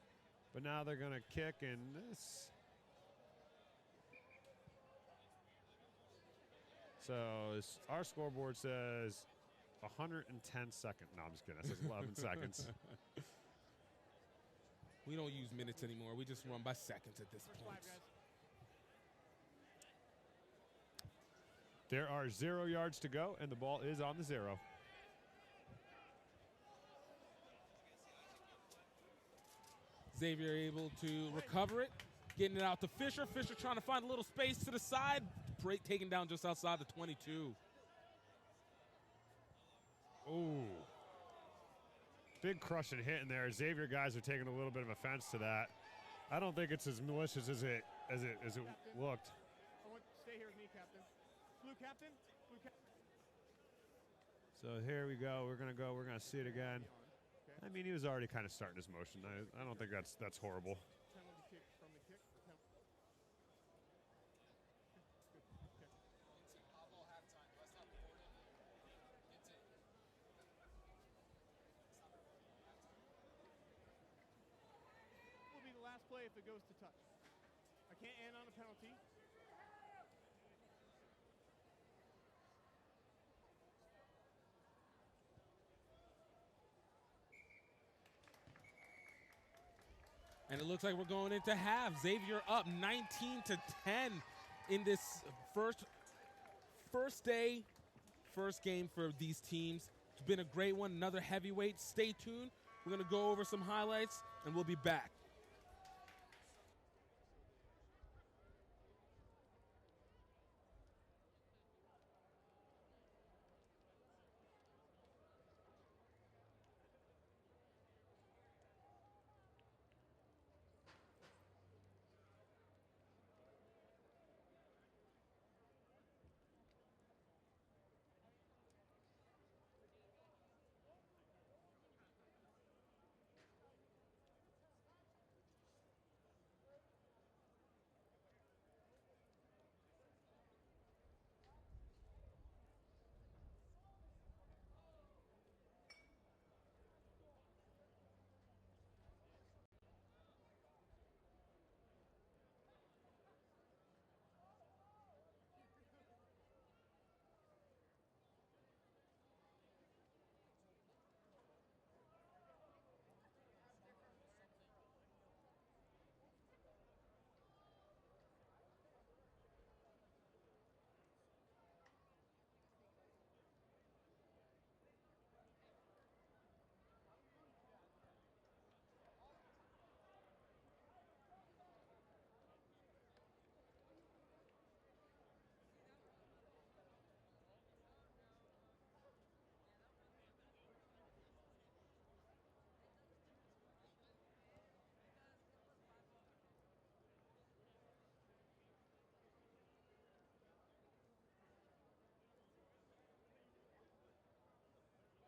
[SPEAKER 15] But now they're going to kick, and this. So our scoreboard says 110 seconds. No, I'm just kidding. It says 11 seconds.
[SPEAKER 6] We don't use minutes anymore. We just run by seconds at this point.
[SPEAKER 15] There are 0 yards to go, and the ball is on the 0.
[SPEAKER 6] Xavier able to recover it, getting it out to Fisher. Fisher trying to find a little space to the side. Taken down just outside the 22.
[SPEAKER 15] Ooh. Big crushing hit in there. Xavier guys are taking a little bit of offense to that. I don't think it's as malicious as it looked.
[SPEAKER 7] I want stay here with me, Captain. Blue Captain. Blue Captain.
[SPEAKER 15] So here we go. We're gonna see it again. I mean, he was already kind of starting his motion. I don't think that's horrible.
[SPEAKER 7] Penalty kick from the kick. Will be the last play if it goes to touch. I can't end on a penalty.
[SPEAKER 6] And it looks like we're going into half. Xavier up 19-10 in this first day, first game for these teams. It's been a great one, another heavyweight. Stay tuned. We're going to go over some highlights, and we'll be back.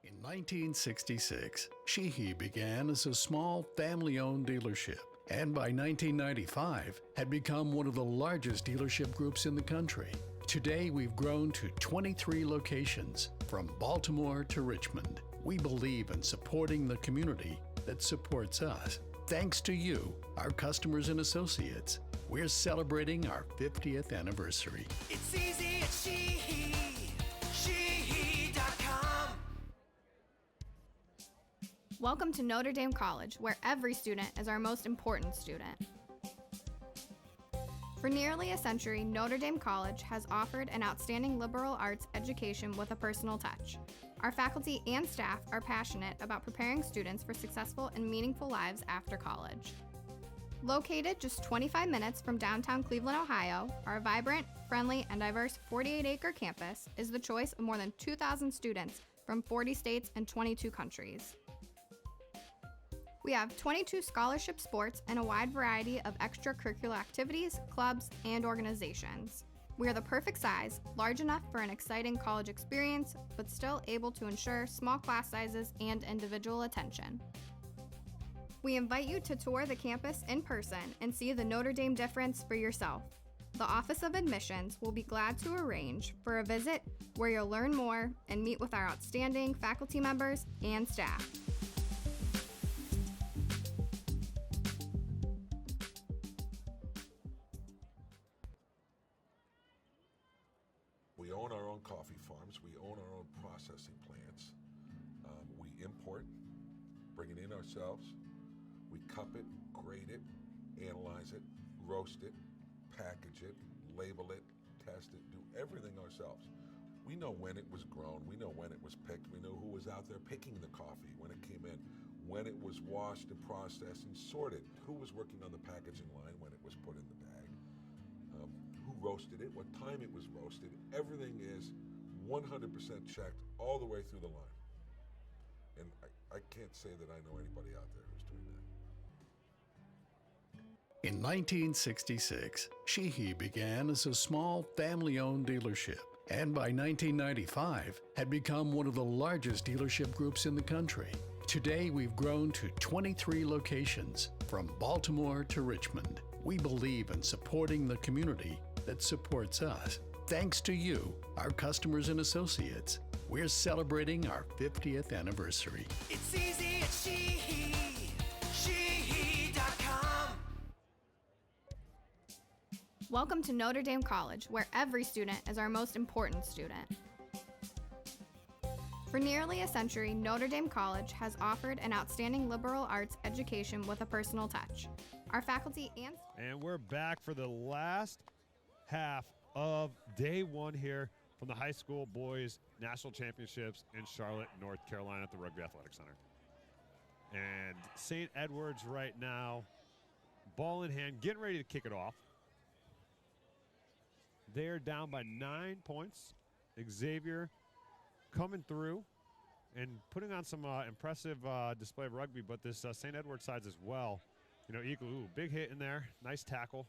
[SPEAKER 1] In 1966, Sheehy began as a small family-owned dealership and by 1995 had become one of the largest dealership groups in the country. Today we've grown to 23 locations, from Baltimore to Richmond. We believe in supporting the community that supports us. Thanks to you, our customers and associates, we're celebrating our 50th anniversary.
[SPEAKER 9] It's easy at Sheehy.com.
[SPEAKER 3] Welcome to Notre Dame College, where every student is our most important student. For nearly a century, Notre Dame College has offered an outstanding liberal arts education with a personal touch. Our faculty and staff are passionate about preparing students for successful and meaningful lives after college. Located just 25 minutes from downtown Cleveland, Ohio, our vibrant, friendly, and diverse 48-acre campus is the choice of more than 2,000 students from 40 states and 22 countries. We have 22 scholarship sports and a wide variety of extracurricular activities, clubs, and organizations. We are the perfect size, large enough for an exciting college experience, but still able to ensure small class sizes and individual attention. We invite you to tour the campus in person and see the Notre Dame difference for yourself. The Office of Admissions will be glad to arrange for a visit where you'll learn more and meet with our outstanding faculty members and staff.
[SPEAKER 4] We own our own coffee farms. We own our own processing plants. We import, bring it in ourselves. We cup it, grade it, analyze it, roast it, package it, label it, test it, do everything ourselves. We know when it was grown. We know when it was picked. We know who was out there picking the coffee when it came in, when it was washed and processed and sorted, who was working on the packaging line when it was put in the bag, who roasted it, what time it was roasted. Everything is 100% checked all the way through the line. And I can't say that I know anybody out there who's doing that.
[SPEAKER 1] In 1966, Sheehy began as a small family-owned dealership, and by 1995 had become one of the largest dealership groups in the country. Today we've grown to 23 locations, from Baltimore to Richmond. We believe in supporting the community that supports us. Thanks to you, our customers and associates, we're celebrating our 50th anniversary.
[SPEAKER 9] It's easy at Sheehy.com.
[SPEAKER 3] Welcome to Notre Dame College, where every student is our most important student. For nearly a century, Notre Dame College has offered an outstanding liberal arts education with a personal touch. Our faculty and
[SPEAKER 15] we're back for the last half of day one here from the high school boys national championships in Charlotte, North Carolina at the Rugby Athletic Center. And St. Edward's right now, ball in hand, getting ready to kick it off. They're down by 9 points. Xavier coming through and putting on some impressive display of rugby, but this St. Edward sides as well. You know, ooh, big hit in there. Nice tackle.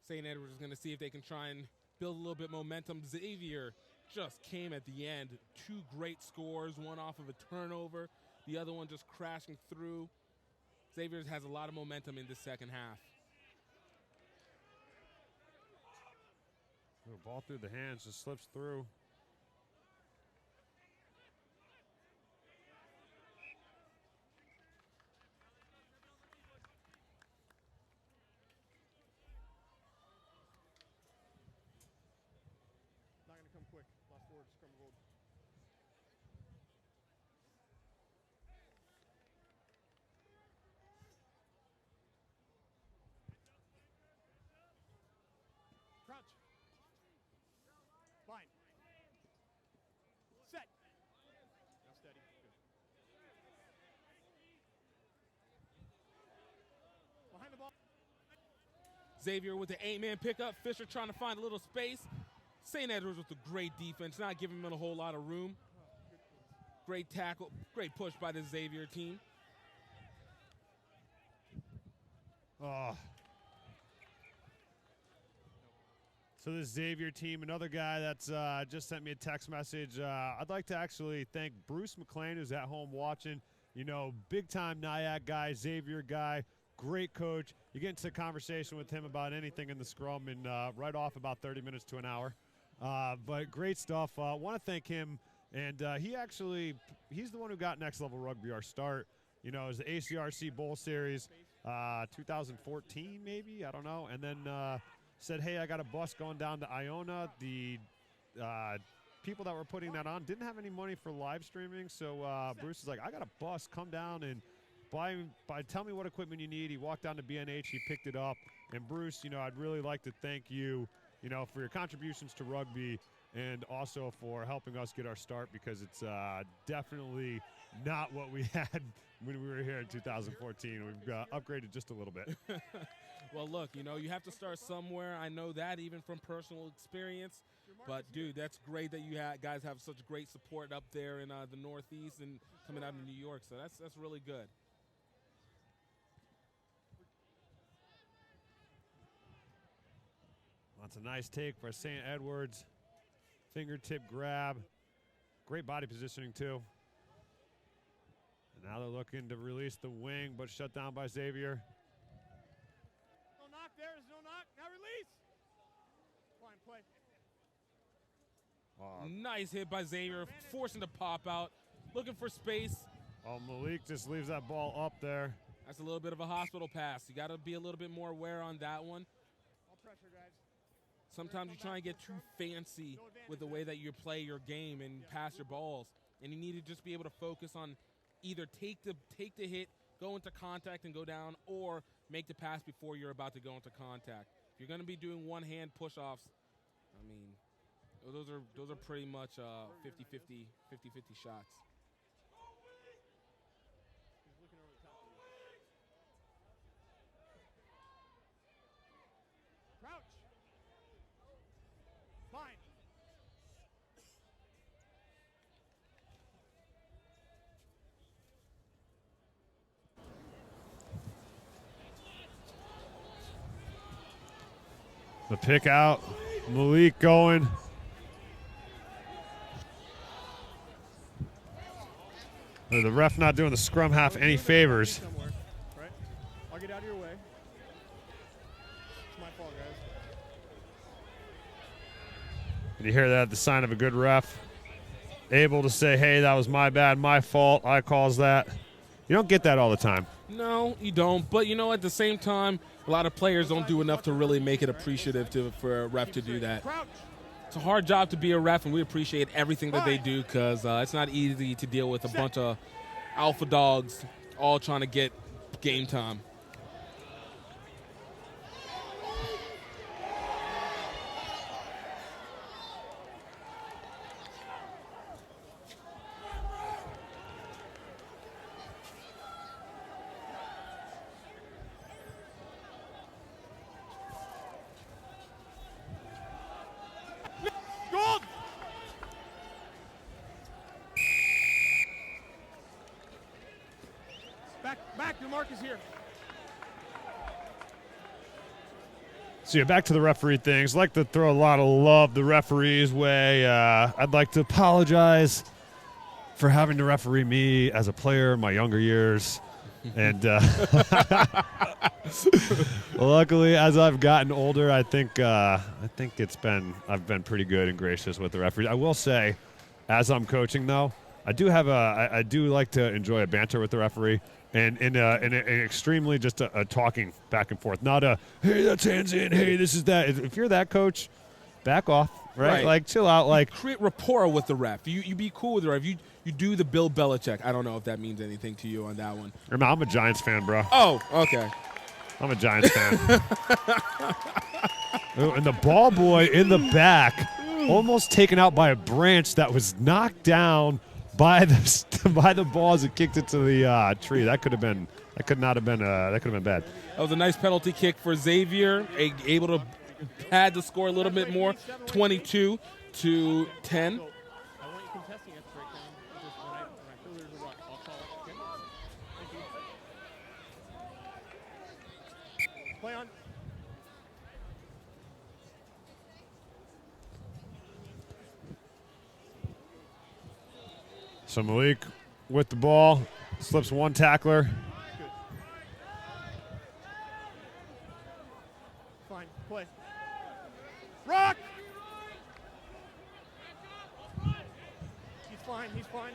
[SPEAKER 6] St. Edward's is going to see if they can try and build a little bit momentum. Xavier just came at the end. 2 great scores, one off of a turnover, the other one just crashing through. Xavier has a lot of momentum in the second half.
[SPEAKER 15] Little ball through the hands, just slips through.
[SPEAKER 11] Not going to come quick. Last forward, scrum hold. Crouch. Fine. Set. Now steady. Good. Behind the ball.
[SPEAKER 6] Xavier with the 8-man pickup. Fisher trying to find a little space. St. Edward's with a great defense, not giving him a whole lot of room. Great tackle, great push by the Xavier team.
[SPEAKER 15] Oh. So this Xavier team, another guy that's just sent me a text message. I'd like to actually thank Bruce McLean, who's at home watching. You know, big-time NIAC guy, Xavier guy, great coach. You get into a conversation with him about anything in the scrum and right off about 30 minutes to an hour. But great stuff. Want to thank him. And he's the one who got Next Level Rugby our start. You know, it was the ACRC Bowl Series, 2014 maybe, I don't know. And then said, hey, I got a bus going down to Iona. The people that were putting that on didn't have any money for live streaming, so Bruce is like, I got a bus, come down and tell me what equipment you need. He walked down to B&H, he picked it up. And Bruce, you know, I'd really like to thank you, you know, for your contributions to rugby and also for helping us get our start, because it's definitely not what we had when we were here in 2014. We've upgraded just a little bit.
[SPEAKER 6] Well, look, you know, you have to start somewhere. I know that even from personal experience. But, dude, that's great that you guys have such great support up there in the Northeast and coming out of New York. So that's really good.
[SPEAKER 15] That's a nice take for St. Edwards. Fingertip grab. Great body positioning, too. And now they're looking to release the wing, but shut down by Xavier.
[SPEAKER 13] No knock there. There's no knock. Now release. Fine play.
[SPEAKER 6] Nice hit by Xavier, forcing to pop out, looking for space.
[SPEAKER 15] Oh, Malik just leaves that ball up there.
[SPEAKER 6] That's a little bit of a hospital pass. You got to be a little bit more aware on that one.
[SPEAKER 13] All pressure, guys.
[SPEAKER 6] Sometimes you try and get too fancy with the way that you play your game and pass your balls, and you need to just be able to focus on either take the hit, go into contact and go down, or make the pass before you're about to go into contact. If you're going to be doing one-hand push-offs, I mean, those are pretty much 50-50 shots.
[SPEAKER 13] Crouch. Fine.
[SPEAKER 15] The pick out. Malik going. The ref not doing the scrum half any favors.
[SPEAKER 7] Right? I'll get out of your way. It's my fault, guys.
[SPEAKER 15] And you hear that, the sign of a good ref. Able to say, hey, that was my bad, my fault, I caused that. You don't get that all the time.
[SPEAKER 6] No, you don't. But, you know, at the same time, a lot of players don't do enough to really make it appreciative for a ref to do that. It's a hard job to be a ref, and we appreciate everything that they do, because it's not easy to deal with a bunch of alpha dogs all trying to get game time.
[SPEAKER 13] Gold. Back. Your mark is here.
[SPEAKER 15] So yeah, back to the referee things. I'd like to throw a lot of love the referee's way. I'd like to apologize for having to referee me as a player in my younger years. And luckily, as I've gotten older, I think I've been pretty good and gracious with the referees. I will say, as I'm coaching though, I do like to enjoy a banter with the referee, and in an extremely just a talking back and forth, not a hey, that's hands in, hey, this is that. If you're that coach, back off, right? Like chill out, like
[SPEAKER 6] create rapport with the ref. You be cool with the ref. You do the Bill Belichick. I don't know if that means anything to you on that one.
[SPEAKER 15] I'm a Giants fan, bro.
[SPEAKER 6] Oh, okay.
[SPEAKER 15] I'm a Giants fan. And the ball boy in the back, almost taken out by a branch that was knocked down by the ball as it kicked it to the tree. That could not have been bad.
[SPEAKER 6] That was a nice penalty kick for Xavier, able to pad the score a little bit more, 22-10.
[SPEAKER 13] Play on.
[SPEAKER 15] So Malik with the ball. Slips one tackler.
[SPEAKER 7] Fine, play. Rock! He's fine, he's fine.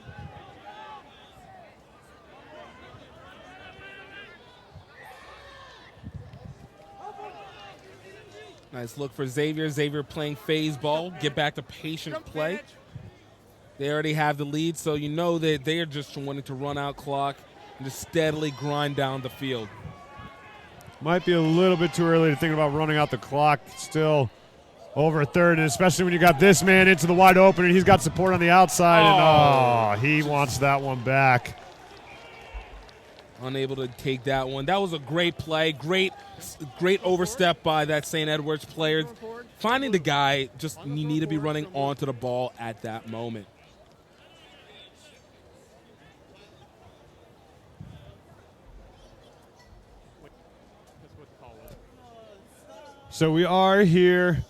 [SPEAKER 6] Nice look for Xavier. Xavier playing phase ball. Get back to patient play. They already have the lead, so you know that they are just wanting to run out clock and just steadily grind down the field.
[SPEAKER 15] Might be a little bit too early to think about running out the clock. Still over a third, and especially when you got this man into the wide open and he's got support on the outside. And he wants that one back.
[SPEAKER 6] Unable to take that one. That was a great play. Great overstep by that St. Edward's player. Finding the guy, just you need to be running onto the ball at that moment.
[SPEAKER 15] So we are here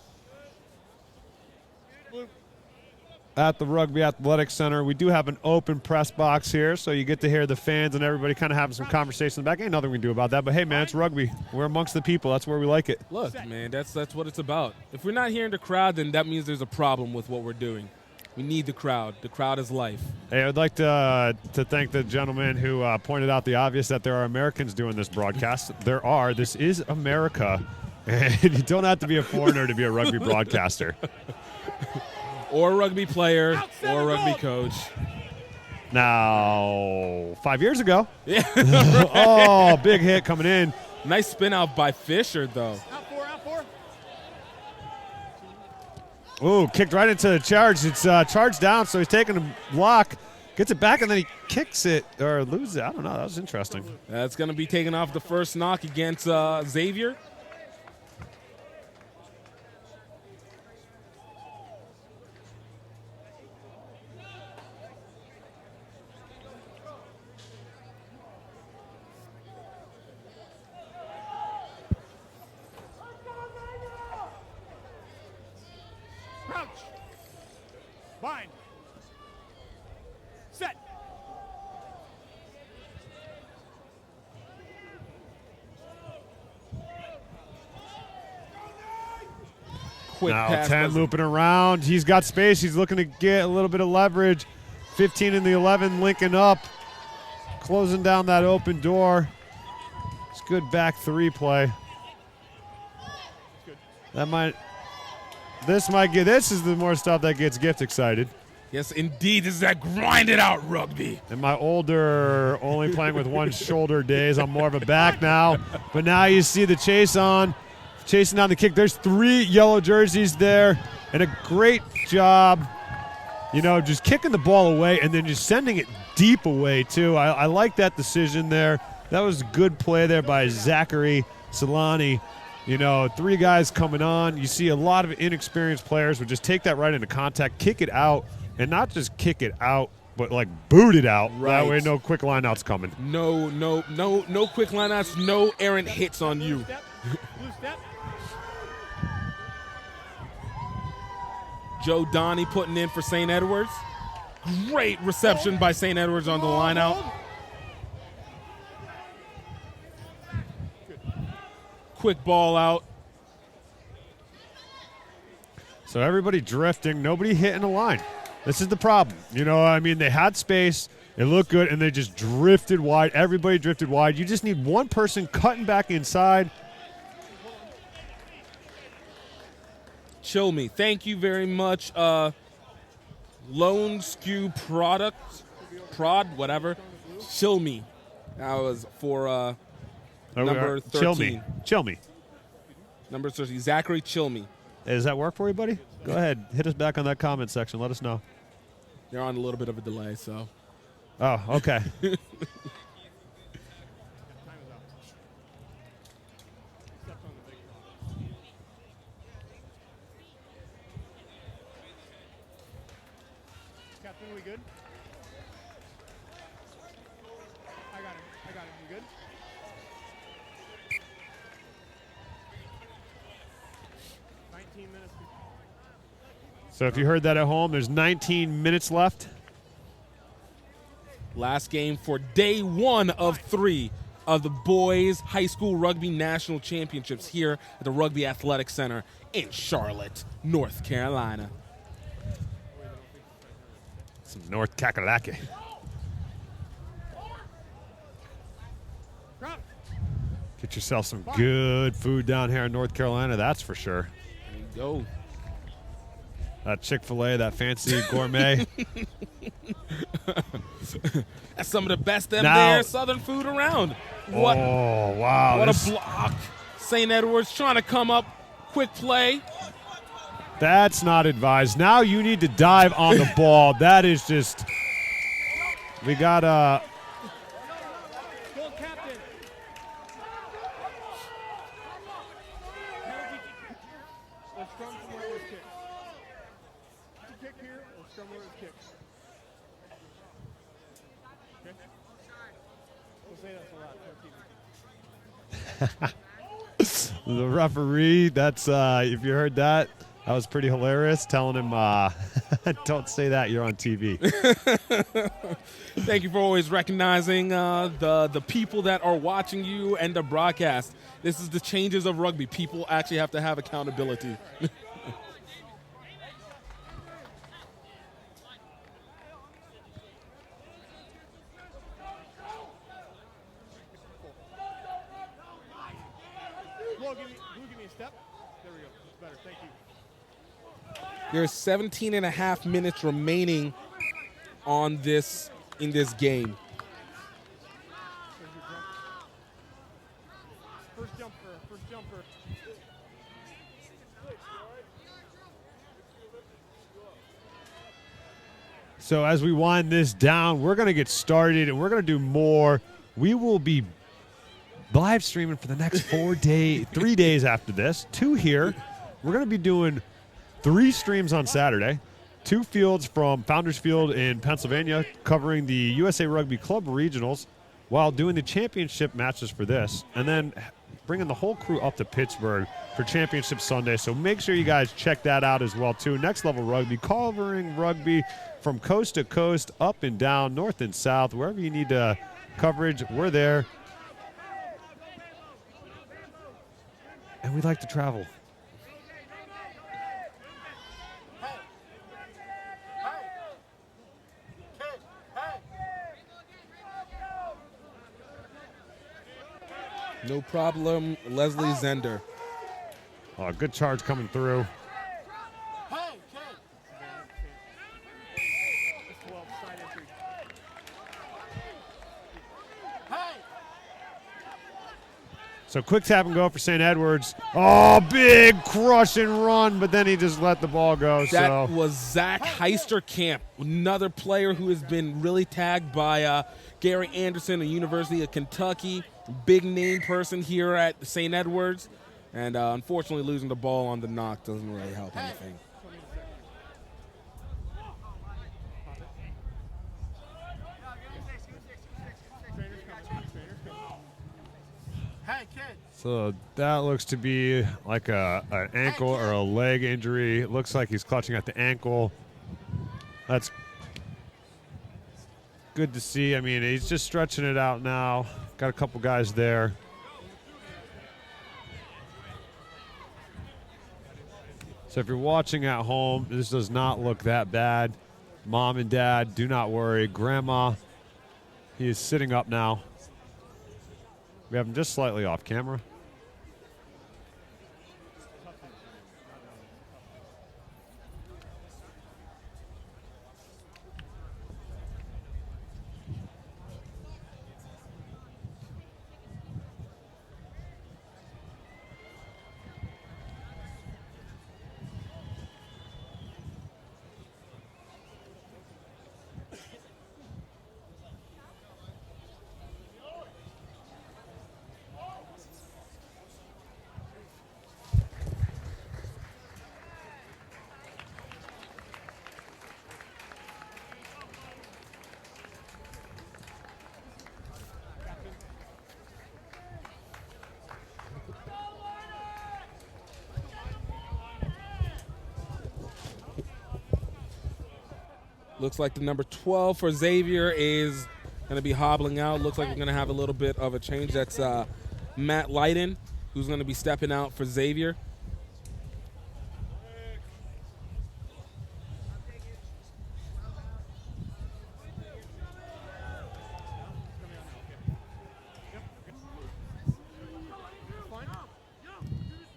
[SPEAKER 15] at the Rugby Athletic Center. We do have an open press box here, so you get to hear the fans and everybody kind of having some conversation in the back. Ain't nothing we can do about that, but hey, man, it's rugby. We're amongst the people. That's where we like it.
[SPEAKER 6] Look, man, that's what it's about. If we're not hearing the crowd, then that means there's a problem with what we're doing. We need the crowd. The crowd is life.
[SPEAKER 15] Hey, I'd like to thank the gentleman who pointed out the obvious that there are Americans doing this broadcast. There are. This is America, and you don't have to be a foreigner to be a rugby broadcaster.
[SPEAKER 6] Or a rugby player, or a rugby coach.
[SPEAKER 15] Now, 5 years ago.
[SPEAKER 6] Yeah.
[SPEAKER 15] Oh, big hit coming in.
[SPEAKER 6] Nice spin out by Fisher, though.
[SPEAKER 7] Out four.
[SPEAKER 15] Ooh, kicked right into the charge. It's charged down, so he's taking a block. Gets it back, and then he kicks it or loses it. I don't know. That was interesting.
[SPEAKER 6] That's going to be taken off the first knock against Xavier.
[SPEAKER 7] Crouch. Bind. Set.
[SPEAKER 6] Quick
[SPEAKER 15] now
[SPEAKER 6] pass
[SPEAKER 15] 10 looping around. He's got space. He's looking to get a little bit of leverage. 15 in the 11 linking up. Closing down that open door. It's good back three play. This is the more stuff that gets Gift excited.
[SPEAKER 6] Yes, indeed. This is that grinded out rugby.
[SPEAKER 15] In my older, only playing with one shoulder days, I'm more of a back now. But now you see the chasing down the kick. There's 3 yellow jerseys there, and a great job, just kicking the ball away and then just sending it deep away, too. I like that decision there. That was a good play there by Zachary Solani. 3 guys coming on. You see a lot of inexperienced players would just take that right into contact, kick it out, and not just kick it out, but boot it out.
[SPEAKER 6] Right.
[SPEAKER 15] That way no quick lineouts coming.
[SPEAKER 6] No quick lineouts, no errant hits on you.
[SPEAKER 7] Blue step.
[SPEAKER 6] Joe Donnie putting in for St. Edwards. Great reception by St. Edwards on the lineout. Quick ball out.
[SPEAKER 15] So everybody drifting, nobody hitting a line. This is the problem. They had space, it looked good, and they just drifted wide. Everybody drifted wide. You just need one person cutting back inside.
[SPEAKER 6] Chill me. Thank you very much. Lone Skew Prod, whatever. Chill me. That was for number 13.
[SPEAKER 15] Chill me.
[SPEAKER 6] Number 13, Zachary Chilme.
[SPEAKER 15] Hey, does that work for you, buddy? Go ahead. Hit us back on that comment section. Let us know.
[SPEAKER 6] You're on a little bit of a delay, so.
[SPEAKER 15] Oh, okay.
[SPEAKER 7] Captain, we good? I got him. You good?
[SPEAKER 15] So if you heard that at home, there's 19 minutes left.
[SPEAKER 6] Last game for day 1 of 3 of the boys high school rugby national championships here at the Rugby Athletic Center in Charlotte, North Carolina.
[SPEAKER 15] Some North Kakalaki. Get yourself some good food down here in North Carolina, that's for sure.
[SPEAKER 6] There you go.
[SPEAKER 15] That Chick-fil-A, that fancy gourmet.
[SPEAKER 6] That's some of the best there Southern food around. What,
[SPEAKER 15] oh, wow.
[SPEAKER 6] What a block. St. Edwards trying to come up. Quick play.
[SPEAKER 15] That's not advised. Now you need to dive on the ball. That is just – we got a – the referee, that's if you heard that was pretty hilarious, telling him don't say that, you're on TV.
[SPEAKER 6] Thank you for always recognizing the people that are watching you and the broadcast. This is the changes of rugby. People actually have to have accountability. There's 17 and a half minutes remaining in this game.
[SPEAKER 7] First jumper.
[SPEAKER 15] So as we wind this down, we're going to get started, and we're going to do more. We will be live streaming for the next 3 days after this. 2 here. We're going to be doing 3 streams on Saturday, 2 fields from Founders Field in Pennsylvania covering the USA Rugby Club Regionals while doing the championship matches for this, and then bringing the whole crew up to Pittsburgh for Championship Sunday. So make sure you guys check that out as well, too. Next Level Rugby, covering rugby from coast to coast, up and down, north and south, wherever you need coverage, we're there. And we'd like to travel.
[SPEAKER 6] No problem, Leslie Zender.
[SPEAKER 15] Oh, good charge coming through. So quick tap and go for St. Edwards. Oh, big crush and run, but then he just let the ball go.
[SPEAKER 6] That was Zach Heisterkamp, another player who has been really tagged by Gary Anderson, the University of Kentucky, big name person here at St. Edwards, and unfortunately losing the ball on the knock doesn't really help anything.
[SPEAKER 15] So that looks to be like an ankle or a leg injury. It looks like he's clutching at the ankle. That's good to see. I mean, he's just stretching it out now. Got a couple guys there. So if you're watching at home, this does not look that bad. Mom and Dad, do not worry. Grandma, he is sitting up now. We have him just slightly off camera.
[SPEAKER 6] Looks like the number 12 for Xavier is going to be hobbling out. Looks like we're going to have a little bit of a change. That's Matt Leiden, who's going to be stepping out for Xavier.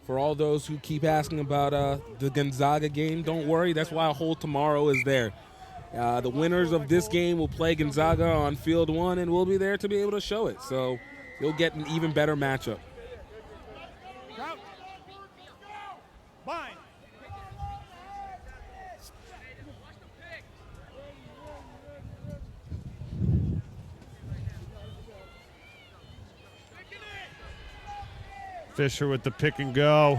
[SPEAKER 6] For all those who keep asking about the Gonzaga game, don't worry. That's why a whole tomorrow is there. The winners of this game will play Gonzaga on Field 1, and we'll be there to be able to show it. So you'll get an even better matchup.
[SPEAKER 2] Bind.
[SPEAKER 15] Fisher with the pick and go.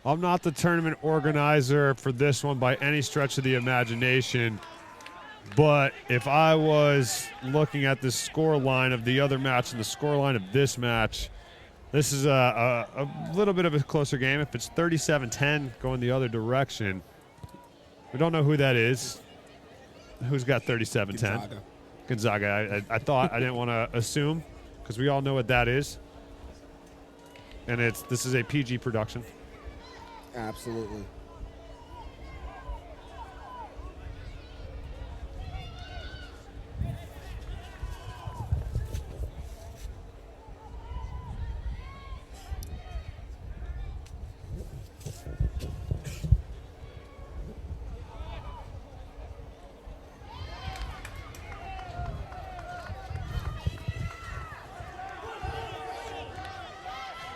[SPEAKER 15] I'm not the tournament organizer for this one by any stretch of the imagination, but if I was looking at the score line of the other match and the score line of this match, this is a little bit of a closer game. If it's 37-10 going the other direction, we don't know who that is. Who's got 37-10? Gonzaga. I thought I didn't want to assume because we all know what that is. And this is a PG production.
[SPEAKER 6] Absolutely.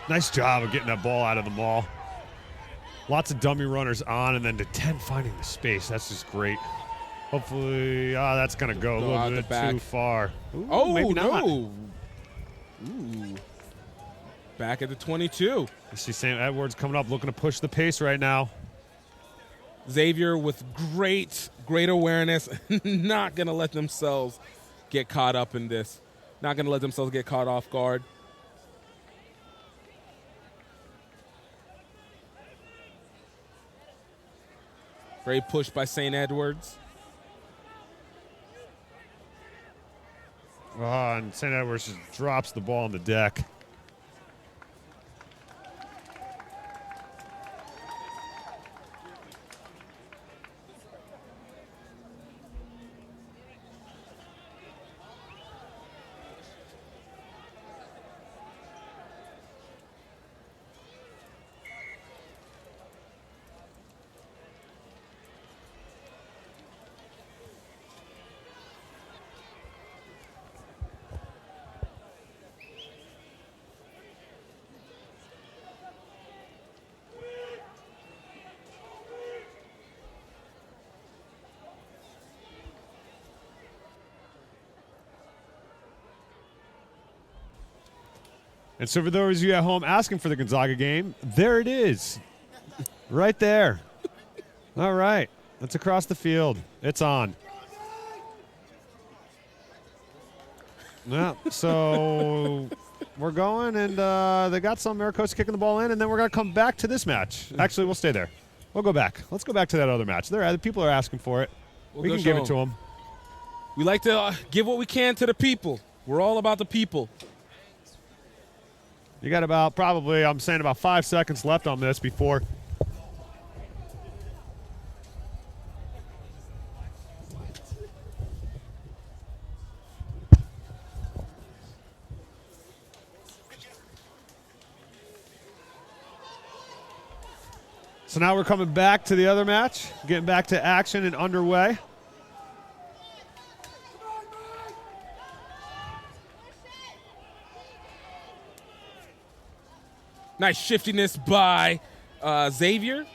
[SPEAKER 15] Nice job of getting that ball out of the maul. Lots of dummy runners on, and then to 10 finding the space. That's just great. Hopefully, that's going to go a little bit too far. Ooh, maybe not.
[SPEAKER 6] No. Ooh. Back at the 22.
[SPEAKER 15] I see Sam Edwards coming up, looking to push the pace right now.
[SPEAKER 6] Xavier with great awareness. Not going to let themselves get caught up in this. Not going to let themselves get caught off guard. Great push by St. Edwards.
[SPEAKER 15] And St. Edwards just drops the ball on the deck. And so for those of you at home asking for the Gonzaga game, there it is. Right there. All right. That's across the field. It's on. Yeah, so we're going, and they got some Maricosta kicking the ball in, and then we're going to come back to this match. Actually, we'll stay there. We'll go back. Let's go back to that other match. The people are asking for it. We can give it to them.
[SPEAKER 6] We like to give what we can to the people. We're all about the people.
[SPEAKER 15] You got about I'm saying about 5 seconds left on this before. So now we're coming back to the other match, getting back to action and underway.
[SPEAKER 6] Nice shiftiness by Xavier.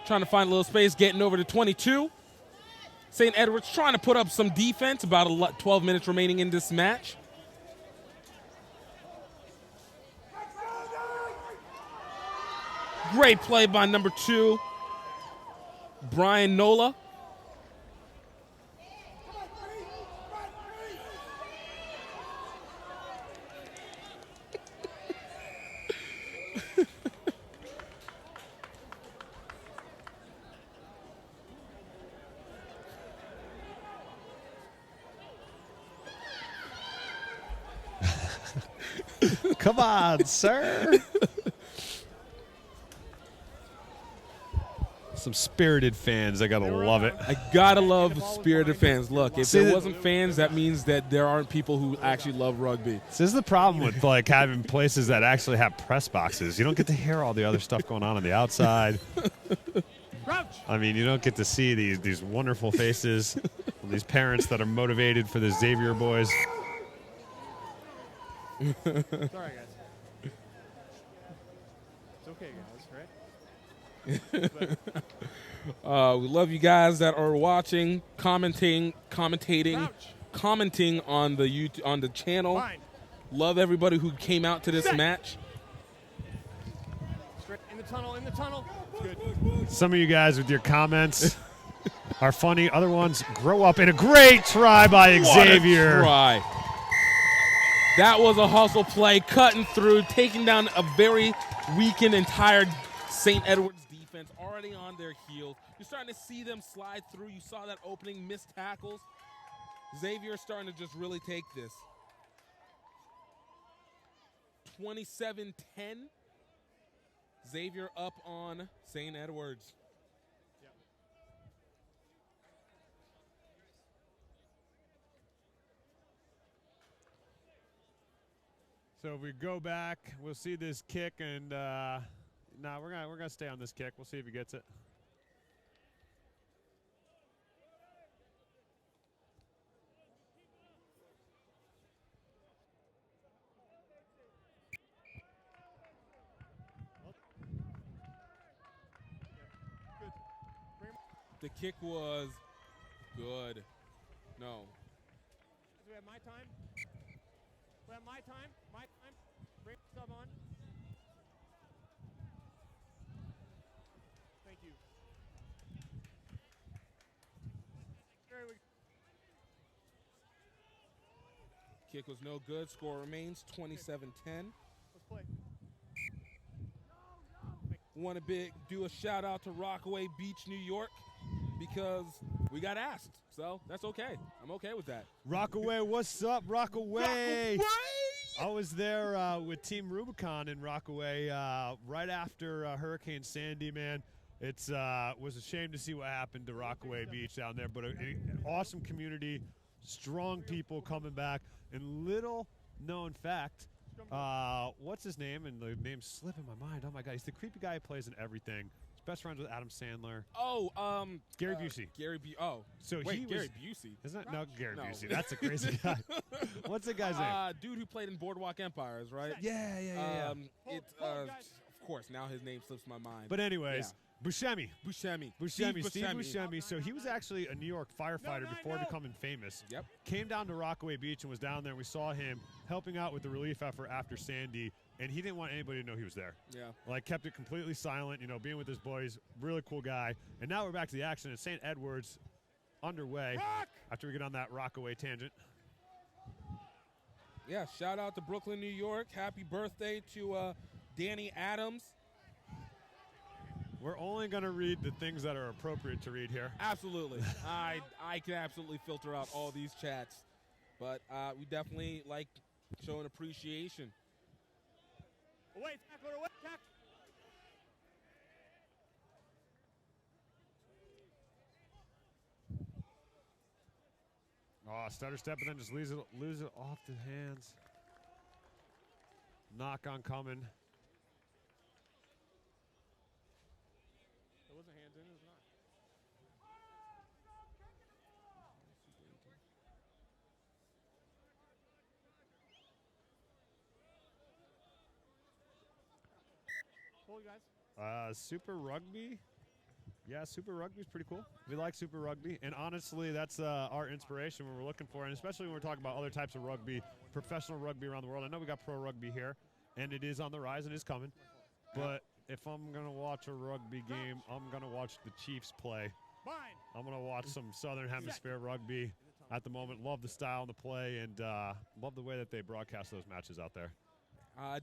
[SPEAKER 6] Trying to find a little space, getting over to 22. St. Edwards trying to put up some defense. About 12 minutes remaining in this match. Great play by number 2, Brian Nola.
[SPEAKER 15] Come on, sir. Some spirited fans. I got to love it.
[SPEAKER 6] I got to love spirited fans. Look, if there wasn't fans, that means that there aren't people who actually love rugby.
[SPEAKER 15] This is the problem with like having places that actually have press boxes. You don't get to hear all the other stuff going on the outside. I mean, you don't get to see these wonderful faces, these parents that are motivated for the Xavier boys.
[SPEAKER 7] Sorry, guys. It's okay, guys, right?
[SPEAKER 6] We love you guys that are watching, commenting on the on the channel.
[SPEAKER 7] Fine.
[SPEAKER 6] Love everybody who came out to this match.
[SPEAKER 7] Straight in the tunnel. Good.
[SPEAKER 15] Some of you guys with your comments are funny. Other ones grow up. In a great try by Xavier.
[SPEAKER 6] What a try. That was a hustle play, cutting through, taking down a very weakened entire St. Edward's defense, already on their heels. You're starting to see them slide through. You saw that opening, missed tackles. Xavier starting to just really take this. 27-10. Xavier up on St. Edward's.
[SPEAKER 15] So if we go back, we'll see this kick, and we're gonna stay on this kick. We'll see if he gets it.
[SPEAKER 6] The kick was good. No.
[SPEAKER 7] Do we have my time? We have my time. Bring sub on. Thank you. There we go.
[SPEAKER 6] Kick was no good. Score remains 27-10.
[SPEAKER 7] Let's play.
[SPEAKER 6] Want to do a shout out to Rockaway Beach, New York, because we got asked. So that's okay. I'm okay with that.
[SPEAKER 15] Rockaway, what's up, Rockaway? I was there with Team Rubicon in Rockaway right after Hurricane Sandy, man. It was a shame to see what happened to Rockaway Beach down there, but an awesome community, strong people coming back. And little known fact, what's his name? And the name's slipping my mind. Oh, my God. He's the creepy guy who plays in everything. He's best friends with Adam Sandler.
[SPEAKER 6] Oh,
[SPEAKER 15] Gary Busey.
[SPEAKER 6] So wait, Gary Busey.
[SPEAKER 15] Isn't it? No, Gary Busey. That's a crazy guy. What's the guy's name?
[SPEAKER 6] Dude who played in Boardwalk Empires, right?
[SPEAKER 15] Yeah.
[SPEAKER 6] Of course, now his name slips my mind.
[SPEAKER 15] But anyways,
[SPEAKER 6] Buscemi.
[SPEAKER 15] Steve Buscemi. So he was actually a New York firefighter before becoming famous.
[SPEAKER 6] Yep.
[SPEAKER 15] Came down to Rockaway Beach and was down there. We saw him helping out with the relief effort after Sandy, and he didn't want anybody to know he was there.
[SPEAKER 6] Yeah.
[SPEAKER 15] Like, kept it completely silent, being with his boys. Really cool guy. And now we're back to the action at St. Edward's underway after we get on that Rockaway tangent.
[SPEAKER 6] Yeah, shout out to Brooklyn, New York. Happy birthday to Danny Adams.
[SPEAKER 15] We're only going to read the things that are appropriate to read here.
[SPEAKER 6] Absolutely. I can absolutely filter out all these chats. But we definitely like showing appreciation.
[SPEAKER 7] Away, tackle, away, tackle.
[SPEAKER 15] Oh, stutter step and then just lose it off the hands. Knock on coming.
[SPEAKER 7] It wasn't hands in, it was not. Hold you guys.
[SPEAKER 15] Super Rugby. Yeah, Super Rugby is pretty cool. We like Super Rugby, and honestly, that's our inspiration when we're looking for, and especially when we're talking about other types of rugby, professional rugby around the world. I know we got pro rugby here, and it is on the rise and is coming. But if I'm going to watch a rugby game, I'm going to watch the Chiefs play. I'm going to watch some Southern Hemisphere rugby at the moment. Love the style and the play, and love the way that they broadcast those matches out there.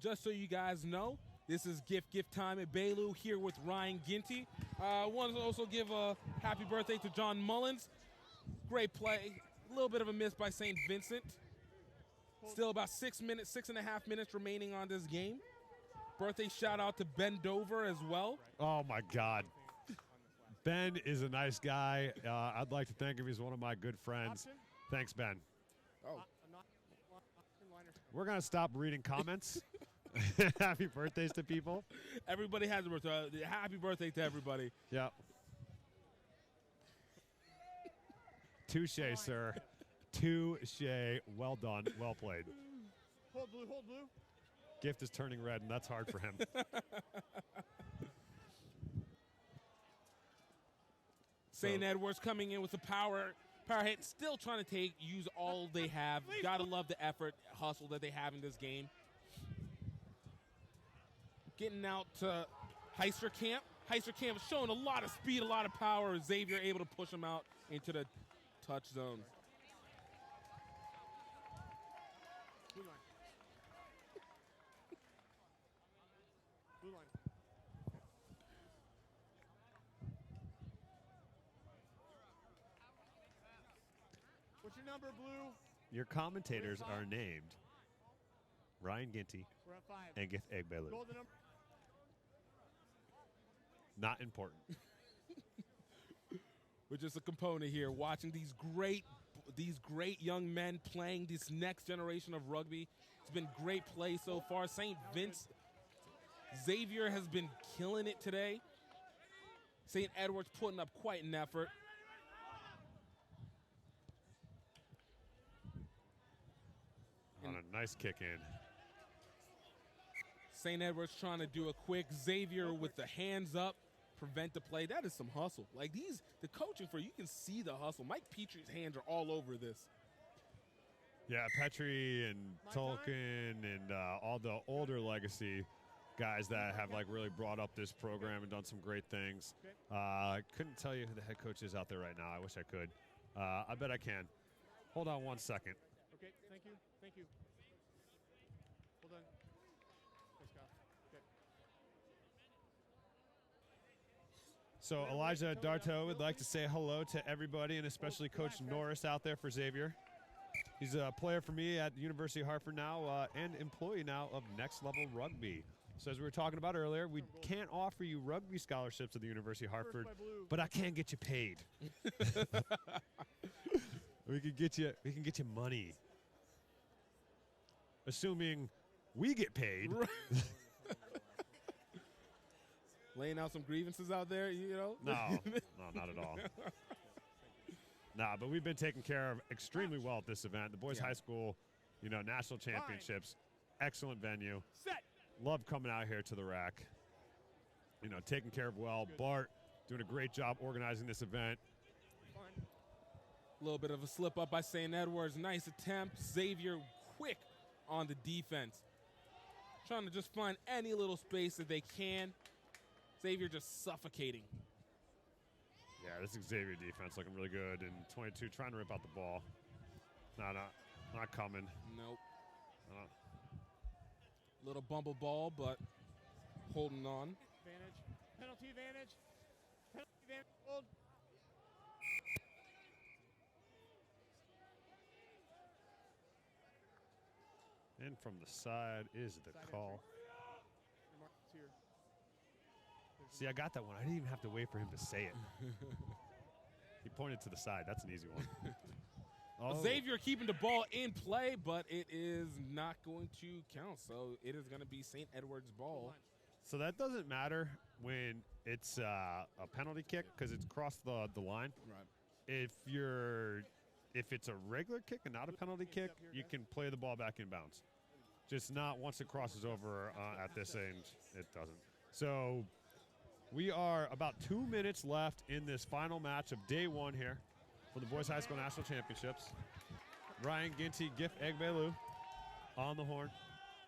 [SPEAKER 6] Just so you guys know, this is gift time at Bailu here with Ryan Ginty. I want to also give a happy birthday to John Mullins. Great play. A little bit of a miss by St. Vincent.
[SPEAKER 14] Still about 6.5 minutes remaining on this game. Birthday shout out to Ben Dover as well.
[SPEAKER 15] Oh my God. Ben is a nice guy. I'd like to thank him. He's one of my good friends. Thanks, Ben.
[SPEAKER 14] Oh.
[SPEAKER 15] We're going to stop reading comments. Happy birthdays to people.
[SPEAKER 14] Everybody has a birthday. Happy birthday to everybody.
[SPEAKER 15] Yeah. Touche, sir. Touche. Well done. Well played.
[SPEAKER 13] Hold blue, hold blue.
[SPEAKER 15] Gift is turning red, and that's hard for him.
[SPEAKER 14] St. Edwards coming in with a power hit, still trying to use all they have. Gotta love the effort, hustle that they have in this game. Getting out to Heisterkamp. Heisterkamp is showing a lot of speed, a lot of power. Xavier able to push him out into the touch zone.
[SPEAKER 13] Blue line. Blue line. What's your number, blue?
[SPEAKER 15] Your commentators are named Ryan Ginty
[SPEAKER 13] We're at 5.
[SPEAKER 15] and Gith Egbelu.
[SPEAKER 13] Golden number.
[SPEAKER 15] Not important.
[SPEAKER 14] We're just a component here, watching these great young men playing this next generation of rugby. It's been great play so far. St. Vince, Xavier has been killing it today. St. Edwards putting up quite an effort.
[SPEAKER 15] On a nice kick in.
[SPEAKER 14] St. Edwards trying to do a quick. Xavier with the hands up, prevent the play. That is some hustle. Like the coaching for you can see the hustle. Mike Petrie's hands are all over this.
[SPEAKER 15] Yeah, Petrie and Tolkien and all the older legacy guys that have like really brought up this program and done some great things. I couldn't tell you who the head coach is out there right now. I wish I could. I bet I can. Hold on 1 second.
[SPEAKER 13] Okay, thank you. Thank you. Hold on. Thanks, Kyle. Okay.
[SPEAKER 15] So Elijah Darto would like to say hello to everybody and especially Coach Norris out there for Xavier. He's a player for me at the University of Hartford now and employee now of Next Level Rugby. So as we were talking about earlier, we can't offer you rugby scholarships at the University of Hartford, but I can get you paid. We can get you money. Assuming we get paid.
[SPEAKER 14] Laying out some grievances out there, you know?
[SPEAKER 15] No, not at all. Nah, but we've been taken care of extremely well at this event. The boys' high school, national championships, excellent venue.
[SPEAKER 13] Set.
[SPEAKER 15] Love coming out here to the rack. Taken care of well. Bart doing a great job organizing this event.
[SPEAKER 14] A little bit of a slip up by St. Edwards. Nice attempt. Xavier quick on the defense. Trying to just find any little space that they can. Xavier just suffocating.
[SPEAKER 15] Yeah, this Xavier defense looking really good. And 22 trying to rip out the ball. Not coming.
[SPEAKER 14] Nope. Little bumble ball, but holding on.
[SPEAKER 13] Advantage. Penalty advantage. Penalty advantage. Hold.
[SPEAKER 15] And from the side is the call.
[SPEAKER 13] Here.
[SPEAKER 15] See, I got that one. I didn't even have to wait for him to say it. He pointed to the side. That's an easy one.
[SPEAKER 14] Xavier keeping the ball in play, but it is not going to count. So it is going to be St. Edwards' ball.
[SPEAKER 15] So that doesn't matter when it's a penalty kick because it's across the line.
[SPEAKER 14] Right.
[SPEAKER 15] If it's a regular kick and not a penalty kick, you can play the ball back in bounds. Just not once it crosses over at this end, it doesn't. So we are about 2 minutes left in this final match of day one here for the Boys High School National Championships. Ryan Ginty, Gif Egbelu on the horn.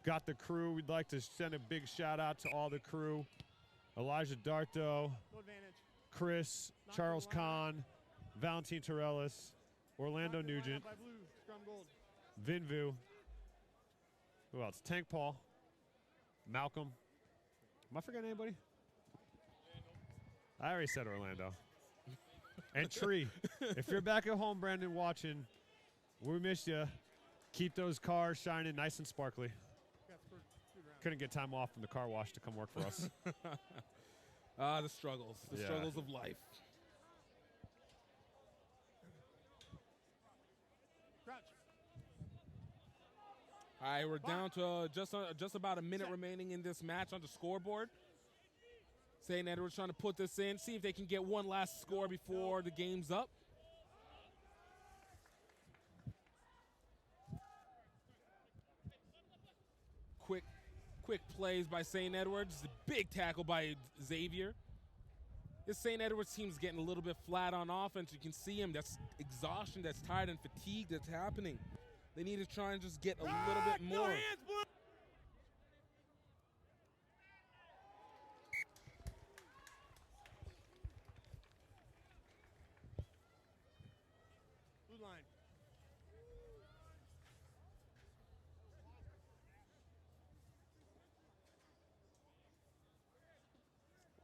[SPEAKER 15] Got the crew. We'd like to send a big shout out to all the crew. Elijah Darto, Chris, Charles Kahn, Valentin Torellis, Orlando Nugent, Vinvu. Who else? Tank Paul, Malcolm. Am I forgetting anybody? I already said Orlando. And Tree. If you're back at home, Brandon, watching, we miss you. Keep those cars shining nice and sparkly. Couldn't get time off from the car wash to come work for us.
[SPEAKER 6] The struggles of life.
[SPEAKER 13] Crouch.
[SPEAKER 6] All right, we're down to just about a minute remaining in this match on the scoreboard. St. Edward's trying to put this in, see if they can get one last score before the game's up. Quick plays by St. Edward's. Big tackle by Xavier. This St. Edward's team's getting a little bit flat on offense. You can see him. That's exhaustion, that's tired and fatigue that's happening. They need to try and just get a little bit more.
[SPEAKER 13] No hands, boy. Blue line.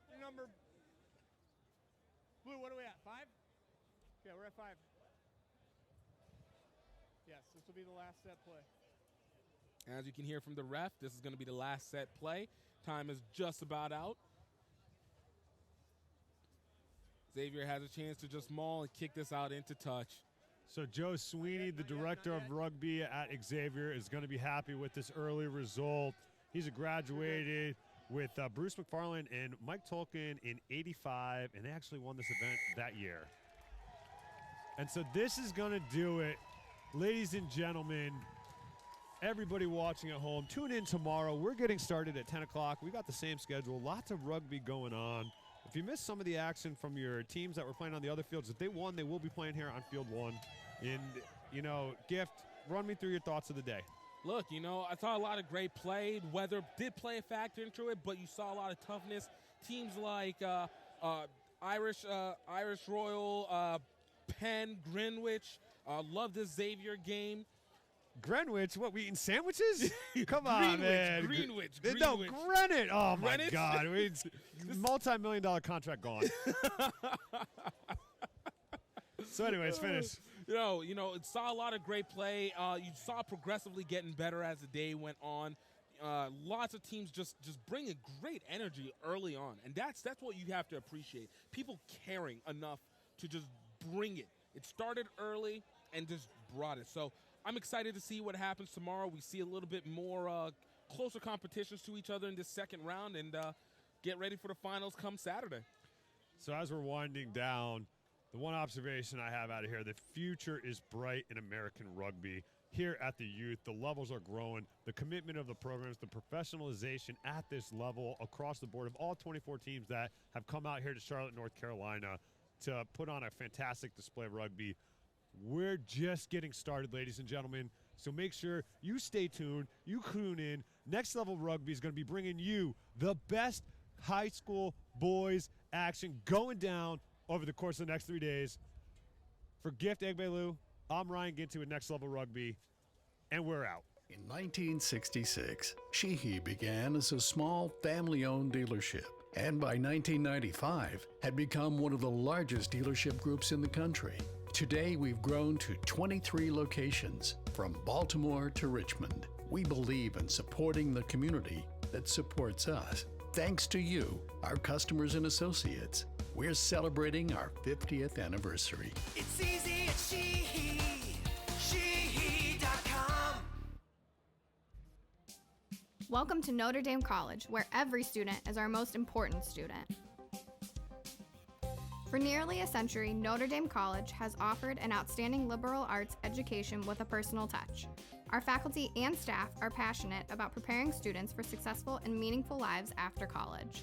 [SPEAKER 13] Your number. Blue, what are we at? 5? Okay, we're at 5. Yes, this will be the last set play.
[SPEAKER 6] As you can hear from the ref, this is going to be the last set play. Time is just about out. Xavier has a chance to just maul and kick this out into touch.
[SPEAKER 15] So Joe Sweeney, the director of rugby at Xavier, is going to be happy with this early result. He's graduated with Bruce McFarland and Mike Tolkien in '85, and they actually won this event that year. And so this is going to do it. Ladies and gentlemen, everybody watching at home, tune in tomorrow. We're getting started at 10 o'clock. We got the same schedule, lots of rugby going on. If you missed some of the action from your teams that were playing on the other fields, if they won, they will be playing here on Field 1. And, you know, Gift, run me through your thoughts of the day.
[SPEAKER 6] Look, you know, I saw a lot of great play. Weather did play a factor into it, but you saw a lot of toughness. Teams like Irish Royal, Penn, Greenwich, love this Xavier game.
[SPEAKER 15] Greenwich? What, we eating sandwiches? Come on, man.
[SPEAKER 6] Greenwich.
[SPEAKER 15] No, Granite. Oh, my
[SPEAKER 6] Greenwich?
[SPEAKER 15] God. Multi-million-dollar contract gone. So anyways, finish.
[SPEAKER 6] You know, it saw a lot of great play. You saw progressively getting better as the day went on. Lots of teams just bringing great energy early on, and that's what you have to appreciate. People caring enough to just bring it. It started early and just brought it. So I'm excited to see what happens tomorrow. We see a little bit more closer competitions to each other in this second round, and get ready for the finals come Saturday.
[SPEAKER 15] So as we're winding down, the one observation I have out of here, the future is bright in American rugby. Here at the youth, the levels are growing. The commitment of the programs, the professionalization at this level across the board of all 24 teams that have come out here to Charlotte, North Carolina to put on a fantastic display of rugby. We're just getting started, ladies and gentlemen. So make sure you stay tuned, you tune in. Next Level Rugby is going to be bringing you the best high school boys action going down over the course of the next 3 days. For Gift Egbelu, I'm Ryan Gintu with Next Level Rugby, and we're out.
[SPEAKER 1] In 1966, Sheehy began as a small family-owned dealership, and by 1995 had become one of the largest dealership groups in the country. Today, we've grown to 23 locations, from Baltimore to Richmond. We believe in supporting the community that supports us. Thanks to you, our customers and associates, we're celebrating our 50th anniversary.
[SPEAKER 9] It's easy at Sheehy.com.
[SPEAKER 3] Welcome to Notre Dame College, where every student is our most important student. For nearly a century, Notre Dame College has offered an outstanding liberal arts education with a personal touch. Our faculty and staff are passionate about preparing students for successful and meaningful lives after college.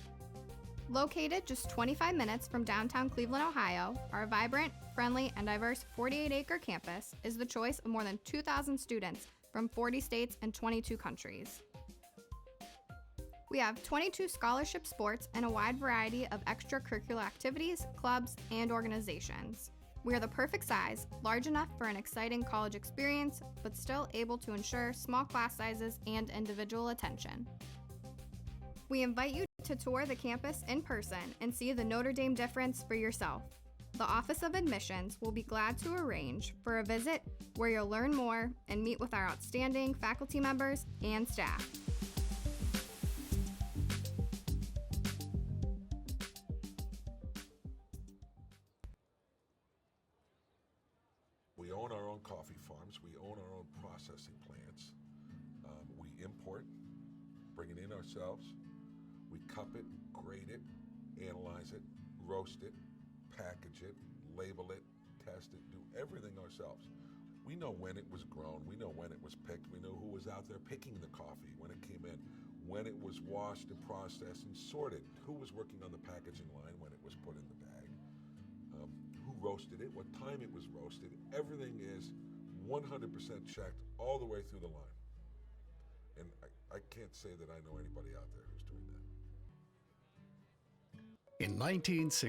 [SPEAKER 3] Located just 25 minutes from downtown Cleveland, Ohio, our vibrant, friendly, and diverse 48-acre campus is the choice of more than 2,000 students from 40 states and 22 countries. We have 22 scholarship sports and a wide variety of extracurricular activities, clubs, and organizations. We are the perfect size, large enough for an exciting college experience, but still able to ensure small class sizes and individual attention. We invite you to tour the campus in person and see the Notre Dame difference for yourself. The Office of Admissions will be glad to arrange for a visit where you'll learn more and meet with our outstanding faculty members and staff.
[SPEAKER 4] We own our own coffee farms. We own our own processing plants. We import, bring it in ourselves. We cup it, grade it, analyze it, roast it, package it, label it, test it, do everything ourselves. We know when it was grown. We know when it was picked. We know who was out there picking the coffee when it came in, when it was washed and processed and sorted, who was working on the packaging line when it was put in the bag, who roasted it, what time it was roasted. Everything is 100% checked all the way through the line. And I can't say that I know anybody out there who's doing that.
[SPEAKER 1] In 1960,